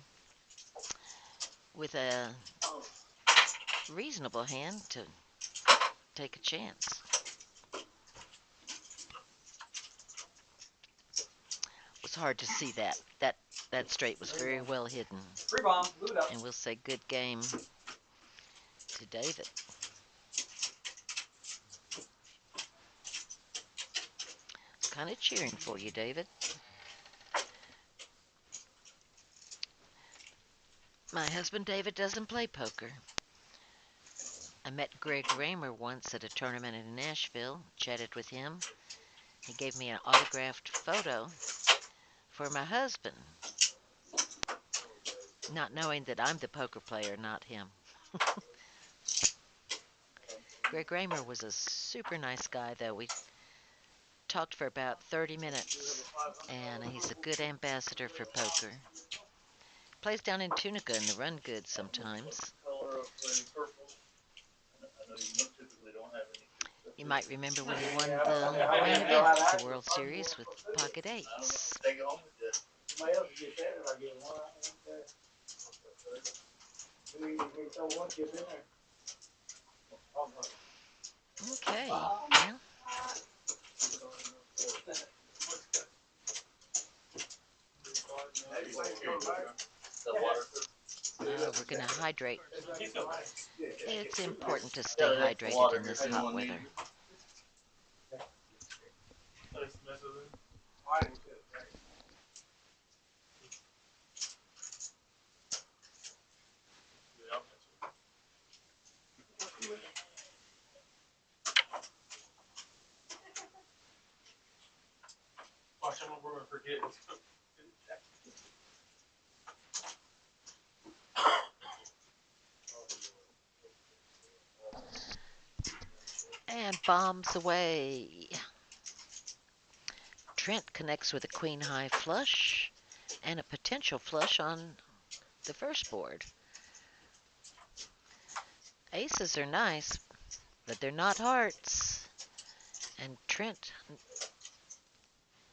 with a reasonable hand to take a chance. It was hard to see that. That straight was very well hidden. Free bomb, blew it up. And we'll say good game to David. Kind of cheering for you, David. My husband David doesn't play poker. I met Greg Raymer once at a tournament in Nashville, chatted with him. He gave me an autographed photo for my husband. not knowing that I'm the poker player, not him. Greg Raymer was a super nice guy, though. We talked for about 30 minutes, and he's a good ambassador for poker. Plays down in Tunica in the Run Good sometimes. You might remember when he won the main event, the World Series with pocket eights. Okay, well, we're going to hydrate. It's important to stay hydrated in this hot weather. Watch, we're gonna forget. And bombs away. Trent connects with a queen high flush and a potential flush on the first board. Aces are nice, but they're not hearts. And Trent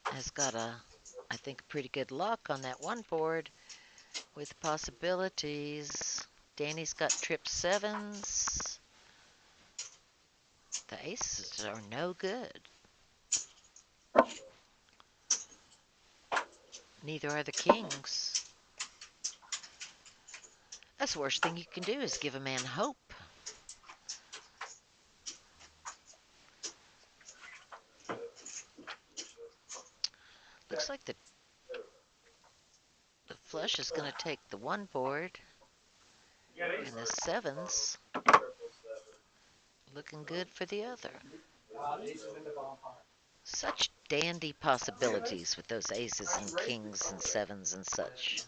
has got I think, a pretty good luck on that one board with possibilities. Danny's got trip sevens. The aces are no good. Neither are the kings. That's the worst thing you can do is give a man hope. Looks like the flush is going to take the one board, and the sevens looking good for the other. Such dandy possibilities with those aces and kings and sevens and such.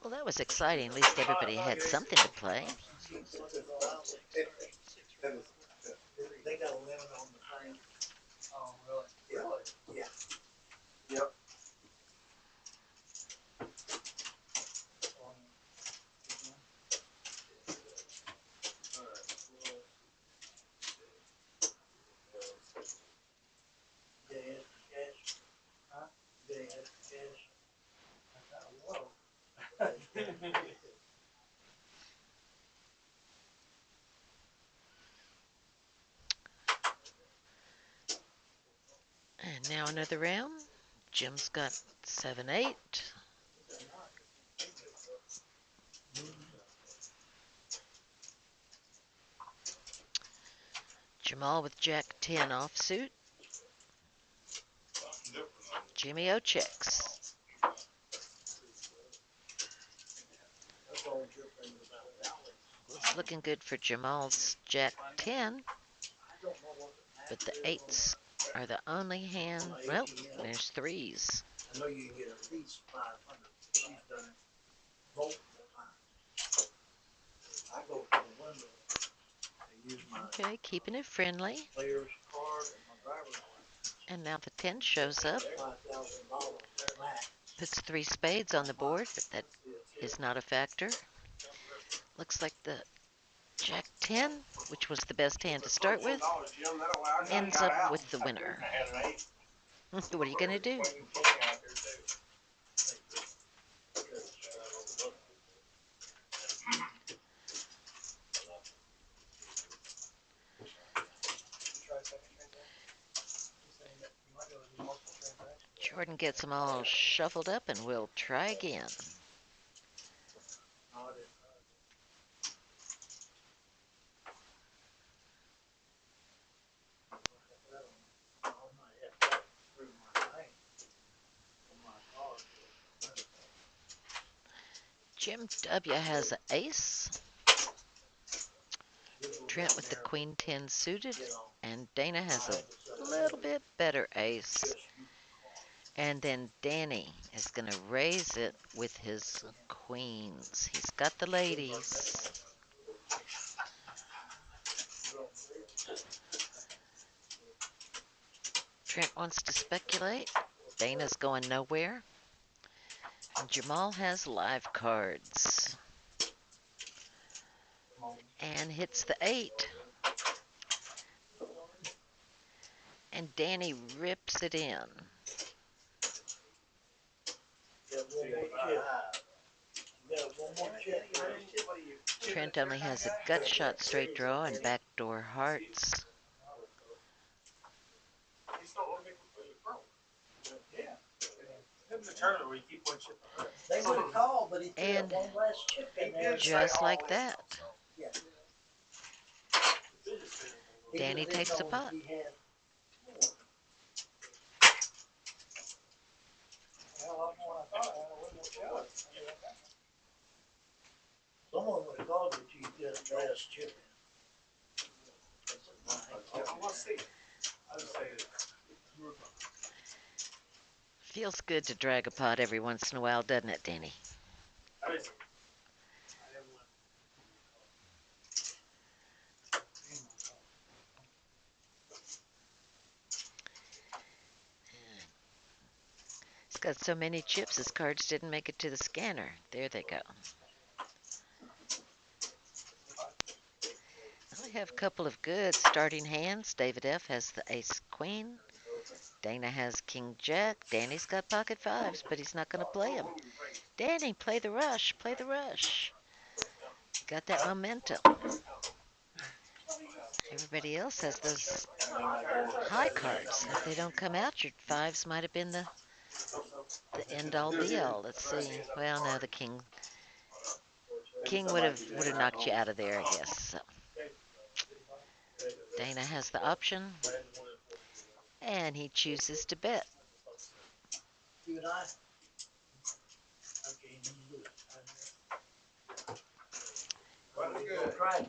Well, that was exciting. At least everybody had something to play. They got a limit on the thing. Oh, really? Really? Yeah. Yep. Dead cash. Huh? Dead cash. Whoa. And now another round. Jim's got 7-8. Jamal with Jack 10 offsuit. Jimmy O checks. It's looking good for Jamal's Jack 10, but the 8s are the only hand. Well, there's 3s. I know you can get at least 500. She's done it multiple times. I go to the window and use my Okay, keeping it friendly. player's card and my driver's license. And now the 10 shows up. $5,000 max. Puts 3 spades on the board, but that is not a factor. Looks like the Jack 10, which was the best hand to start with, ends up with the winner. What are you going to do? Jordan gets them all shuffled up, and we'll try again. Jim W. has an ace. Trent with the queen 10 suited, and Dana has a little bit better ace. And then Danny is going to raise it with his queens. He's got the ladies. Trent wants to speculate. Dana's going nowhere. And Jamal has live cards. And hits the 8. And Danny rips it in. Trent only has a gut shot straight draw and backdoor hearts. In the tournament where you keep one chip behind. They would have called, but he threw And that one last chip in there. just like that, He Danny was takes a on- pot. he had more. Well, a lot more than I thought. I wouldn't have shot. Someone would have called you to just last chip in. We'll see. I would say that. Feels good to drag a pot every once in a while, doesn't it, Danny? He's got so many chips, his cards didn't make it to the scanner. There they go. Well, we have a couple of good starting hands. David F. has the ace queen. Dana has king jack. Danny's got pocket fives, but he's not going to play them. Danny, play the rush. Play the rush. Got that momentum. Everybody else has those high cards. If they don't come out, your fives might have been the end all be all. Let's see. Well, no, the king would have knocked you out of there, I guess. So. Dana has the option, and he chooses to bet. You and I? Okay, you do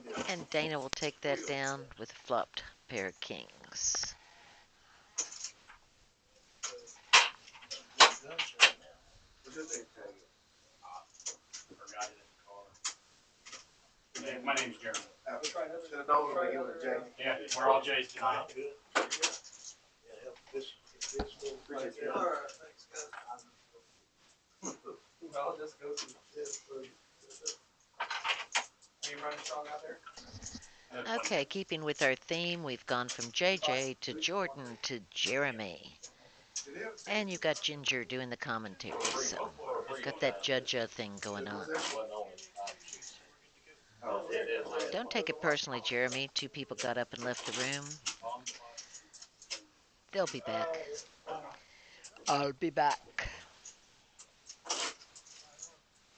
it. And Dana will take that down with a flopped pair of kings. My name's Jeremy. Jay. Yeah, we're all J's tonight. All right, thanks, guys. I'll just go through this. Are you running strong out there? Okay, keeping with our theme, we've gone from JJ to Jordan to Jeremy. And you've got Ginger doing the commentary, so got that judge thing going on. Don't take it personally, Jeremy. 2 people got up and left the room. They'll be back. I'll be back.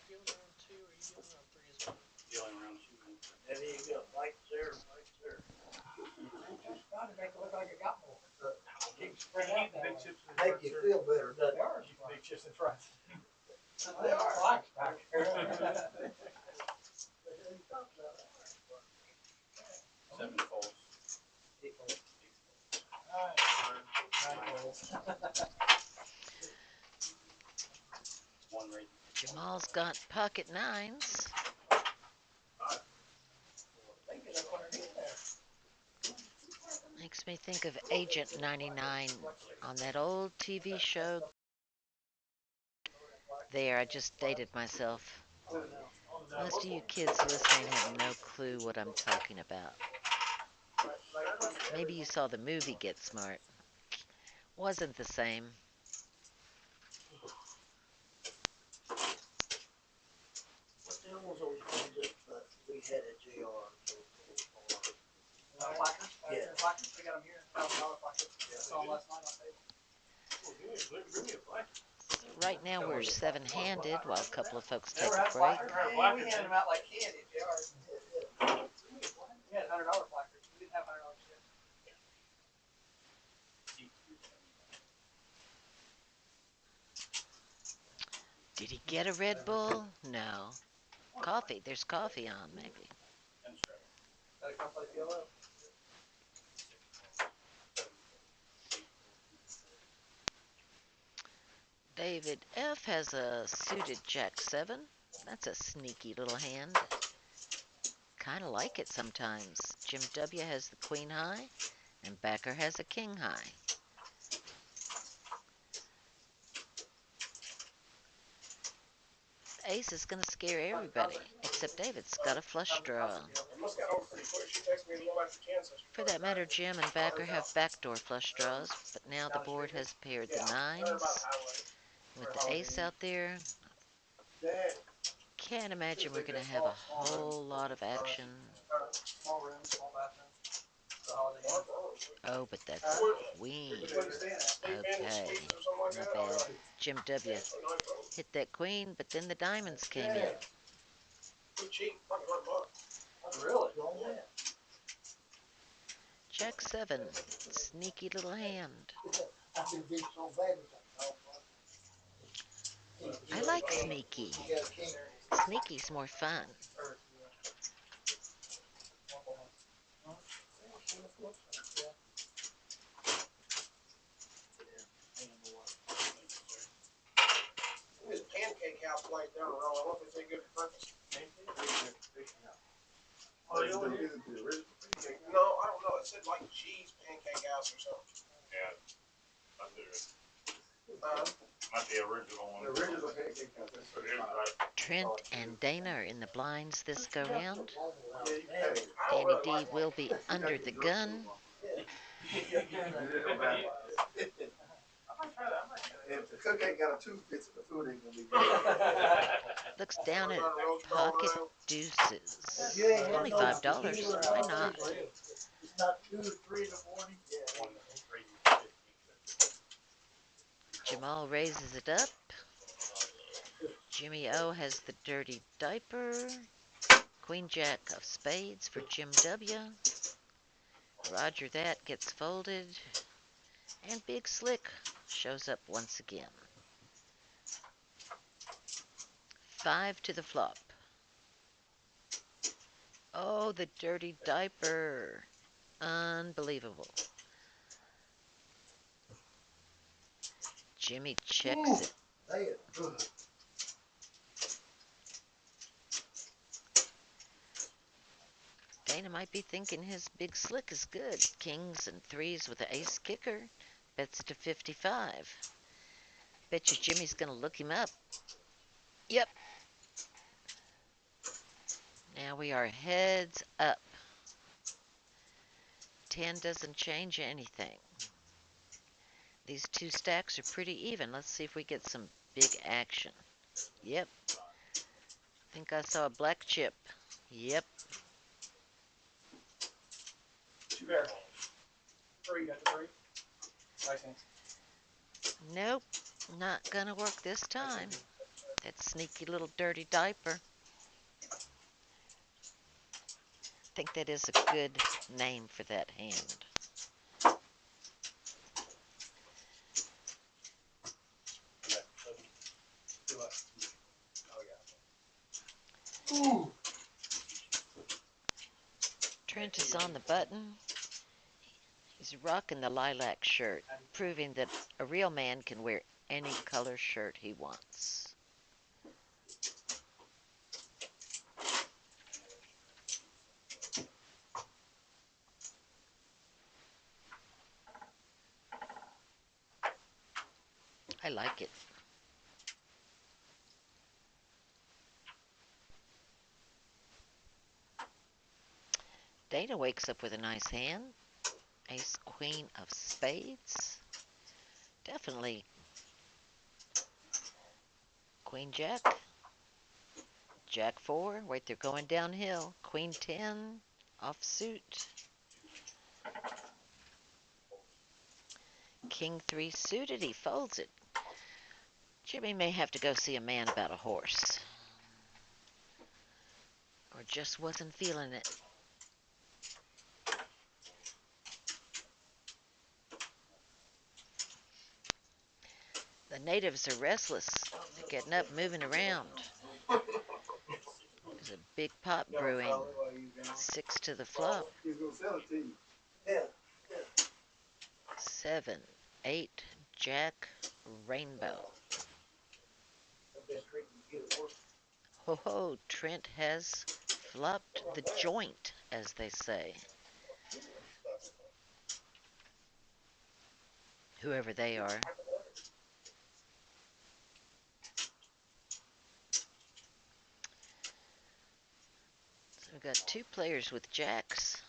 Dealing round 2 or you dealing round 3 as well? Dealing around 2 minutes. There you go. Right there, right there. Trying to make it look like I got more. Keep the big chips in the Make front, you sir. feel better, doesn't it? Keep the big chips in front. They are relaxed back there. 7 folds. One rate. Jamal's got pocket nines. Makes me think of Agent 99 on that old TV show. There, I just dated myself. Most of you kids listening have no clue what I'm talking about. Maybe you saw the movie Get Smart. Wasn't the same. What the hell was those ones that we had at JR? Placards? Yeah. Placards, we got them here. $1,000 placards. Saw them last night on Facebook. Right now we're 7-handed while a couple of folks take Never a had break. placards. Yeah, we handed them out like candy at JR. We had $100 placards. We didn't have $100 chips. Did he get a Red Bull? No. Coffee. There's coffee on, maybe. Gotta come play PLO. David F has a suited Jack 7. That's a sneaky little hand. Kind of like it sometimes. Jim W has the Queen High, and Backer has a King High. Ace is going to scare everybody, except David's got a flush draw. For that matter, Jim and Backer have backdoor flush draws, but now the board has paired the nines with the ace out there. Can't imagine we're going to have a whole lot of action. Small room, small bathroom. The Holiday Inn. Oh, but that's queen. Okay, not bad. Jim W hit that queen, but then the diamonds came in. Really? Jack 7, sneaky little hand. I like sneaky. Sneaky's more fun. There's a pancake house place down the road. I don't know if it's any good for breakfast. Oh, you only No, I don't know. It said like cheese pancake house or something. Yeah. Not the, Uh, not the original one. the original pancake house. That's But what it was like, Trent and Dana are in the blinds this go round. I Danny don't really D like will be under the gun. If the cook ain't got a toothpick, the food ain't gonna be good. Looks down at pocket deuces. Only $5. Why not? It's not 2 or 3 in the morning. Jamal raises it up. Jimmy O has the dirty diaper. Queen Jack of spades for Jim W. Roger that gets folded. And Big Slick shows up once again. 5 to the flop. Oh, the dirty diaper. Unbelievable. Jimmy checks it. Dana might be thinking his Big Slick is good. Kings and threes with the ace kicker. Bets it to 55. Bet you Jimmy's going to look him up. Yep. Now we are heads up. 10 doesn't change anything. These two stacks are pretty even. Let's see if we get some big action. Yep. Think I saw a black chip. Yep. 2 pair. 3, got the 3. Nice hands. Nope. Not gonna work this time. That sneaky little dirty diaper. I think that is a good name for that hand. Trent is on the button. He's rocking the lilac shirt, proving that a real man can wear any color shirt he wants. I like it. Dana wakes up with a nice hand. Ace, queen of spades. Definitely queen jack. Jack 4. Wait, they're going downhill. Queen 10. Offsuit. King 3 suited. He folds it. Jimmy may have to go see a man about a horse. Or just wasn't feeling it. The natives are restless. They're getting up, moving around. There's a big pot brewing. 6 to the flop. He's gonna sell it to you. Yeah. 7, 8, Jack, Rainbow. Ho ho, Trent has flopped the joint, as they say. Whoever they are. So we've got 2 players with jacks.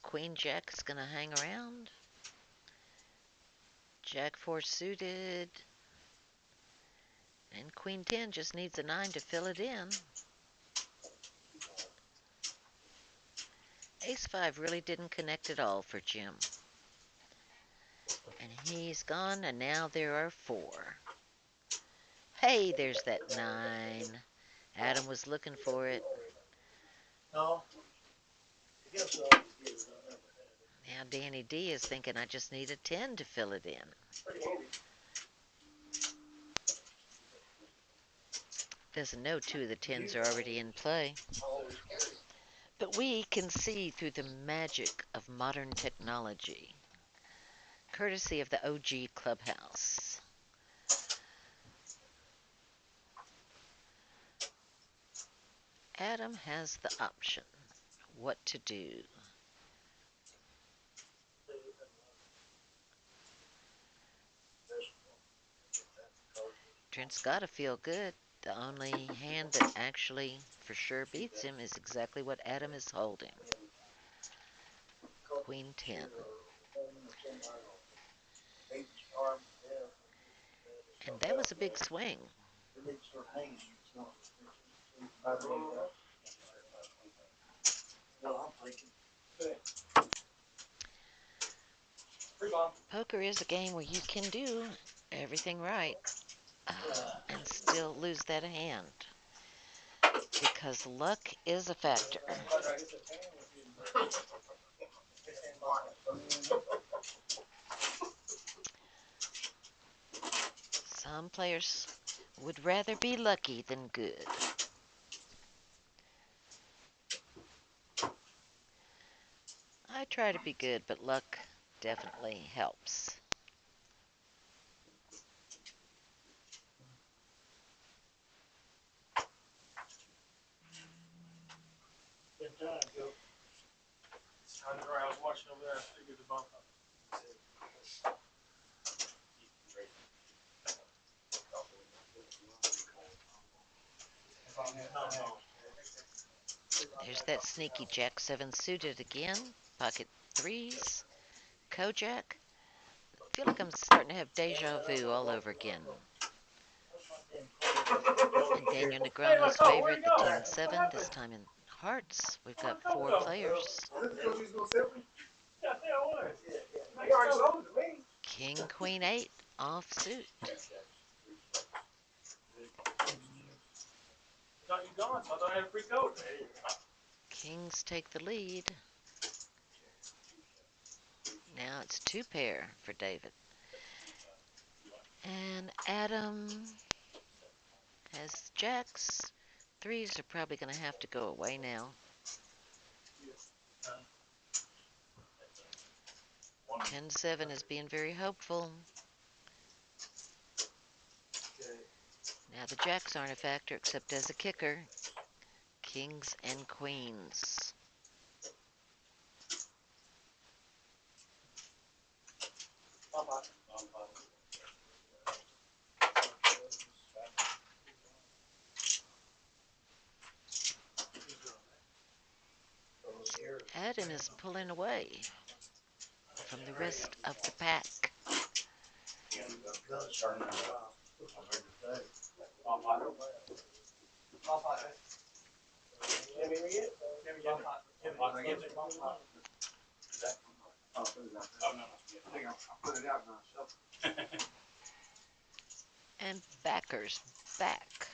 Queen Jack is going to hang around. Jack 4 suited. And Queen 10 just needs a 9 to fill it in. Ace 5 really didn't connect at all for Jim. And he's gone, and now there are 4. Hey, there's that 9. Adam was looking for it. No. I guess so. Now Danny D is thinking, I just need a 10 to fill it in. Doesn't know 2 of the 10s are already in play. But we can see through the magic of modern technology, courtesy of the OG Clubhouse. Adam has the option what to do. Trent's got to feel good. The only hand that actually for sure beats him is exactly what Adam is holding. Queen 10. And that was a big swing. Poker is a game where you can do everything right and still lose that hand. Because luck is a factor. Some players would rather be lucky than good. I try to be good, but luck definitely helps. I was watching over there. I figured the bump up. There's that sneaky Jack 7 suited again. Pocket 3s. Kojak. I feel like I'm starting to have deja vu all over again. And Daniel Negrono's favorite, the 10-7, this time in hearts. We've got 4 players. King, Queen 8, off suit. Thought you gone, so I thought I had a free coat. Kings take the lead. Now it's 2 pair for David. And Adam has jacks. 3s are probably going to have to go away now. 10-7 is being very hopeful. Now the jacks aren't a factor except as a kicker. Kings and queens. Adam is pulling away from the rest of the pack. And backers back.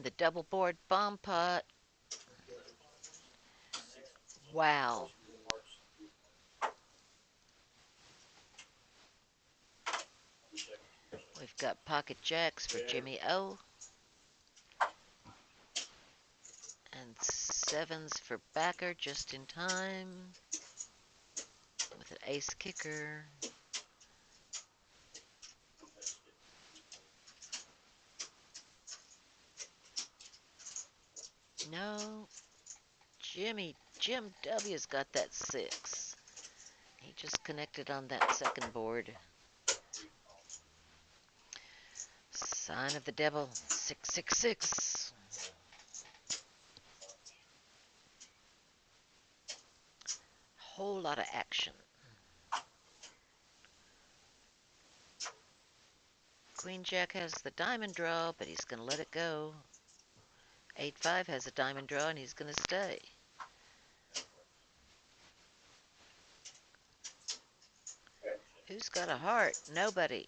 the double board bomb pot. Wow. We've got pocket jacks for Jimmy O. And sevens for backer just in time. With an ace kicker. No. Jim W's got that 6. He just connected on that second board. Sign of the devil, 666. Whole lot of action. Queen Jack has the diamond draw, but he's going to let it go. 8-5 has a diamond draw, and he's going to stay. Who's got a heart? Nobody.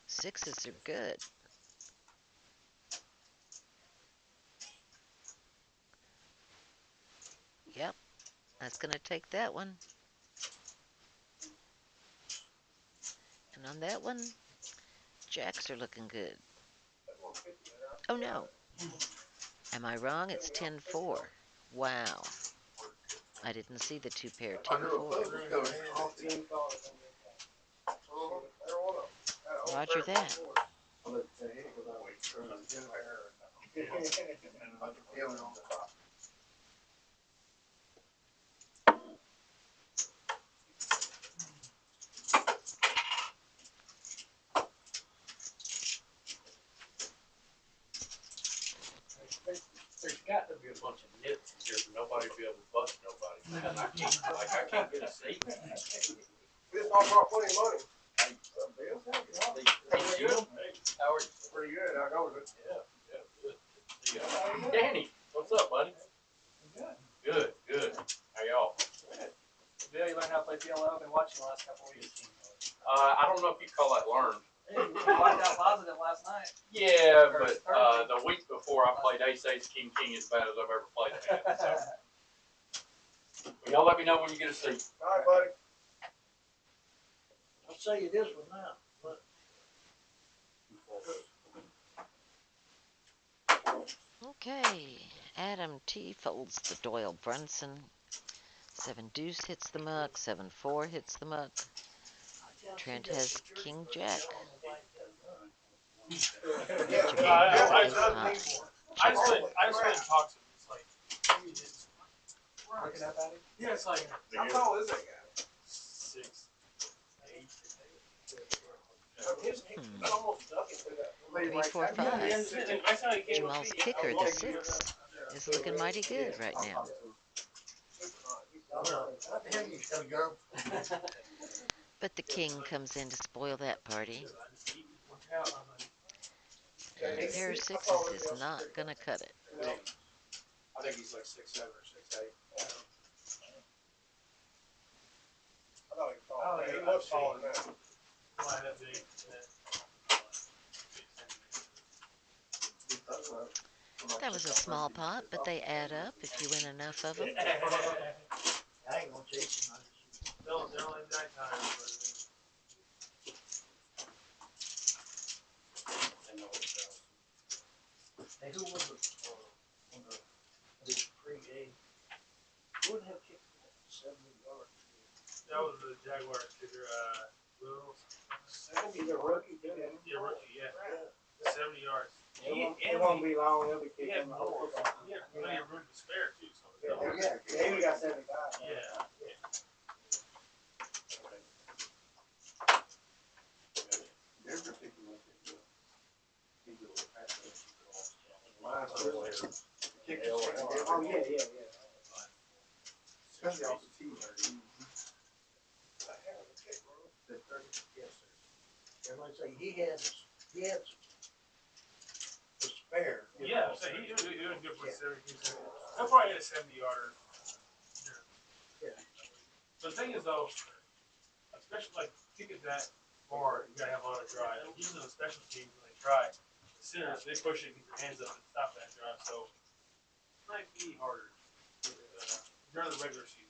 6s are good. Yep, that's going to take that one. And on that one, jacks are looking good. Oh no. Am I wrong? It's 10-4. Wow. I didn't see the two pair. 10-4. Roger that. There's got to be a bunch of nits in here for nobody to be able to bust nobody. And I can't get a seat. This all brought plenty of money. Hey, Jim, how are you? pretty good. I know it. Yeah, good. Danny, what's up, buddy? Good, good. How y'all? Bill, you learned how to play PLO? I've been watching the last couple of weeks. I don't know if you call that learned. You walked out positive last night. Yeah, but the week before I played ace, king as bad as I've ever played a hand. So. Y'all let me know when you get a seat. All right, buddy. I'll tell you this one now. Okay. Adam T folds the Doyle Brunson. 7 deuce hits the muck. 7-4 hits the muck. Trent has King Jack. I just really talk to him. It's like, yeah, it's like, How tall is that guy? 6, 8. He's almost ducking through that. 3, 4, 5. Jamal's kicker, the 6, is looking mighty good right now. But the king comes in to spoil that party. And a pair of 6s is not going to cut it. I think he's like 6'7" or 6'8". I thought he was tall. He looks taller than that. That was a small pot, but they add up if you win enough of them. I ain't gonna chase him. They're only nighttime, Hey, who was it? On the pre-game? Who would have kicked 70 yards? that was the Jaguars kicker, Will. 70's a rookie, too. Yeah, rookie, yeah. 70 yards. It won't be long. He'll be He kicking had more. He had plenty of room to spare, too. So Yeah, he got 75. yeah. Oh, yeah. Especially off the tee. And like I say, he had the spare. Yeah, so he was good for 70. He'll probably hit a 70-yarder. Yeah. But the thing is, though, especially like kicking that far, you gotta have a lot of drive. Usually the special teams when they try, Center, they push it, get your hands up and stop that drive, so it might be harder. During the regular season.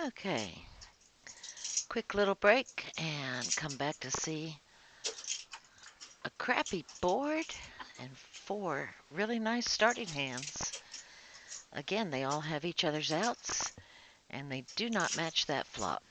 Okay. Quick little break and come back to see a crappy board and 4 really nice starting hands. Again, they all have each other's outs, and they do not match that flop.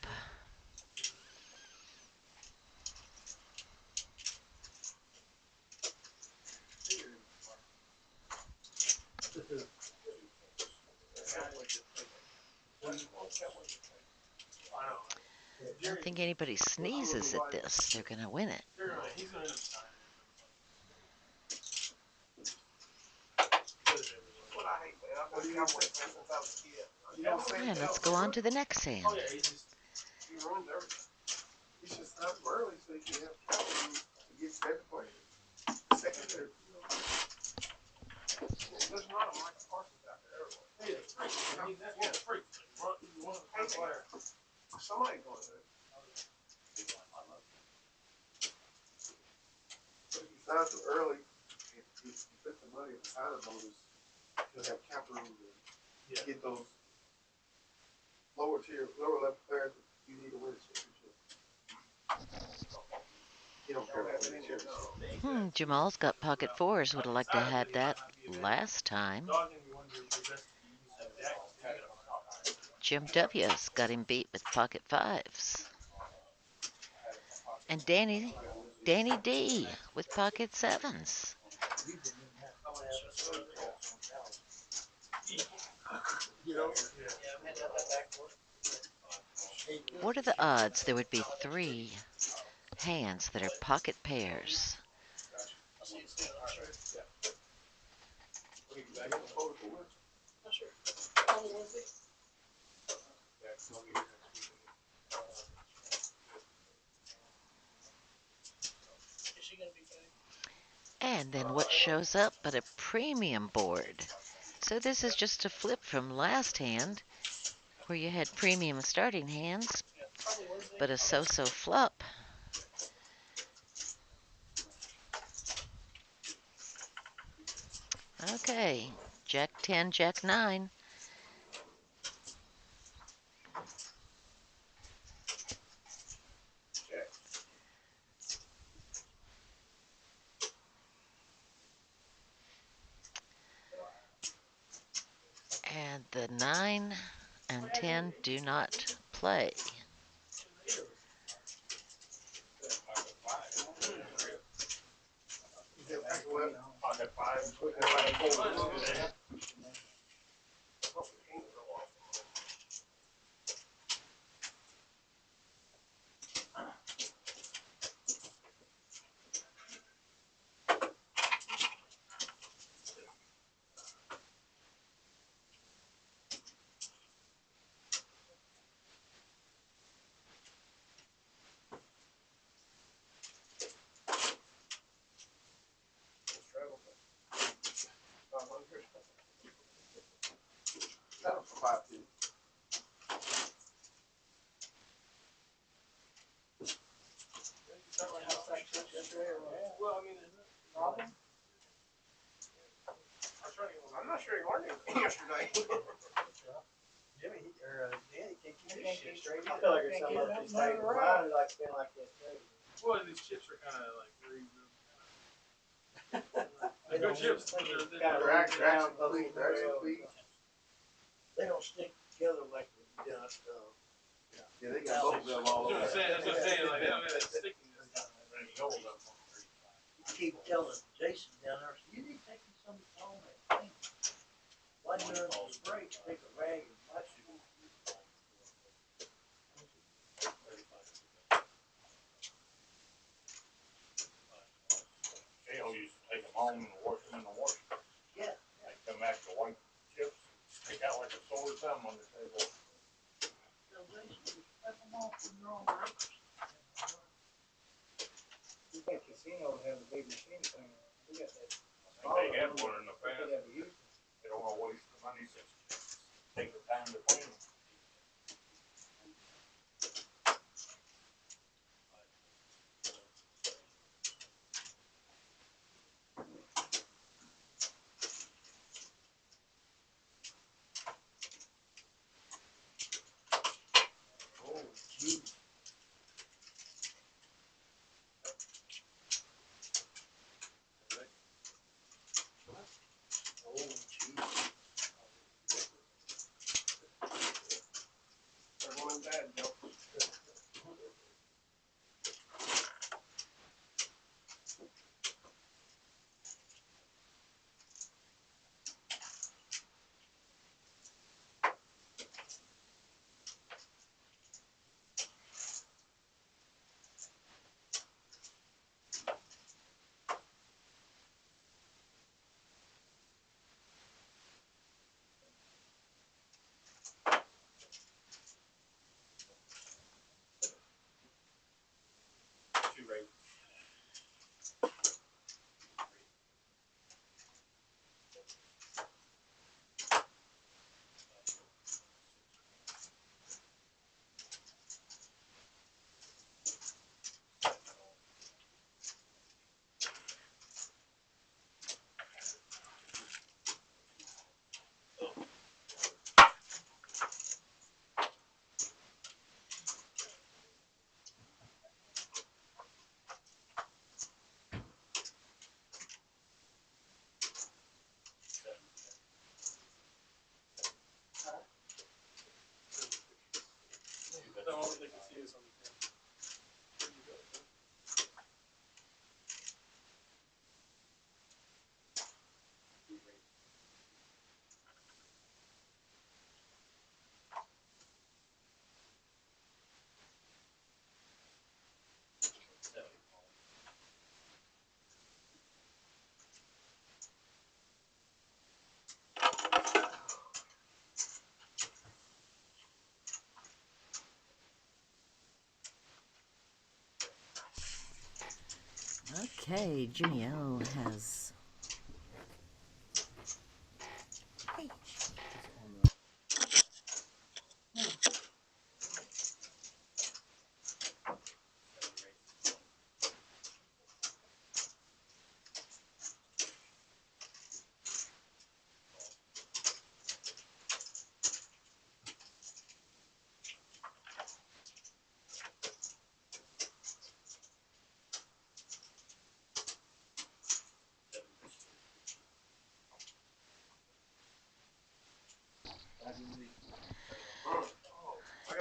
I don't think anybody sneezes at this. They're going to win it. He's gonna end up signing And let's go on to the next hand. Oh yeah, he's just He ruins everything. He should stop early so he can have capital to get better players. Secondary. There's not a Michael Parsons out there everywhere. hey, it's free. I mean, that's yeah, free. He's one of the first players. Somebody going to. But if you sign too early, if you put the money in the signing bonus, you'll have capital to get those lower level players that you need to win a championship. You don't care about winning championship. Jamal's got pocket 4s. Would have liked to have had that last time. Jim W's got him beat with pocket 5s. And Danny D with pocket 7s. What are the odds there would be 3 hands that are pocket pairs? And then what shows up but a premium board? So this is just a flip from last hand, where you had premium starting hands, but a so-so flop. Okay, Jack 10, Jack 9. And the 9 and 10 do not play. On the five. That was for 5-2. Well, I mean, is it a problem? I'm not sure he learned anything yesterday. Jimmy, Danny can't keep his shit straight. I feel like there's something up his table. Mine is like been like that too. Well, these chips are kind of like very, They good don't chips. kind of Drag down, some feet, drag some feet. they don't stick together like the dust of. Yeah, they got both of them all over. That's what I'm saying. Like, they don't have that stickiness. I keep telling Jason down there, you need to take me some home and clean. While you're on the break, take a rag and wash it. Phil used to take them home and wash them in the washer. Yeah. They come back to white chips, stick out like a sore thumb on the table. So Jason, just cut them off when you're on break. You think casinos have a big machine thing? We got that. They have one in the They past. have used. They don't want to waste the money, so take the time to clean them. Oh, geez. Oh, geez. They're going in bad, Joe. Too late. I don't think they can see us on the camera. Where you go? Okay, Jimmy O has.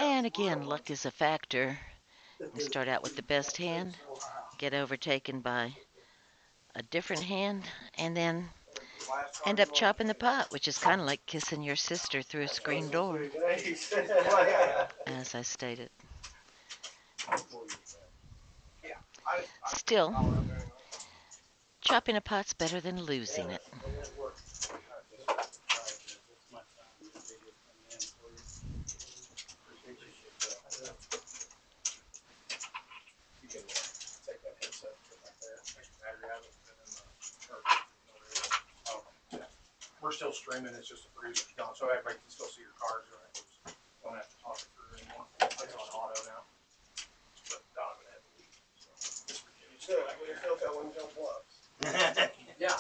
And again, luck is a factor. You start out with the best hand, get overtaken by a different hand, and then end up chopping the pot, which is kind of like kissing your sister through a screen door, as I stated. Still, chopping a pot's better than losing it. You can take that headset back there, extra battery out of it, and then we're still streaming. It's just a producer's gone, so everybody can still see your cards. Right? Don't have to talk it through anymore. It's on auto now. But Donovan had to leave. So we still got one jump bluffs. Yeah. If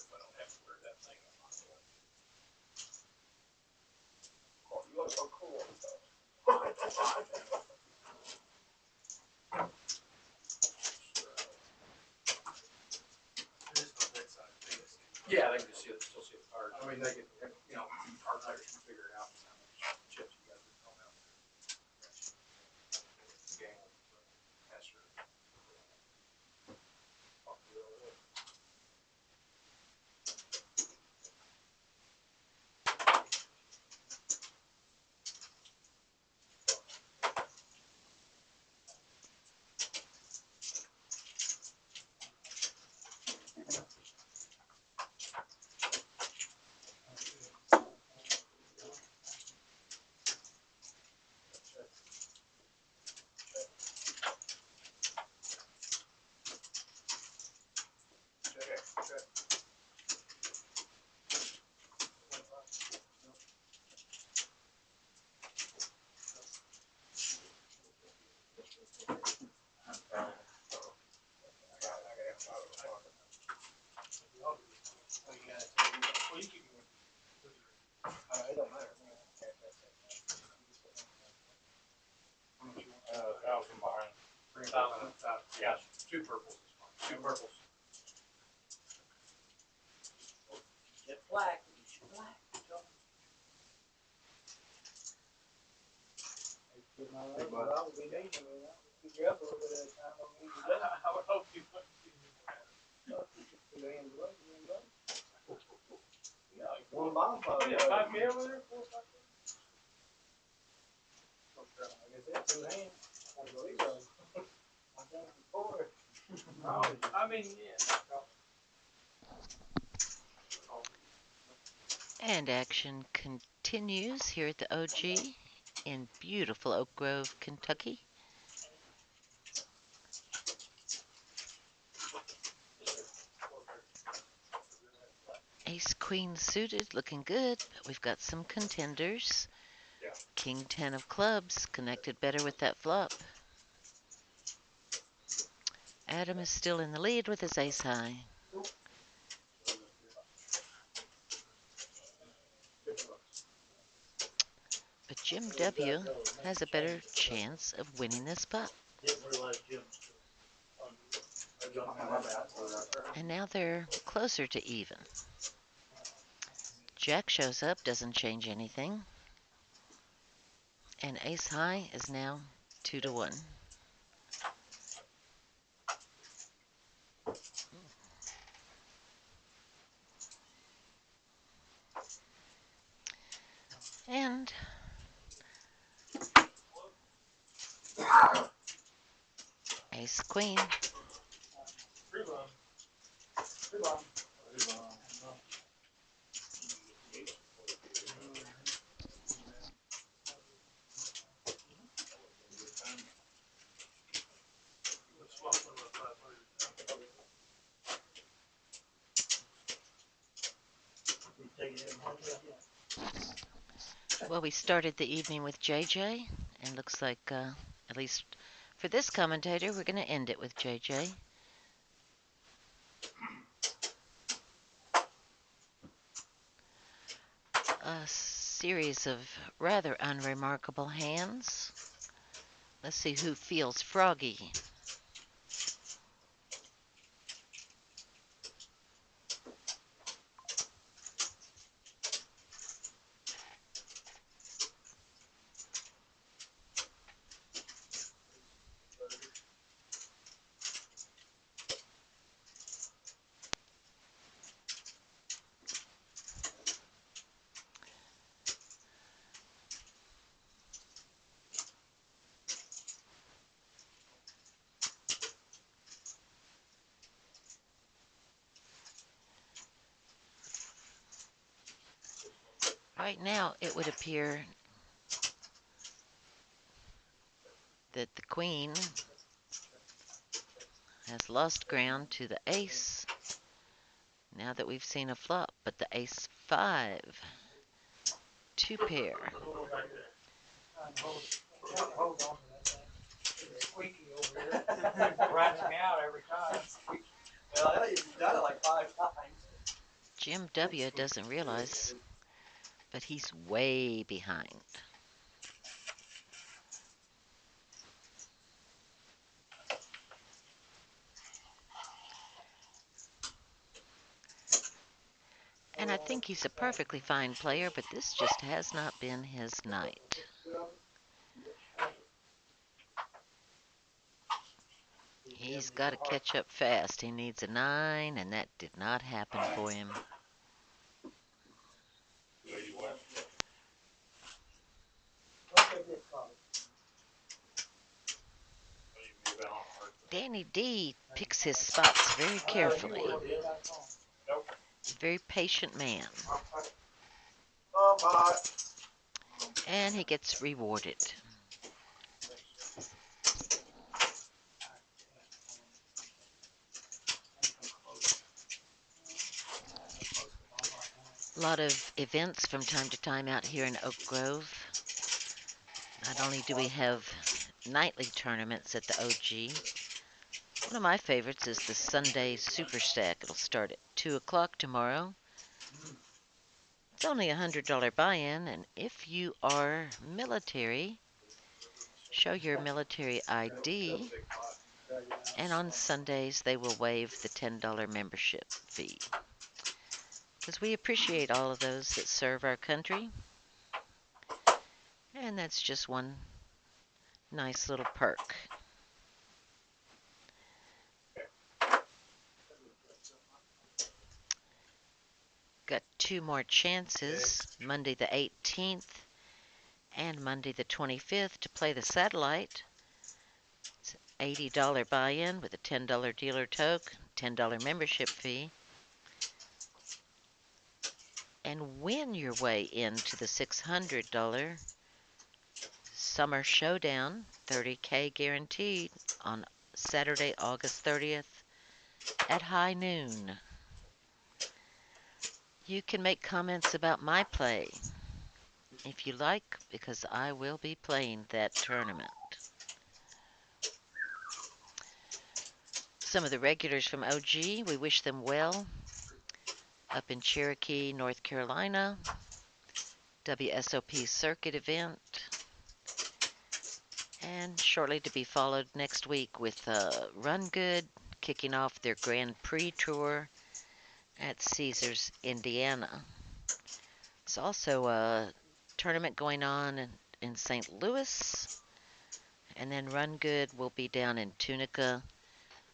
I don't have to wear that thing, I'm not going. Oh, you look so cool and stuff. Yeah, they can just still see the cards. I mean, they can, card players can figure it out. How much chips you guys are throwing out there. Game master. It don't matter. Thousand behind. 3,000. Yeah, 2 purples is fine. 2 purples. Get black, black. Well, we need to, keep you up a little bit at a time. I would hope you wouldn't. One bomb pot. Yeah, 5K over there? 4 or 5K? I guess that's 2 hands. I believe so. I think 4. No, I mean, yeah. And action continues here at the OG in beautiful Oak Grove, Kentucky. Ace Queen suited, looking good, but we've got some contenders. Yeah. King 10 of clubs connected better with that flop. Adam is still in the lead with his ace high. But Jim W. has a better chance of winning this pot. Didn't realize Jim And now they're closer to even. Jack shows up, doesn't change anything. And ace high is now 2-1. And ace queen. Well, we started the evening with JJ, and looks like, at least for this commentator, we're going to end it with JJ. A series of rather unremarkable hands. Let's see who feels froggy. Right now, it would appear that the queen has lost ground to the ace now that we've seen a flop, but the ace 5, 2 pair. Hold on to that thing. It's squeaky over here. Rats me out every time. Well, you've done it like 5 times. Jim W. doesn't realize, but he's way behind. And I think he's a perfectly fine player, but this just has not been his night. He's got to catch up fast. He needs a 9, and that did not happen for him. Danny D picks his spots very carefully. Very patient man. And he gets rewarded. A lot of events from time to time out here in Oak Grove. Not only do we have nightly tournaments at the OG, one of my favorites is the Sunday Super Stack. It'll start at 2 o'clock tomorrow. It's only a $100 buy-in, and if you are military, show your military ID, and on Sundays they will waive the $10 membership fee. Because we appreciate all of those that serve our country, and that's just one nice little perk. Got 2 more chances, Monday the 18th and Monday the 25th, to play the satellite. It's an $80 buy-in with a $10 dealer toke, $10 membership fee. And win your way into the $600 Summer Showdown, 30K guaranteed, on Saturday, August 30th at high noon. You can make comments about my play if you like, because I will be playing that tournament. Some of the regulars from OG, we wish them well up in Cherokee, North Carolina, WSOP circuit event, and shortly to be followed next week with Run Good kicking off their Grand Prix tour at Caesars, Indiana. There's also a tournament going on in St. Louis, and then Run Good will be down in Tunica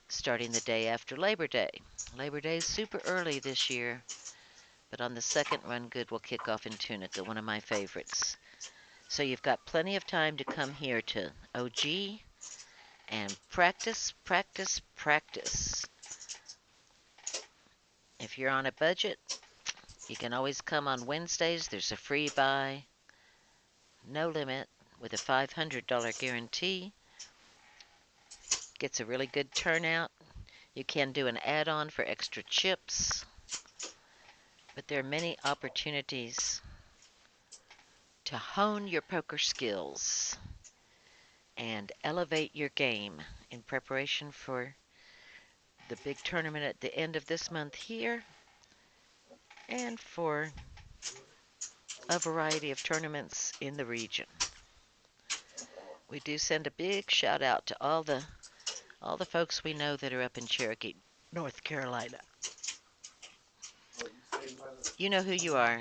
starting the day after Labor Day. Labor Day is super early this year, but on the second, Run Good will kick off in Tunica, one of my favorites. So you've got plenty of time to come here to OG and practice, practice, practice. If you're on a budget, you can always come on Wednesdays. There's a free buy, no limit, with a $500 guarantee. Gets a really good turnout. You can do an add-on for extra chips. But there are many opportunities to hone your poker skills and elevate your game in preparation for the big tournament at the end of this month here and for a variety of tournaments in the region. We do send a big shout out to all the folks we know that are up in Cherokee, North Carolina. You know who you are.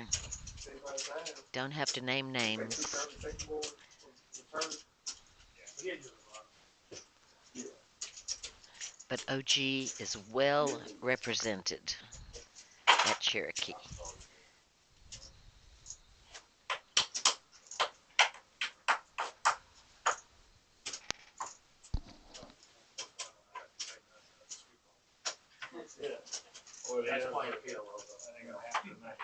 Don't have to name names. But OG is well represented at Cherokee. Well, That's yeah, why but you feel low. that ain't gonna happen tonight.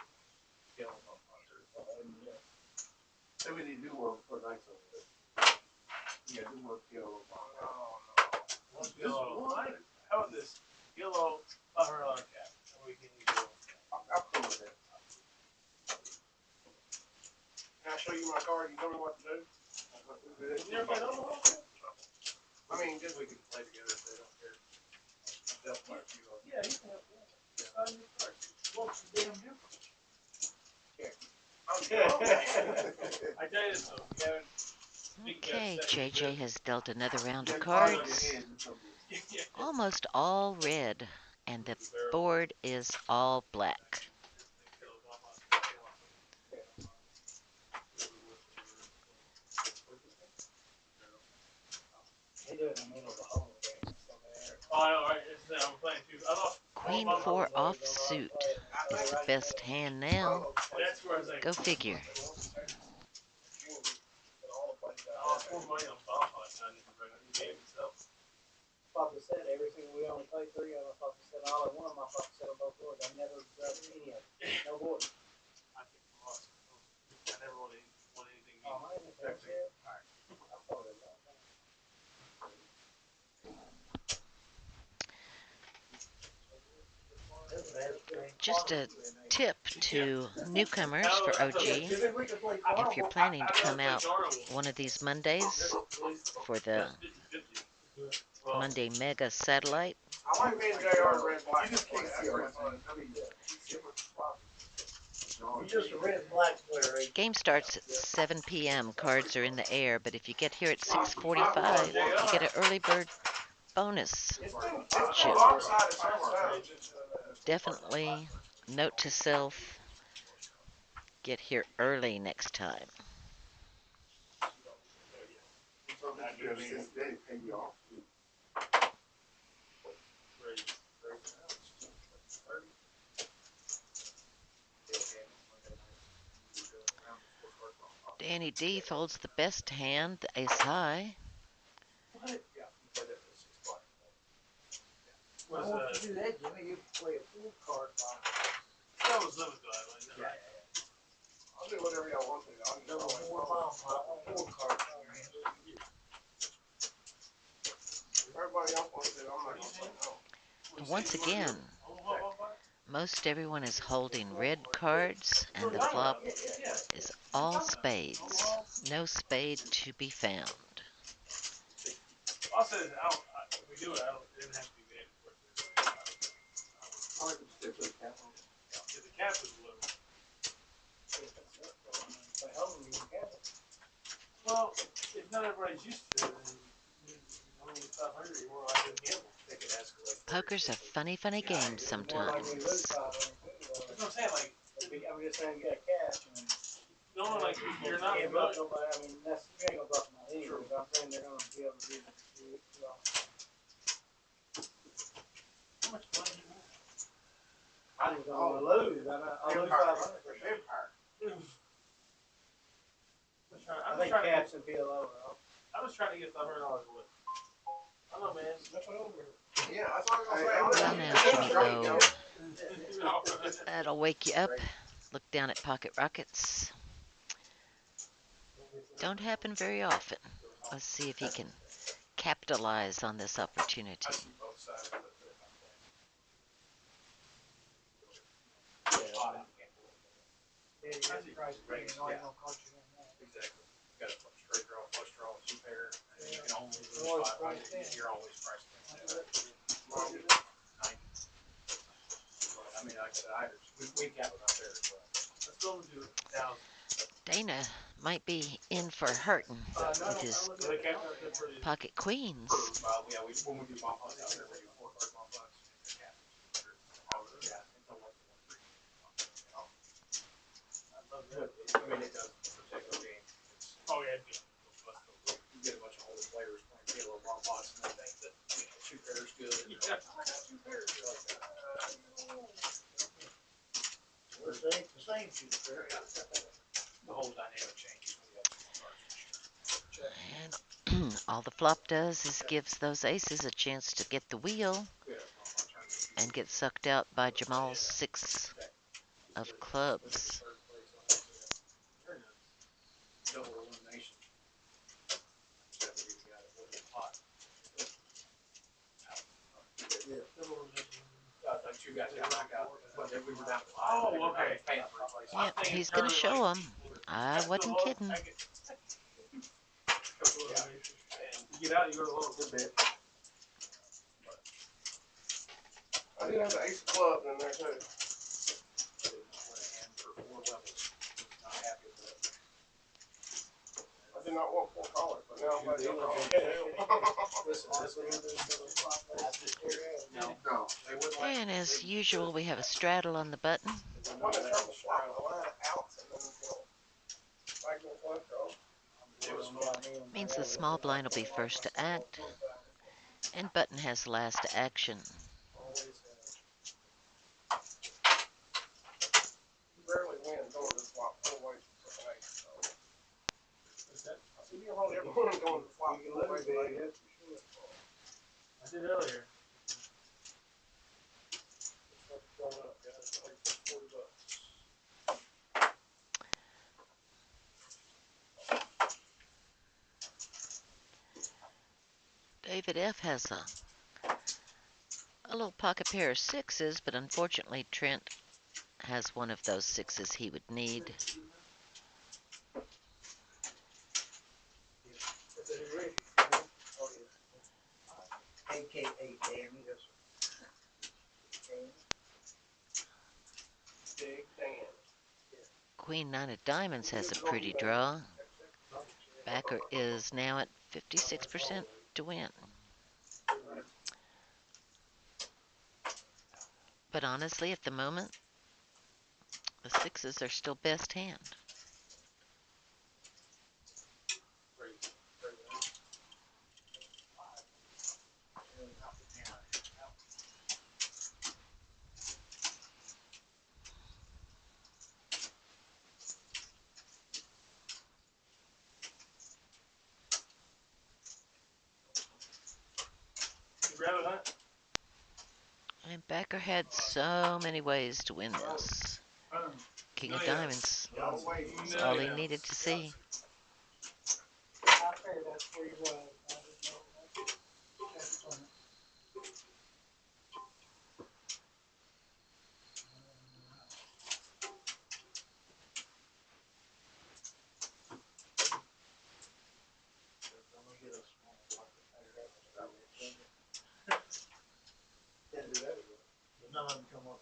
Say we need to do one for nights over there. Yeah, do one PLO. One yellow. How about this? Yellow $500 cap. And we can use it. I'm cool with that. Can I show you my card? You tell me what to do? You never played Omaha? I mean, just We can play together if they don't care. They'll play a few of them. Yeah, you can have one. Sign your card. What's the damn difference? I tell you this, though, you haven't. Okay, JJ has dealt another round of cards. Almost all red, and the board is all black. They do it in the middle of the hole game. Oh, I know, right? It's, I'm playing too. I lost. Queen 4 offsuit is the best hand now. That's where I was like, Go figure. I lost more money on Bomb Pot than I did the game itself. Papa said everything, we only played 3 of them. Papa said all I won, my Papa said on both boards. I never grabbed any of them. No board. I think I lost. I never won anything. Oh, man, that's it. I thought it was all that. Just a tip to newcomers for OG. If you're planning to come out one of these Mondays for the Monday Mega Satellite, I like being JR red black. You just can't see it. You're just a red and black player, right? game starts at 7 p.m. Cards are in the air, but if you get here at 6:45, you get an early bird bonus chip. Definitely note to self, get here early next time. Danny D folds the best hand, the ace high. Why won't you do that, Jimmy? You play a full card box. That was limited, though. I'll do whatever y'all want to. I'll No do more bomb pot, full card. everybody else wants to. I'm not gonna say no. Once again, most everyone is holding red cards, and the flop is all spades. No spade to be found. Also, if we do it, it doesn't have to be bad. I like to stick with the cap. If the cap is low. Well, if not everybody's used to it, then only 500 anymore, I didn't gamble. They can escalate. Poker's a funny, funny game sometimes. That's what I'm saying, like, I'm just saying, you got cash and. no, like, you're not Can't familiar. bluff nobody, I mean, that's, you ain't gonna bluff them out anyway, but I'm saying they're gonna be able to do it, well. How much money do you have? I just don't wanna lose, I lose 500 for sure. I think caps and PLO are all. I'm just trying to get $500 away. I don't know, man. Yeah, that's what I'm Well, gonna now, say. Jimmy, that'll wake you up. Look down at pocket rockets. Don't happen very often. Let's see if he can capitalize on this opportunity. Yeah, you got the price, you know, ain't gonna cost you that. Exactly. Got a straight draw, flush draw, two pair, and you can only lose Always 500. priced in. You're always priced in. 90. I mean, like I said, we cap it out there as well. Let's go do 1,000. Dana might be in for hurting with his Really count? That's pretty- pocket queens. Yeah, when we do bomb pots out there, we do 4 card bomb pots. And cap it. Yeah, it's almost a 1-3. I love that. I mean, it does protect the game. Oh, yeah. You get a bunch of older players playing Halo bomb pots and they think that, you know, 2 pairs good. And you're like, I got 2 pairs. You're like, The same shoe, fair. the whole dynamic changes when you have 2 cards for sure. And all the flop does is gives those aces a chance to get the wheel and get sucked out by Jamal's 6 of clubs. Double elimination. Except for the guy that won the pot. Like 2 guys got knocked out. But then we were down to 5. Oh, okay. Yep, he's gonna show them. I wasn't kidding. You get out, you go to low. Good bit. I do have the ace of clubs in there too. I did not want 4 callers, but now I'm going to No. They wouldn't let And as usual, we have a straddle on the button. I want to turn the slide the line out and then go back to the flush draw. Means the small blind will be first to act, and button has last action. You rarely win going to the flop 4 ways with an ace. So. I said, you don't ever win going to the flop 4 ways with an ace. I did earlier. David F. has a little pocket pair of 6s, but unfortunately Trent has one of those 6s he would need. AKA Danny, that's Big Dan. Queen 9 of diamonds has a pretty draw. Backer is now at 56% to win. But honestly, at the moment, the 6s are still best hand. You grab it, huh? And Backer had so many ways to win this. King of diamonds. That's all he needed to see. I figured that's where you was. I didn't know. That's funny. Can't do that again. None of them come up.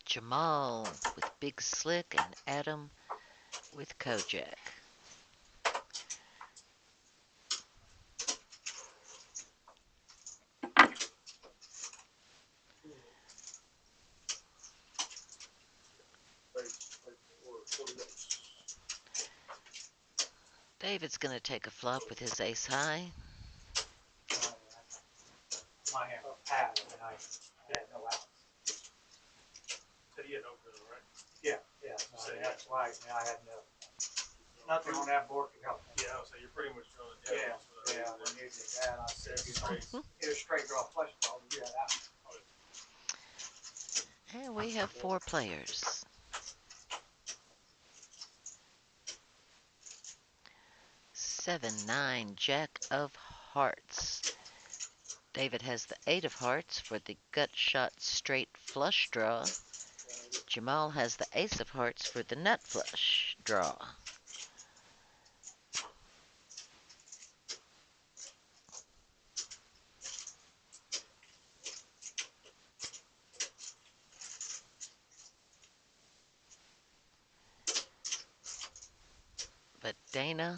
Jamal with Big Slick and Adam with Kojak. David's going to take a flop with his ace high. My hand was padded and I had no outs. Said he had no good, right? Yeah, no, that's why I had nothing on that board could help me. Yeah, so you're pretty much drawing Yeah, down. when you did that, I said, you know, Straight. it was straight draw flush draw, you had out. And we have 4 players. Seven, 9, Jack of Hearts. David has the 8 of Hearts for the gut shot straight flush draw. Jamal has the ace of hearts for the nut flush draw. But Dana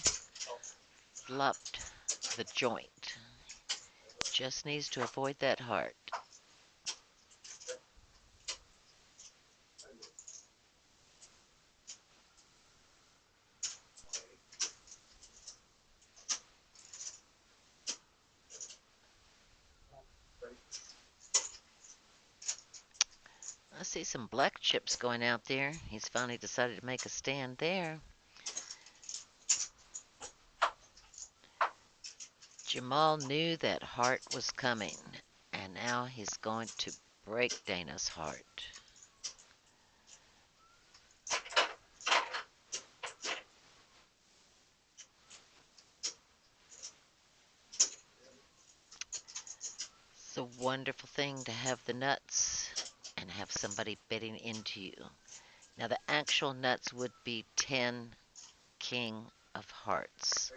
flopped the joint. Just needs to avoid that heart. I see some black chips going out there. He's finally decided to make a stand there. Jamal knew that heart was coming, and now he's going to break Dana's heart. It's a wonderful thing to have the nuts and have somebody betting into you. Now the actual nuts would be 10 king of hearts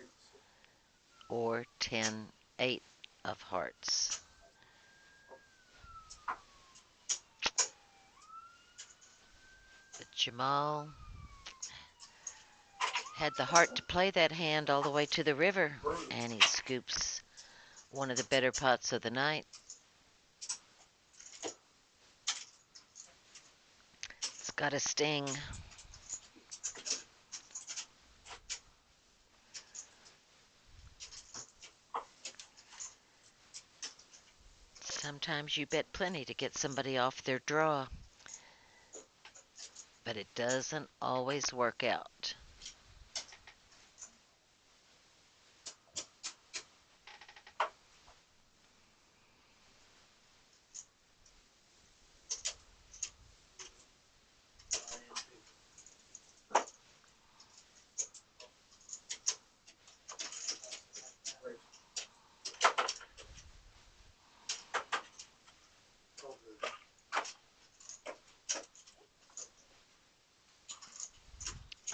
or 10 8 of hearts. But Jamal had the heart to play that hand all the way to the river, and he scoops one of the better pots of the night. It's got a sting. Sometimes you bet plenty to get somebody off their draw, but it doesn't always work out.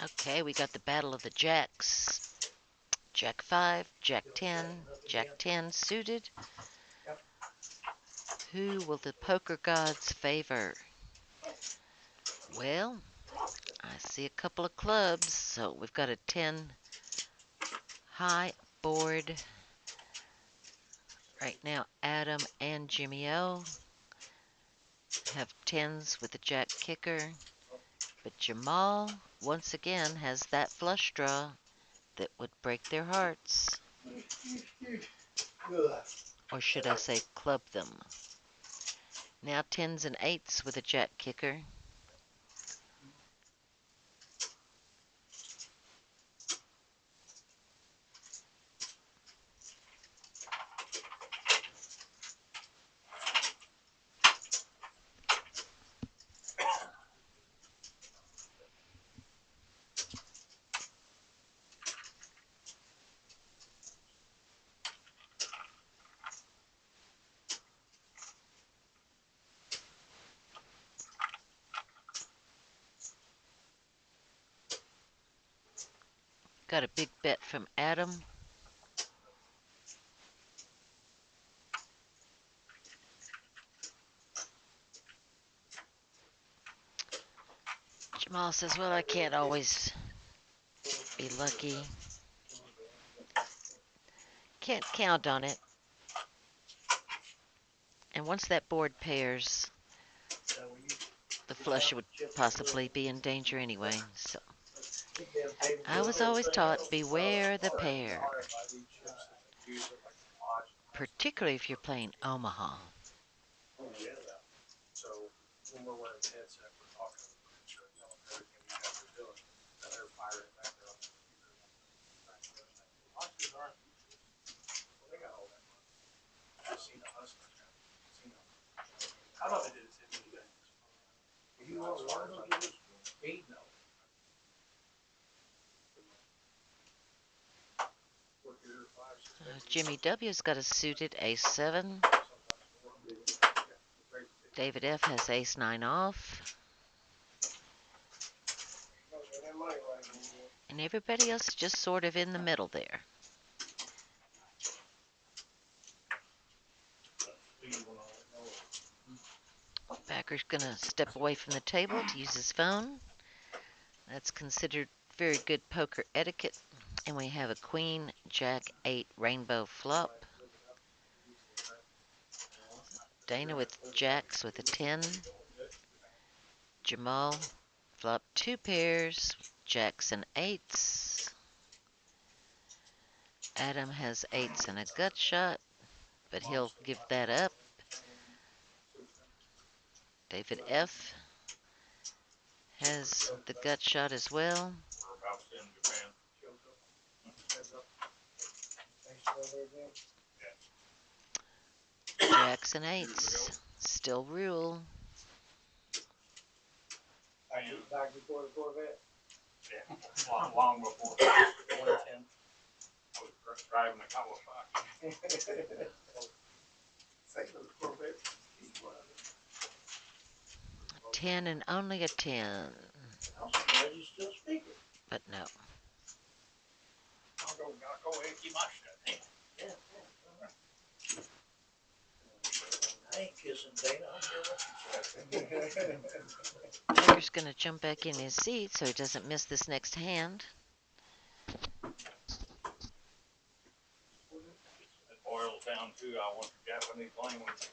Okay, we got the battle of the jacks. Jack 5, Jack 10, Jack 10 suited. Who will the poker gods favor? Well, I see a couple of clubs, so we've got a 10 high board. Right now, Adam and Jimmy O have 10s with the jack kicker. But Jamal, once again, has that flush draw that would break their hearts. Or should I say club them. Now 10s and 8s with a jack kicker. Got a big bet from Adam. Jamal says, well, I can't always be lucky. Can't count on it. And once that board pairs, the flush would possibly be in danger anyway. So I was always taught, beware the pair. Particularly if you're playing Omaha. So when we're wearing the headset, we're talking, we're sure telling everything you guys are doing, and they're firing back there on the computer. Well, they got all that money. I've seen the hustler. Seen them. I thought they did the same thing. You know, as far as like 8, no. Jimmy W's got a suited ace-7. David F has ace-9 off. And everybody else is just sort of in the middle there. Backer's going to step away from the table to use his phone. That's considered very good poker etiquette. And we have a queen, jack, 8, rainbow flop. Dana with jacks with a 10. Jamal flop 2 pairs, jacks and 8s. Adam has 8s and a gut shot, but he'll give that up. David F. has the gut shot as well. Jacks and 8s still rule. Back before the Corvette. Yeah, long before. 110. I was driving a couple of Say those Corvette. 10 and only a 10. I'm surprised you still speaking. But no. I'll go empty my stuff. Yeah. I ain't kissing Dana. I don't care what you say. Backer's going to jump back in his seat so he doesn't miss this next hand. It boils down to I want the Japanese language.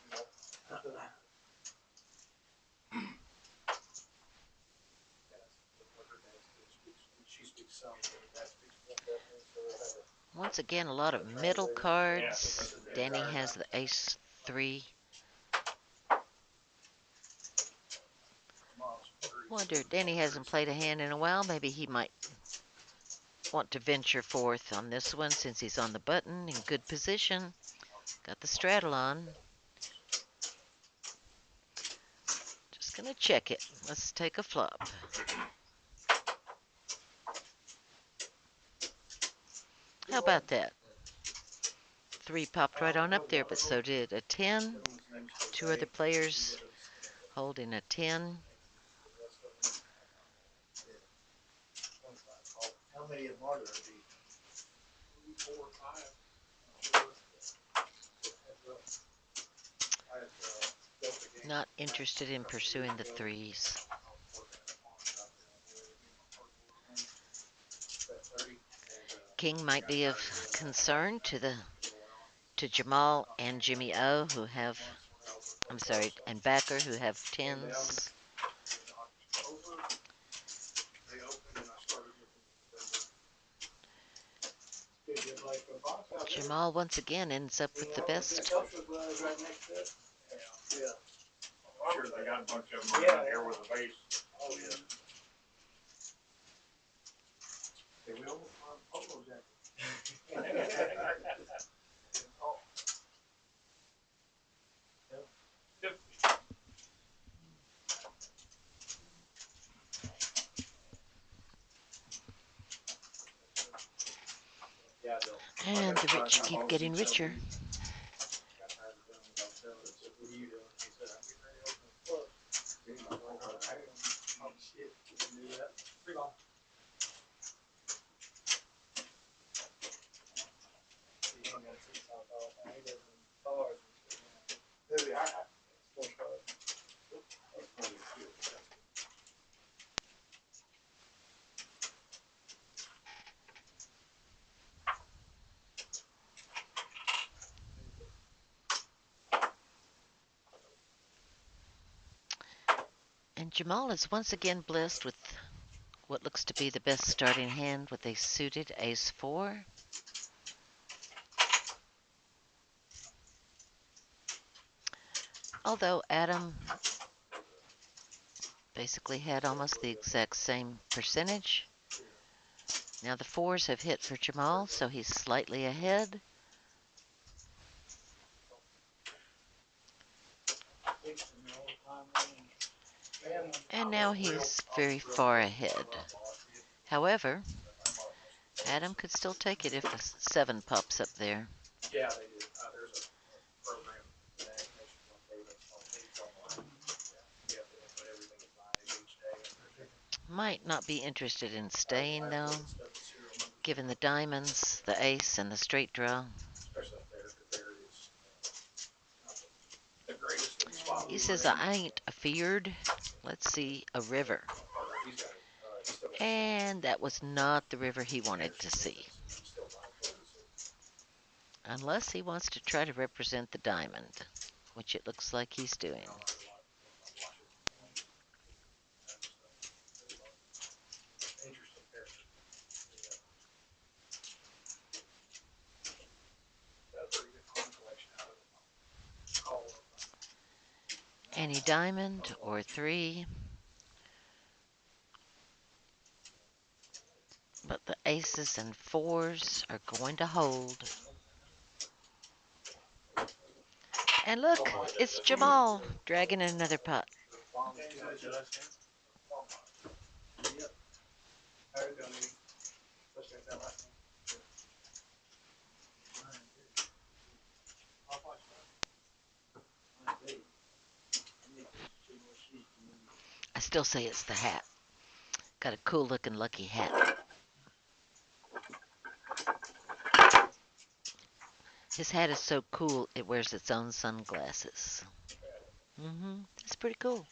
She speaks some, but that speaks more Japanese, so they have a Once again, a lot of middle cards. Danny has the ace 3. Wonder, Danny hasn't played a hand in a while. Maybe he might want to venture forth on this one since he's on the button in good position. Got the straddle on. Just gonna check it. Let's take a flop. How about that? 3 popped right on up there, but so did a 10. 2 other players holding a 10. How many of them are there? 4 or 5. Not interested in pursuing the 3s. King might be of concern to Jamal and Jimmy O, who have, I'm sorry, and Backer, who have 10s. Jamal once again ends up with the best. Yeah. I'm sure they got a bunch of them around here with a base. Oh, yeah. They will polo jacket. And the rich keep getting richer. And Jamal is once again blessed with what looks to be the best starting hand with a suited ace 4. Although Adam basically had almost the exact same percentage. Now the 4s have hit for Jamal, so he's slightly ahead. And now he's very far ahead. However, Adam could still take it if a 7 pops up there. Yeah, they do. There's a program that animation one day that's called Age Online. Yeah, they put everything in live each day. Might not be interested in staying though, given the diamonds, the ace, and the straight draw. Especially up there, because there is not the greatest spot. He says, I ain't afeared. Let's see, a river. He's got it. He's still got it. And that was not the river he wanted to see. He's still got it. Unless he wants to try to represent the diamond, which it looks like he's doing. Interesting character. Got a pretty good coin collection out of it. Any diamond or three. But the aces and fours are going to hold. And look, it's Jamal dragging in another pot. I still say it's the hat. Got a cool looking lucky hat. His hat is so cool it wears its own sunglasses. It's pretty cool.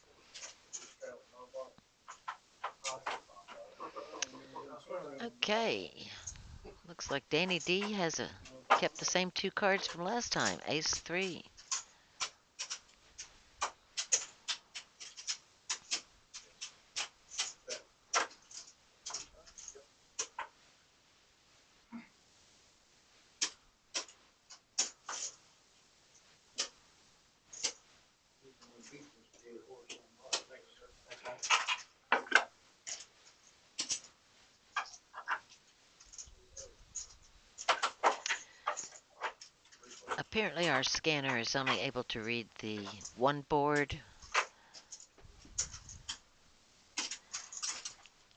Okay. Looks like Danny D has kept the same two cards from last time. Ace 3. Apparently our scanner is only able to read the one board.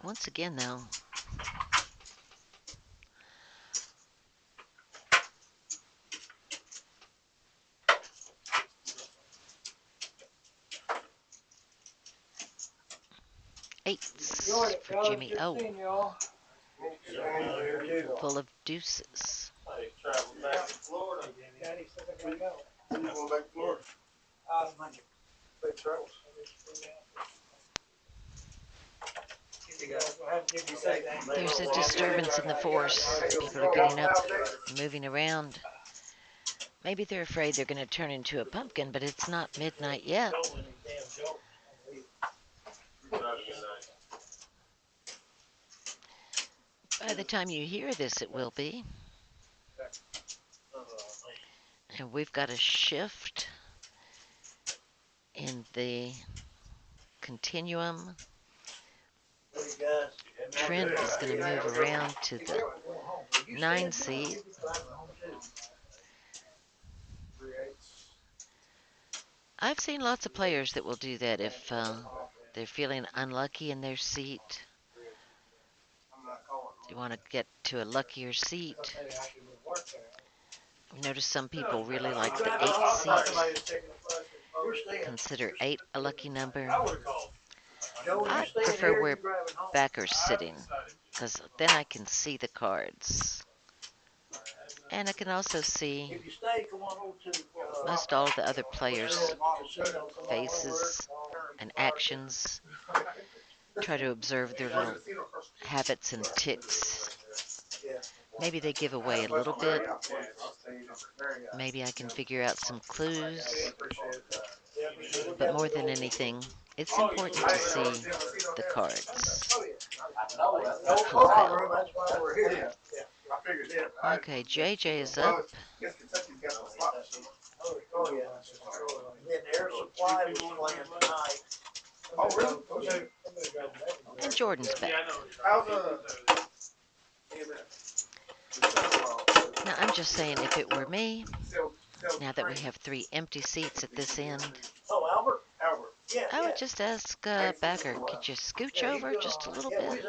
Once again though, eights for Jimmy O. Full of deuces. Hey, travel back to Florida. You going back to Florida? Monday. Big travels. There's a disturbance in the force. People are getting up, moving around. Maybe they're afraid they're going to turn into a pumpkin, but it's not midnight yet. By the time you hear this, it will be. And we've got a shift in the continuum. Trent is going to move around to the 9 seed. I've seen lots of players that will do that if they're feeling unlucky in their seat. You want to get to a luckier seat. I've noticed some people really like the 8 seat. Consider 8 a lucky number. I prefer where backer's sitting, because then I can see the cards. And I can also see most all the other players' faces and actions. Try to observe their little habits and ticks. Maybe they give away a little bit. Maybe I can figure out some clues. But more than anything, it's important to see the cards. Okay, JJ is up. And Jordan's back. Now, I'm just saying, if it were me, now that we have 3 empty seats at this end, I would just ask Backer, could you scooch over just a little bit?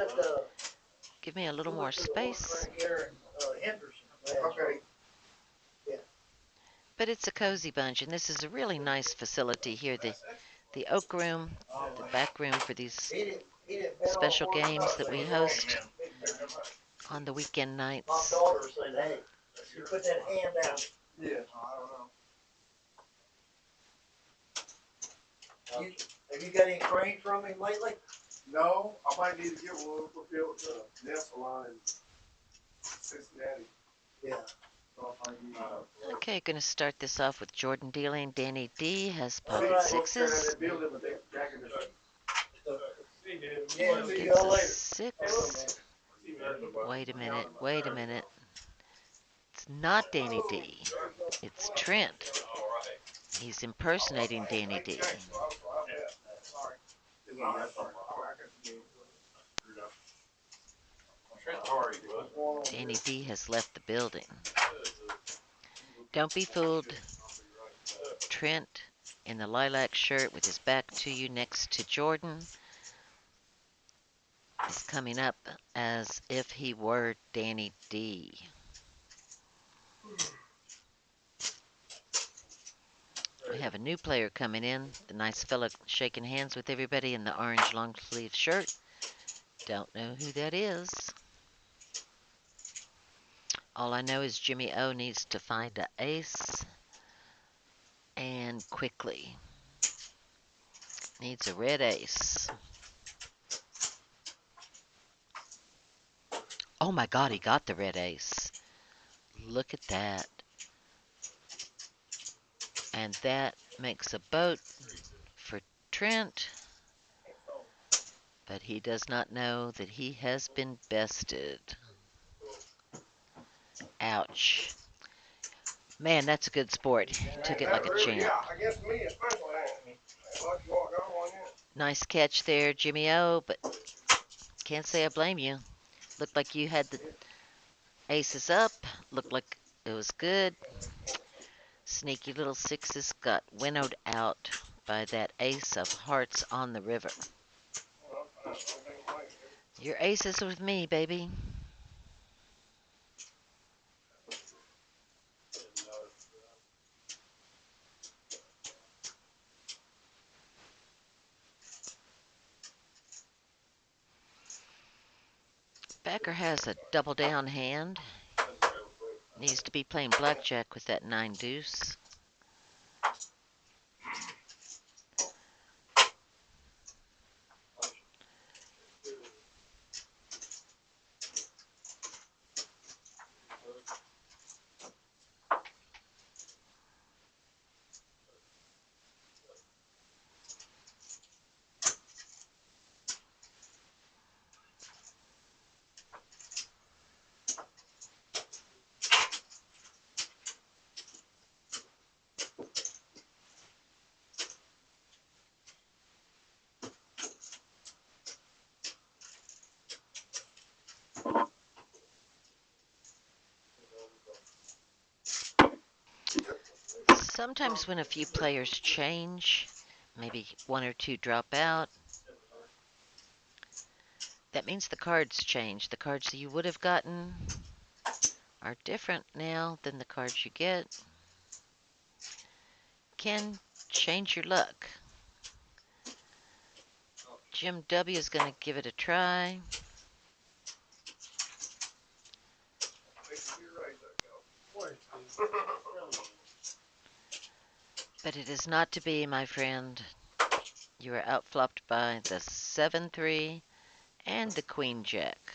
Give me a little more space. But it's a cozy bunch, and this is a really nice facility here. The oak room, the back room for these he didn't bet on special horse games nothing. that we He's host wrong. on the weekend My nights. daughter said, hey, you put that hand down. Yeah, I don't know. Have you got any cranes from him lately? No, I might need to get one for Bill to nail salon in Cincinnati. Yeah. So if I need, Okay, gonna start this off with Jordan dealing. Danny D has All pocket right. sixes. building with that jack in the See, dude, Yeah, see Gets y'all a later. six. Wait a minute, wait a minute. It's not Danny D. It's Trent. He's impersonating Danny D. Sorry. Danny D has left the building. Don't be fooled. Trent in the lilac shirt with his back to you next to Jordan is coming up as if he were Danny D. We have a new player coming in. The nice fella shaking hands with everybody in the orange long sleeve shirt. Don't know who that is. All I know is Jimmy O needs to find an ace. And quickly. Needs a red ace. Oh my god, he got the red ace. Look at that. And that makes a boat for Trent. But he does not know that he has been bested. Ouch. Man, that's a good sport. He took it like a champ. Yeah, I guess me especially. Lucky what got one yet. Nice catch there, Jimmy O, but can't say I blame you. Looked like you had the aces up. Looked like it was good. Sneaky little sixes got winnowed out by that ace of hearts on the river. Your aces with me, baby. Becker has a double down hand. Needs to be playing blackjack with that 9 deuce. Sometimes when a few players change, maybe one or two drop out, that means the cards change. The cards that you would have gotten are different now than the cards you get. Can change your luck. Jim W is going to give it a try. But it is not to be, my friend. You are outflopped by the 7-3 and the Queen Jack.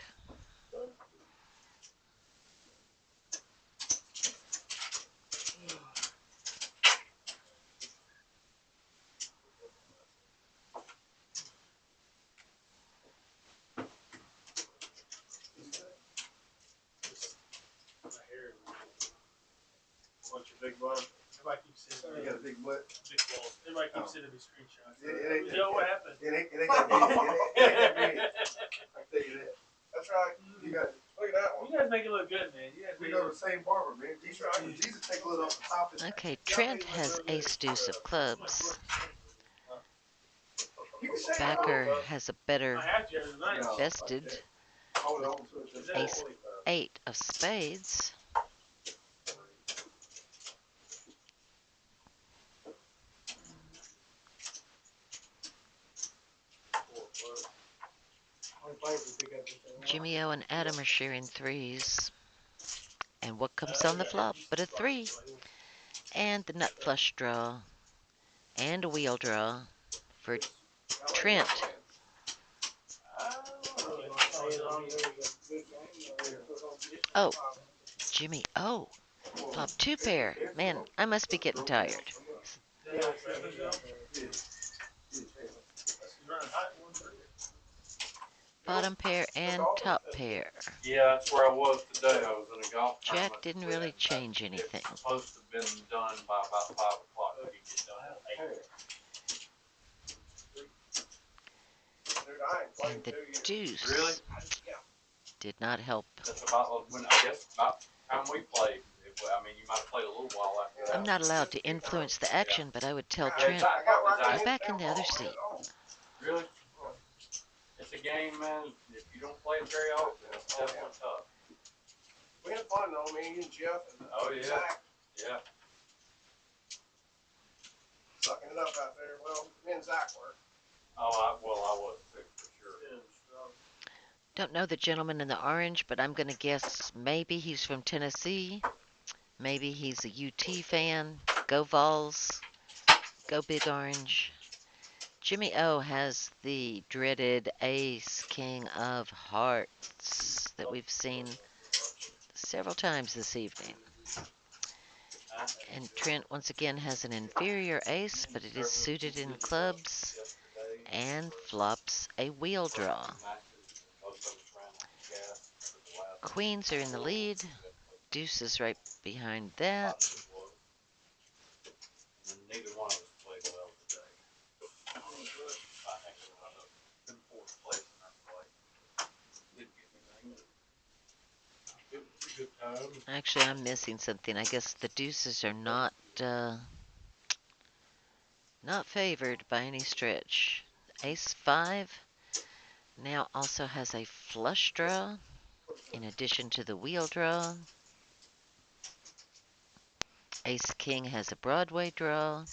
Bunch of big bottom. Everybody keeps sending You got a big butt. big balls. Everybody keeps sending me screenshots. It ain't Yo, what happened? It ain't that big. It ain't that big. I can tell you that. That's right. You got look at that one. You guys make it look good, man. You guys We make go it to the same barber, man. Jesus take a little off the top. Okay, Trent has ace deuce of clubs. Backer has a better I have to every night. bested ace 8 of spades. Jimmy O and Adam are sharing threes. And what comes on the flop but a 3? And the nut flush draw. And a wheel draw for Trent. Oh, Jimmy O. Flop 2 pair. Man, I must be getting tired. Bottom pair and top pair. Yeah, that's where I was today. I was in a golf tournament. Jack didn't really change anything. It's supposed to have been done by about 5 o'clock. We could get done at 8. And the deuce Really? did not help. That's about when I guess about the time we played. I mean, you might have played a little while after that. I'm not allowed to influence the action, but I would tell Hey, Trent, Zach, go back in the other seat. Really? It's a game, man. If you don't play it very often, it's definitely tough. We had fun though, me and Jeff and Oh, yeah. Zach Yeah. sucking it up out there. Well, me and Zach were. Oh, I was too, for sure. Don't know the gentleman in the orange, but I'm going to guess maybe he's from Tennessee. Maybe he's a UT fan. Go Vols. Go Big Orange. Jimmy O has the dreaded ace king of hearts that we've seen several times this evening. And Trent once again has an inferior ace, but it is suited in clubs and flops a wheel draw. Queens are in the lead. Deuce is right behind that. Neither one of us played well today. In fourth place in our play. Didn't get anything. It was a good time. Actually, I'm missing something. I guess the deuces are not favored by any stretch. Ace 5 now also has a flush draw in addition to the wheel draw. Ace King has a Broadway draw.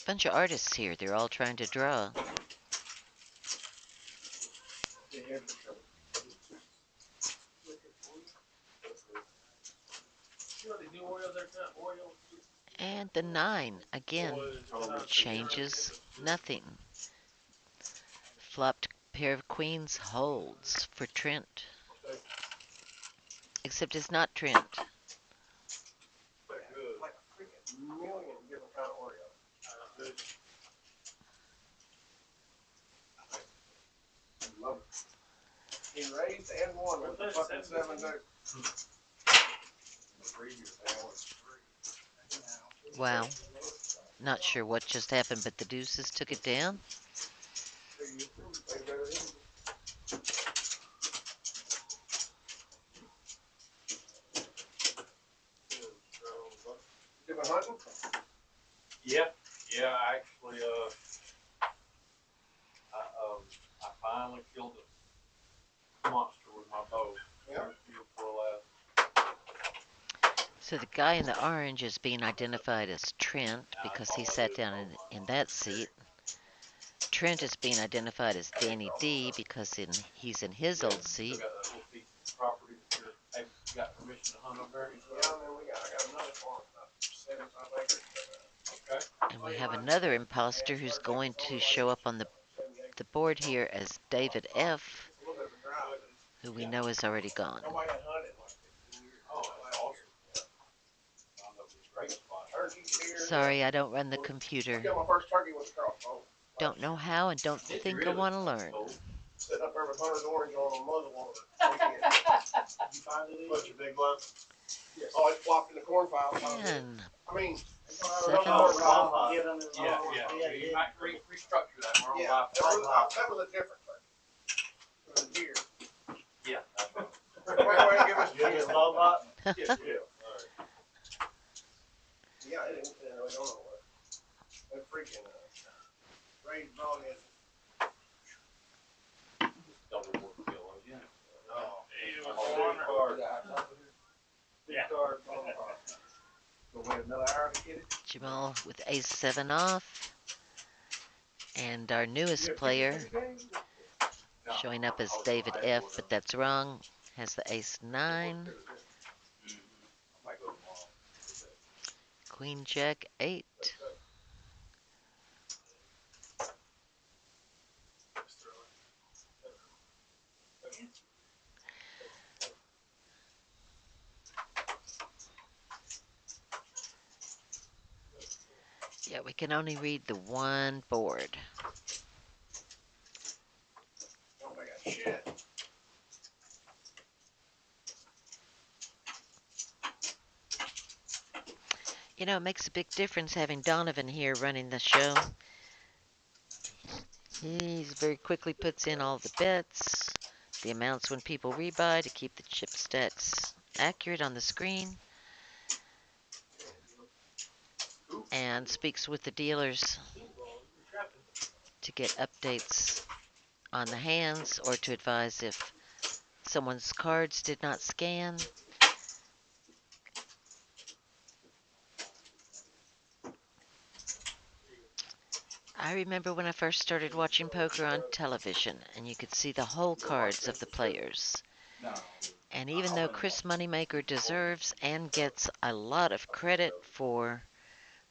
Bunch of artists here. They're all trying to draw. And the 9 again changes nothing. Flopped pair of queens holds for Trent. Except it's not Trent. Like a freaking million different kind of Oreos. Love it. He raised and won with the fucking 7-2. Wow. Not sure what just happened, but the deuces took it down. You been hunting? Yeah, I actually, I finally killed a monster with my bow. Yeah. So the guy in the orange is being identified as Trent because he sat down in that seat. Trent is being identified as Danny D because he's in his old seat. Property that you got permission to hunt over there? Yeah, and then I got another farm, about 75 acres. Okay. And we have another imposter who's going to show up on the board here as David F., It's a little bit of a drive, but it's who we know is already gone. nobody had hunted like 15 years. Oh, that's awesome. Found up this great spot. Turkey, deer. Sorry, I don't run the computer. I got my first turkey with a crossbow. Don't know how and don't think I want to learn. Sitting up there with Hunter's Orange on a muzzle loader. You find it? Bunch of big ones. Oh, it's flopped in the corn file. 10, I mean, 7, Yeah. You might restructure that. We're on yeah, live. that was a different turkey. It was a deer. Yeah, that's right. Wait, give us a chance. Yeah. Yeah, I didn't really don't know what. That freaking raised dog is. Double work kill, yeah. Oh. Yeah. So wait another hour to get it? Jamal with ace 7 off. And our newest player Showing up as David F, but that's wrong. Has the ace 9. Queen Jack 8. Yeah, we can only read the one board. Oh my god, shit. You know, it makes a big difference having Donovan here running the show. He very quickly puts in all the bets, the amounts when people rebuy to keep the chip stacks accurate on the screen, and speaks with the dealers to get updates on the hands or to advise if someone's cards did not scan. I remember when I first started watching poker on television, and you could see the whole cards of the players. And even though Chris Moneymaker deserves and gets a lot of credit for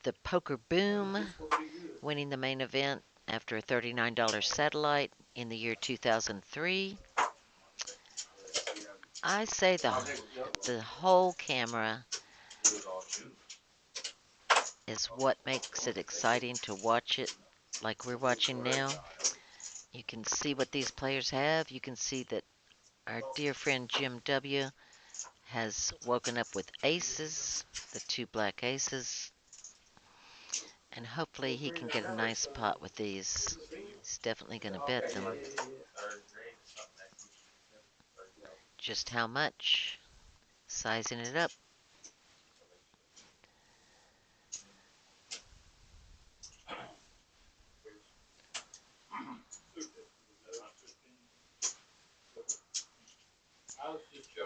the poker boom, winning the main event after a $39 satellite in the year 2003, I say the whole camera is what makes it exciting to watch it like we're watching now. You can see what these players have. You can see that our dear friend Jim W. has woken up with aces, the 2 black aces, and hopefully he can get a nice pot with these. He's definitely going to bet them. Just how much? Sizing it up.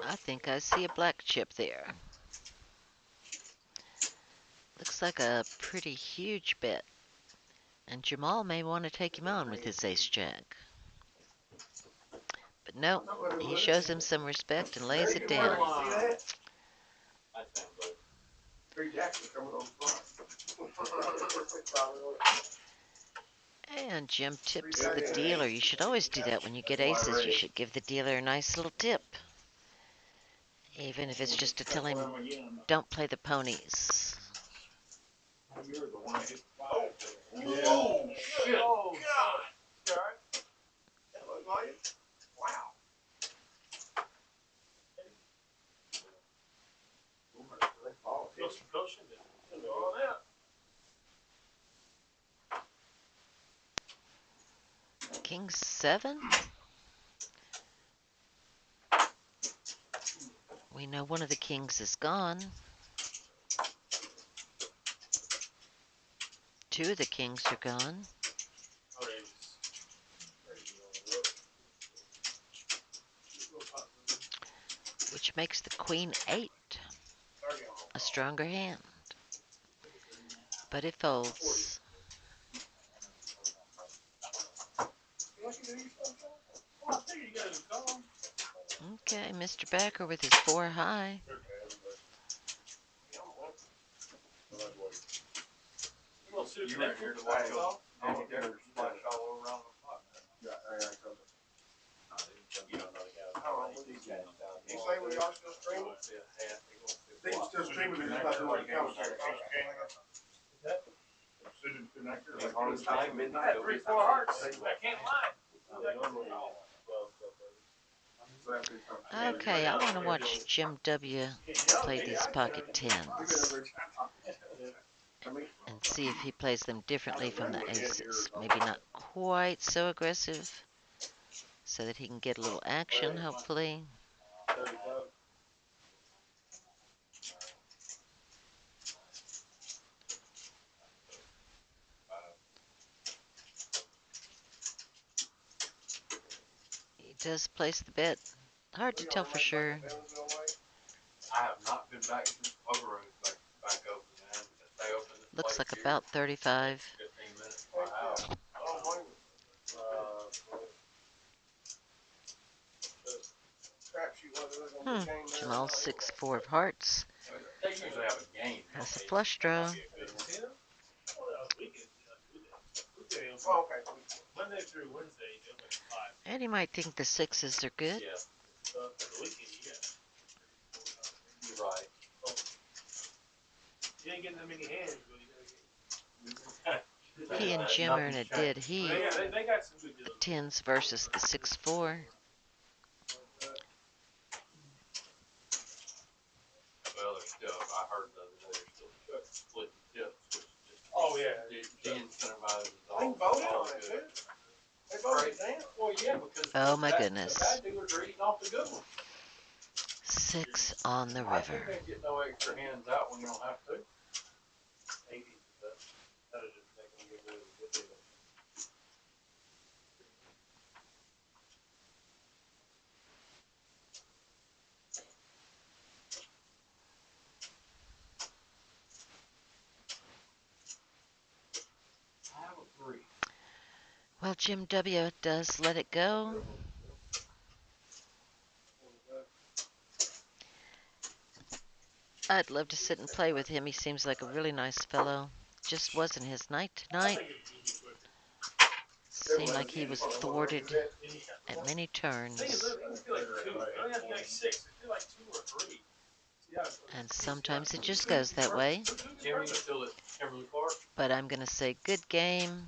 I think I see a black chip there. Looks like a pretty huge bet. And Jamal may want to take him on with his ace-jack. But no, he shows him some respect and lays it down. And Jim tips the dealer. You should always do that when you get aces. You should give the dealer a nice little tip. Even if it's just to tell him, don't play the ponies. You're the one that hit the Oh, shit. Oh, God. That look like it? Wow. Feel some cushion and all that. King 7? We know one of the kings is gone. 2 of the kings are gone. Which makes the queen 8 a stronger hand. But it folds. Okay, Mr. Backer with his 4 high. You were here to watch all? And you did splash all over on the pot. Yeah, you say we are still streaming? They can still stream it, but it's not doing the commentary. I had 3, 4 hearts. I can't lie. Okay, I want to watch Jim W. play these pocket 10s. And see if he plays them differently from the aces. Maybe not quite so aggressive, so that he can get a little action, hopefully. He does place the bet. Hard to tell for sure. I have not been back since Poker Room back open, man. They opened this Looks place like here about 35. 15 minutes from my house. Jamal 6-4 of hearts They usually have a game. has a flush draw. Oh, okay. Monday through Wednesday, they open at 5. And you might think the sixes are good. Yeah, So for the weekend, you you're right. ain't getting that many hands, but you gotta get. He and Jim are in a dead heat. Yeah, they got some good deals. Tens versus the 6-4. Well, there's still, I heard the other day, they're still splitting tips, which just. Oh, yeah. De-incentivizes all. They can vote on it too. They voted it down. Well, yeah, because. Oh my the goodness. bad dealers are eating off the good ones. 6 on the I think river. they get no extra hands out when you don't have to. Maybe, but that is just making them get rid of the good deal. I have a 3. Well, Jim W. does let it go. I'd love to sit and play with him. He seems like a really nice fellow. Just wasn't his night tonight. Seemed like he was thwarted at many turns. I feel like 2. I only have to be like 6. I feel like 2 or 3. Yeah. And sometimes it just goes that way. Jimmy, you still at Kimberly Clark? But I'm going to say good game.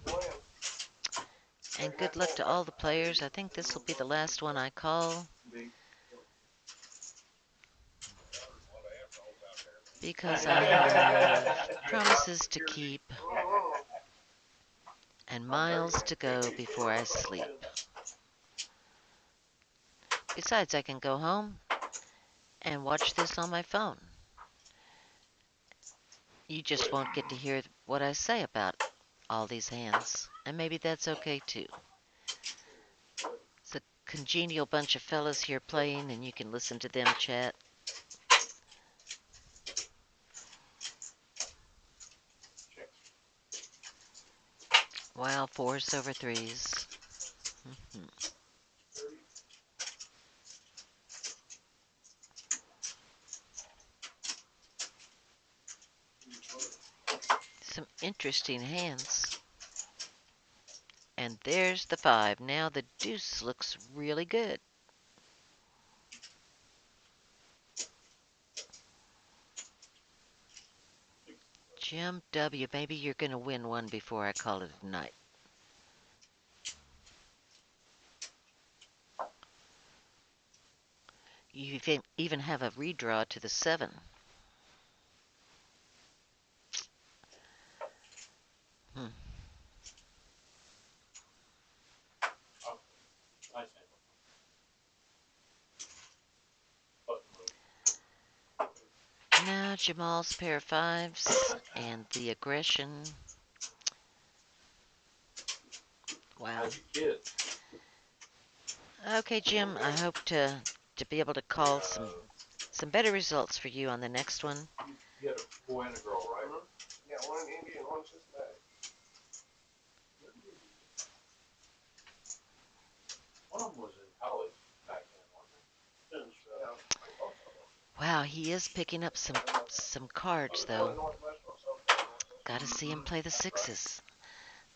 And good luck to all the players. I think this will be the last one I call. Because I have promises to keep and miles to go before I sleep. Besides, I can go home and watch this on my phone. You just won't get to hear what I say about all these hands. And maybe that's okay too. It's a congenial bunch of fellas here playing, and you can listen to them chat. Wow, 4s over 3s. Some interesting hands. And there's the 5. Now the deuce looks really good. Jim W., maybe you're going to win one before I call it a night. You even have a redraw to the 7. Nice hand. Now Jamal's pair of 5s and the aggression. Wow. Okay, Jim, I hope to be able to call some better results for you on the next one. You had a boy and a girl, right? Yeah, one in India and one in Cincinnati. One of them was in college back then, wasn't Wow, he is picking up some cards though. Gotta see him play the 6s.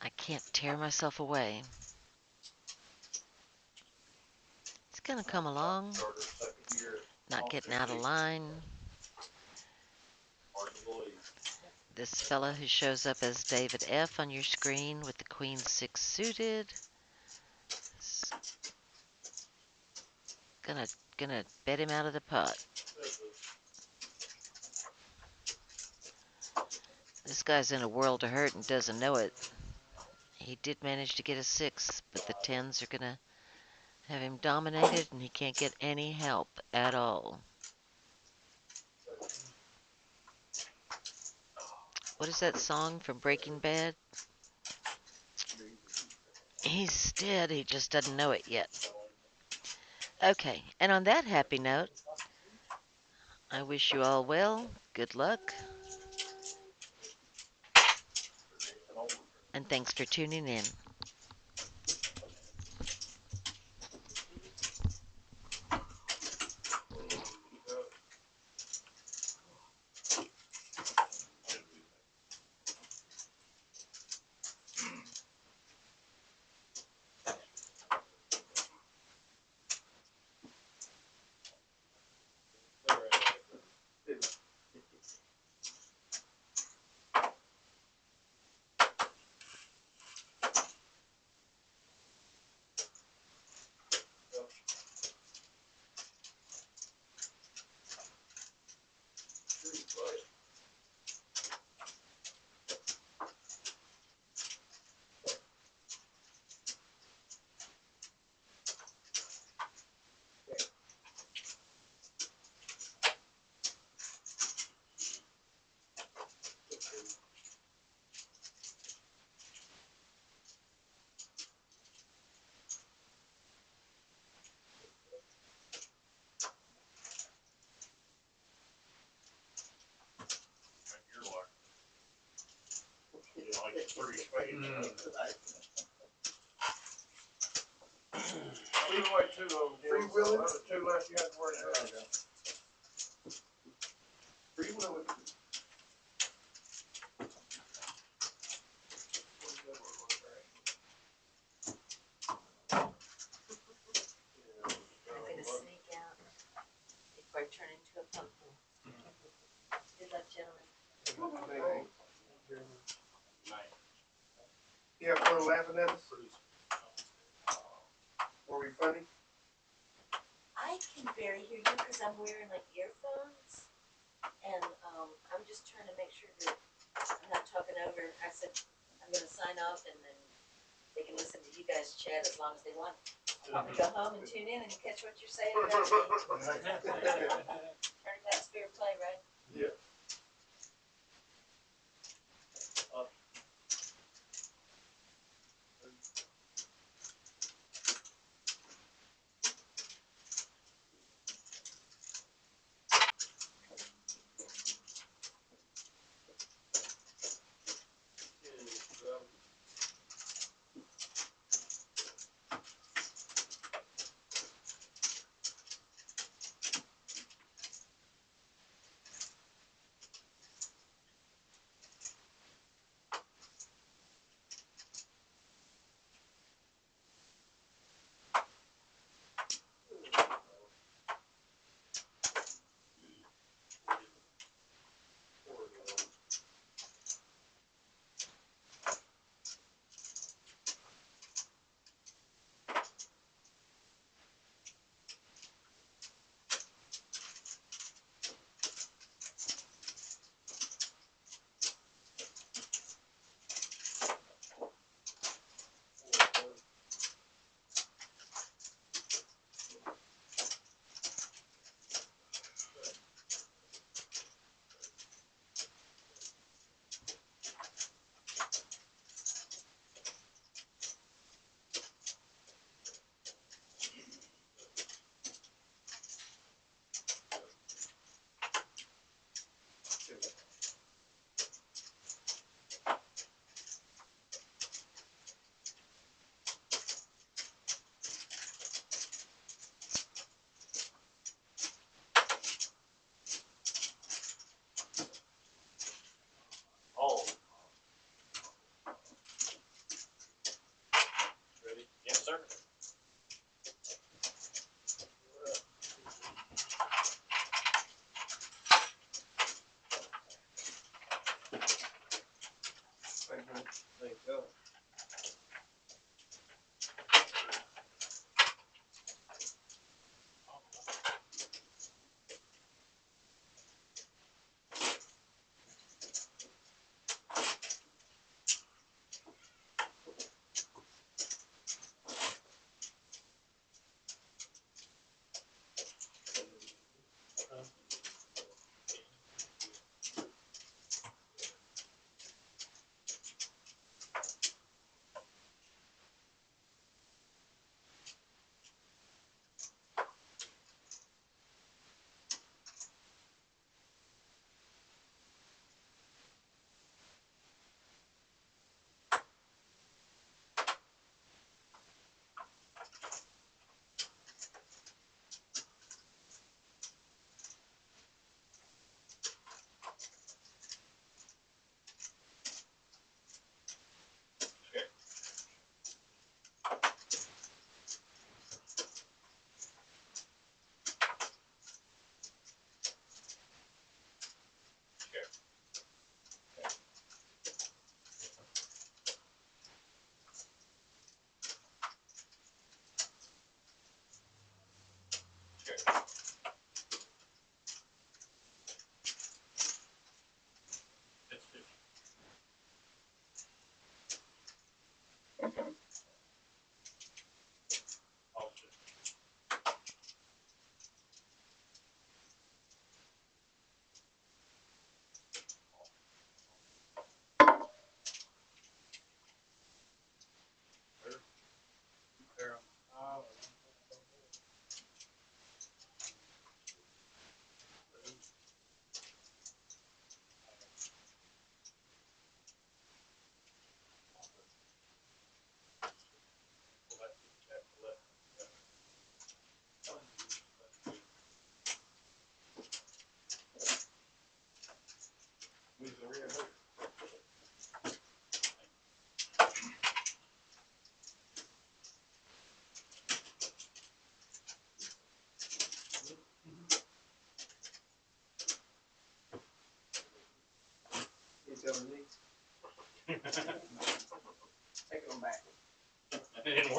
I can't tear myself away. He's gonna come along, not getting out of line. Hard to believe. This fella who shows up as David F. on your screen with the Queen 6 suited. Gonna bet him out of the pot. This guy's in a world of hurt and doesn't know it. He did manage to get a 6, but the 10s are gonna have him dominated and he can't get any help at all. What is that song from Breaking Bad? He's dead, he just doesn't know it yet. Okay, and on that happy note, I wish you all well, good luck, and thanks for tuning in. Three spades. Leave away two of them. Free willing? Those two less you have to worry about. Free willing. I'm gonna sneak out before I turn into a pumpkin. Good luck, gentlemen. You have fun laughing at us? Were we funny? I can barely hear you because I'm wearing like earphones. And I'm just trying to make sure that I'm not talking over. I said I'm gonna sign off and then they can listen to you guys chat as long as they want. Want me to go home and tune in and catch what you're saying about me? Heard that's fair play, right? Yeah.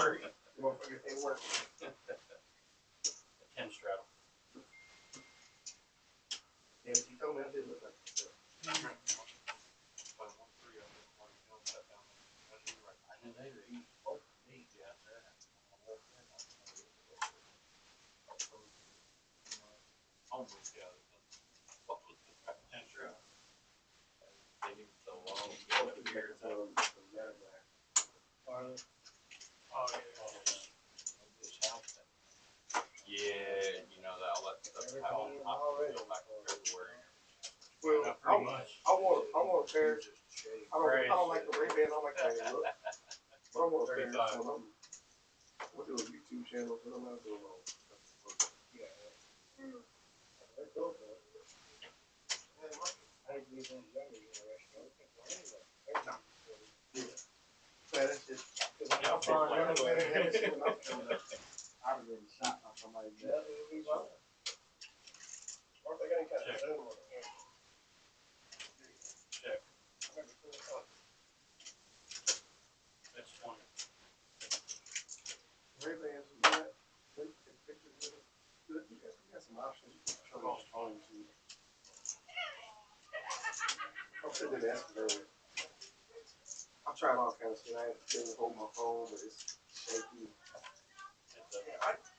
work. Motherfucker can't work. 10 straddle. Yeah, but you told me I did look like that. I knew they were eating both of these out there. Almost got it. 10 straddle. They need so long. Oh, yeah, you know that all that stuff. How I feel back in February. Well, I want a pair. I don't like the Ray-Ban. I don't like the way they look. But I want a pair. So I'm do a YouTube channel for them. I'm doing all. Yeah. They're cool, man. I think these ones younger generation. No. Yeah. Man, it's just. How far are you? I've been shot by somebody. Yeah, it'll be fine. Or if they got any kind of zoom on it. Check. That's 20. Ray-Bans, yeah. Take pictures of it. You got some options. You can show me phone too. I should have asked earlier. I've tried all kinds of shit. I didn't hold my phone, but it's shaky.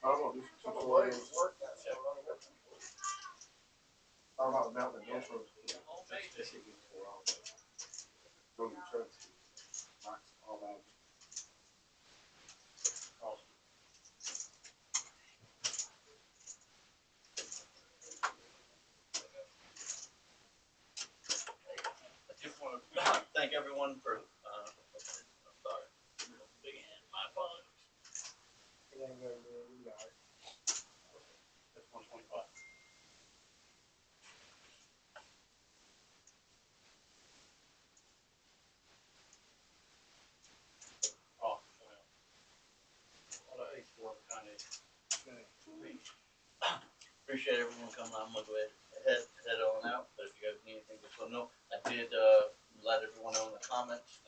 I'm gonna do some tutorials. I'm about mounting the GoPro. That shit gets too long. Go to the trucks. Box, all that. I just want to thank everyone for, I'm sorry, big hand, my apologies. It ain't gonna be any yard. That's 125. Oh, well, kind of. Appreciate everyone coming. I'm gonna go ahead head on out. But if you guys need anything, just let me know. I did let everyone know in the comments.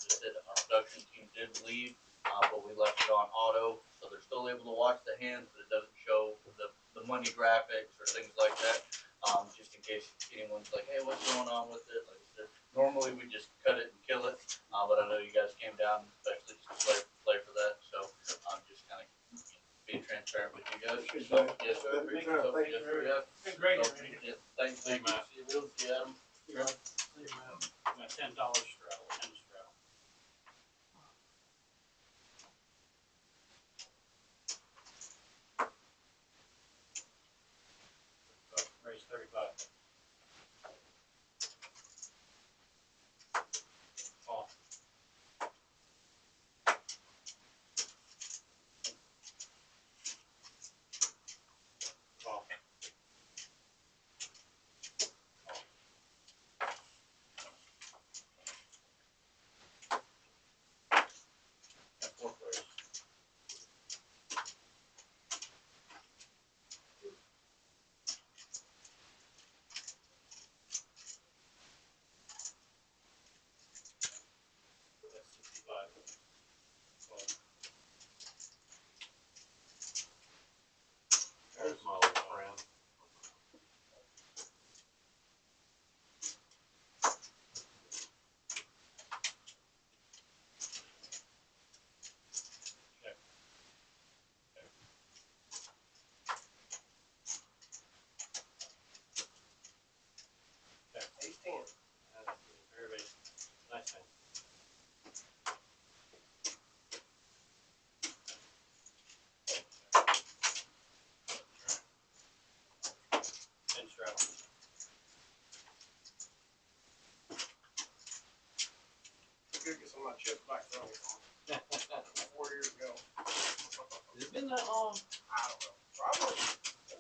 Just that our production team did leave, but we left it on auto, so they're still able to watch the hands, but it doesn't show the money graphics or things like that. Just in case anyone's like, hey, what's going on with it? Like I said, normally we just cut it and kill it, but I know you guys came down especially just to play for that. So I'm just kind of being transparent with you guys. So, yes, sir. Thank you very much. Been great. Thanks, Hey, Matt. See you, Adam. $10 straddle, 10 straddle. Raise 35. Off. Off. Got 4 players. That's 65. There's my old friend. Check. Check. Ace 10. Very basic. Nice thing. Ten straddle. I'm gonna get some of my chips back from you. 4 years ago. Has it been that long? I don't know. Probably.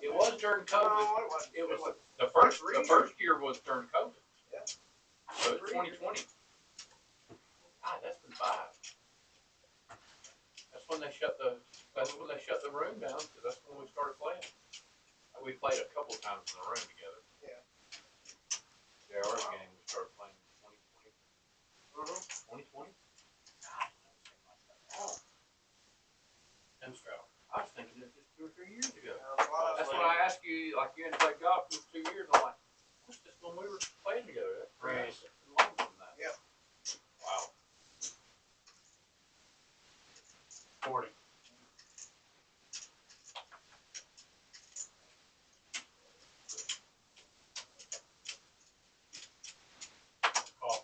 It was during COVID. No, it wasn't. It was The first year was during COVID. Yeah. So it's 2020. God, that's been 5. That's when they shut the room down, because that's when we started playing. We played a couple times in the room together. Yeah. Yeah, our game we started playing in 2020. Mm-hmm. 2020? God, that seemed like that long. you like you hadn't played golf in 2 years. I'm like, what's this when we were playing together? Right. It's longer than that. Yep. Wow. 40. Call.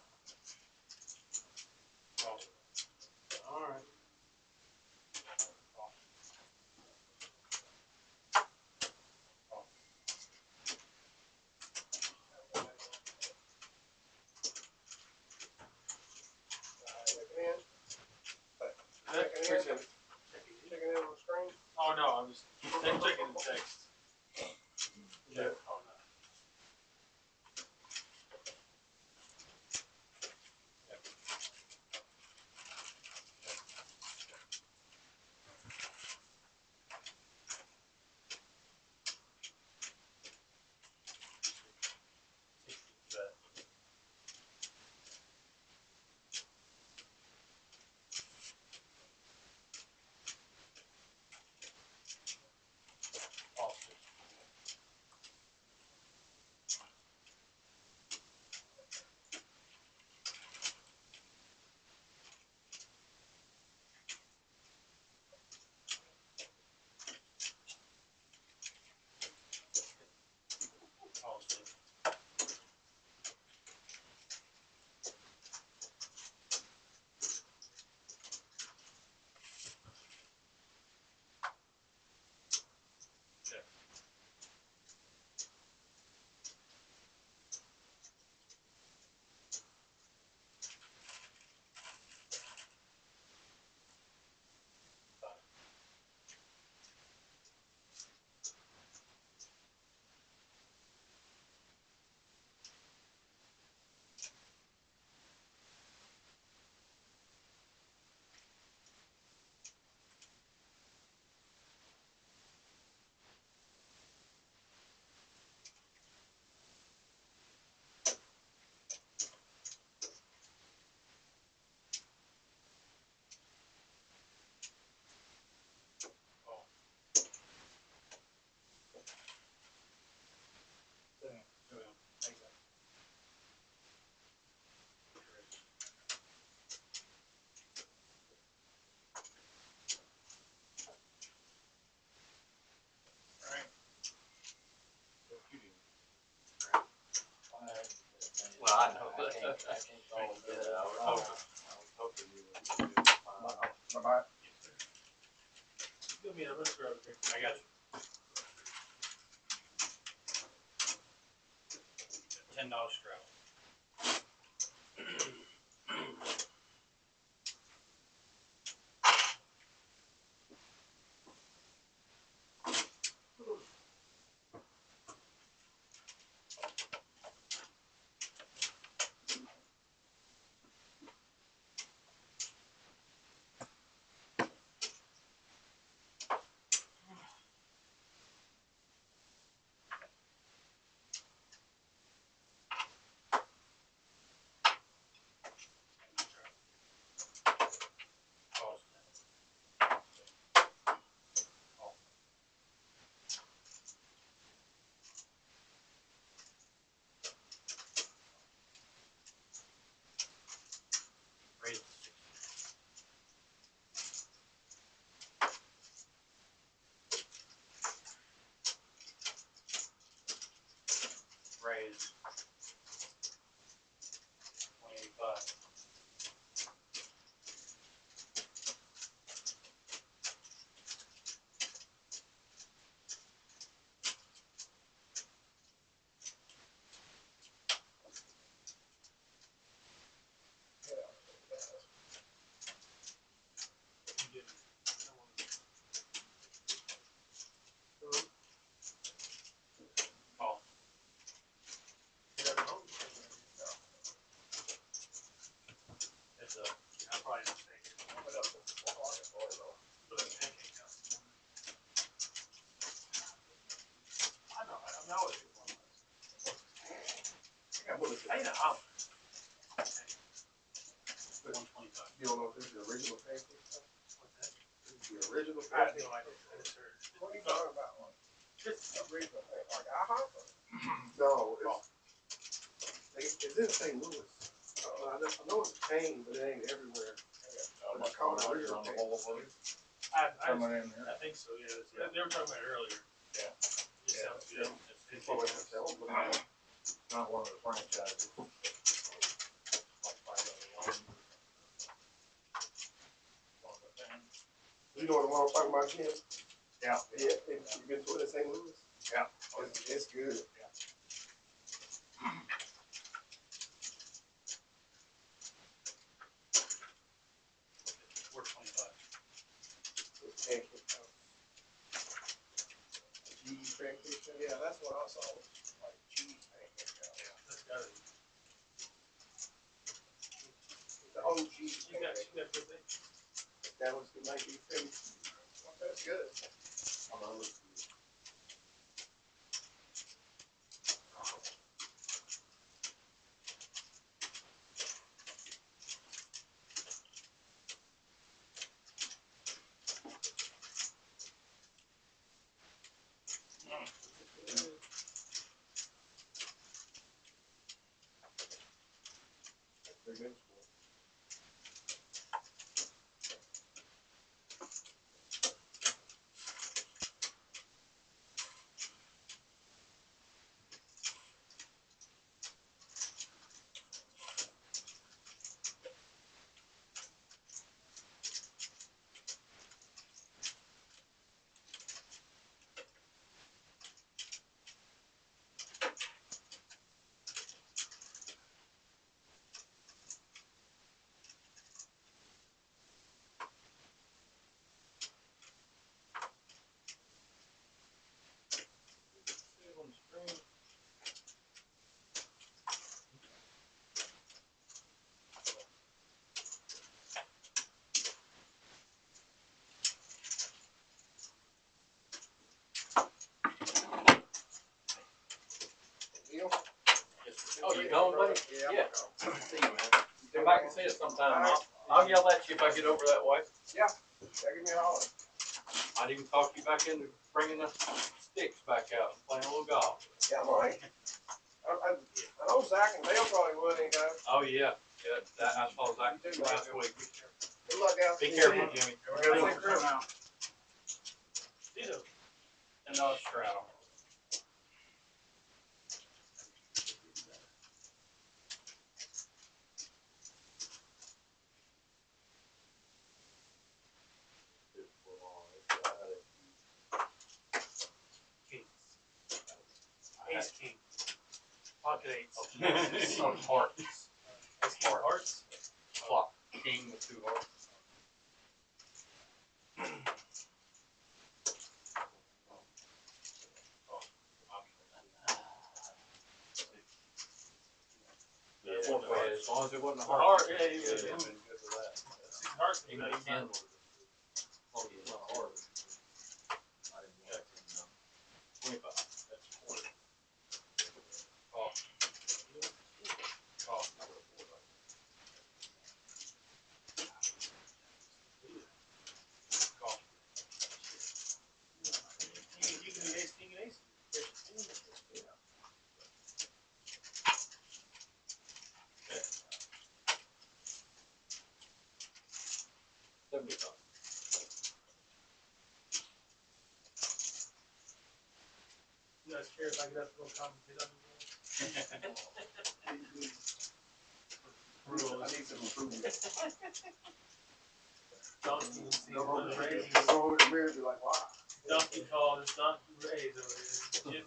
All right. Checking in on the screen. Oh no, I'm just checking the text. Yeah. Oh no. Well, I know. I can't call it good. I was hoping you would. Bye-bye. Give me a let's grab a drink. I got you. $10 straddle. Like IHOP? No, it's in St. Louis. I know it's a chain, but it ain't everywhere. But it's called a real chain. I think so, yeah. They were talking about it earlier. Yeah. It sounds good. It's probably gonna sell, but Not one of the franchises. you know what I'm talking about, Jim? Yeah. Yeah, you've been to it in St. Louis? Yeah. It's good. Pancake house. Cheese pancake house. Yeah, that's what I saw. Like cheese pancake house. Yeah, that's gotta be. The OG You got pancake. good thing. That was the 1950s. That's good. Very good. Deal? Oh, you going, buddy? Yeah. See you, man. Come back and see us sometime. I'll yell at you if I get over that way. Yeah, give me a holler. I'd even talk you back into bringing the sticks back out and playing a little golf. Yeah, I'm all right. I know Zach and Dale probably would, ain't guys? Oh, yeah. Yeah, that, I saw Zach last week. Good luck, guys. Be careful, Jimmy. Safe trip now. See you. And no straddle. Kings. Ace king. Pocket eights. Some hearts. Ace king of hearts. Flop. King with two hearts. As long as it wasn't a heart. Heart, yeah, Good for that. Six hearts. Even if it's not. As long as it's not a heart. 25. That's 20. Call. Call. Call. You can be ace king and ace. You guys care if I get up to go commentate on I need some improvement. Donkey and see Go one over of the the raises. mirror and be like, wow. Donkey call, this donkey raise over here. Jim.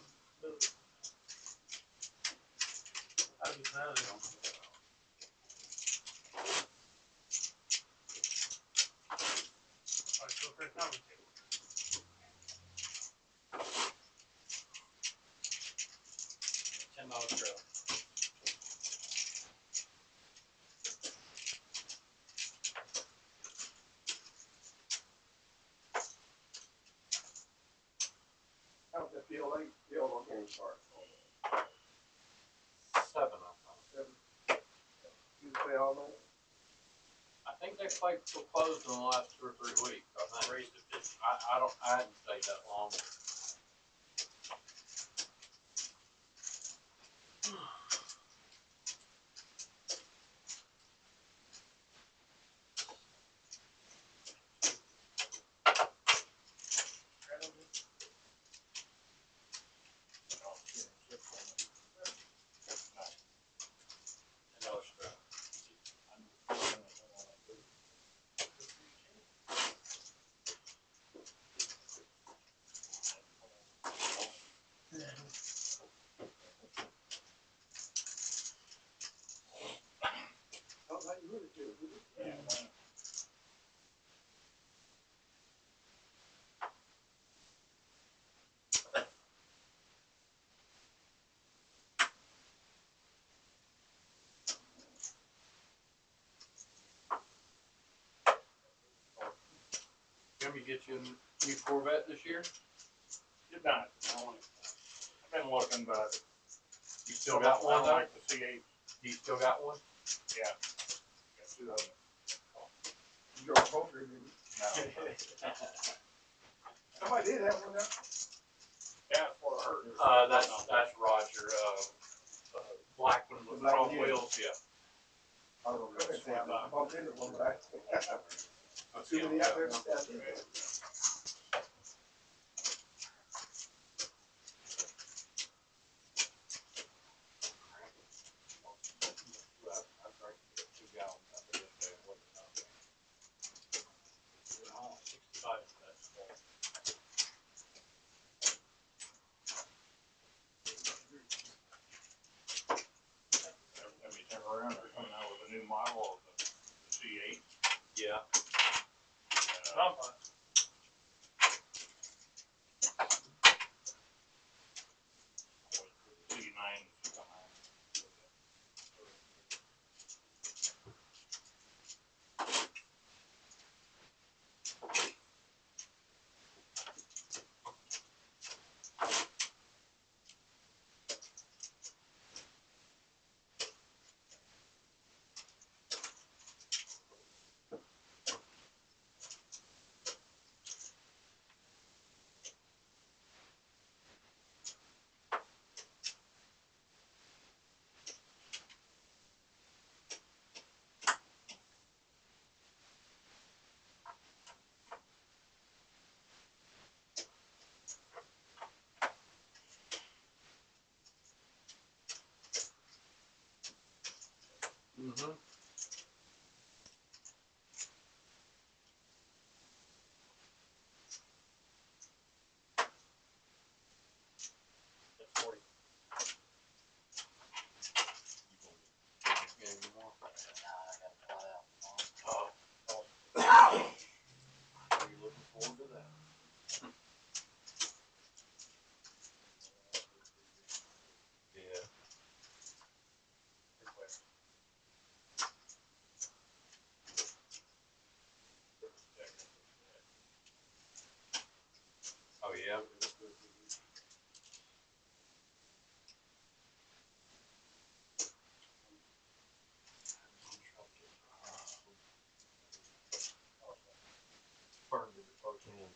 I'd be proud of him. Alright, so for a commentator. $10 trail. How does that feel like? The old game start. 7, I thought. You play all night? I think they played till closed in the last 2 or 3 weeks. I think. Raised to 50. I hadn't stayed that long. Jimmy get you a new Corvette this year? Did not. I've been looking, but You still got I one don't though? like the C8. You still got one? Yeah. Got two of them. You drove poker, didn't you? No. Somebody did have one now. Yeah, for a hurt. That's Roger. Black one with Black chrome one, yeah. wheels. Yeah. I don't know. I bumped into one, but That's too him, many yeah. out there. I drank 2 gallons out there yesterday. It wasn't enough. 65 is that small. Every time around, they're coming out with a new model of the C8. Yeah. Bomb Pot. C9 come out. Mm-hmm. That's 40. Oh. Are you looking forward to that? Yeah. Oh yeah. Burned it before it came.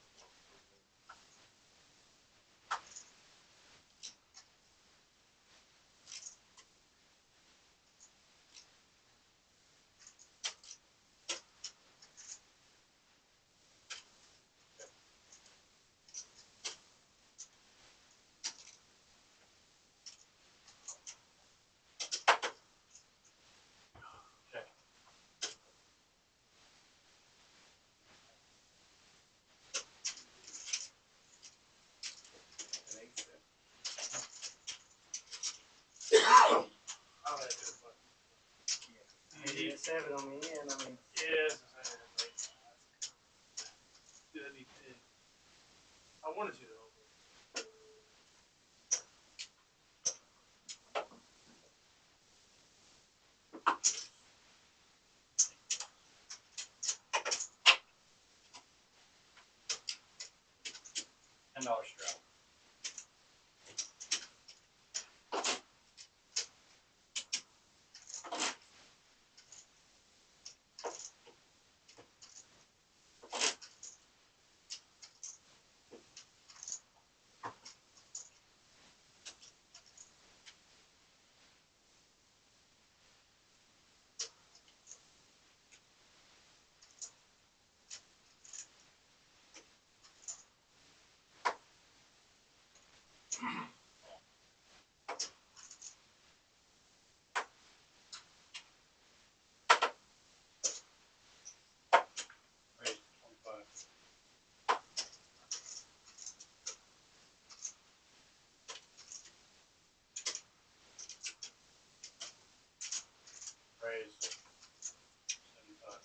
I'll have to, but. You get 7 on the end, I mean. Yes. Did he? I wanted you to though. $10 strap. Raise 25. Raise 75.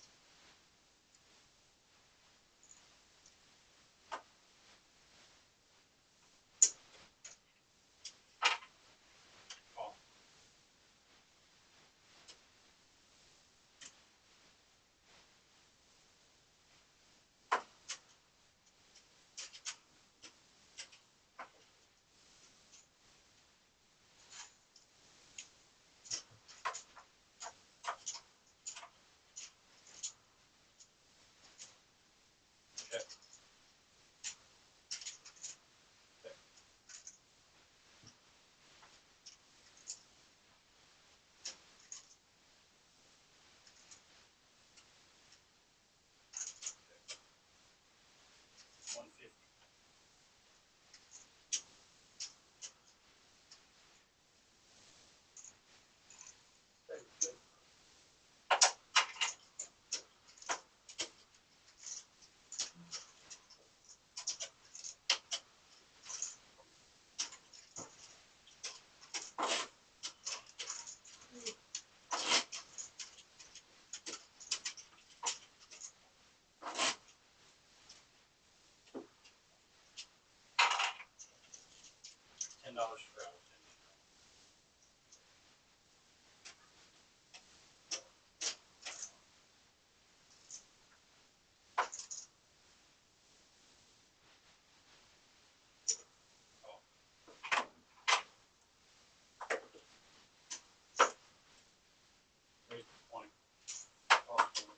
$10 straddle. Raise to 20. Call 20.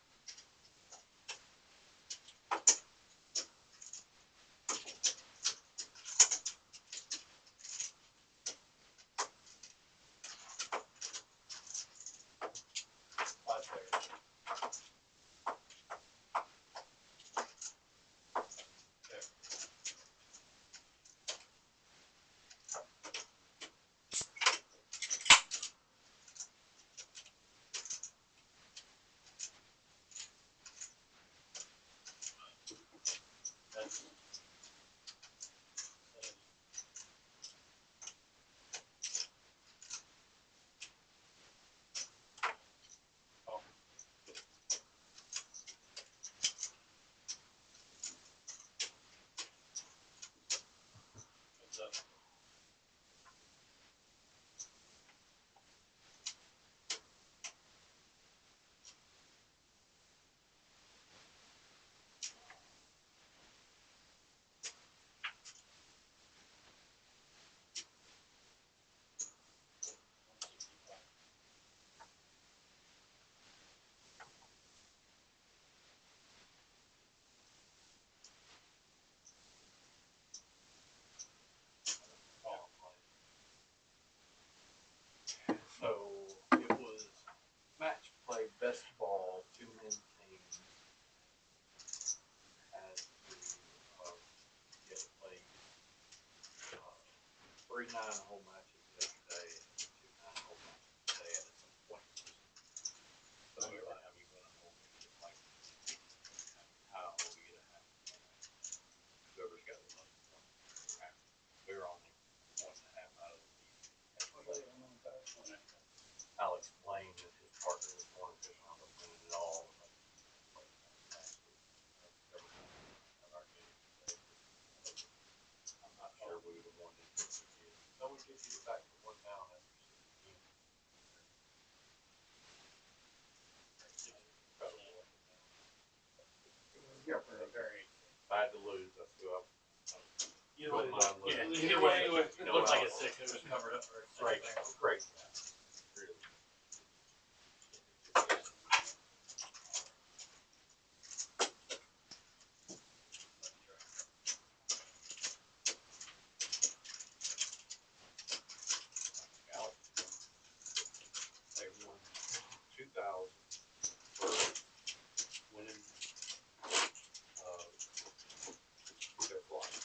Five players. Check. That's call. What's up? So it was match play best ball, two men teams had to get played 3 9-hole matches yesterday and 2 9-hole matches today, and it's a point system. So every time you win a hole, you get like how hole you get a half. Whoever's got the most points. We're on a point and a half out of the lead. Alex explained that his partner was going fishing on the winning it all. I'm not sure we would have wanted to do it. No, we could get back to 1 down after 16. Yeah, very. If I had to lose, that's who I. Either way, it looks like it's 6. It was covered up for a Great, second. great. Really. Alex, they won 2,000 for winning their flight.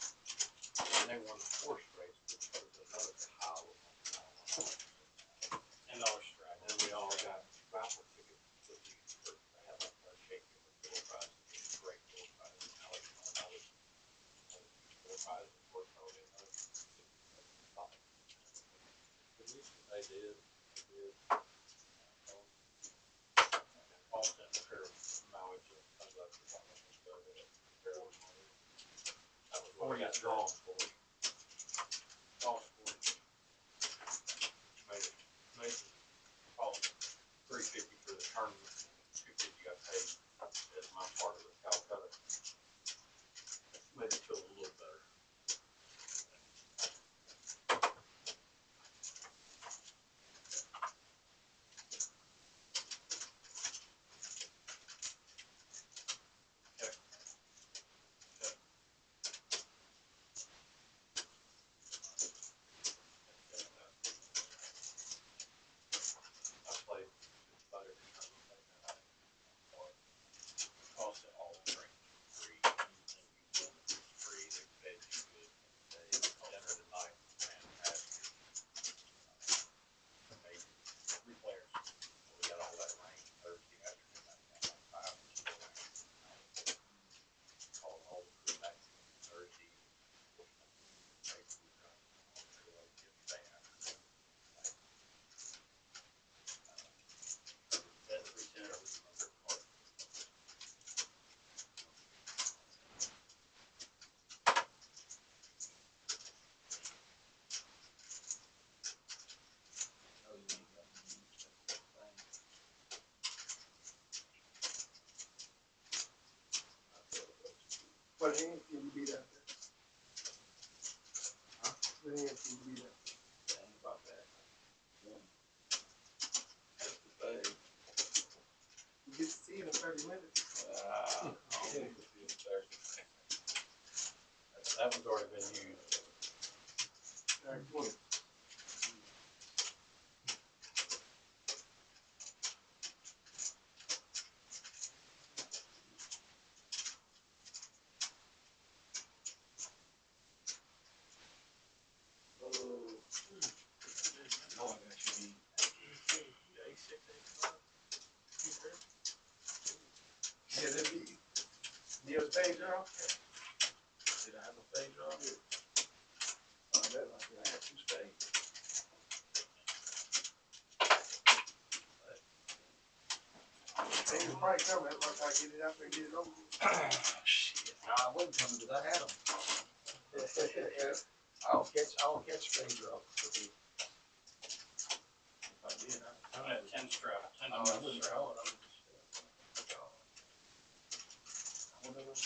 And they won the horse race, which was another pile of money. $10 strap. And then we all got raffle tickets. I had like a shake of door prize, great door prize. Alex won all the door prizes worth probably another $60,000. They did. Austin, or Maui, That was what we got drawn for. all sports. Made it $350 for the tournament, and $250 got paid as my part of the Calcutta. Made it feel a little better. It ain't seem to be that. Thing about that. That's the thing. You get to see it in 30 minutes. I don't think it's even 30. That one's already been used. Like 20. Knowing that you need. Yeah, that'd be. Do you have a page draw? Did I have a page on it? Oh, that like I had 2 spades. They can probably cover it. Like I get it out there and get it over. Shit. No, I wasn't coming because I had them. I don't catch spade draws. If I did, I'm at 10 strap, $10 I wouldn't strap. draw it. I wouldn't catch.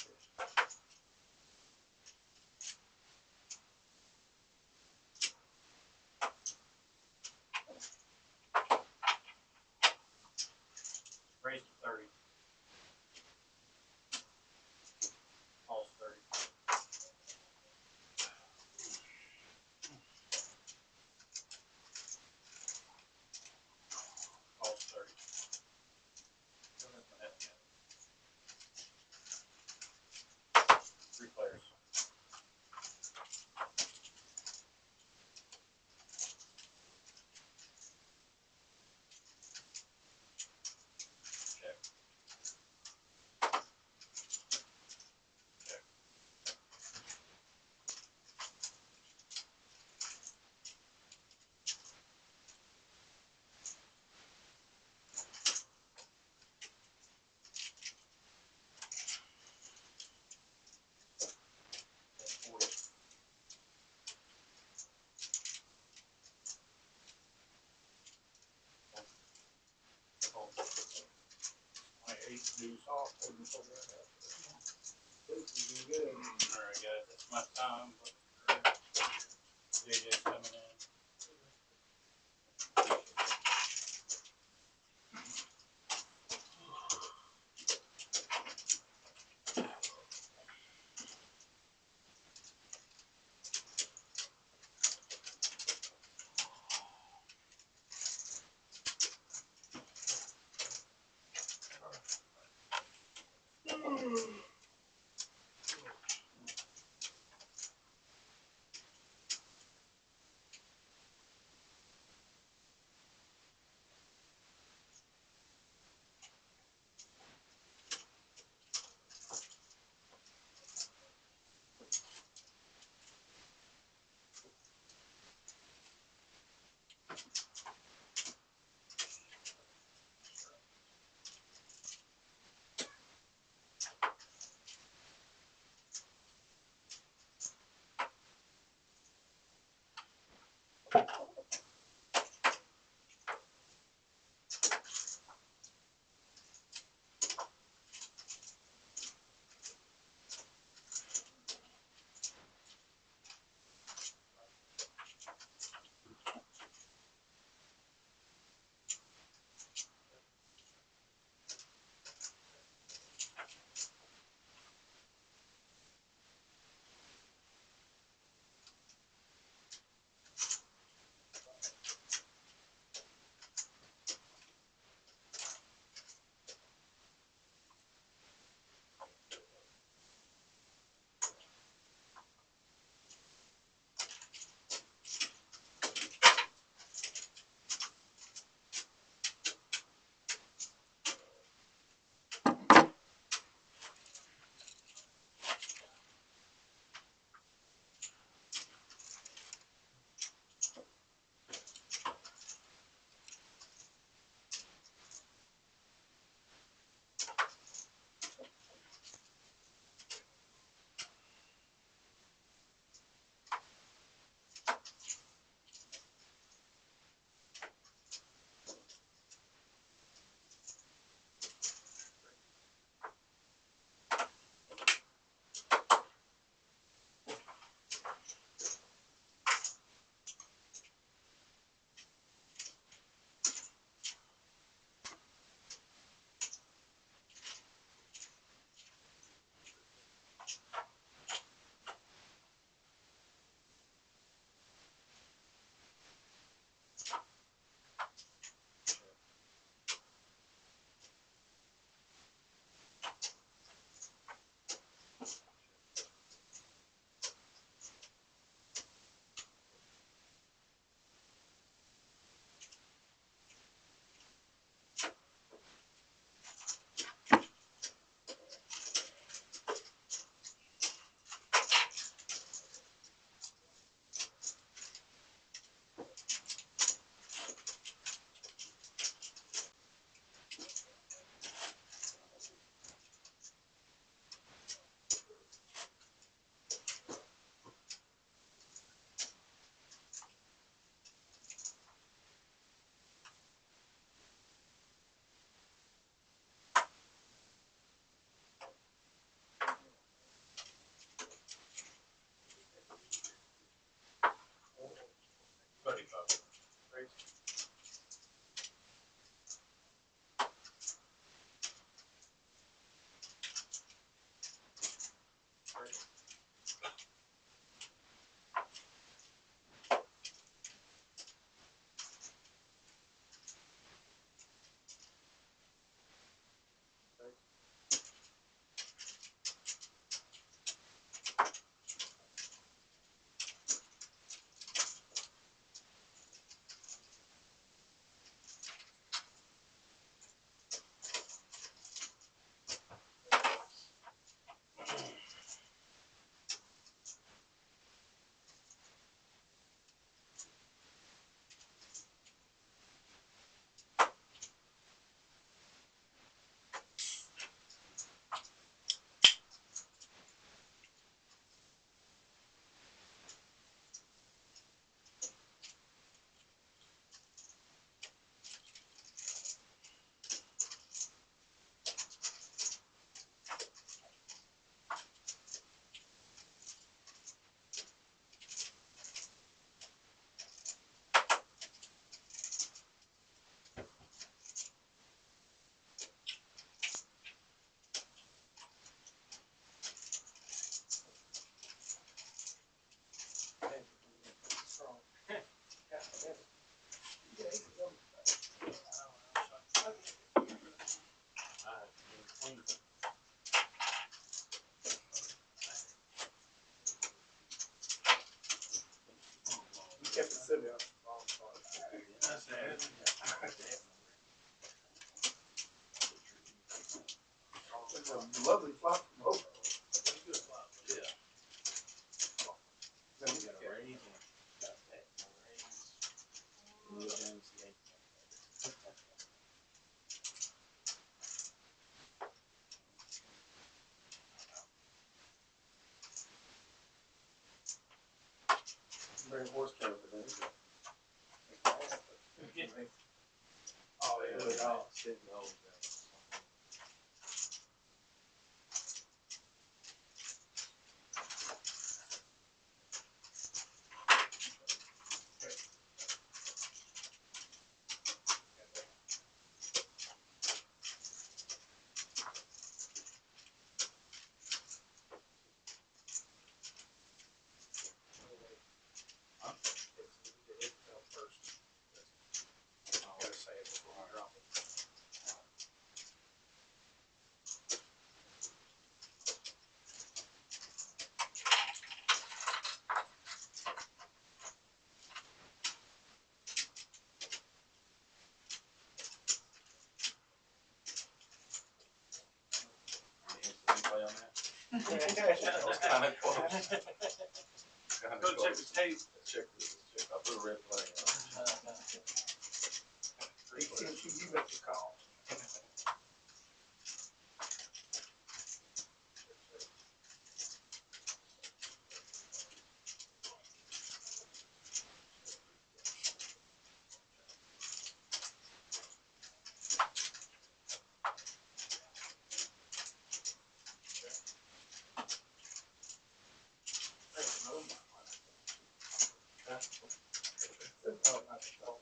Raised to 30. Falls 30. Falls 30. Three players. Check. Check. That's 40. Fold. 28 deuce off. This is good. Alright guys, that's my time. JJ's coming in. Very horse camp for them. Oh, yeah. It fell first. Gotta say it before I drop it. Play on that? That was kind of close. Go check the tape. Check this. I put a red flag on. AT&T, you make the call. No, not the call.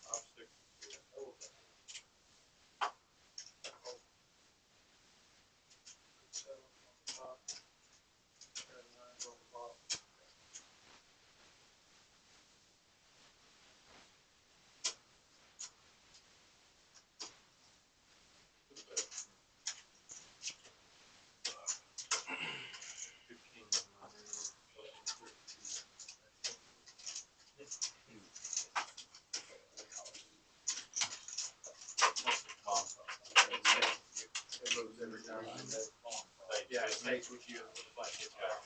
I'll stick to it. It moves every time. Yeah, it stays with you when the flag gets back.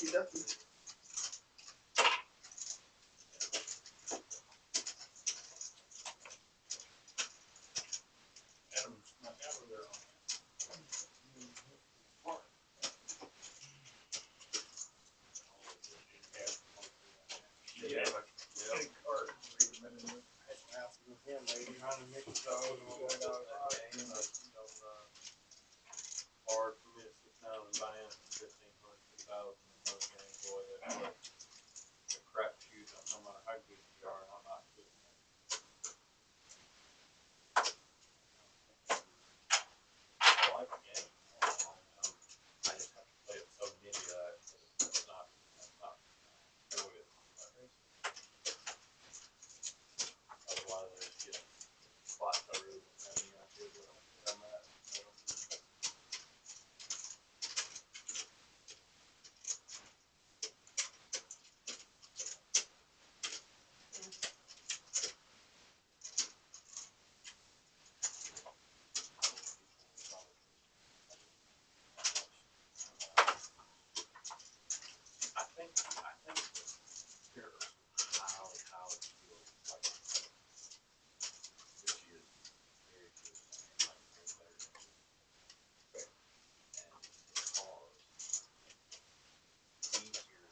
Adam's not ever there on yeah. Hard for me to sit down and buy in for 1,500, 2,000 in those games, boy. That's a crap shoot. No matter how good you are, I'm not good at that. I like the game. I just have to play it so nitty that it's not really it. Otherwise, I just get spots I really don't have any idea where I'm at. I think here highly skilled like which is very good. Like very better than me. And because easier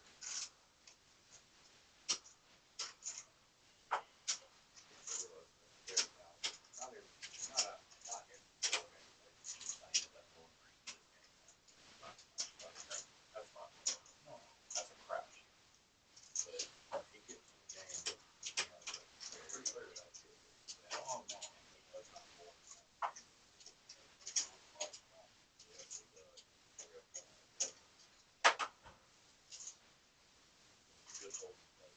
not every not every program plays the same that one versus this game. That's not that's a crap shoot. But he gets to the game, he has a very clear idea of what he's at. Oh no, he does not more than that. Yes, he does. Good hold play.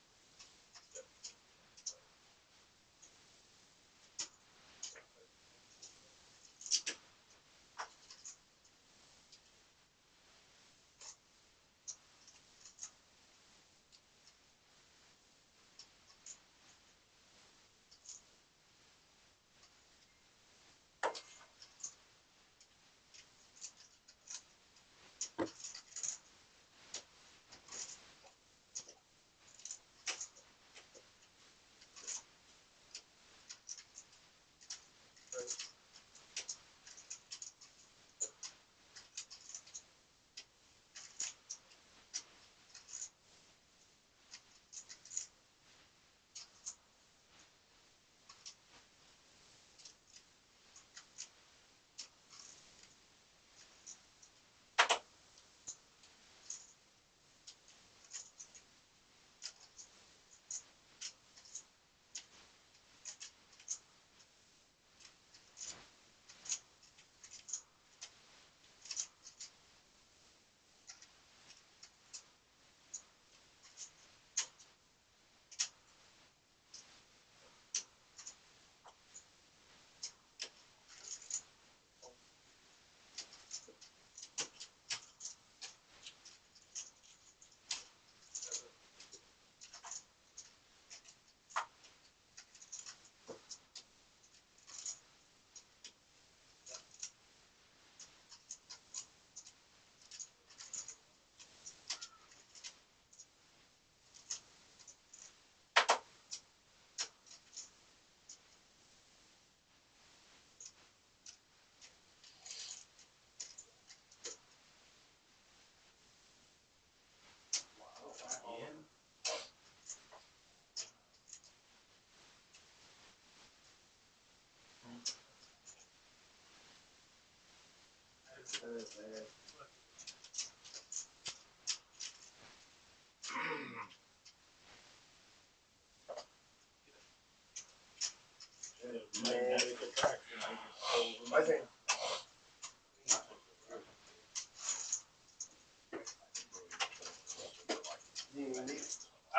I think.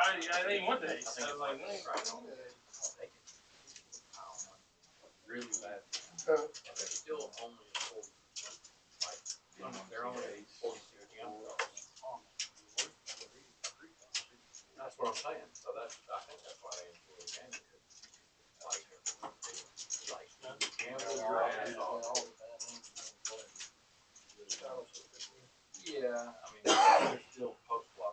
I didn't want that. I was like, Really bad. Uh, They're still only a 40. They're only 46 young adults. That's what I'm saying. So that's, I think that's why they enjoy the game. Like gamble your ass off. Yeah, I mean, they're still post flop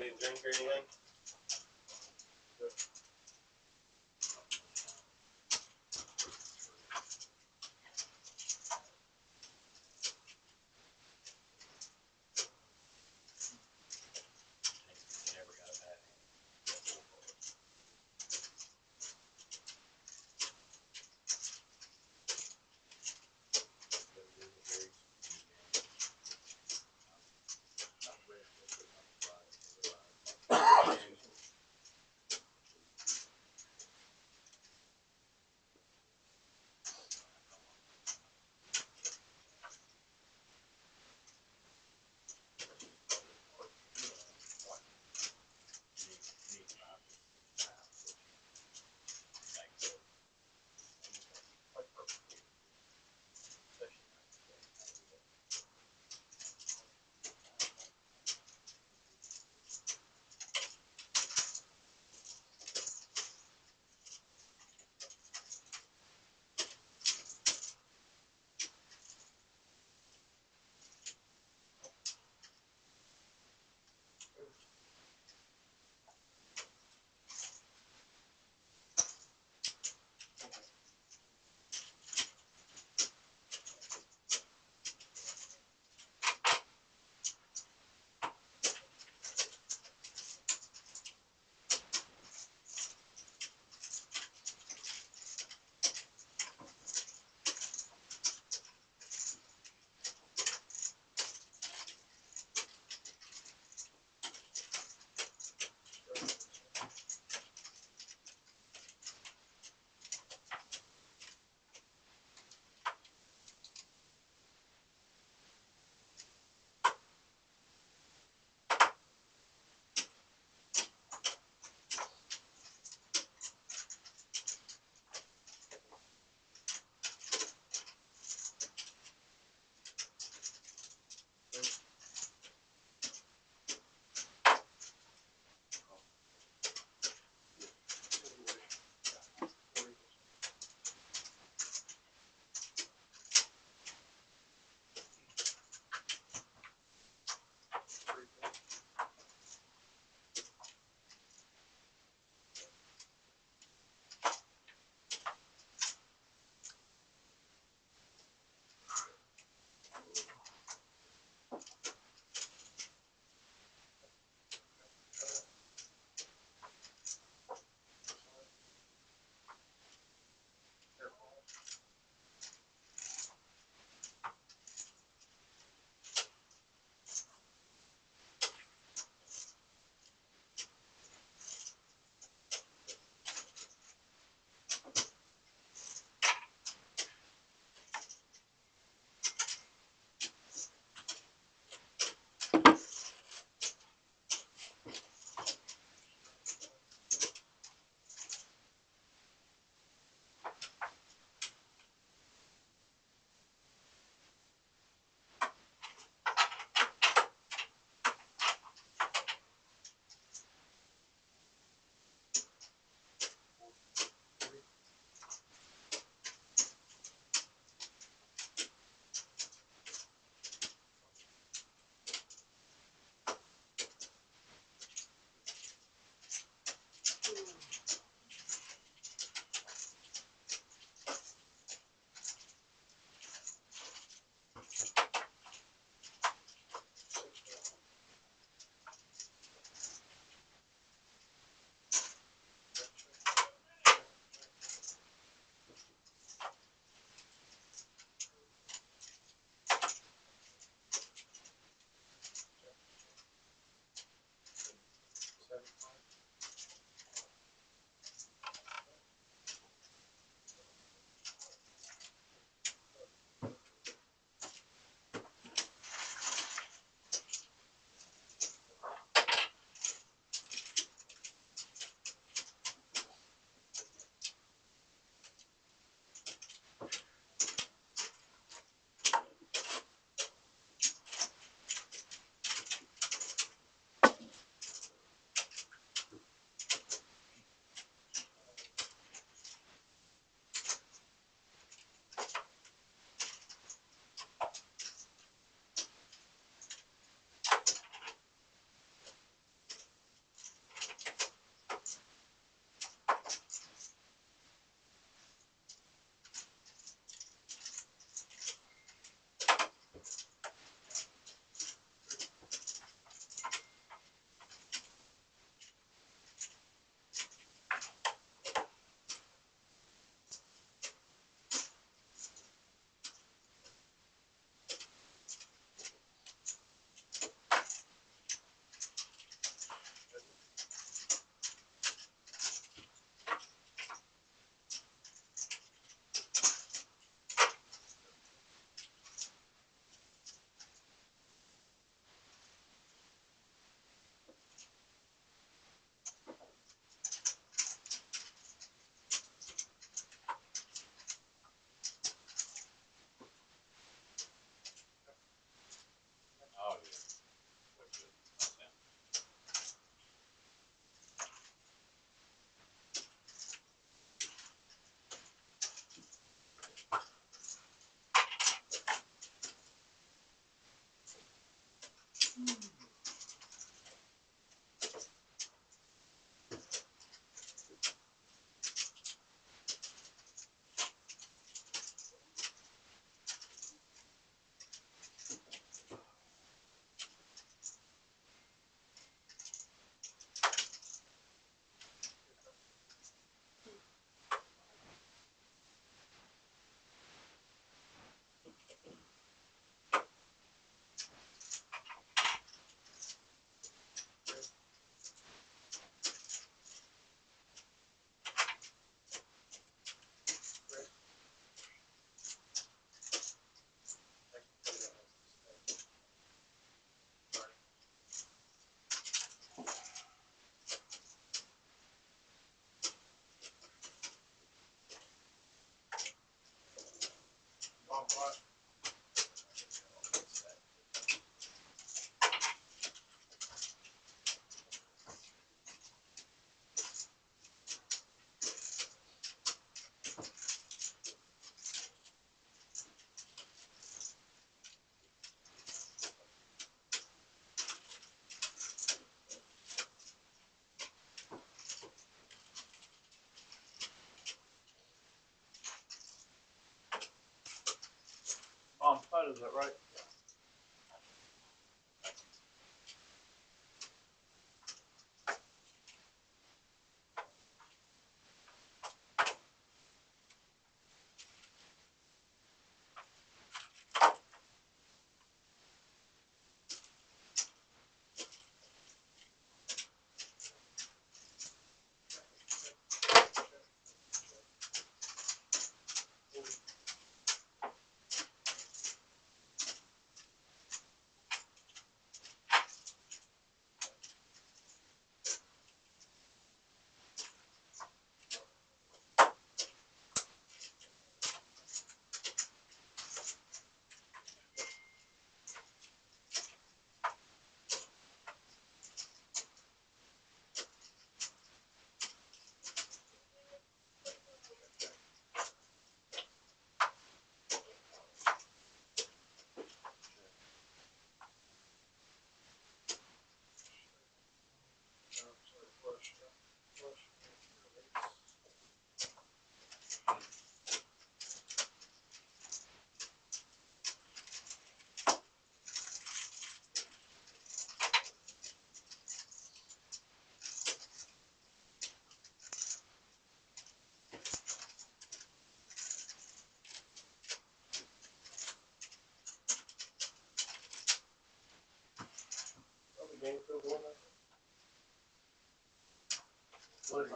Anybody need a drink or anything? Never got a bad hand. But it is a very smooth game. I'm ready to put it on the slide.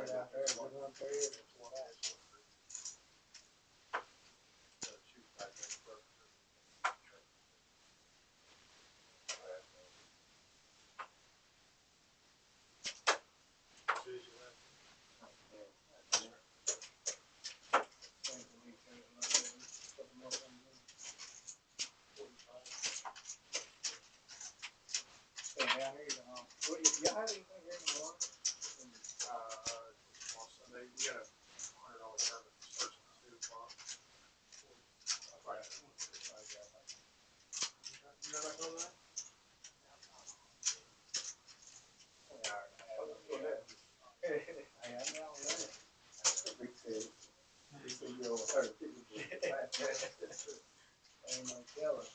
it out there, good one period, it's what happens. Shoot back there first. Susie left. Same for me, too. Couple more things in. 45. Stay down here, you know. What, y'all have anything here in the morning? On Sunday, we got a $100 tournament that starts at 2 o'clock. Right. You know about that? Hey, I'm down with that. Rick said you're over 30. Ain't no telling.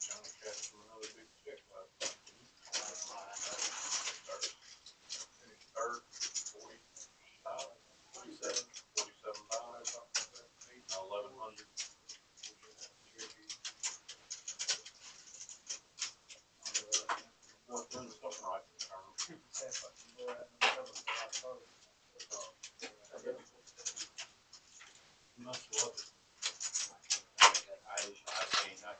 Johnny cashed from another big check last night. Finished third, 47,000, now 1,100. Well, doing something right this term. You must love it. I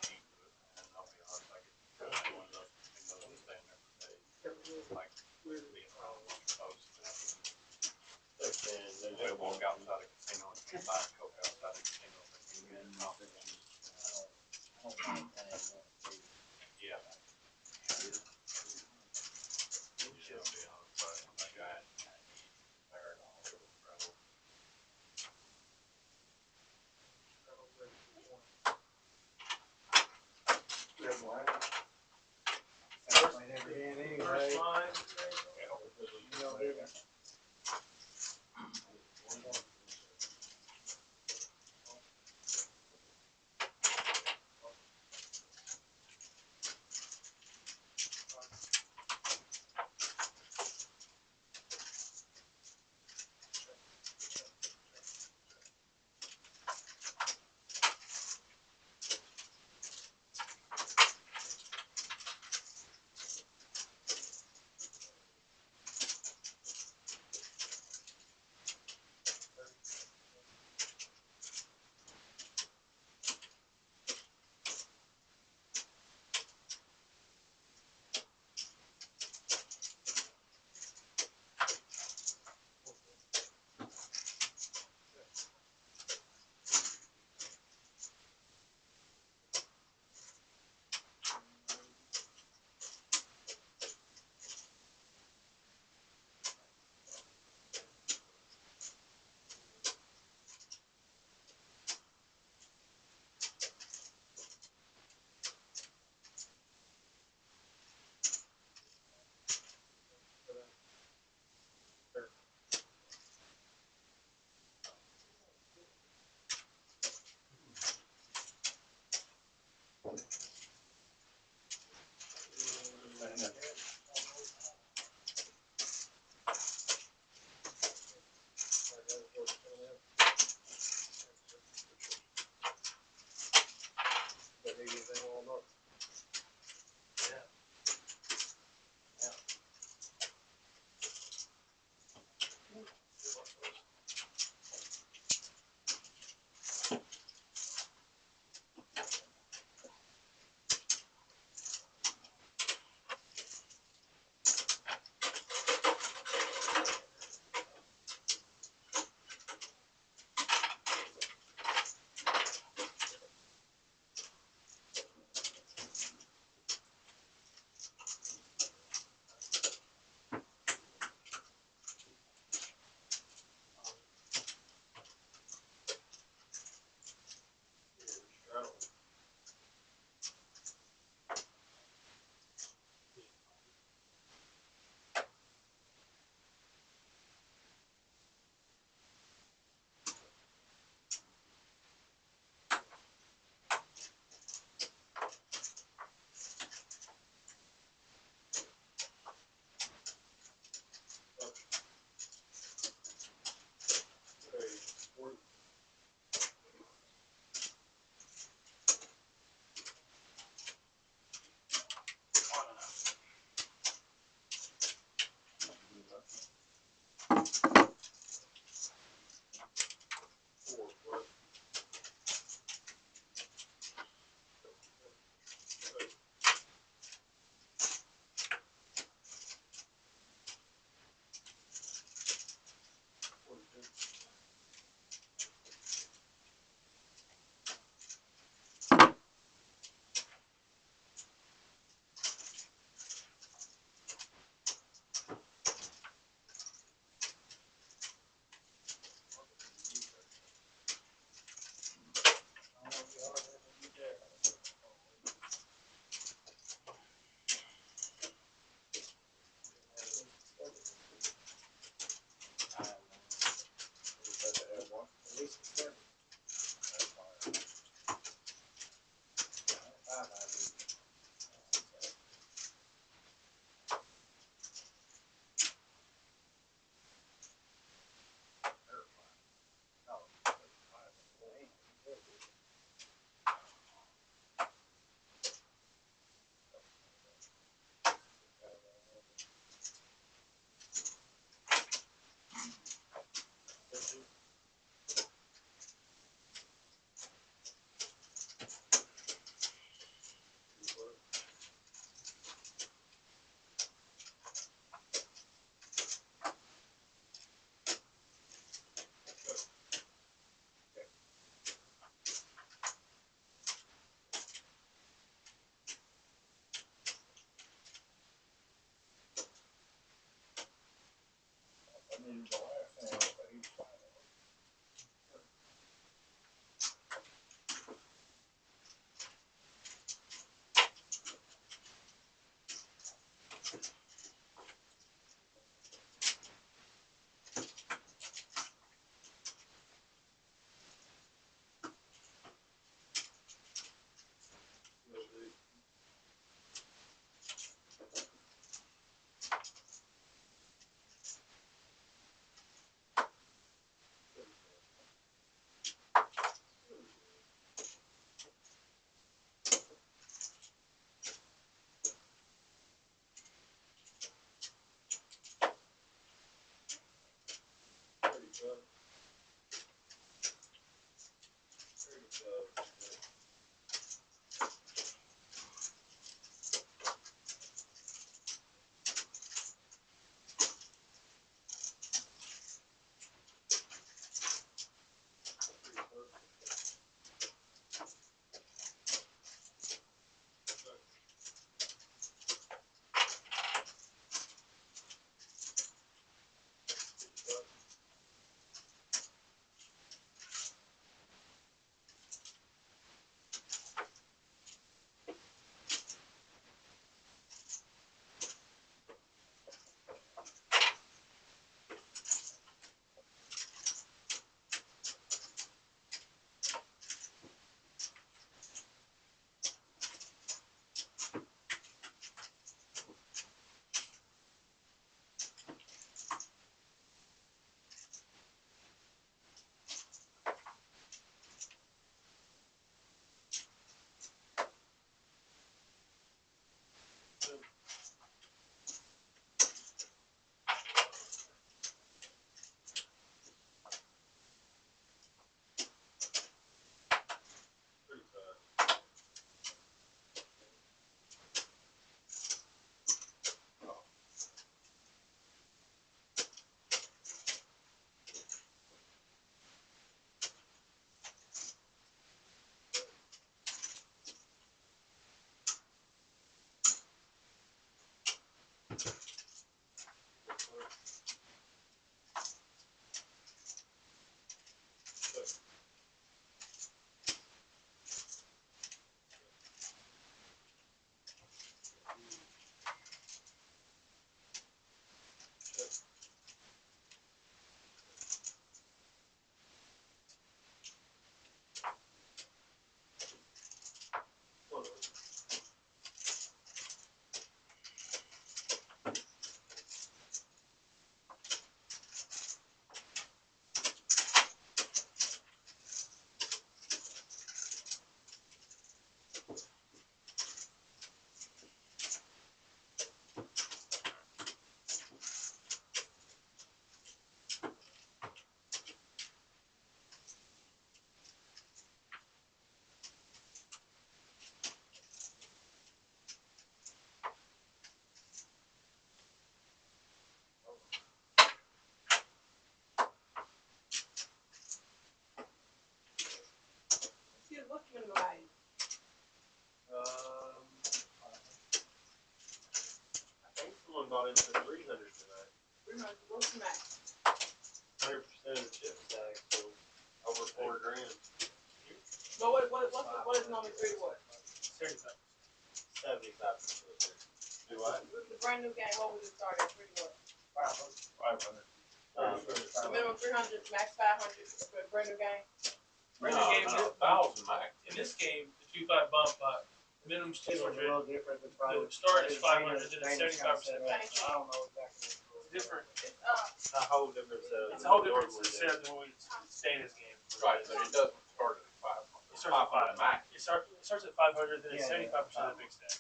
can't do it, and I'll be honest, I get one of those things that I'm staying there for days. Like, being around a bunch of folks. They walk outside a casino and can't buy a Coke outside the casino. They can't get a coffee. Yeah. Yeah, I'll be honest, but I'm that guy. There, needed the last thing, but he's fine. Dude, what's your mind? I think someone got into 300 tonight. 300, what's your max? 100% of the chip stack, so over 4 grand. No, what is normally 3 what? 75%. 75%. Do what? The brand new game, what was it start at? 3 what? 500. So minimum 300, max 500 for a brand new game? Brand new game, 1,000 max. in this game, the 2-5 bomb pot, the minimum's This one's a 200. little different than probably. The start is 500, then it's 75% I max. don't know exactly. It's different. It's, It's a whole different set. It's a whole different setup than what we stay in this game. Right, but it doesn't start at 500. It starts at 500 max. It starts at 500, then it's Yeah, 75% of the big stack.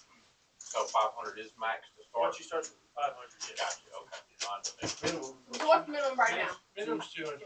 So 500 is max to start. Once you start at 500, yes. Gotcha, okay. I understand. Minimum. so what's the minimum right now? Minimum's 200.